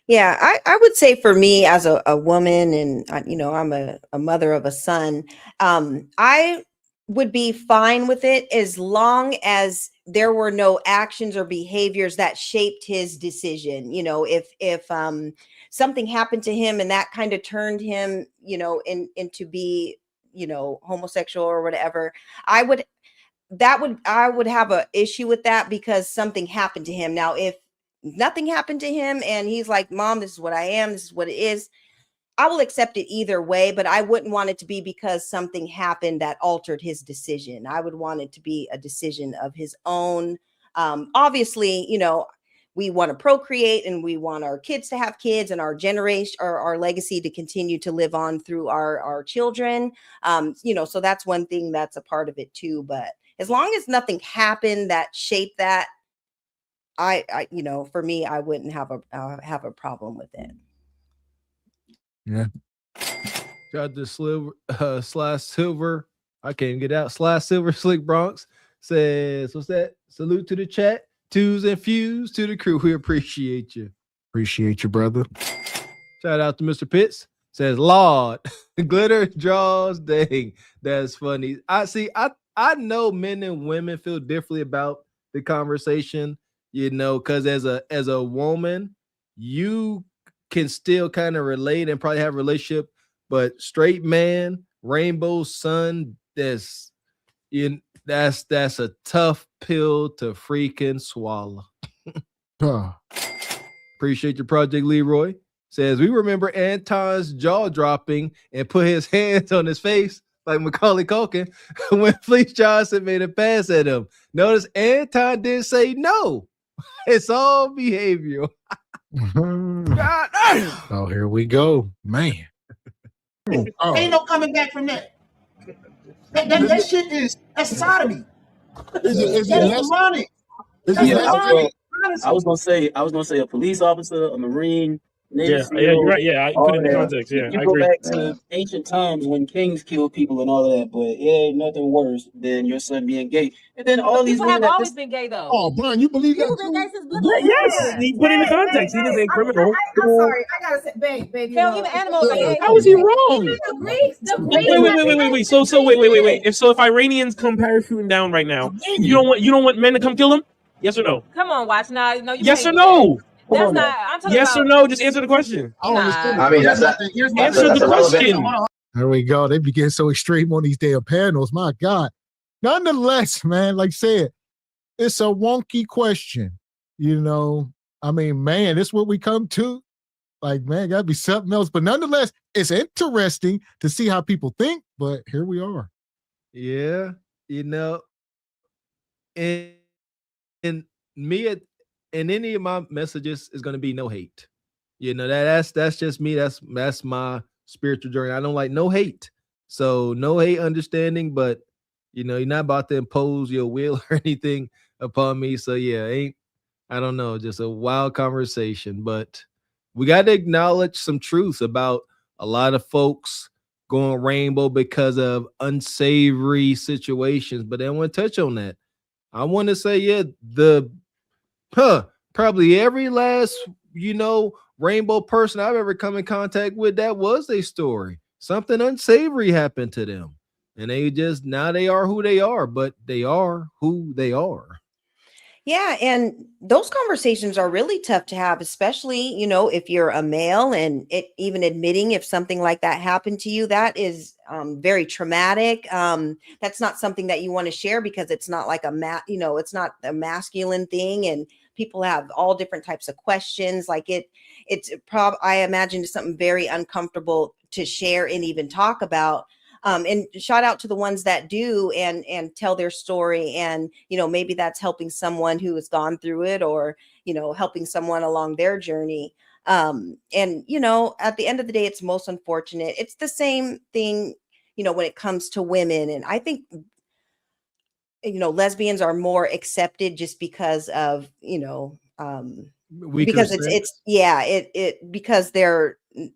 Yeah, I would say for me as a woman, and I'm a mother of a son, I would be fine with it as long as there were no actions or behaviors that shaped his decision. You know, if something happened to him and that kind of turned him, into be, homosexual or whatever, I would have an issue with that because something happened to him. Now, if nothing happened to him and he's like, Mom, this is what I am, this is what it is, I will accept it either way, but I wouldn't want it to be because something happened that altered his decision. I would want it to be a decision of his own. Obviously, we want to procreate and we want our kids to have kids and our generation or our legacy to continue to live on through our children. So that's one thing that's a part of it too. But as long as nothing happened that shaped that, I for me, I wouldn't have a problem with it. Yeah. Shout out to Slash Silver. I can't even get out. Slash Silver Slick Bronx says, what's that? Salute to the chat. Twos and Fuse to the crew. We appreciate you. Appreciate you, brother. Shout out to Mr. Pitts. Says, Lord, glitter draws. Dang, that's funny. I know men and women feel differently about the conversation, because as a woman, you can still kind of relate and probably have a relationship, but straight man, rainbow sun, that's a tough pill to freaking swallow. Appreciate your project, Leroy. says, we remember Anton's jaw dropping and put his hands on his face like Macaulay Culkin when Fleece Johnson made a pass at him. Notice Anton didn't say no. It's all behavioral. God. Oh, here we go, man. Ain't no coming back from that. That shit that's sodomy. Is it That's demonic. I was gonna say a police officer, a Marine, Navy Yeah, SEAL, you're right. Yeah, I put it in that. context. Yeah, You I go agree. back to ancient times when kings killed people and all of that, but it ain't nothing worse than your son being gay. And then all these People women have that always been gay though. Oh, Brian, you believe that? People been gay since Yes, he put it in context. He didn't say criminal. I'm sorry. I gotta say, babe. Hell, even animals are gay. How is he wrong? Wait. So wait. If Iranians come parachuting down right now, you don't want men to come kill them? Yes or no? Come on, watch now. No, you Yes can't or do no? that. That's not. I'm talking Yes about. or no? Just answer the question. I mean, that's Answer the question. There we go. They be getting so extreme on these damn panels. My God. Nonetheless, man, like I said, it's a wonky question. You know, I mean, man, this is what we come to. Like, man, gotta be something else. But nonetheless, it's interesting to see how people think. But here we are. Yeah, you know, and me in any of my messages is going to be no hate. You know, that's just me. That's my spiritual journey. I don't like no hate. So no hate, understanding, but you know, you're not about to impose your will or anything upon me. So yeah, I don't know, just a wild conversation. But we got to acknowledge some truths about a lot of folks going rainbow because of unsavory situations. But I want to touch on that. I want to say, yeah, probably every last, rainbow person I've ever come in contact with, that was a story. Something unsavory happened to them. And now they are who they are, but they are who they are. Yeah, and those conversations are really tough to have, especially, if you're a male, and even admitting if something like that happened to you, that is very traumatic. That's not something that you want to share because it's not like it's not a masculine thing, and people have all different types of questions. Like I imagine it's something very uncomfortable to share and even talk about. And shout out to the ones that do and tell their story. And, maybe that's helping someone who has gone through it, or, helping someone along their journey. And, at the end of the day, it's most unfortunate. It's the same thing, when it comes to women. And I think, lesbians are more accepted just because of, because because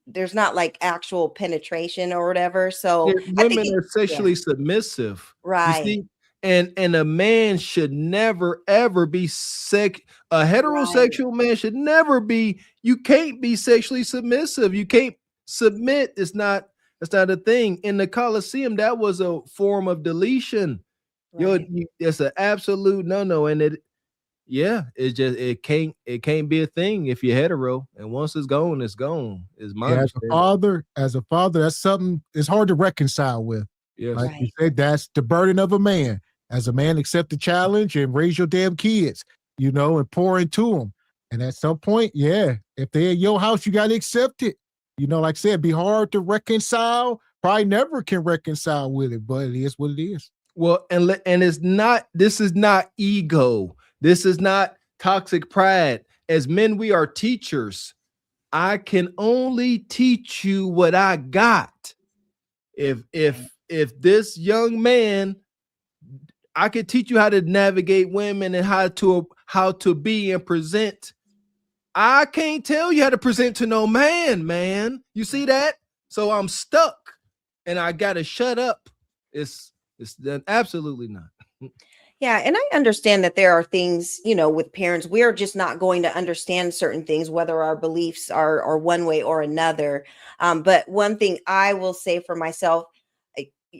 there's not like actual penetration or whatever. So women are sexually submissive, right? You see? And a man should never ever be a heterosexual man should never be. You can't be sexually submissive. You can't submit. It's not a thing. In the Colosseum, that was a form of deletion. Right. It's an absolute no. And it can't be a thing if you're hetero. And once it's gone, it's gone. Is my as a father, that's something it's hard to reconcile with. Yes. Like you said, that's the burden of a man. As a man, accept the challenge and raise your damn kids, and pour into them. And at some point, if they're in your house, you got to accept it. Like I said, be hard to reconcile. Probably never can reconcile with it, but it is what it is. Well, and this is not ego. This is not toxic pride. As men, we are teachers. I can only teach you what I got. If this young man, I could teach you how to navigate women and how to be and present. I can't tell you how to present to no man. You see that? So I'm stuck and I gotta shut up. It's absolutely not. Yeah. And I understand that there are things, with parents, we're just not going to understand certain things, whether our beliefs are one way or another. But one thing I will say for myself,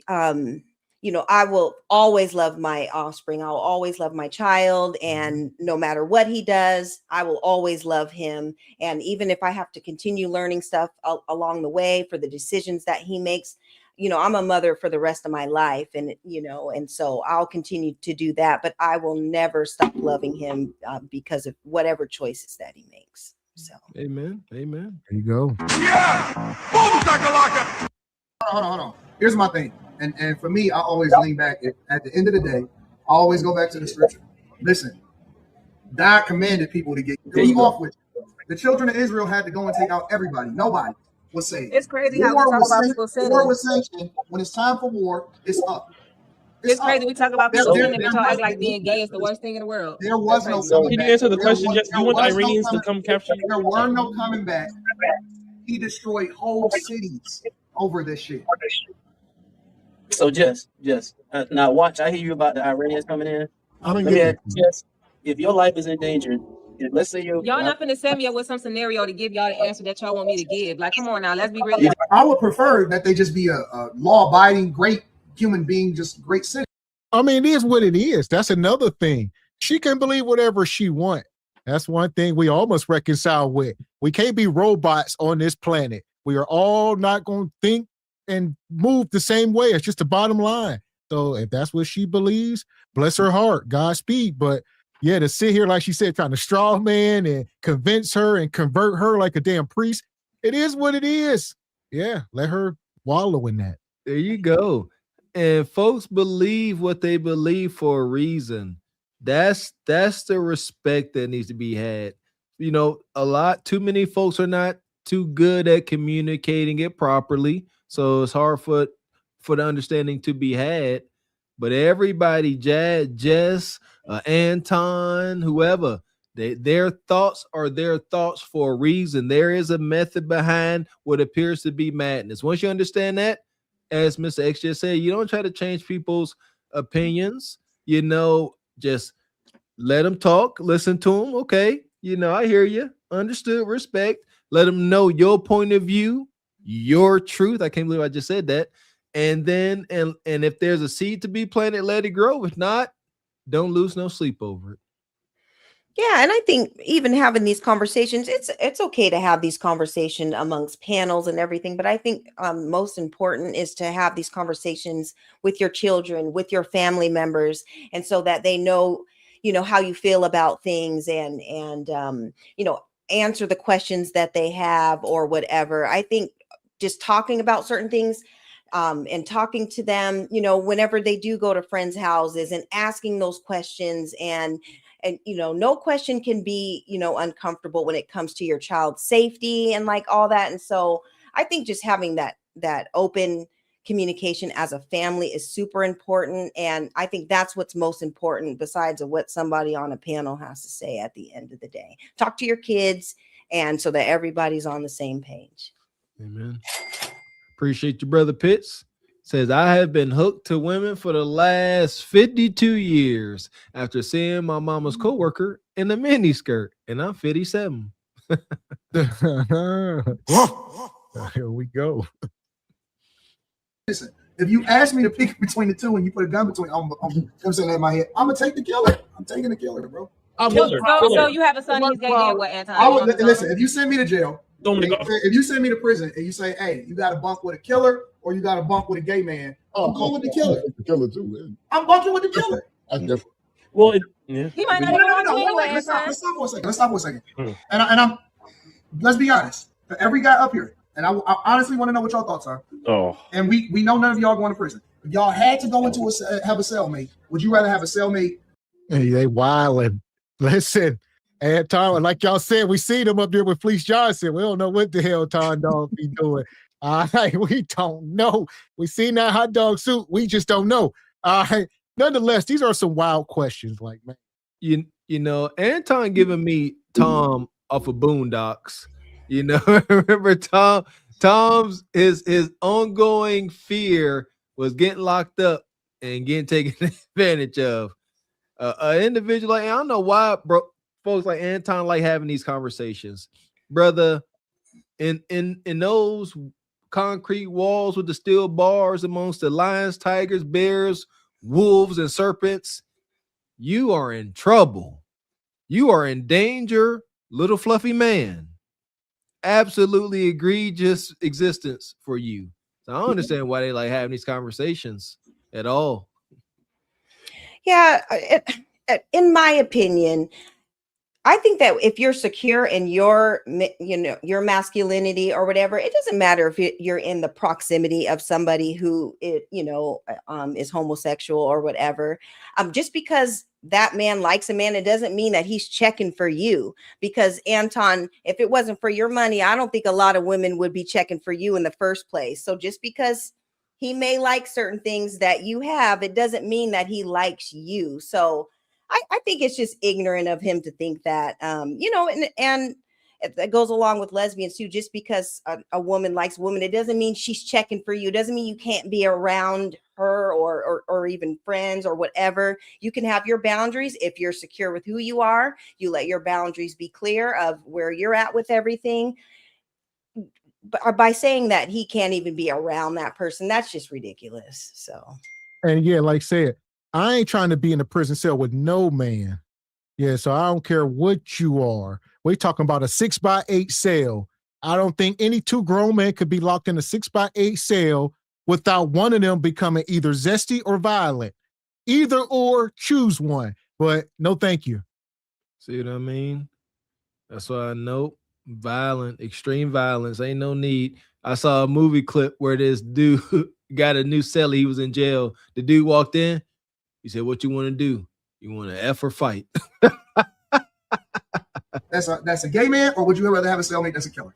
I will always love my offspring. I'll always love my child. And no matter what he does, I will always love him. And even if I have to continue learning stuff along the way for the decisions that he makes, I'm a mother for the rest of my life. And, and so I'll continue to do that, but I will never stop loving him because of whatever choices that he makes. So Amen. Amen. There you go. Hold on. Here's my thing. And for me, I always lean back. At the end of the day, I always go back to the scripture. Listen, God commanded people to get off with you. The children of Israel had to go and take out everybody. Nobody was saved. It's crazy how we talk about people sinning. War was sanctioned. When it's time for war, it's up. It's crazy. We talk about people sinning, but y'all act like being gay is the worst thing in the world. There was no Can coming you back. answer the question? Jess? You want the was no Iranians to coming- come capture you? There were no coming back. He destroyed whole cities over this shit. So just now watch. I hear you about the Iranians coming in. Let me ask you, Jess, if your life is in danger, let's say Y'all not finna send me up with some scenario to give y'all the answer that y'all want me to give. Like, come on now, let's be real. I would prefer that they just be a law-abiding, great human being, just great citizen. I mean, it is what it is. That's another thing. She can believe whatever she wants. That's one thing we all must reconcile with. We can't be robots on this planet. We are all not going to think and move the same way. It's just the bottom line. So if that's what she believes, bless her heart, Godspeed. But yeah, to sit here, like she said, trying to straw man and convince her and convert her like a damn priest, it is what it is. Yeah, let her wallow in that. There you go. And folks believe what they believe for a reason. That's the respect that needs to be had. You know, too many folks are not too good at communicating it properly. So it's hard for the understanding to be had. But everybody, Jess, Anton, whoever, their thoughts are their thoughts for a reason. There is a method behind what appears to be madness. Once you understand that, as Mr. X just said, you don't try to change people's opinions. You know, just let them talk, listen to them. Okay, you know, I hear you. Understood, respect. Let them know your point of view, your truth. I can't believe I just said that. And then, and if there's a seed to be planted, let it grow. If not, don't lose no sleep over it. Yeah, and I think even having these conversations, it's okay to have these conversations amongst panels and everything. But I think most important is to have these conversations with your children, with your family members, and so that they know, you know, how you feel about things, and you know, answer the questions that they have or whatever. I think just talking about certain things. And talking to them, you know, whenever they do go to friends' houses and asking those questions, and you know, no question can be, you know, uncomfortable when it comes to your child's safety and like all that. And so I think just having that open communication as a family is super important. And I think that's what's most important besides of what somebody on a panel has to say at the end of the day. Talk to your kids, and so that everybody's on the same page. Amen. Appreciate you, Brother Pitts. Says, I have been hooked to women for the last 52 years after seeing my mama's coworker in a mini skirt, and I'm 57. Here we go. Listen, if you ask me to pick between the two and you put a gun between, I'm saying that in my head, I'm gonna take the killer. I'm taking the killer, bro. So you have a son, he's gay, yeah, what, Anton? I would listen. If you send me to jail, if you send me to prison and you say, "Hey, you got to bunk with a killer or you got to bunk with a gay man," I'm going with the killer. The killer too, man. I'm bunking with the killer. That's different. Well, he might not even want to anyway. Let's stop for a second. And I'm. Let's be honest. For every guy up here, and I honestly want to know what y'all thoughts are. Oh. And we know none of y'all going to prison. If y'all had to go into have a cellmate, would you rather have a cellmate? Hey, they wildin'. Listen, Anton, like y'all said, we see them up there with Fleece Johnson. We don't know what the hell Tom Dog be doing. We don't know. We seen that hot dog suit. We just don't know. Nonetheless, these are some wild questions. Like, man, you know, Anton giving me Tom off of Boondocks. You know, remember Tom's his ongoing fear was getting locked up and getting taken advantage of. An individual like, I don't know why, bro. Folks like Anton like having these conversations, brother. In those concrete walls with the steel bars amongst the lions, tigers, bears, wolves, and serpents, you are in trouble. You are in danger, little fluffy man. Absolutely egregious existence for you. So I don't understand why they like having these conversations at all. Yeah, in my opinion, I think that if you're secure in your, your masculinity or whatever, it doesn't matter if you're in the proximity of somebody who, is homosexual or whatever. Just because that man likes a man, it doesn't mean that he's checking for you. Because Anton, if it wasn't for your money, I don't think a lot of women would be checking for you in the first place. So just because he may like certain things that you have, it doesn't mean that he likes you. So I think it's just ignorant of him to think that, and that goes along with lesbians too. Just because a woman likes a woman, it doesn't mean she's checking for you. It doesn't mean you can't be around her or even friends or whatever. You can have your boundaries. If you're secure with who you are, you let your boundaries be clear of where you're at with everything. But by saying that he can't even be around that person, that's just ridiculous. So, and yeah, like I said, I ain't trying to be in a prison cell with no man. Yeah, so I don't care what you are. We're talking about a 6x8 cell. I don't think any two grown men could be locked in a 6x8 cell without one of them becoming either zesty or violent. Either or, choose one. But no, thank you. See what I mean? That's why I know extreme violence, ain't no need. I saw a movie clip where this dude got a new cellie. He was in jail. The dude walked in. He said, "What you want to do? You want to F or fight?" That's a gay man, or would you rather have a cellmate that's a killer?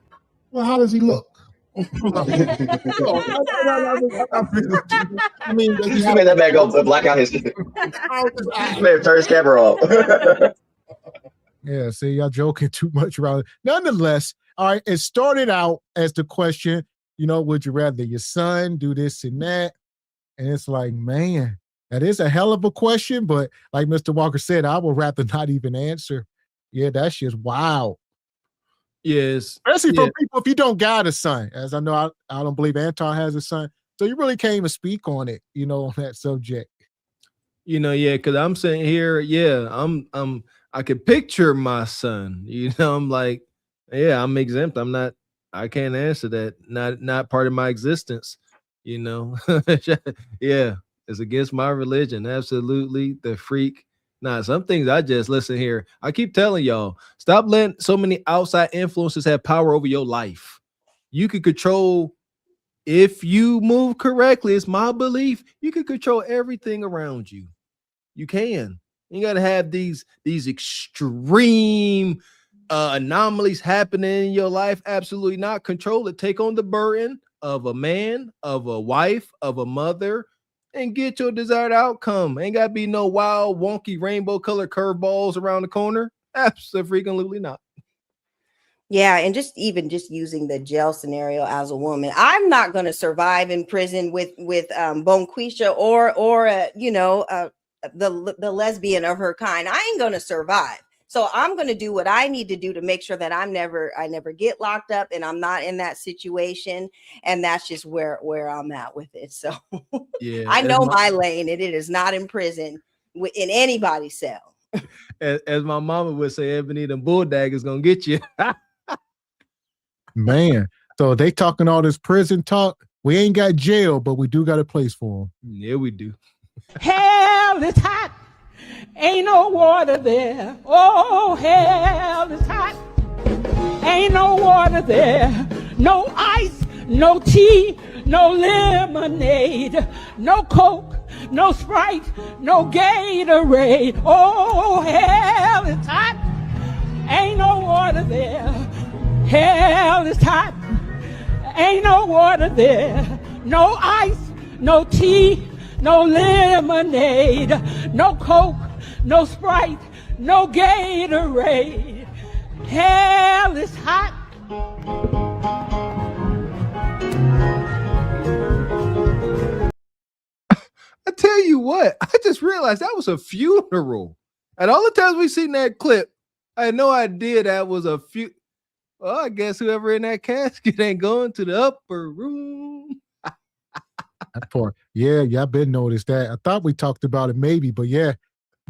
Well, how does he look? I mean, you made that man go black out his. Made him turn his camera off. Yeah, see, y'all joking too much around it. Nonetheless, all right, it started out as the question, would you rather your son do this and that? And it's like, man, that is a hell of a question, but like Mr. Walker said, I would rather not even answer. Yeah, that's just wild. Yes. Especially for people, if you don't got a son, as I know, I don't believe Anton has a son. So you really can't even speak on it, on that subject. Because I'm sitting here, I could picture my son, I'm like, yeah, I'm exempt. I can't answer that. Not part of my existence, Yeah. It's against my religion. Absolutely. The freak. Nah, some things I just listen here. I keep telling y'all, stop letting so many outside influences have power over your life. You can control, if you move correctly, it's my belief, you can control everything around you. You can. You got to have these extreme anomalies happening in your life. Absolutely not. Control it. Take on the burden of a man, of a wife, of a mother, and get your desired outcome. Ain't got to be no wild, wonky, rainbow color curveballs around the corner. Absolutely not. Yeah, and just using the jail scenario as a woman, I'm not going to survive in prison with Bonquisha or the lesbian of her kind. I ain't going to survive. So I'm going to do what I need to do to make sure that I never get locked up and I'm not in that situation. And that's just where I'm at with it. So yeah, I know my lane, and it is not in prison in anybody's cell. As my mama would say, Ebony, the bull daggers gonna get you. Man, so they talking all this prison talk. We ain't got jail, but we do got a place for them. Yeah, we do. Hell is hot. Ain't no water there. Oh, hell is hot. Ain't no water there. No ice, no tea, no lemonade, no Coke, no Sprite, no Gatorade. Oh, hell is hot. Ain't no water there. Hell is hot. Ain't no water there. No ice, no tea, no lemonade, no Coke, no Sprite, no Gatorade. Hell is hot. I tell you what, I just realized that was a funeral. And all the times we seen that clip, I had no idea that was a few. Well, I guess whoever in that casket ain't going to the upper room. That part. Yeah, I've been noticed that. I thought we talked about it maybe, but yeah,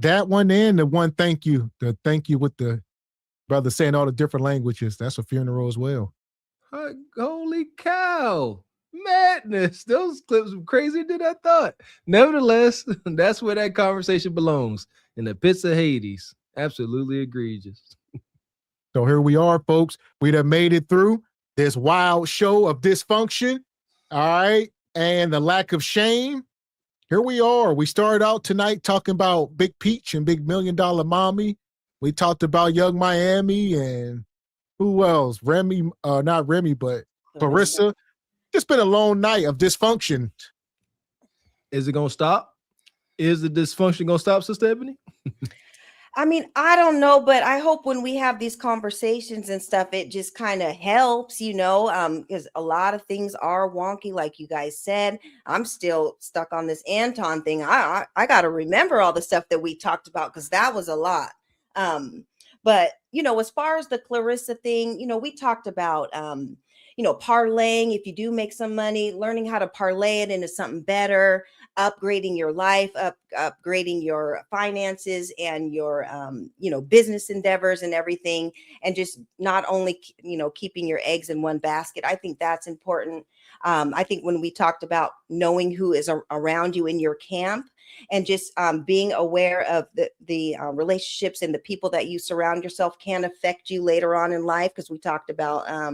that one and the one thank you. The thank you with the brother saying all the different languages. That's a funeral as well. Holy cow. Madness. Those clips were crazier than I thought. Nevertheless, that's where that conversation belongs, in the pits of Hades. Absolutely egregious. So here we are, folks. We done made it through this wild show of dysfunction. All right. And the lack of shame. Here we are. We started out tonight talking about Big Peach and Big $1 Million Mommy. We talked about Young Miami and who else? Remy, not Remy, but Clarissa. It's been a long night of dysfunction. Is it going to stop? Is the dysfunction going to stop, Sister Ebony? I mean, I don't know, but I hope when we have these conversations and stuff, it just kind of helps, because a lot of things are wonky, like you guys said. I'm still stuck on this Anton thing. I got to remember all the stuff that we talked about because that was a lot. But, as far as the Clarissa thing, we talked about, parlaying. If you do make some money, learning how to parlay it into something better, upgrading your life, upgrading your finances and your, business endeavors and everything. And just not only, keeping your eggs in one basket. I think that's important. I think when we talked about knowing who is around you in your camp and just being aware of the relationships and the people that you surround yourself can affect you later on in life. Because we talked about,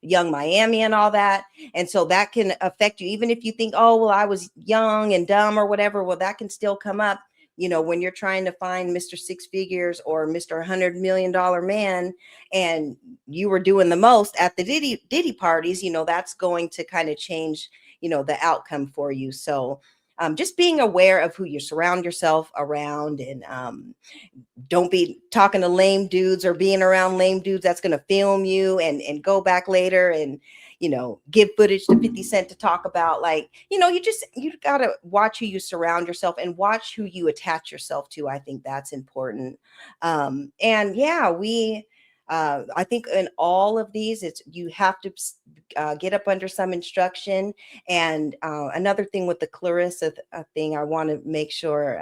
Young Miami and all that. And so that can affect you. Even if you think, oh, well, I was young and dumb or whatever, well, that can still come up, when you're trying to find Mr. Six Figures or Mr. $100 million man, and you were doing the most at the Diddy parties, that's going to kind of change, the outcome for you. So just being aware of who you surround yourself around, and don't be talking to lame dudes or being around lame dudes that's going to film you and go back later and, give footage to 50 Cent to talk about. Like, you got to watch who you surround yourself and watch who you attach yourself to. I think that's important. And yeah, I think in all of these, you have to get up under some instruction. And another thing with the Clarissa thing, I want to make sure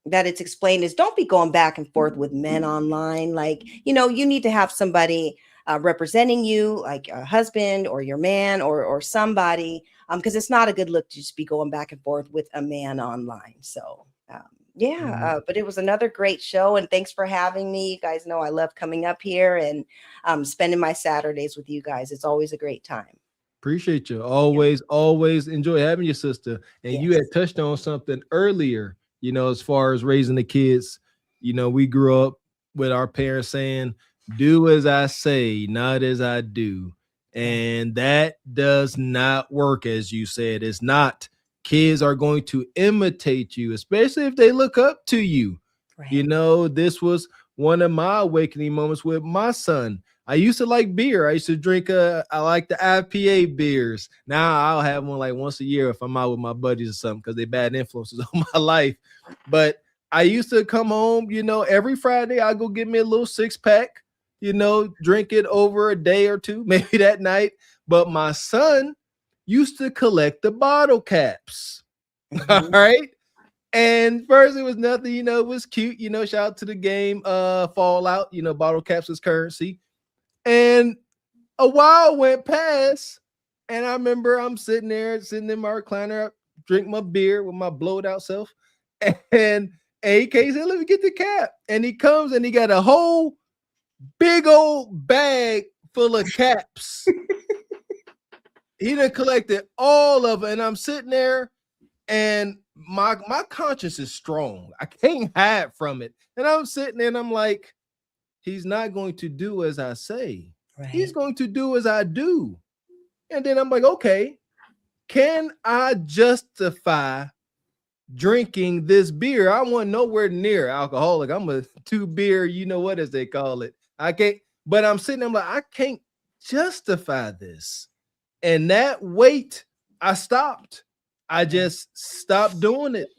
that it's explained is don't be going back and forth with men online. Like, you need to have somebody representing you, like a husband or your man or somebody, because it's not a good look to just be going back and forth with a man online. So but it was another great show, and thanks for having me. You guys know I love coming up here and spending my Saturdays with you guys. It's always a great time. Appreciate you. Always enjoy having your sister. And you had touched on something earlier, as far as raising the kids. We grew up with our parents saying, do as I say, not as I do. And that does not work, as you said. It's not. Kids are going to imitate you, especially if they look up to you. Right. This was one of my awakening moments with my son. I used to like beer. I used to drink I like the IPA beers. Now I'll have one like once a year if I'm out with my buddies or something, because they're bad influences on my life. But I used to come home, every Friday I go get me a little 6-pack, drink it over a day or two, maybe that night. But my son used to collect the bottle caps. All right. And first it was nothing, it was cute, shout out to the game Fallout, bottle caps is currency. And a while went past, and I remember I'm sitting in my recliner, drink my beer with my blowed out self, and AK said, let me get the cap. And he comes and he got a whole big old bag full of caps. He done collected all of it, and I'm sitting there, and my conscience is strong. I can't hide from it. And I'm sitting there, and I'm like, he's not going to do as I say. Right. He's going to do as I do. And then I'm like, okay, can I justify drinking this beer? I want nowhere near alcoholic. I'm a 2-beer, what as they call it. I can't, but I'm sitting there, I'm like, I can't justify this. And that weight, I stopped. I just stopped doing it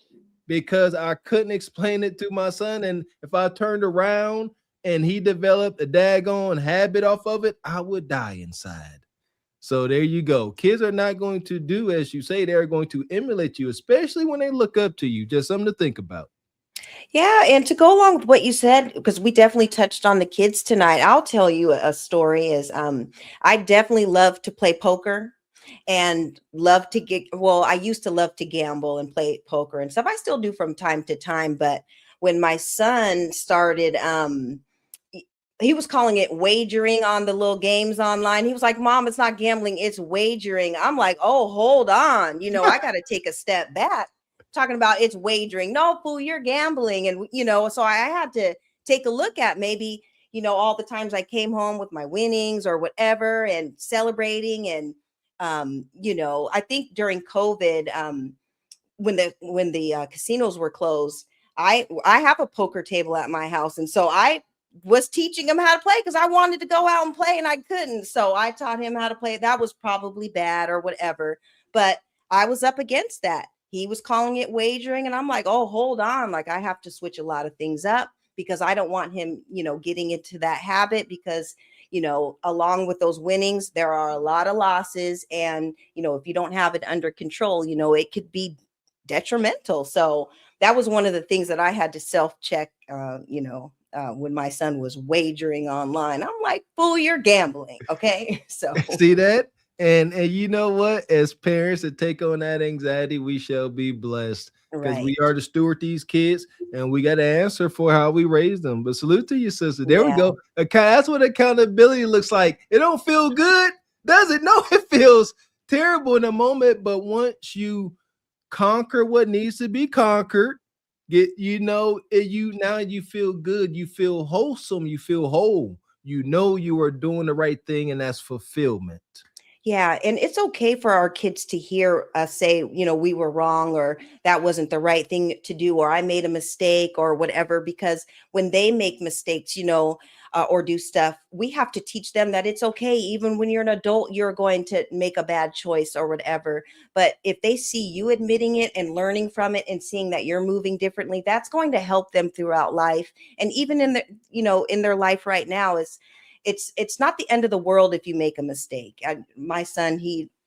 because I couldn't explain it to my son. And if I turned around and he developed a daggone habit off of it, I would die inside. So there you go. Kids are not going to do as you say. They're going to emulate you, especially when they look up to you. Just something to think about. Yeah, and to go along with what you said, because we definitely touched on the kids tonight, I'll tell you a story is I definitely love to play poker and love to I used to love to gamble and play poker and stuff. I still do from time to time, but when my son started he was calling it wagering on the little games online. He was like, Mom, it's not gambling, it's wagering. I'm like, oh, hold on. You know, I got to take a step back. Talking about it's wagering. No, fool, you're gambling. And, you know, so I had to take a look at maybe, you know, all the times I came home with my winnings or whatever and celebrating. And, you know, I think during COVID, when the casinos were closed, I have a poker table at my house. And so I was teaching him how to play because I wanted to go out and play and I couldn't. So I taught him how to play. That was probably bad or whatever, but I was up against that. He was calling it wagering. And I'm like, oh, hold on. Like, I have to switch a lot of things up because I don't want him, you know, getting into that habit because, you know, along with those winnings, there are a lot of losses. And, you know, if you don't have it under control, you know, it could be detrimental. So that was one of the things that I had to self-check, you know, when my son was wagering online. I'm like, fool, you're gambling. Okay. So see that? And you know what? As parents that take on that anxiety, we shall be blessed because we are to steward these kids and we got to answer for how we raise them. But salute to you, sister. There we go. That's what accountability looks like. It don't feel good, does it? No, it feels terrible in a moment. But once you conquer what needs to be conquered, now you feel good, you feel wholesome, you feel whole, you know you are doing the right thing, and that's fulfillment. Yeah, and it's okay for our kids to hear us say, you know, we were wrong or that wasn't the right thing to do or I made a mistake or whatever, because when they make mistakes, you know, or do stuff, we have to teach them that it's okay. Even when you're an adult, you're going to make a bad choice or whatever. But if they see you admitting it and learning from it and seeing that you're moving differently, that's going to help them throughout life. And even in the, you know, in their life right now it's not the end of the world if you make a mistake. My son,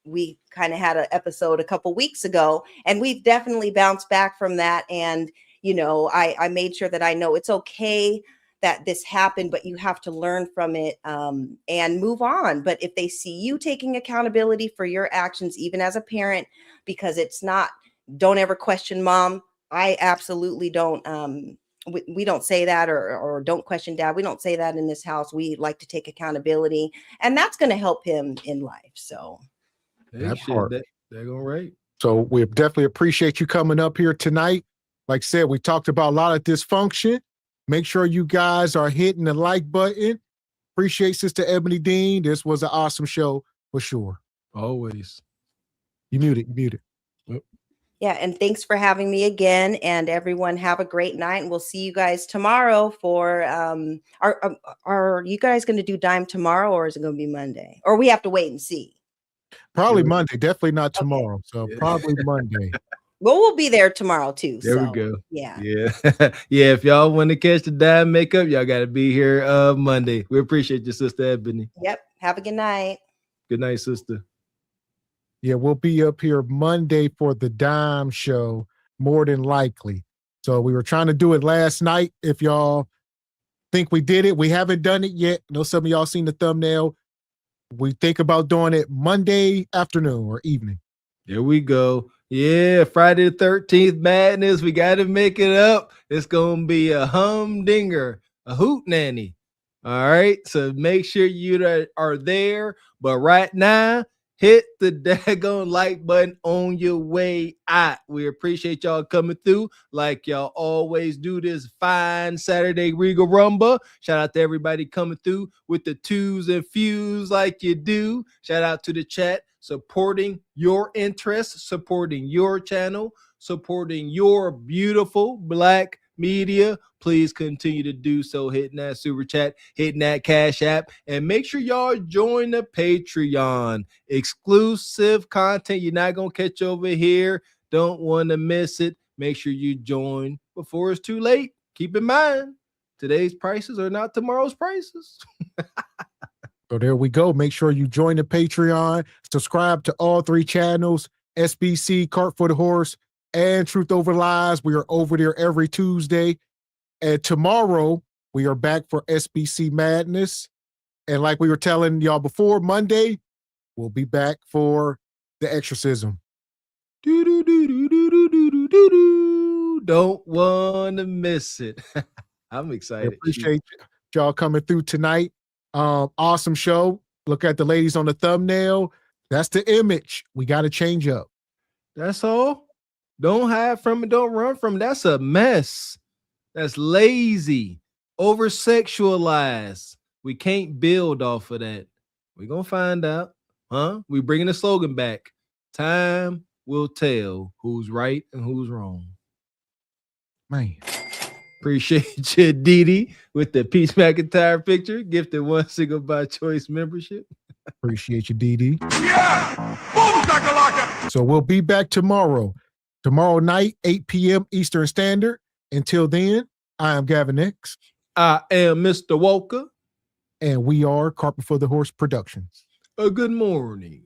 we kind of had an episode a couple weeks ago and we've definitely bounced back from that. And, you know, I made sure that I know it's okay that this happened, but you have to learn from it and move on. But if they see you taking accountability for your actions, even as a parent, because it's not, don't ever question mom. I absolutely don't. We don't say that or don't question dad. We don't say that in this house. We like to take accountability and that's going to help him in life. So that part. They're going right. So we definitely appreciate you coming up here tonight. Like I said, we talked about a lot of dysfunction. Make sure you guys are hitting the like button. Appreciate Sister Ebony Dean. This was an awesome show for sure. Always. You muted. Yep. Yeah, and thanks for having me again. And everyone have a great night. And we'll see you guys tomorrow for are you guys going to do Dime tomorrow or is it going to be Monday? Or we have to wait and see? Probably Monday. Definitely not tomorrow. So probably Monday. Well, we'll be there tomorrow too. There we go. Yeah. Yeah. If y'all want to catch the Dime makeup, y'all got to be here Monday. We appreciate you, Sister Ebony. Yep. Have a good night. Good night, sister. Yeah, we'll be up here Monday for the Dime show, more than likely. So we were trying to do it last night. If y'all think we did it, we haven't done it yet. I know some of y'all seen the thumbnail. We think about doing it Monday afternoon or evening. There we go. Yeah, Friday the 13th madness. We got to make it up. It's going to be a humdinger, a hoot nanny. All right. So make sure you are there. But right now, hit the daggone like button on your way out. We appreciate y'all coming through like y'all always do this fine Saturday Regal Rumble. Shout out to everybody coming through with the twos and fews like you do. Shout out to the chat supporting your interests, supporting your channel, supporting your beautiful Black media. Please continue to do so, hitting that super chat, hitting that Cash App, and make sure y'all join the Patreon. Exclusive content you're not going to catch over here. Don't want to miss it. Make sure you join before it's too late. Keep in mind, today's prices are not tomorrow's prices. So there we go. Make sure you join the Patreon. Subscribe to all three channels, SBC, Cart for the Horse, and Truth Over Lies. We are over there every Tuesday. And tomorrow, we are back for SBC Madness. And like we were telling y'all before, Monday, we'll be back for The Exorcism. Don't want to miss it. I'm excited. y'all coming through tonight. Awesome show. Look at the ladies on the thumbnail. That's the image. We got to change up. That's all. Don't hide from it. Don't run from it. That's a mess. That's lazy, over sexualized. We can't build off of that. We're going to find out. Huh? We bringing the slogan back. Time will tell who's right and who's wrong. Man. Appreciate you, Didi, with the Peach McIntyre picture. Gifted 1 single by choice membership. Appreciate you, Didi. Yeah! Boom, so we'll be back tomorrow. Tomorrow night, 8 p.m. Eastern Standard. Until then, I am Gavin X. I am Mr. Walker. And we are Carpet for the Horse Productions. Good morning.